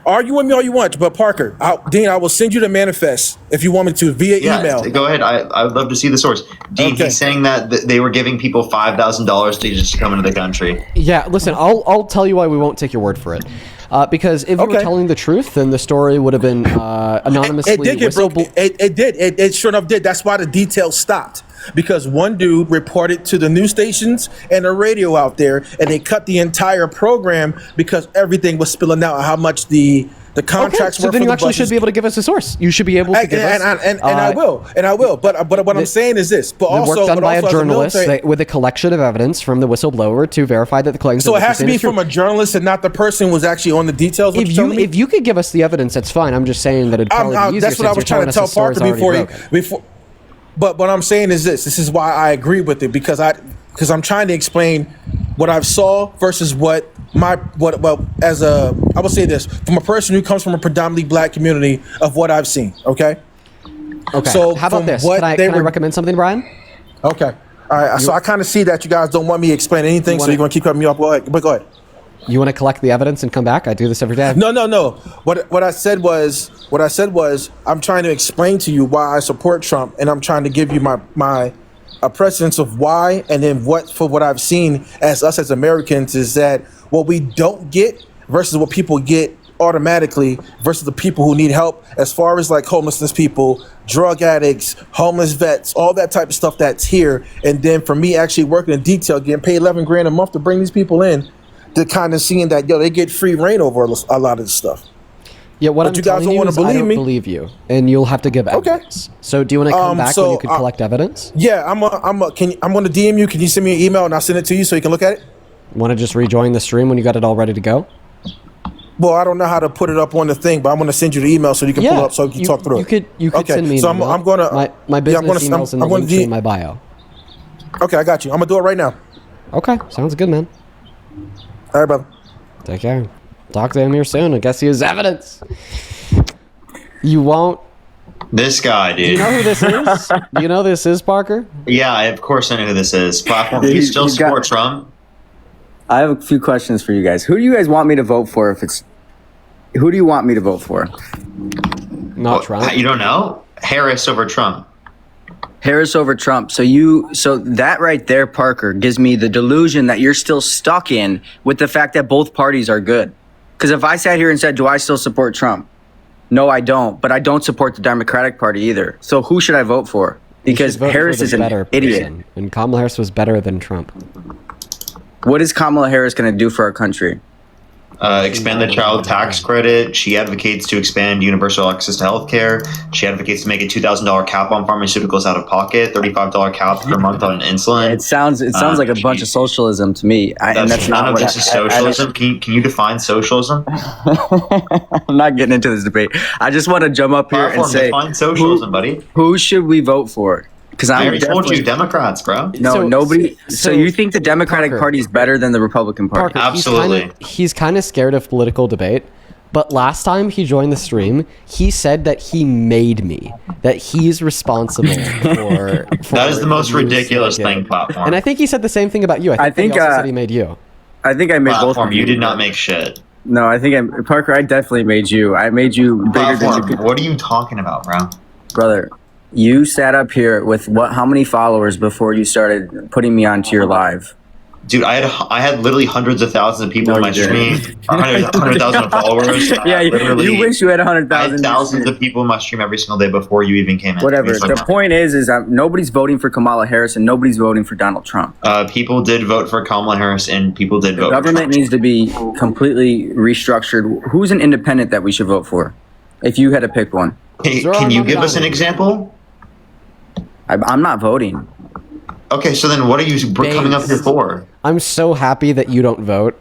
Argue with me all you want, but Parker, Dean, I will send you the manifest if you want me to via email. Go ahead. I would love to see the source. Dean, he's saying that they were giving people $5,000 to just come into the country. Yeah, listen, I'll tell you why we won't take your word for it. Because if you were telling the truth, then the story would have been anonymously. It did get broken. It did. It sure enough did. That's why the details stopped. Because one dude reported to the news stations and the radio out there, and they cut the entire program because everything was spilling out how much the contracts were. So then you actually should be able to give us a source. You should be able to give us. And I will. But what I'm saying is this. But also, work done by a journalist with a collection of evidence from the whistleblower to verify that the claims. So it has to be from a journalist and not the person who was actually on the details. If you could give us the evidence, that's fine. I'm just saying that it'd probably be easier. That's what I was trying to tell Parker before. But what I'm saying is this. This is why I agree with it, because I'm trying to explain what I've saw versus I will say this from a person who comes from a predominantly black community of what I've seen. Okay. So how about this? Can I recommend something, Brian? Okay. All right. So I kind of see that you guys don't want me to explain anything, so you're going to keep cutting me off. Go ahead. You want to collect the evidence and come back? I do this every day. No. What I said was I'm trying to explain to you why I support Trump, and I'm trying to give you my precedence of why, and then what I've seen as us as Americans is that what we don't get versus what people get automatically versus the people who need help, as far as like homelessness people, drug addicts, homeless vets, all that type of stuff that's here. And then for me actually working in detail, getting paid $11,000 a month to bring these people in, to kind of seeing that they get free reign over a lot of this stuff. Yeah, what I'm telling you is I don't believe you, and you'll have to give evidence. So do you want to come back when you could collect evidence? Yeah, I'm going to DM you. Can you send me an email and I'll send it to you so you can look at it? Want to just rejoin the stream when you got it all ready to go? Well, I don't know how to put it up on the thing, but I'm going to send you the email so you can pull it up so you can talk through it. You could send me an email. I'm going to my business email's in the link tree in my bio. Okay, I got you. I'm going to do it right now. Okay, sounds good, man. All right, brother. Take care. Talk to him here soon. I guess he has evidence. You won't This guy, dude. Do you know who this is? Do you know who this is, Parker? Yeah, of course I know who this is. Platform. Do you He's- still he's got- support Trump? I have a few questions for you guys. Who do you guys want me to vote for? Who do you want me to vote for? Not Trump. You don't know? Harris over Trump. Harris over Trump. So that right there, Parker, gives me the delusion that you're still stuck in with the fact that both parties are good. Because if I sat here and said, do I still support Trump? No, I don't. But I don't support the Democratic Party either. So who should I vote for? Because You should vote Harris for the is an better idiot. person, and Kamala Harris was better than Trump. What is Kamala Harris going to do for our country? Expand the child tax credit. She advocates to expand universal access to health care. She advocates to make a $2,000 cap on pharmaceuticals out of pocket, $35 cap per month on insulin. It sounds like a bunch of socialism to me. And that's none not of what this is socialism. Can you define socialism? I'm not getting into this debate. I just want to jump up here and Platform, say, define socialism, buddy. who should we vote for? Because I I'm already told you, Democrats, bro. No, nobody. So you think the Democratic Party is better than the Republican Party? Parker, he's kind of scared of political debate. But last time he joined the stream, he said that he made me, that he's responsible for That is the most ridiculous thing, Platform. And I think he said the same thing about you. I think he also said he made you. I think I made both. Platform, of you did not make shit. No, I think Parker. I definitely made you. I made you bigger than you Platform, could. what are you talking about, bro? Brother, you sat up here with how many followers before you started putting me onto your live? Dude, I had literally hundreds of thousands of people in my you stream, didn't. 100,000 followers. Yeah, you wish you had 100,000. I had thousands of people in my stream every single day before you even came in. Whatever. The point is that nobody's voting for Kamala Harris and nobody's voting for Donald Trump. People did vote for Kamala Harris and people did vote The for government Trump. needs to be completely restructured. Who's an independent that we should vote for? If you had to pick one. Hey, can you give us an example? I'm not voting. Okay, so then what are you coming up here for? I'm so happy that you don't vote.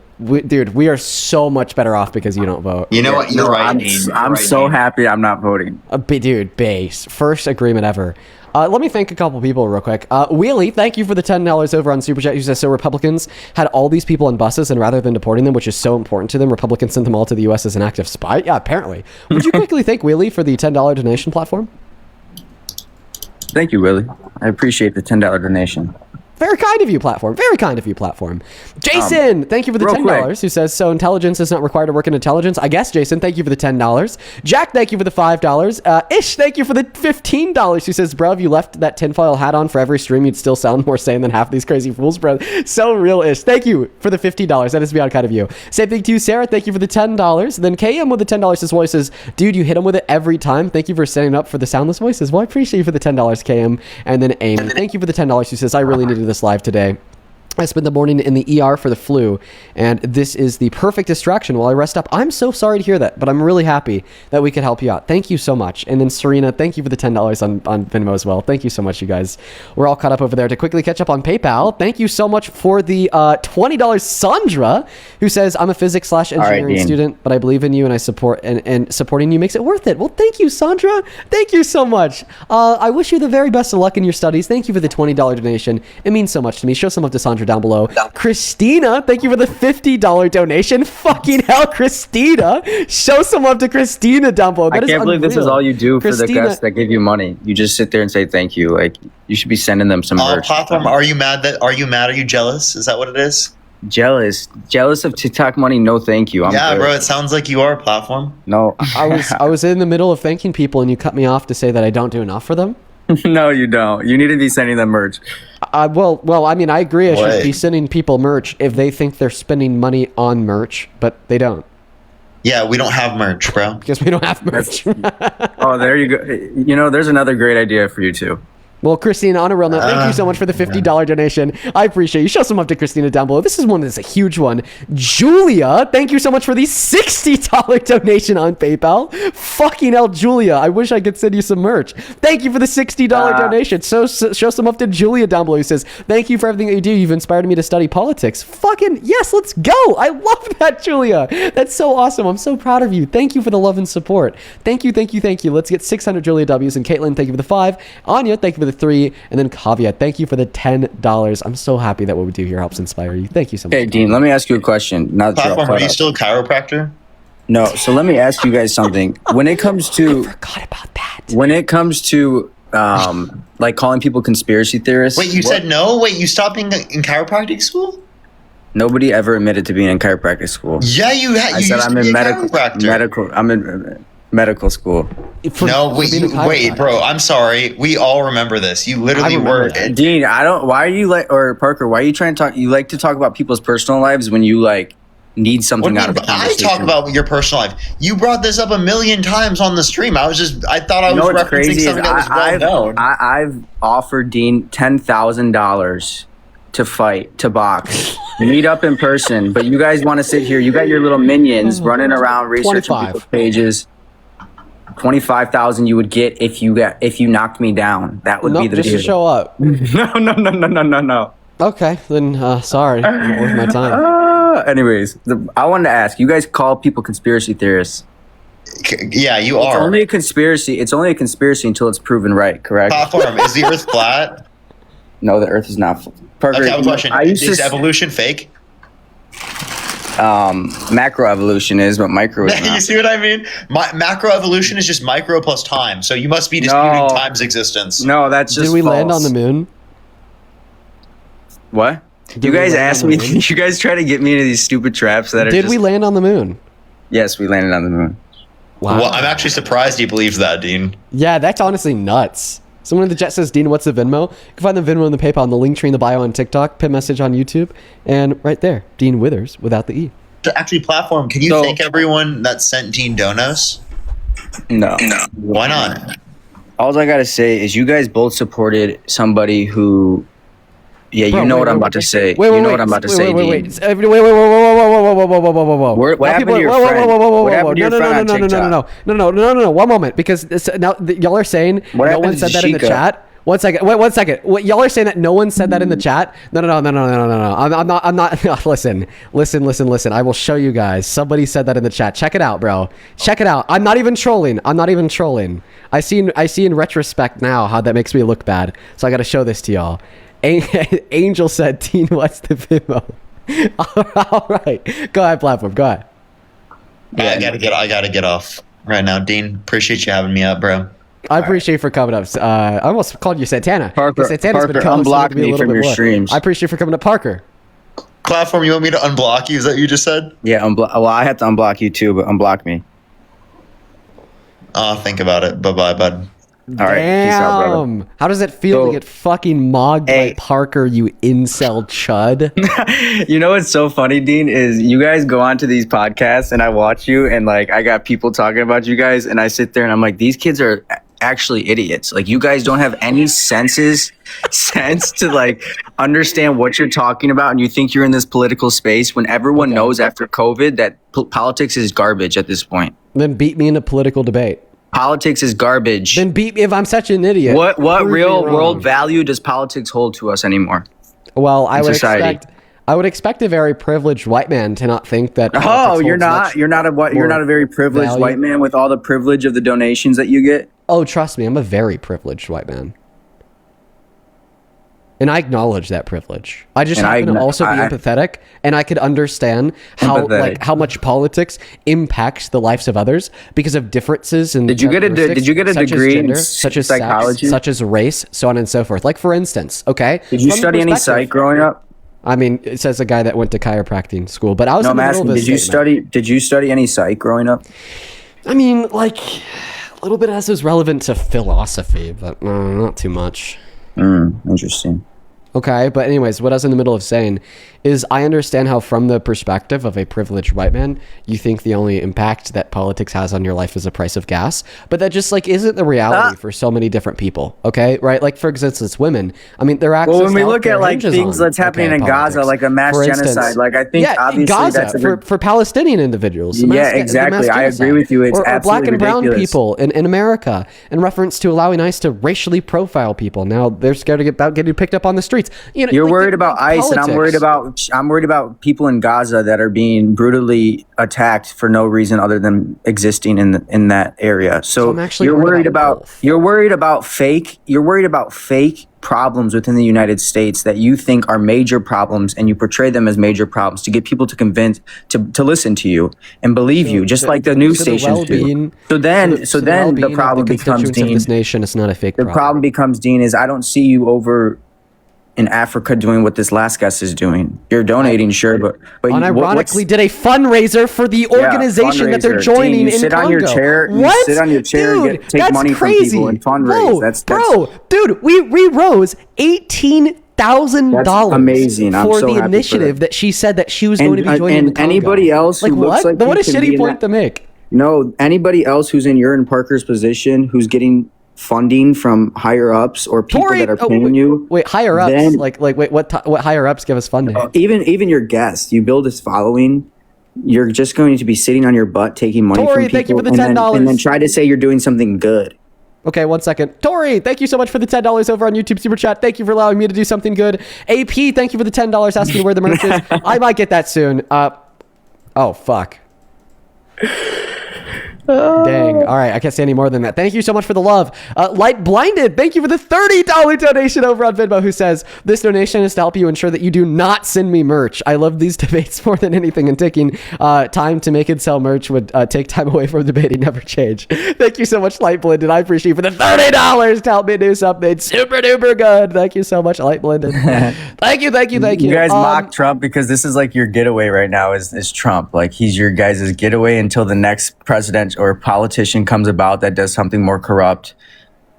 Dude, we are so much better off because you don't vote. You know what? You're right, Dean. I'm so happy I'm not voting. Dude, base. First agreement ever. Let me thank a couple people real quick. Wheelie, thank you for the $10 over on Super Chat. Who says, so Republicans had all these people on buses, and rather than deporting them, which is so important to them, Republicans sent them all to the U.S. as an active spy? Yeah, apparently. Would you quickly thank Wheelie for the $10 donation platform? Thank you, Willie. I appreciate the $10 donation. Very kind of you, platform. Very kind of you, platform. Jason, thank you for the real $10. quick. Who says, so intelligence is not required to work in intelligence? I guess, Jason, thank you for the $10. Jack, thank you for the $5. Ish, thank you for the $15. Who says, bro, if you left that tinfoil hat on for every stream, you'd still sound more sane than half these crazy fools, bro. So real, Ish. Thank you for the $50. That is beyond kind of you. Same thing to you, Sarah. Thank you for the $10. Then KM with the $10 says, voices, dude, you hit him with it every time. Thank you for standing up for the soundless voices. Well, I appreciate you for the $10, KM. And then Amy, thank you for the $10. Who says, I really needed this live today. I spent the morning in the ER for the flu, and this is the perfect distraction while I rest up. I'm so sorry to hear that, but I'm really happy that we could help you out. Thank you so much. And then Serena, thank you for the $10 on Venmo as well. Thank you so much, you guys. We're all caught up over there. To quickly catch up on PayPal, thank you so much for the $20 Sandra, who says, I'm a physics/engineering student, but I believe in you and I support, and supporting you makes it worth it. Well, thank you, Sandra. Thank you so much. I wish you the very best of luck in your studies. Thank you for the $20 donation. It means so much to me. Show some love to Sandra down below. Christina, thank you for the $50 donation. Fucking hell, Christina. Show some love to Christina down below. I can't believe this is all you do for the Christina- guests that give you money. You just sit there and say thank you. Like, you should be sending them some merch. Platform, are you mad? Are you jealous? Is that what it is? Jealous of TikTok money? No, thank you. I'm yeah, good. bro. It sounds like you are, Platform. No, I was in the middle of thanking people and you cut me off to say that I don't do enough for them. No, you don't. You need to be sending them merch. Well, I mean, I agree. I should Wait. be sending people merch if they think they're spending money on merch, but they don't. Yeah, we don't have merch, bro. Because we don't have merch. Oh, there you go. You know, there's another great idea for you too. Well, Christina, on a real note, thank you so much for the $50 donation. I appreciate you. Show some love to Christina down below. This is one that's a huge one. Julia, thank you so much for the $60 donation on PayPal. Fucking hell, Julia. I wish I could send you some merch. Thank you for the $60 donation. So show some love to Julia down below, who says, thank you for everything that you do. You've inspired me to study politics. Fucking yes, let's go. I love that, Julia. That's so awesome. I'm so proud of you. Thank you for the love and support. Thank you, thank you, thank you. Let's get 600 Julia W's. And Caitlin, thank you for the 5. Anya, thank you for the 3, and then Kavya, thank you for the $10. I'm so happy that what we do here helps inspire you. Thank you so much. Hey, Dean, let me ask you a question. Now that you're all Platform, caught are you up. still a chiropractor? No, so let me ask you guys something. When it comes to I forgot about that. When it comes to like calling people conspiracy theorists. Wait, you said no? Wait, you stopped being in chiropractic school? Nobody ever admitted to being in chiropractic school. Yeah, I said I'm in medical school. Wait, bro. I'm sorry. We all remember this. You literally were. Dean, why are you or Parker? Why are you trying to talk? You like to talk about people's personal lives when you need something out of the conversation. I talk about your personal life. You brought this up a million times on the stream. I thought I was referencing something that was well known. I've offered Dean $10,000 to fight, to box, meet up in person, but you guys want to sit here. You got your little minions running around researching people's pages. 25,000 you would get if you knocked me down. That would be the just deal. to show up. No. Okay, then sorry, not worth my time. Anyways, I wanted to ask. You guys call people conspiracy theorists. Yeah, you are. It's only a conspiracy. It's only a conspiracy until it's proven right. Correct. Platform, is the Earth flat? No, the Earth is not. Parker, okay, I have a question. Is evolution fake? Macroevolution is, but micro is not. You see what I mean? Macroevolution is just micro plus time. So you must be disputing time's existence. No, that's just Did we false. land on the moon? What? You guys asked me. You guys try to get me into these stupid traps that are. Did we land on the moon? Yes, we landed on the moon. Wow. Well, I'm actually surprised you believed that, Dean. Yeah, that's honestly nuts. Someone in the chat says, Dean, what's the Venmo? You can find the Venmo and the PayPal in the link tree in the bio on TikTok, pin message on YouTube, and right there, Dean Withers without the E. Actually, Platform, can you thank everyone that sent Dean donos? No. Why not? All I gotta say is you guys both supported somebody who. Yeah, you know what I'm about to say. You know what I'm about to say, Dean. Wait, What happened to your friend? What happened to your friend on TikTok? No. 1 moment, because now y'all are saying no one said that in the chat. 1 second. Wait, 1 second. Y'all are saying that no one said that in the chat. No. I'm not. Listen. I will show you guys. Somebody said that in the chat. Check it out, bro. Check it out. I'm not even trolling. I see in retrospect now how that makes me look bad. So I got to show this to y'all. Angel said, Dean, what's the Venmo? All right. Go ahead, Platform. Go ahead. I gotta get off right now. Dean, appreciate you having me up, bro. I appreciate you for coming up. I almost called you Santana. Parker, unblock me from your streams. I appreciate you for coming up, Parker. Platform, you want me to unblock you? Is that what you just said? Yeah, well, I have to unblock you too, but unblock me. I'll think about it. Bye-bye, bud. All right, peace out, brother. How does it feel to get fucking mogged by Parker, you incel chud? You know what's so funny, Dean, is you guys go onto these podcasts and I watch you and I got people talking about you guys and I sit there and I'm like, these kids are actually idiots. Like, you guys don't have any sense to understand what you're talking about, and you think you're in this political space when everyone knows after COVID that politics is garbage at this point. Then beat me in a political debate. Politics is garbage. Then beat me if I'm such an idiot. What real world value does politics hold to us anymore? Well, I would expect a very privileged white man to not think that. Oh, you're not a very privileged white man with all the privilege of the donations that you get. Oh, trust me, I'm a very privileged white man. And I acknowledge that privilege. I just happen to also be empathetic, and I could understand how much politics impacts the lives of others because of differences in. Did you get a degree in such as psychology, sex, such as race, so on and so forth? Like, for instance, okay. Did you study any psych growing up? I mean, it says a guy that went to chiropractic school, but I was in the middle of this statement. Did you study any psych growing up? I mean, a little bit as is relevant to philosophy, but not too much. Interesting. Okay, but anyways, what I was in the middle of saying is I understand how, from the perspective of a privileged white man, you think the only impact that politics has on your life is the price of gas, but that just isn't the reality for so many different people. Okay, right? Like, for instance, women. I mean, their access. Well, when we look at things that's happening in Gaza, like a mass genocide, I think obviously Gaza, that's for Palestinian individuals. Exactly. I agree with you. It's or black and brown ridiculous. people in America, in reference to allowing ICE to racially profile people. Now they're scared about getting picked up on the streets. it's You're like worried about ICE, and politics. I'm worried about people in Gaza that are being brutally attacked for no reason other than existing in that area. So I'm actually you're worried about both. you're worried about fake problems within the United States that you think are major problems, and you portray them as major problems to get people to convince to listen to you and believe you, just like the news stations do. So then the problem becomes, Dean, this nation is not a fake the problem. problem becomes, Dean, is I don't see you over in Africa doing what this last guest is doing. You're donating, sure, but unironically did a fundraiser for the organization that they're joining Dean, you in sit Congo. on your chair, What? You sit on your chair Dude, and take that's money crazy. from people and fundraise. Whoa, dude, we rose $18,000 That's amazing. I'm for so the happy for initiative that she said that she was going to be joining and in Congo. anybody else who like looks what? like What a you can be shitty in point that- to make. No, anybody else who's in your and Parker's position, who's getting funding from higher ups or people that are paying you. Wait, higher ups? then- Wait, what higher ups give us funding? Even your guests, you build this following. You're just going to be sitting on your butt taking money Tori, from people, thank you for the and $10. then try to say you're doing something good. Okay, 1 second. Tori, thank you so much for the $10 over on YouTube Super Chat. Thank you for allowing me to do something good. AP, thank you for the $10 asking where the merch is. I might get that soon. Oh, fuck. Dang. All right, I can't say any more than that. Thank you so much for the love. Light Blinded, thank you for the $30 donation over on Venmo, who says, this donation is to help you ensure that you do not send me merch. I love these debates more than anything, and taking time to make and sell merch would take time away from debating, never change. Thank you so much, Light Blinded. I appreciate you for the $30 to help me do something super duper good. Thank you so much, Light Blinded. Thank you. You guys mock Trump because this is like your getaway right now is Trump. Like he's your guys' getaway until the next president or politician comes about that does something more corrupt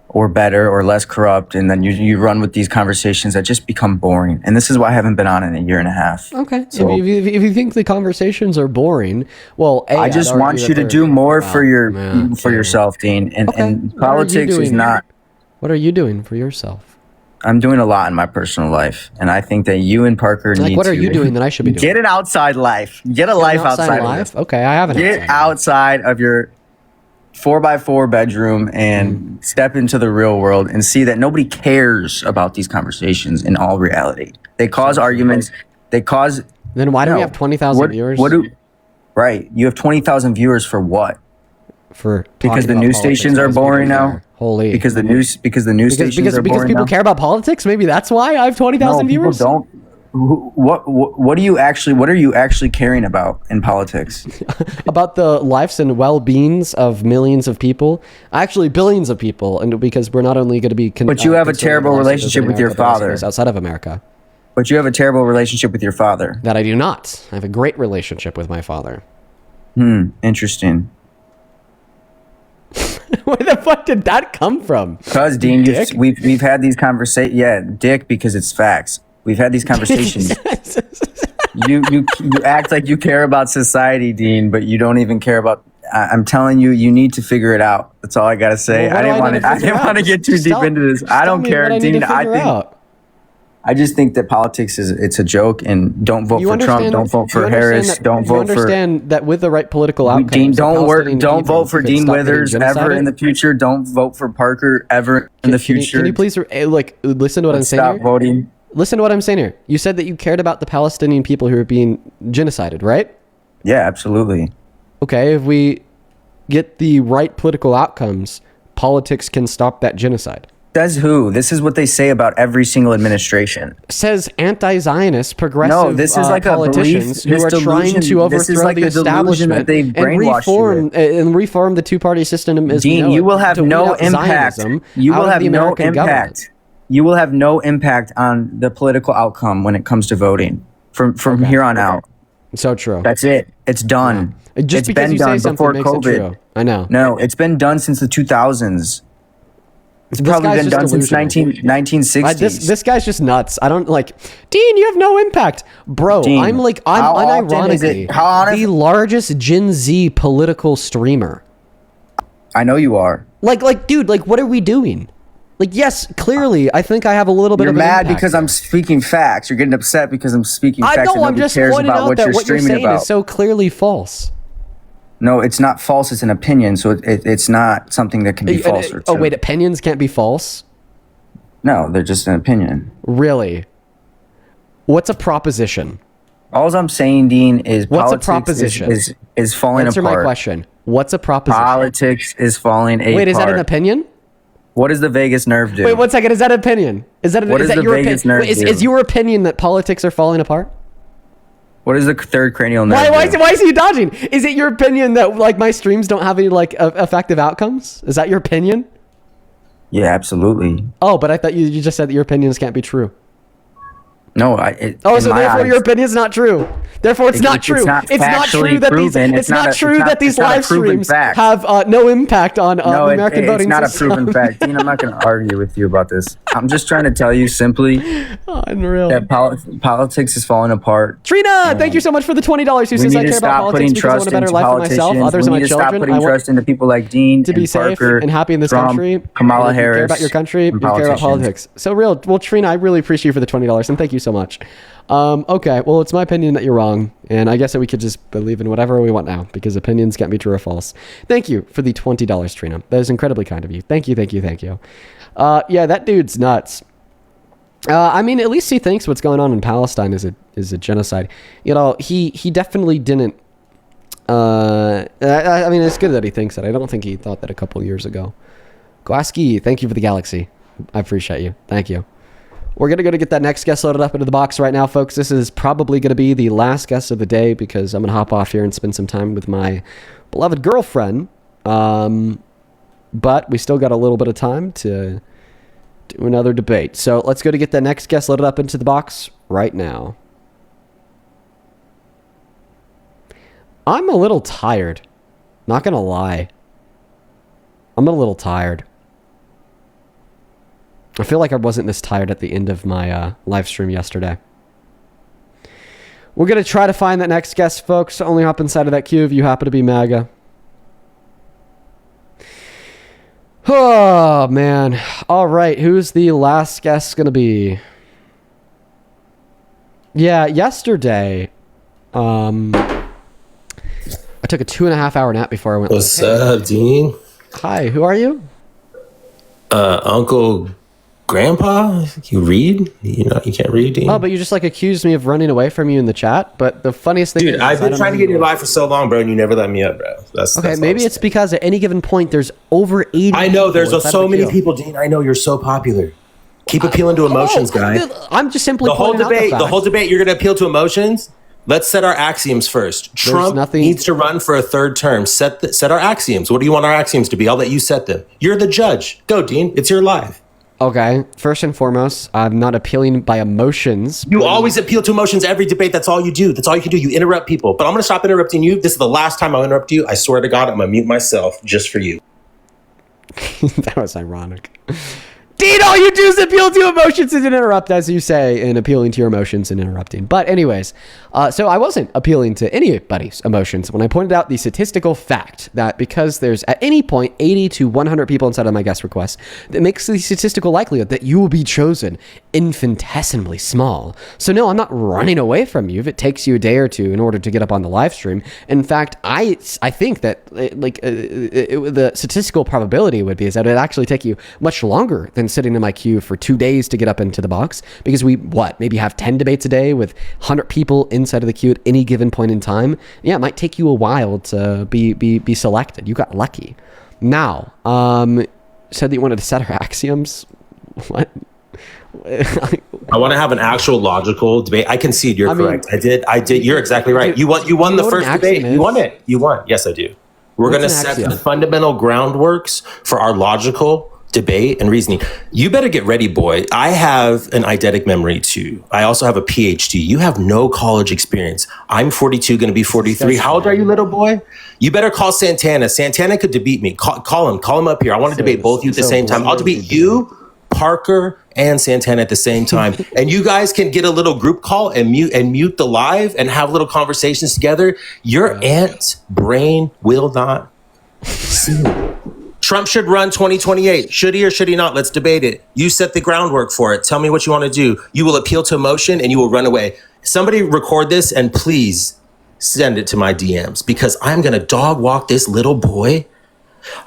or better or less corrupt, and then you run with these conversations that just become boring. And this is why I haven't been on in a year and a half. Okay. So if you think the conversations are boring, well, I just want you to do more for yourself, Dean. And politics is not. What are you doing for yourself? I'm doing a lot in my personal life, and I think that you and Parker need to. What are you doing that I should be doing? Get an outside life. Get a life outside life. of this. Okay, I have an Get outside of your 4x4 bedroom and step into the real world and see that nobody cares about these conversations in all reality. They cause arguments. They cause. Then why do we have 20,000 viewers? Right. You have 20,000 viewers for what? For because the news stations are boring now. Holy. Because the news stations are boring because people now? care about politics. Maybe that's why I have 20,000 viewers. People don't. What are you actually caring about in politics? About the lives and well-beings of millions of people, actually billions of people, and because we're not only going to be. But you have a terrible relationship with your father outside of America. But you have a terrible relationship with your father. That I do not. I have a great relationship with my father. Interesting. Where the fuck did that come from? Because Dean, we've had these conversations. Yeah, dick, because it's facts. We've had these conversations. you act like you care about society, Dean, but you don't even care about. I'm telling you, you need to figure it out. That's all I gotta say. Well, I didn't want to get too deep into this. I don't care, Dean. I just think that politics it's a joke, and don't vote for Trump. Don't vote for Harris. Don't vote for. You understand that with the right political outcomes, Dean, don't vote for Dean Withers ever in the future. Don't vote for Parker ever in the future. Can you please listen to what I'm saying? Stop voting. Listen to what I'm saying here. You said that you cared about the Palestinian people who are being genocided, right? Yeah, absolutely. Okay, if we get the right political outcomes, politics can stop that genocide. Says who? This is what they say about every single administration. Says anti-Zionist progressive no, this is like politicians a belief, who are trying to overthrow the establishment and reform the two-party system. Dean, you will have no impact. You will have no impact. You will have no impact on the political outcome when it comes to voting from here on out. So true. That's it. It's done. Just it's because been you done say before something makes COVID. it true. I know. No, it's been done since the 2000s. It's probably been done since 1960s. This guy's just nuts. I don't Dean, you have no impact. Bro, Dean, I'm unironically the largest Gen Z political streamer. I know you are. Dude, what are we doing? Yes, clearly, I think I have a little bit of an mad impact. because I'm speaking facts. You're getting upset because I'm speaking facts. I know, I'm just pointing out that what you're saying about. is so clearly false. No, it's not false. It's an opinion, so it's not something that can be false. Wait, opinions can't be false? No, they're just an opinion. Really? What's a proposition? All I'm saying, Dean, is what's a politics proposition? Is falling Answer apart. my question. What's a proposition? Politics is falling apart. Wait, is that an opinion? What does the vagus nerve do? Wait, 1 second. Is that an opinion? Is that What is does that the your vagus opinion? nerve Is do? your opinion that politics are falling apart? What does the third cranial nerve Why do? is he dodging? Is it your opinion that like my streams don't have any like effective outcomes? Is that your opinion? Yeah, absolutely. Oh, but I thought you just said that your opinions can't be true. No, so therefore your opinion is not true. Therefore, it's not true. It's not true that these. It's not true that these live streams have no impact on the American voting system. It's not a proven fact. Dean, I'm not going to argue with you about this. I'm just trying to tell you simply that politics is falling apart. Trina, thank you so much for the $20. Who says I care about politics because I want a better life for myself, others, and my children. Stop putting trust into people like Dean to be safe and happy in this country. Kamala Harris. You care about your country. You care about politics. So real. Well, Trina, I really appreciate you for the $20 and thank you so much. Okay, well, it's my opinion that you're wrong, and I guess that we could just believe in whatever we want now, because opinions can't be true or false. Thank you for the $20, Trina. That is incredibly kind of you. Thank you. Yeah, that dude's nuts. I mean, at least he thinks what's going on in Palestine is a genocide. You know, he definitely didn't. I mean, it's good that he thinks that. I don't think he thought that a couple years ago. Glasky, thank you for the galaxy. I appreciate you. Thank you. We're going to go to get that next guest loaded up into the box right now, folks. This is probably going to be the last guest of the day because I'm going to hop off here and spend some time with my beloved girlfriend. But we still got a little bit of time to do another debate. So let's go to get that next guest loaded up into the box right now. I'm a little tired. Not going to lie. I'm a little tired. I feel like I wasn't this tired at the end of my live stream yesterday. We're going to try to find that next guest, folks. Only hop inside of that queue if you happen to be MAGA. Oh, man. All right. Who's the last guest going to be? Yeah, yesterday, I took a 2.5-hour nap before I went. What's up, Dean? Hi, who are you? Uncle Grandpa, you read? You know, you can't read, Dean. Oh, but you just like accused me of running away from you in the chat. But the funniest thing Dude, I've been trying to get in your live for so long, bro, and you never let me up, bro. Okay, maybe it's because at any given point there's over 80 I know, there's people. so many people, Dean. I know you're so popular. Keep appealing to emotions, guy. I'm just simply the whole pointing out debate. the The fact. whole debate. You're going to appeal to emotions. Let's set our axioms first. Trump needs to run for a third term. Set our axioms. What do you want our axioms to be? I'll let you set them. You're the judge. Go, Dean. It's your live. Okay, first and foremost, I'm not appealing by emotions. You always appeal to emotions every debate. That's all you do. That's all you can do. You interrupt people. But I'm going to stop interrupting you. This is the last time I'll interrupt you. I swear to God, I'm going to mute myself just for you. That was ironic. Dean, all you do is appeal to emotions and interrupt, as you say, and appealing to your emotions and interrupting. But anyways, so I wasn't appealing to anybody's emotions when I pointed out the statistical fact that because there's at any point 80 to 100 people inside of my guest request, that makes the statistical likelihood that you will be chosen infinitesimally small. So no, I'm not running away from you if it takes you a day or two in order to get up on the live stream. In fact, I think that the statistical probability would be is that it would actually take you much longer than sitting in my queue for 2 days to get up into the box, because we maybe have 10 debates a day with 100 people inside of the queue at any given point in time. Yeah, it might take you a while to be selected. You got lucky. Now, said that you wanted to set our axioms. What? I want to have an actual logical debate. I concede you're correct. I did. You're exactly right. You won the first debate. You won it. You won. Yes, I do. We're going to set the fundamental groundworks for our logical debate and reasoning. You better get ready, boy. I have an eidetic memory too. I also have a PhD. You have no college experience. I'm 42, going to be 43. How old are you, little boy? You better call Santana. Santana could debate me. Call him up here. I want to debate both of you at the same time. I'll debate you, Parker, and Santana at the same time. And you guys can get a little group call and mute the live and have little conversations together. Your aunt's brain will not see. Trump should run 2028. Should he or should he not? Let's debate it. You set the groundwork for it. Tell me what you want to do. You will appeal to emotion and you will run away. Somebody record this and please send it to my DMs, because I'm going to dog walk this little boy.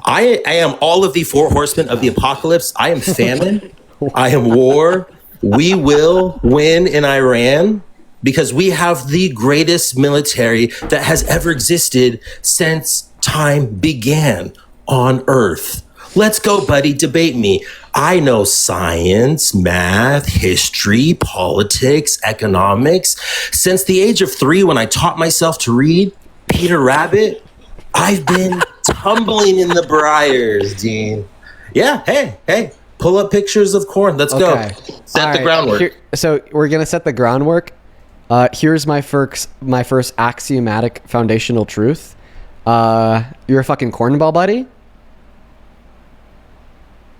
I am all of the four horsemen of the apocalypse. I am famine. I am war. we will win in Iran because we have the greatest military that has ever existed since time began on Earth. Let's go, buddy. Debate me. I know science, math, history, politics, economics. Since the age of 3, when I taught myself to read Peter Rabbit, I've been tumbling in the briars, Dean. Yeah, hey, pull up pictures of corn. Let's go. Set the groundwork. So we're going to set the groundwork. Here's my first axiomatic foundational truth. You're a fucking cornball, buddy.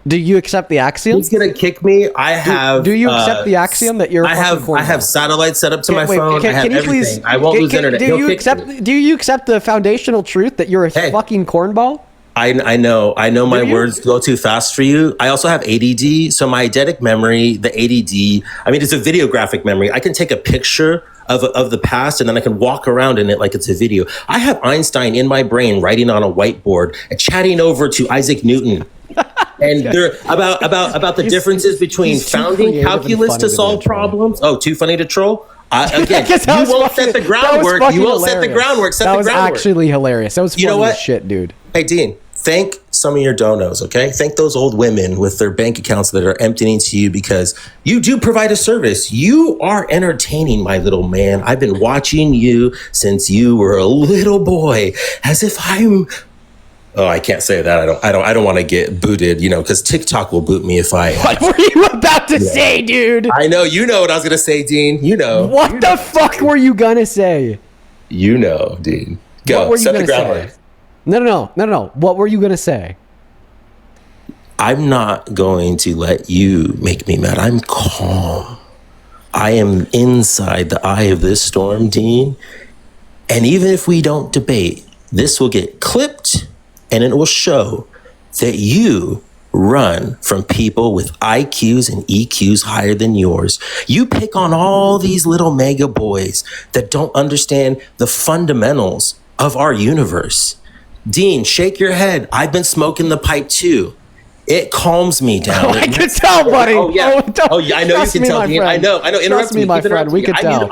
Do you accept the axiom? He's gonna kick me. I have. Do you accept the axiom that you're? I have satellite set up to my phone. I have can you everything. Please, I won't lose internet. Do you accept the foundational truth that you're a fucking cornball? I know my words go too fast for you. I also have ADD, so my eidetic memory, the ADD. I mean, it's a videographic memory. I can take a picture of the past and then I can walk around in it like it's a video. I have Einstein in my brain writing on a whiteboard and chatting over to Isaac Newton. And they're about the differences between founding calculus to solve problems. Oh, too funny to troll? Again, you won't set the groundwork. You won't set the groundwork. That was actually hilarious. That was funny as shit, dude. Hey, Dean, thank some of your donos, okay? Thank those old women with their bank accounts that are emptying to you because you do provide a service. You are entertaining, my little man. I've been watching you since you were a little boy, as if I'm... Oh, I can't say that. I don't want to get booted, because TikTok will boot me if I. What were you about to say, dude? I know you know what I was gonna say, Dean. You know. What the fuck were you gonna say? You know, Dean. Go. What were you set the gonna groundwork. say? No. What were you gonna say? I'm not going to let you make me mad. I'm calm. I am inside the eye of this storm, Dean. And even if we don't debate, this will get clipped. And it will show that you run from people with IQs and EQs higher than yours. You pick on all these little mega boys that don't understand the fundamentals of our universe. Dean, shake your head. I've been smoking the pipe too. It calms me down. Oh, I can tell, buddy. Oh, yeah. I know you can tell, Dean. I know. Trust me, my friend. We can tell.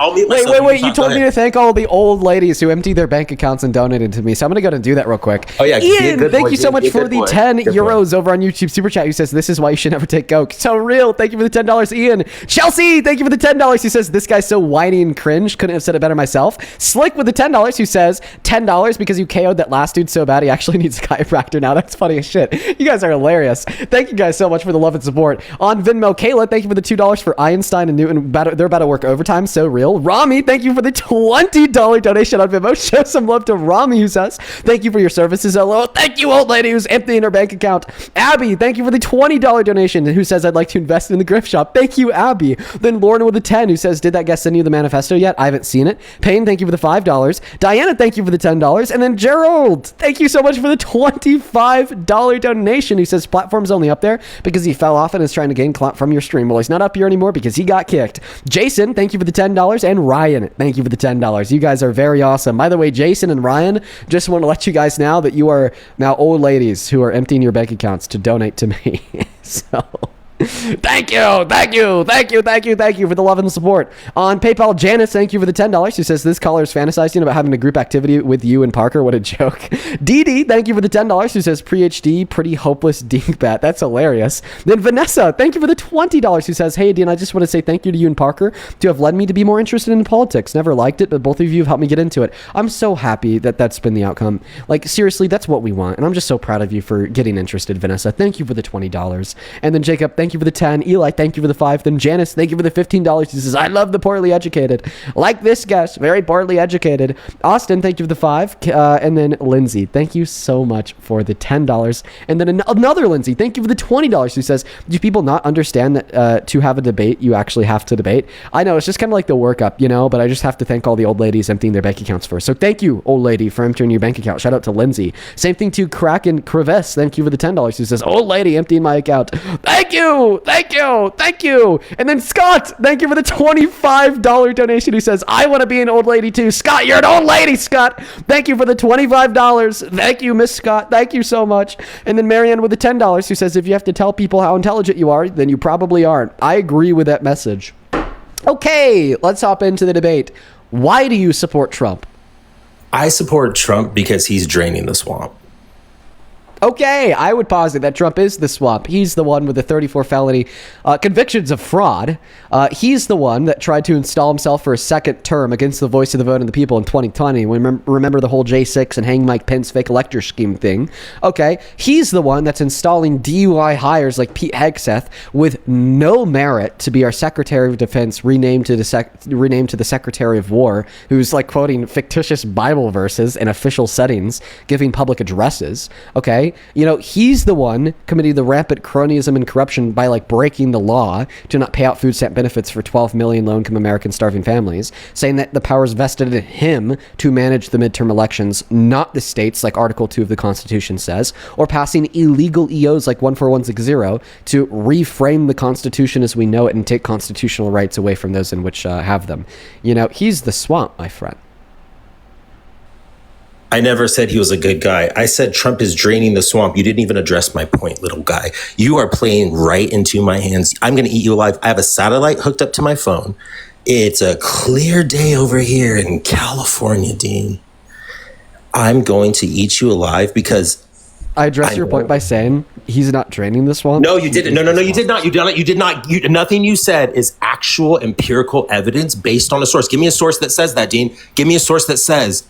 Wait. You told me to thank all the old ladies who emptied their bank accounts and donated to me. So I'm going to go and do that real quick. Oh, yeah. Ian, thank you so much for the 10 euros over on YouTube Super Chat. Who says, this is why you should never take Coke. So real. Thank you for the $10, Ian. Chelsea, thank you for the $10. Who says, this guy's so whiny and cringe. Couldn't have said it better myself. Slick with the $10. Who says, $10 because you KO'd that last dude so bad he actually needs a chiropractor now. That's funny as shit. You guys are hilarious. Thank you guys so much for the love and support. On Venmo, Kayla, thank you for the $2 for Einstein and Newton. They're about to work overtime. So real. Rami, thank you for the $20 donation on Venmo. Show some love to Rami, who says, thank you for your services. Hello. Thank you, old lady who's emptying her bank account. Abby, thank you for the $20 donation, who says, I'd like to invest in the gift shop. Thank you, Abby. Then Lauren with the 10, who says, did that guest send you the manifesto yet? I haven't seen it. Payne, thank you for the $5. Diana, thank you for the $10. And then Gerald, thank you so much for the $25 donation, who says, platform's only up there because he fell off and is trying to gain clout from your stream. Well, he's not up here anymore because he got kicked. Jason, thank you for the $10. And Ryan, thank you for the $10. You guys are very awesome. By the way, Jason and Ryan, just want to let you guys know that you are now old ladies who are emptying your bank accounts to donate to me. So... Thank you for the love and the support. On PayPal, Janice, thank you for the $10. Who says this caller is fantasizing about having a group activity with you and Parker. What a joke. Dee, thank you for the $10. Who says pre-HD, pretty hopeless dinkbat. That's hilarious. Then Vanessa, thank you for the $20. Who says, hey Dean, I just want to say thank you to you and Parker to have led me to be more interested in politics. Never liked it, but both of you have helped me get into it. I'm so happy that that's been the outcome. Like, seriously, that's what we want. And I'm just so proud of you for getting interested, Vanessa. Thank you for the $20. And then Jacob, thank you for the 10. Eli, thank you for the 5. Then Janice, thank you for the $15. He says, I love the poorly educated. Like this guest, very poorly educated. Austin, thank you for the 5. And then Lindsay, thank you so much for the $10. And then another Lindsay, thank you for the $20. Who says, do people not understand that to have a debate, you actually have to debate? I know, it's just kind of like the workup, but I just have to thank all the old ladies emptying their bank accounts first. So thank you, old lady, for emptying your bank account. Shout out to Lindsay. Same thing to Kraken Crevice. Thank you for the $10. Who says, old lady emptying my account. Thank you. you. Thank you. Thank you. And then Scott, thank you for the $25 donation who says, I want to be an old lady too. Scott, you're an old lady, Scott. Thank you for the $25. Thank you, Miss Scott. Thank you so much. And then Marianne with the $10 who says, if you have to tell people how intelligent you are, then you probably aren't. I agree with that message. Okay, let's hop into the debate. Why do you support Trump? I support Trump because he's draining the swamp. Okay, I would posit that Trump is the swamp. He's the one with the 34 felony convictions of fraud. He's the one that tried to install himself for a second term against the voice of the vote of the people in 2020. Remember the whole J6 and hang Mike Pence fake elector scheme thing. Okay, he's the one that's installing DUI hires like Pete Hegseth with no merit to be our Secretary of Defense, renamed to the Secretary of War, who's like quoting fictitious Bible verses in official settings, giving public addresses. Okay. You know, he's the one committing the rampant cronyism and corruption by like breaking the law to not pay out food stamp benefits for 12 million low-income American starving families, saying that the power is vested in him to manage the midterm elections, not the states like Article 2 of the Constitution says, or passing illegal EOs like 14160 to reframe the Constitution as we know it and take constitutional rights away from those in which have them. You know, he's the swamp, my friend. I never said he was a good guy. I said Trump is draining the swamp. You didn't even address my point, little guy. You are playing right into my hands. I'm going to eat you alive. I have a satellite hooked up to my phone. It's a clear day over here in California, Dean. I'm going to eat you alive because I addressed your point by saying he's not draining the swamp. No, you didn't. No, you did not. You did not. Nothing you said is actual empirical evidence based on a source. Give me a source that says that, Dean. Give me a source that says.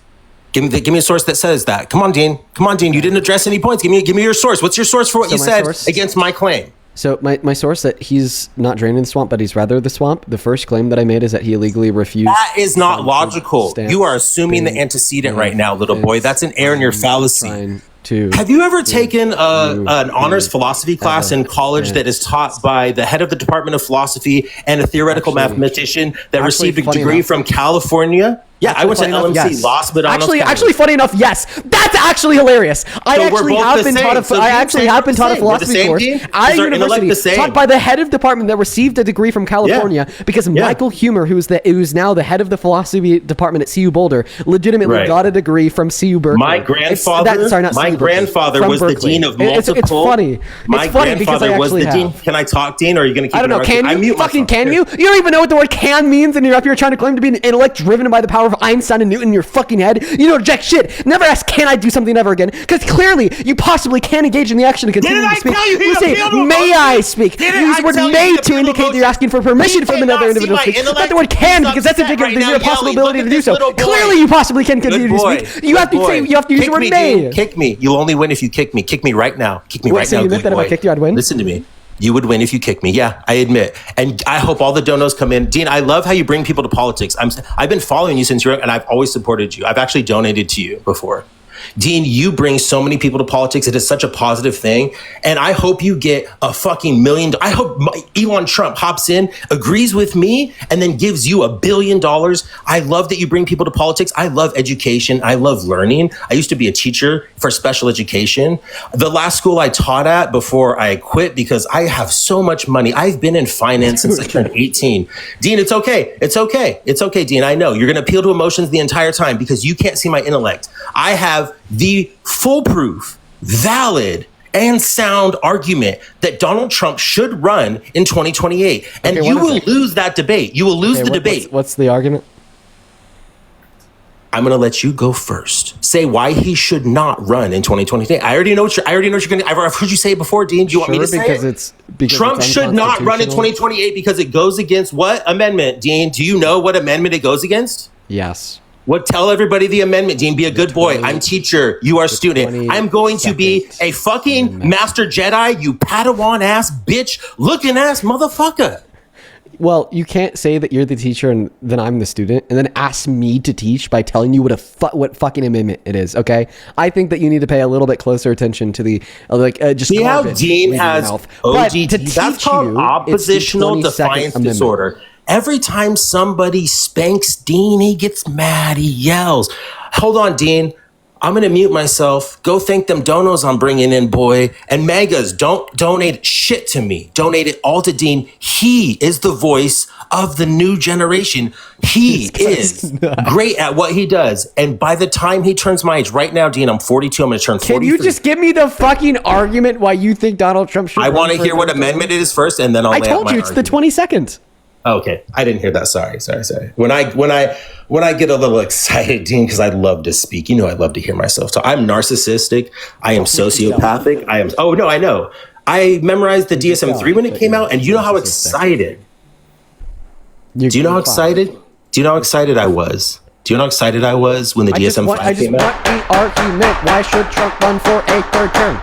Give me a source that says that. Come on, Dean. You didn't address any points. Give me your source. What's your source for what you said against my claim? So my source that he's not draining the swamp, but he's rather the swamp. The first claim that I made is that he illegally refused. That is not logical. You are assuming the antecedent right now, little boy. That's an error in your fallacy. Have you ever taken an honors philosophy class in college that is taught by the head of the Department of Philosophy and a theoretical mathematician that received a degree from California? Yeah, I went to LMC, yes. Lost, but actually, funny enough, yes, that's actually hilarious. I actually have been taught a philosophy course at a university taught by the head of department that received a degree from California because Michael Humer, who's now the head of the philosophy department at CU Boulder, legitimately got a degree from CU Berkeley. My grandfather was the dean of multiple. It's funny. My grandfather was the dean. Can I talk, Dean, or are you going to keep? I don't know. Can you? You don't even know what the word "can" means, and you're up here trying to claim to be an intellect driven by the power of Einstein and Newton in your fucking head. You know jack shit. Never ask, can I do something ever again? Because clearly you possibly can engage in the action to continue to speak. You say, may I speak? You use the word may to indicate that you're asking for permission from another individual to speak. Not the word can, because that's indicative that you have a possibility to do so. Clearly you possibly can continue to speak. You have to use the word may. Kick me. You'll only win if you kick me. Kick me right now. Kick me right now. You admit that if I kicked you, I'd win? Listen to me. You would win if you kick me. Yeah, I admit. And I hope all the donos come in. Dean, I love how you bring people to politics. I've been following you since you're young, and I've always supported you. I've actually donated to you before. Dean, you bring so many people to politics. It is such a positive thing. And I hope you get a fucking $1 million. I hope Elon Trump hops in, agrees with me, and then gives you $1 billion. I love that you bring people to politics. I love education. I love learning. I used to be a teacher for special education. The last school I taught at before I quit because I have so much money. I've been in finance since I turned 18. Dean, it's okay. It's okay. It's okay, Dean. I know. You're going to appeal to emotions the entire time because you can't see my intellect. I have the foolproof, valid, and sound argument that Donald Trump should run in 2028. And you will lose that debate. You will lose the debate. What's the argument? I'm going to let you go first. Say why he should not run in 2028. I already know what you're going to. I've heard you say it before, Dean. Do you want me to say it? Because Trump should not run in 2028 because it goes against what amendment, Dean? Do you know what amendment it goes against? Yes. Well, tell everybody the amendment, Dean. Be a good boy. I'm teacher. You are student. I'm going to be a fucking master Jedi, you Padawan ass bitch looking ass motherfucker. Well, you can't say that you're the teacher and then I'm the student and then ask me to teach by telling you what fucking amendment it is, okay? I think that you need to pay a little bit closer attention to the, just see how Dean has OGT. That's called oppositional defiance disorder. Every time somebody spanks Dean, he gets mad. He yells. Hold on, Dean. I'm going to mute myself. Go thank them donos I'm bringing in, boy. And megas, don't donate shit to me. Donate it all to Dean. He is the voice of the new generation. He is great at what he does. And by the time he turns my age, right now, Dean, I'm 42. I'm going to turn 43. Can you just give me the fucking argument why you think Donald Trump should? I want to hear what amendment it is first, and then I'll. I told you it's the 22nd. Okay, I didn't hear that. Sorry. When I get a little excited, Dean, because I love to speak. You know, I love to hear myself. So I'm narcissistic. I am sociopathic. I am. Oh no, I know. I memorized the DSM-3 when it came out, and you know how excited. Do you know how excited? Do you know how excited I was? Do you know how excited I was when the DSM-5 came out? I just want the argument. Why should Trump run for a third term?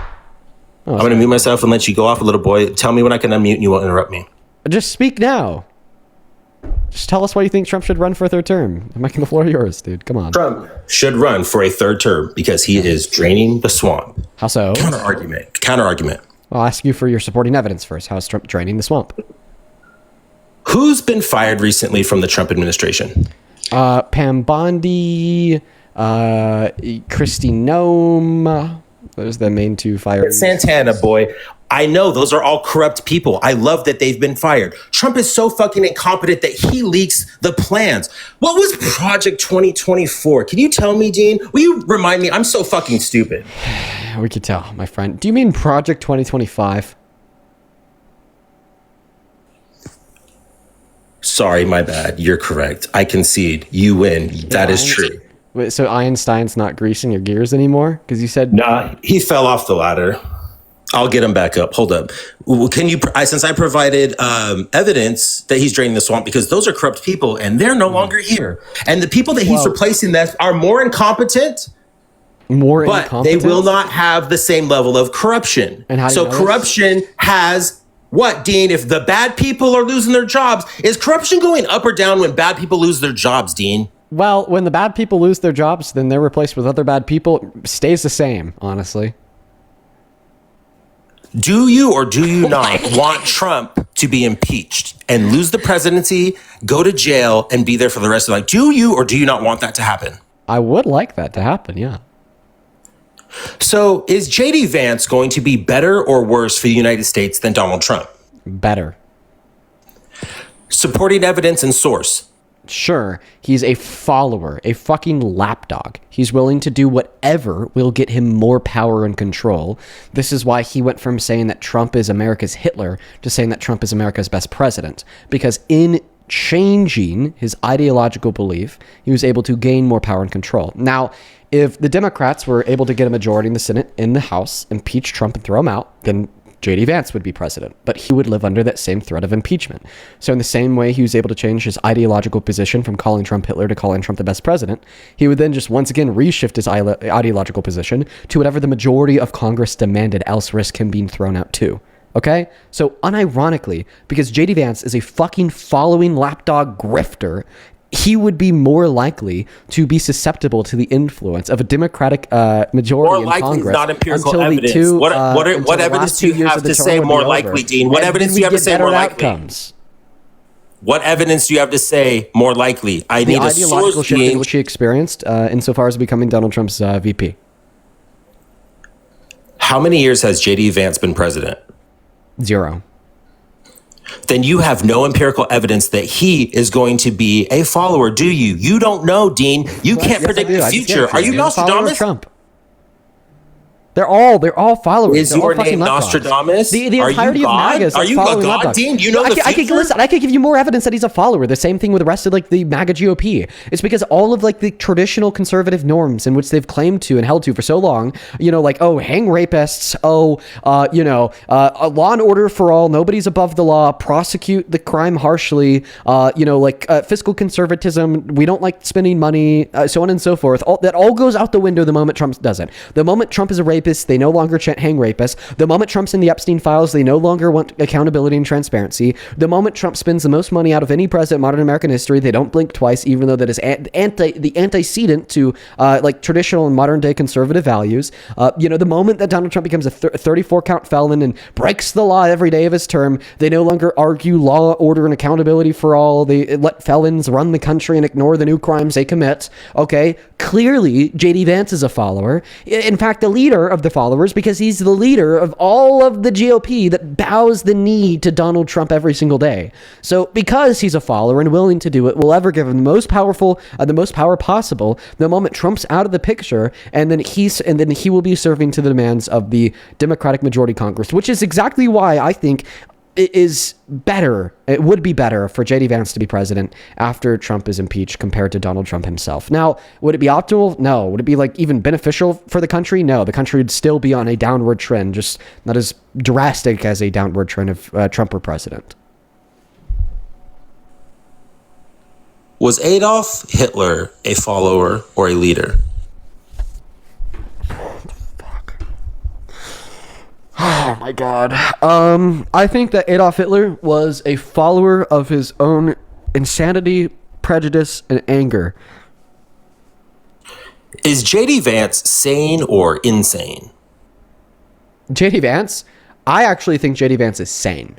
I'm going to mute myself and let you go off a little boy. Tell me when I can unmute and you won't interrupt me. Just speak now. Just tell us why you think Trump should run for a third term. I'm making the floor yours, dude. Come on. Trump should run for a third term because he is draining the swamp. How so? Counter argument. I'll ask you for your supporting evidence first. How is Trump draining the swamp? Who's been fired recently from the Trump administration? Pam Bondi, Kristi Noem. Those are the main two fired. Santana, boy. I know those are all corrupt people. I love that they've been fired. Trump is so fucking incompetent that he leaks the plans. What was Project 2024? Can you tell me, Dean? Will you remind me? I'm so fucking stupid. We could tell, my friend. Do you mean Project 2025? Sorry, my bad. You're correct. I concede. You win. That is true. Wait, so Einstein's not greasing your gears anymore? Because you said... Nah, he fell off the ladder. I'll get him back up. Hold up. Can you, since I provided evidence that he's draining the swamp, because those are corrupt people and they're no longer here. And the people that he's replacing that are more incompetent, but they will not have the same level of corruption. And how do so corruption has what, Dean? If the bad people are losing their jobs, is corruption going up or down when bad people lose their jobs, Dean? Well, when the bad people lose their jobs, then they're replaced with other bad people. It stays the same, honestly. Do you or do you not want Trump to be impeached and lose the presidency, go to jail, and be there for the rest of life? Do you or do you not want that to happen? I would like that to happen, yeah. So is J.D. Vance going to be better or worse for the United States than Donald Trump? Better. Supporting evidence and source. Sure, he's a follower, a fucking lapdog. He's willing to do whatever will get him more power and control. This is why he went from saying that Trump is America's Hitler to saying that Trump is America's best president. Because in changing his ideological belief, he was able to gain more power and control. Now, if the Democrats were able to get a majority in the Senate, in the House, impeach Trump and throw him out, then J.D. Vance would be president, but he would live under that same threat of impeachment. So in the same way he was able to change his ideological position from calling Trump Hitler to calling Trump the best president, he would then just once again reshift his ideological position to whatever the majority of Congress demanded, else risk him being thrown out too. Okay? So unironically, because J.D. Vance is a fucking following lapdog grifter, he would be more likely to be susceptible to the influence of a Democratic majority in Congress. More likely, not empirical evidence. What evidence do you have to say more likely, Dean? What evidence do you have to say more likely? What evidence do you have to say more likely? I need a source. The ideological shift in which he experienced insofar as becoming Donald Trump's VP. How many years has J.D. Vance been president? 0. Then you have no empirical evidence that he is going to be a follower, do you? You don't know, Dean. You can't predict the future. Are you Nostradamus? Trump. They're all followers. Is your name Nostradamus? The entirety of MAGA is Are you a god, Dean? You know the future? Listen, I could give you more evidence that he's a follower. The same thing with the rest of the MAGA GOP. It's because all of the traditional conservative norms in which they've claimed to and held to for so long, hang rapists, law and order for all, nobody's above the law, prosecute the crime harshly, fiscal conservatism, we don't like spending money, so on and so forth. That all goes out the window the moment Trump does it. The moment Trump is a rapist, rapists, they no longer hang rapists. The moment Trump's in the Epstein files, they no longer want accountability and transparency. The moment Trump spends the most money out of any president in modern American history, they don't blink twice, even though that is the antecedent to like traditional and modern day conservative values. The moment that Donald Trump becomes a 34 count felon and breaks the law every day of his term, they no longer argue law, order, and accountability for all. They let felons run the country and ignore the new crimes they commit. Okay, clearly JD Vance is a follower. In fact, the leader of the followers, because he's the leader of all of the GOP that bows the knee to Donald Trump every single day. So because he's a follower and willing to do it, we'll ever give him the most power possible. The moment Trump's out of the picture, and then he will be serving to the demands of the Democratic majority Congress, which is exactly why I think it would be better for JD Vance to be president after Trump is impeached compared to Donald Trump himself. Now, would it be optimal? No. Would it be like even beneficial for the country? No. The country would still be on a downward trend, just not as drastic as a downward trend if Trump were president. Was Adolf Hitler a follower or a leader? Oh my God. I think that Adolf Hitler was a follower of his own insanity, prejudice, and anger. Is JD Vance sane or insane? JD Vance? I actually think JD Vance is sane.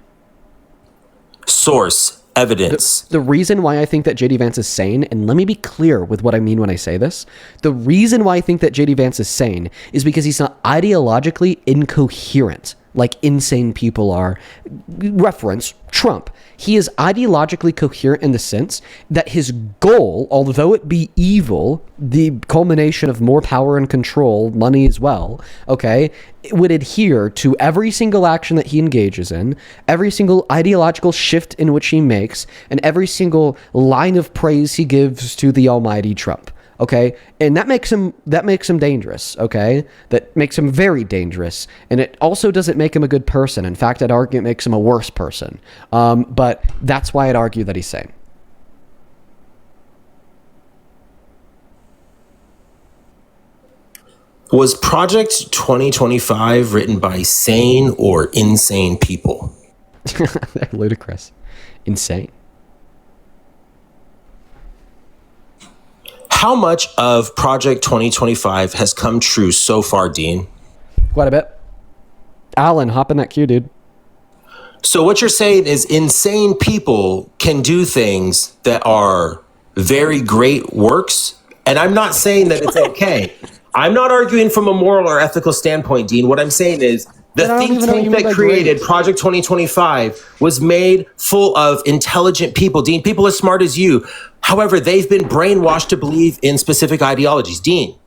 Source, evidence. The reason why I think that JD Vance is sane, and let me be clear with what I mean when I say this, the reason why I think that JD Vance is sane is because he's not ideologically incoherent like insane people are. Reference Trump. He is ideologically coherent in the sense that his goal, although it be evil, the culmination of more power and control, money as well, okay, it would adhere to every single action that he engages in, every single ideological shift in which he makes, and every single line of praise he gives to the almighty Trump. Okay, and that makes him dangerous. Okay, that makes him very dangerous, and it also doesn't make him a good person. In fact, I'd argue it makes him a worse person. But that's why I'd argue that he's sane. Was Project 2025 written by sane or insane people? They're ludicrous, insane. How much of Project 2025 has come true so far, Dean? Quite a bit. Alan, hop in that queue, dude. So what you're saying is insane people can do things that are very great works? And I'm not saying that it's okay. I'm not arguing from a moral or ethical standpoint, Dean. What I'm saying is the think tank that created Project 2025 was made full of intelligent people, Dean, people as smart as you. However, they've been brainwashed to believe in specific ideologies. Dean,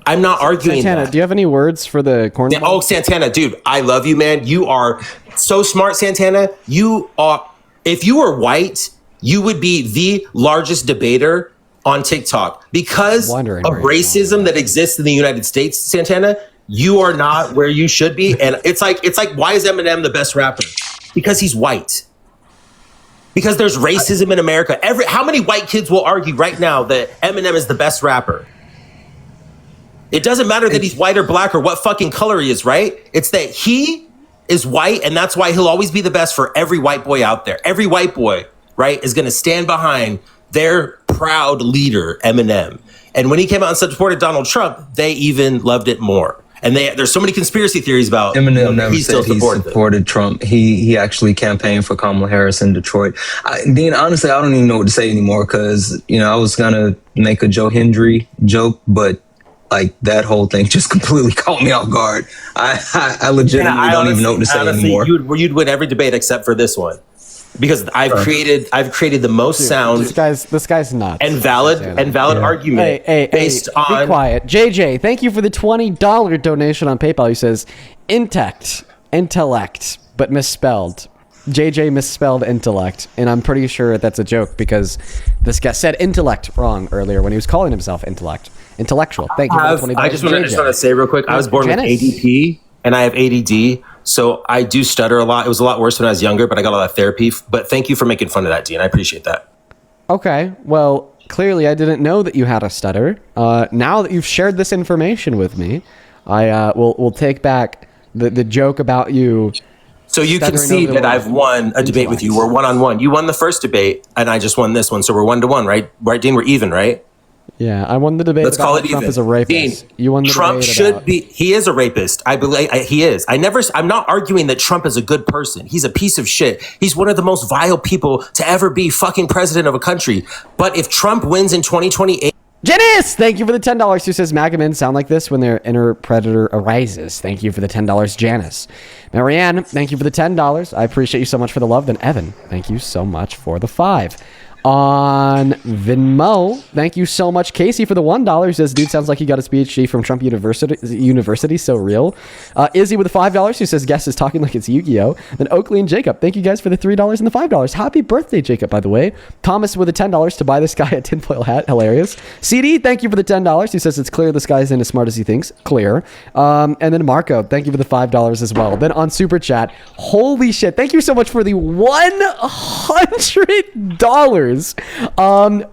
I'm not arguing Santana, that. do you have any words for the corn? Oh, Santana, dude, I love you, man. You are so smart, Santana. You are, if you were white, you would be the largest debater on TikTok. Because of racism that exists in the United States, Santana, you are not where you should be. And it's like, why is Eminem the best rapper? Because he's white. Because there's racism in America. How many white kids will argue right now that Eminem is the best rapper? It doesn't matter that he's white or black or what fucking color he is, right? It's that he is white, and that's why he'll always be the best for every white boy out there. Every white boy, right, is going to stand behind their proud leader, Eminem. And when he came out and supported Donald Trump, they even loved it more. And there's so many conspiracy theories about Eminem never he still said he supported Trump. He actually campaigned for Kamala Harris in Detroit. Dean, honestly, I don't even know what to say anymore because, I was going to make a Joe Hendry joke, but like that whole thing just completely caught me off guard. I legitimately don't even know what to say anymore. You'd win every debate except for this one. Because I've created the most sound. This guy's nuts. And valid argument based on. Be quiet. JJ, thank you for the $20 donation on PayPal. He says, intellect, but misspelled. JJ misspelled intellect, and I'm pretty sure that's a joke because this guy said intellect wrong earlier when he was calling himself intellectual. Thank you for the $20. I just want to say real quick, I was born with ADP and I have ADD. So I do stutter a lot. It was a lot worse when I was younger, but I got a lot of therapy. But thank you for making fun of that, Dean. I appreciate that. Okay. Well, clearly I didn't know that you had a stutter. Now that you've shared this information with me, I will take back the joke about you. So you can see that I've won a debate with you. We're 1-on-1. You won the first debate, and I just won this one. So we're 1-1, right? Right, Dean? We're even, right? Yeah, I won the debate. Let's call it Trump even. is a rapist. Dean, You won the Trump debate should about- be. He is a rapist. I believe he is. I'm not arguing that Trump is a good person. He's a piece of shit. He's one of the most vile people to ever be fucking president of a country. But if Trump wins in 2028. Janice, thank you for the $10. Who says MAGA men sound like this when their inner predator arises? Thank you for the $10, Janice. Marianne, thank you for the $10. I appreciate you so much for the love. Then Evan, thank you so much for the 5. On Venmo, thank you so much. Casey for the $1 says, dude sounds like he got his PhD from Trump University, so real. Izzy with the $5 who says, guest is talking like it's Yu-Gi-Oh. Then Oakley and Jacob, thank you guys for the $3 and the $5. Happy birthday, Jacob, by the way. Thomas with the $10 to buy this guy a tinfoil hat, hilarious. CD, thank you for the $10. He says it's clear this guy isn't as smart as he thinks, clear. And then Marco, thank you for the $5 as well. Then on Super Chat, holy shit, thank you so much for the $100.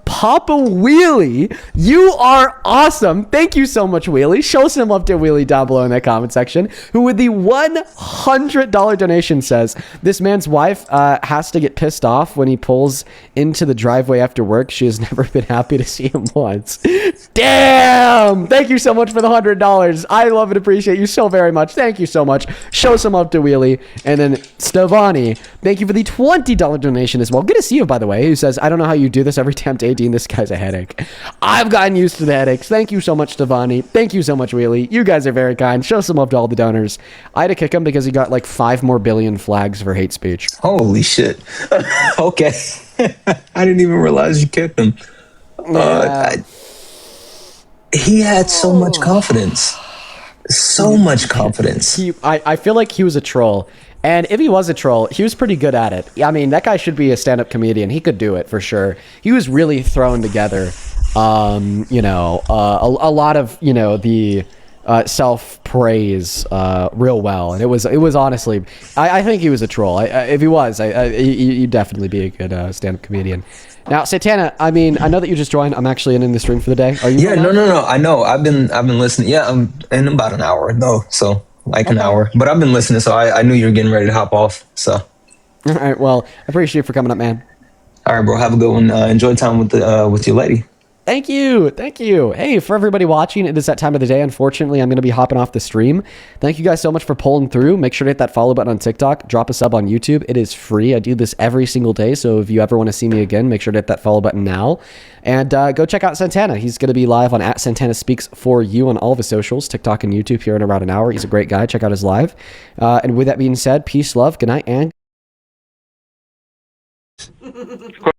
Papa Wheelie, you are awesome. Thank you so much, Wheelie. Show some love to Wheelie down below in that comment section, who with the $100 donation says, this man's wife has to get pissed off when he pulls into the driveway after work. She has never been happy to see him once. Damn! Thank you so much for the $100. I love and appreciate you so very much. Thank you so much. Show some love to Wheelie. And then Stevani, thank you for the $20 donation as well. Good to see you, by the way, who says, I don't know how you do this every time, Dean. This guy's a headache. I've gotten used to the headaches. Thank you so much, Stevani. Thank you so much, Wheelie. You guys are very kind. Show some love to all the donors. I had to kick him because he got like 5 more billion flags for hate speech. Holy shit. Okay. I didn't even realize you kicked him. He had so much confidence. So much confidence. I feel like he was a troll. And if he was a troll, he was pretty good at it. I mean, that guy should be a stand-up comedian. He could do it for sure. He was really throwing together, a lot of, the self-praise real well. And it was honestly, I think he was a troll. If he was, he'd definitely be a good stand-up comedian. Now, Santana, I mean, I know that you just joined. I'm actually in the stream for the day. Are you? Yeah, no. I know. I've been listening. Yeah, I'm in about an hour though. So. Like an hour, but I've been listening, so I knew you were getting ready to hop off. So, all right. Well, I appreciate you for coming up, man. All right, bro. Have a good one. Enjoy time with your lady. Thank you. Hey, for everybody watching, it is that time of the day. Unfortunately, I'm going to be hopping off the stream. Thank you guys so much for pulling through. Make sure to hit that follow button on TikTok. Drop a sub on YouTube. It is free. I do this every single day, so if you ever want to see me again, make sure to hit that follow button now. And go check out Santana. He's going to be live on @SantanaSpeaks4You on all of his socials, TikTok and YouTube here in around an hour. He's a great guy. Check out his live. And with that being said, peace, love, good night, and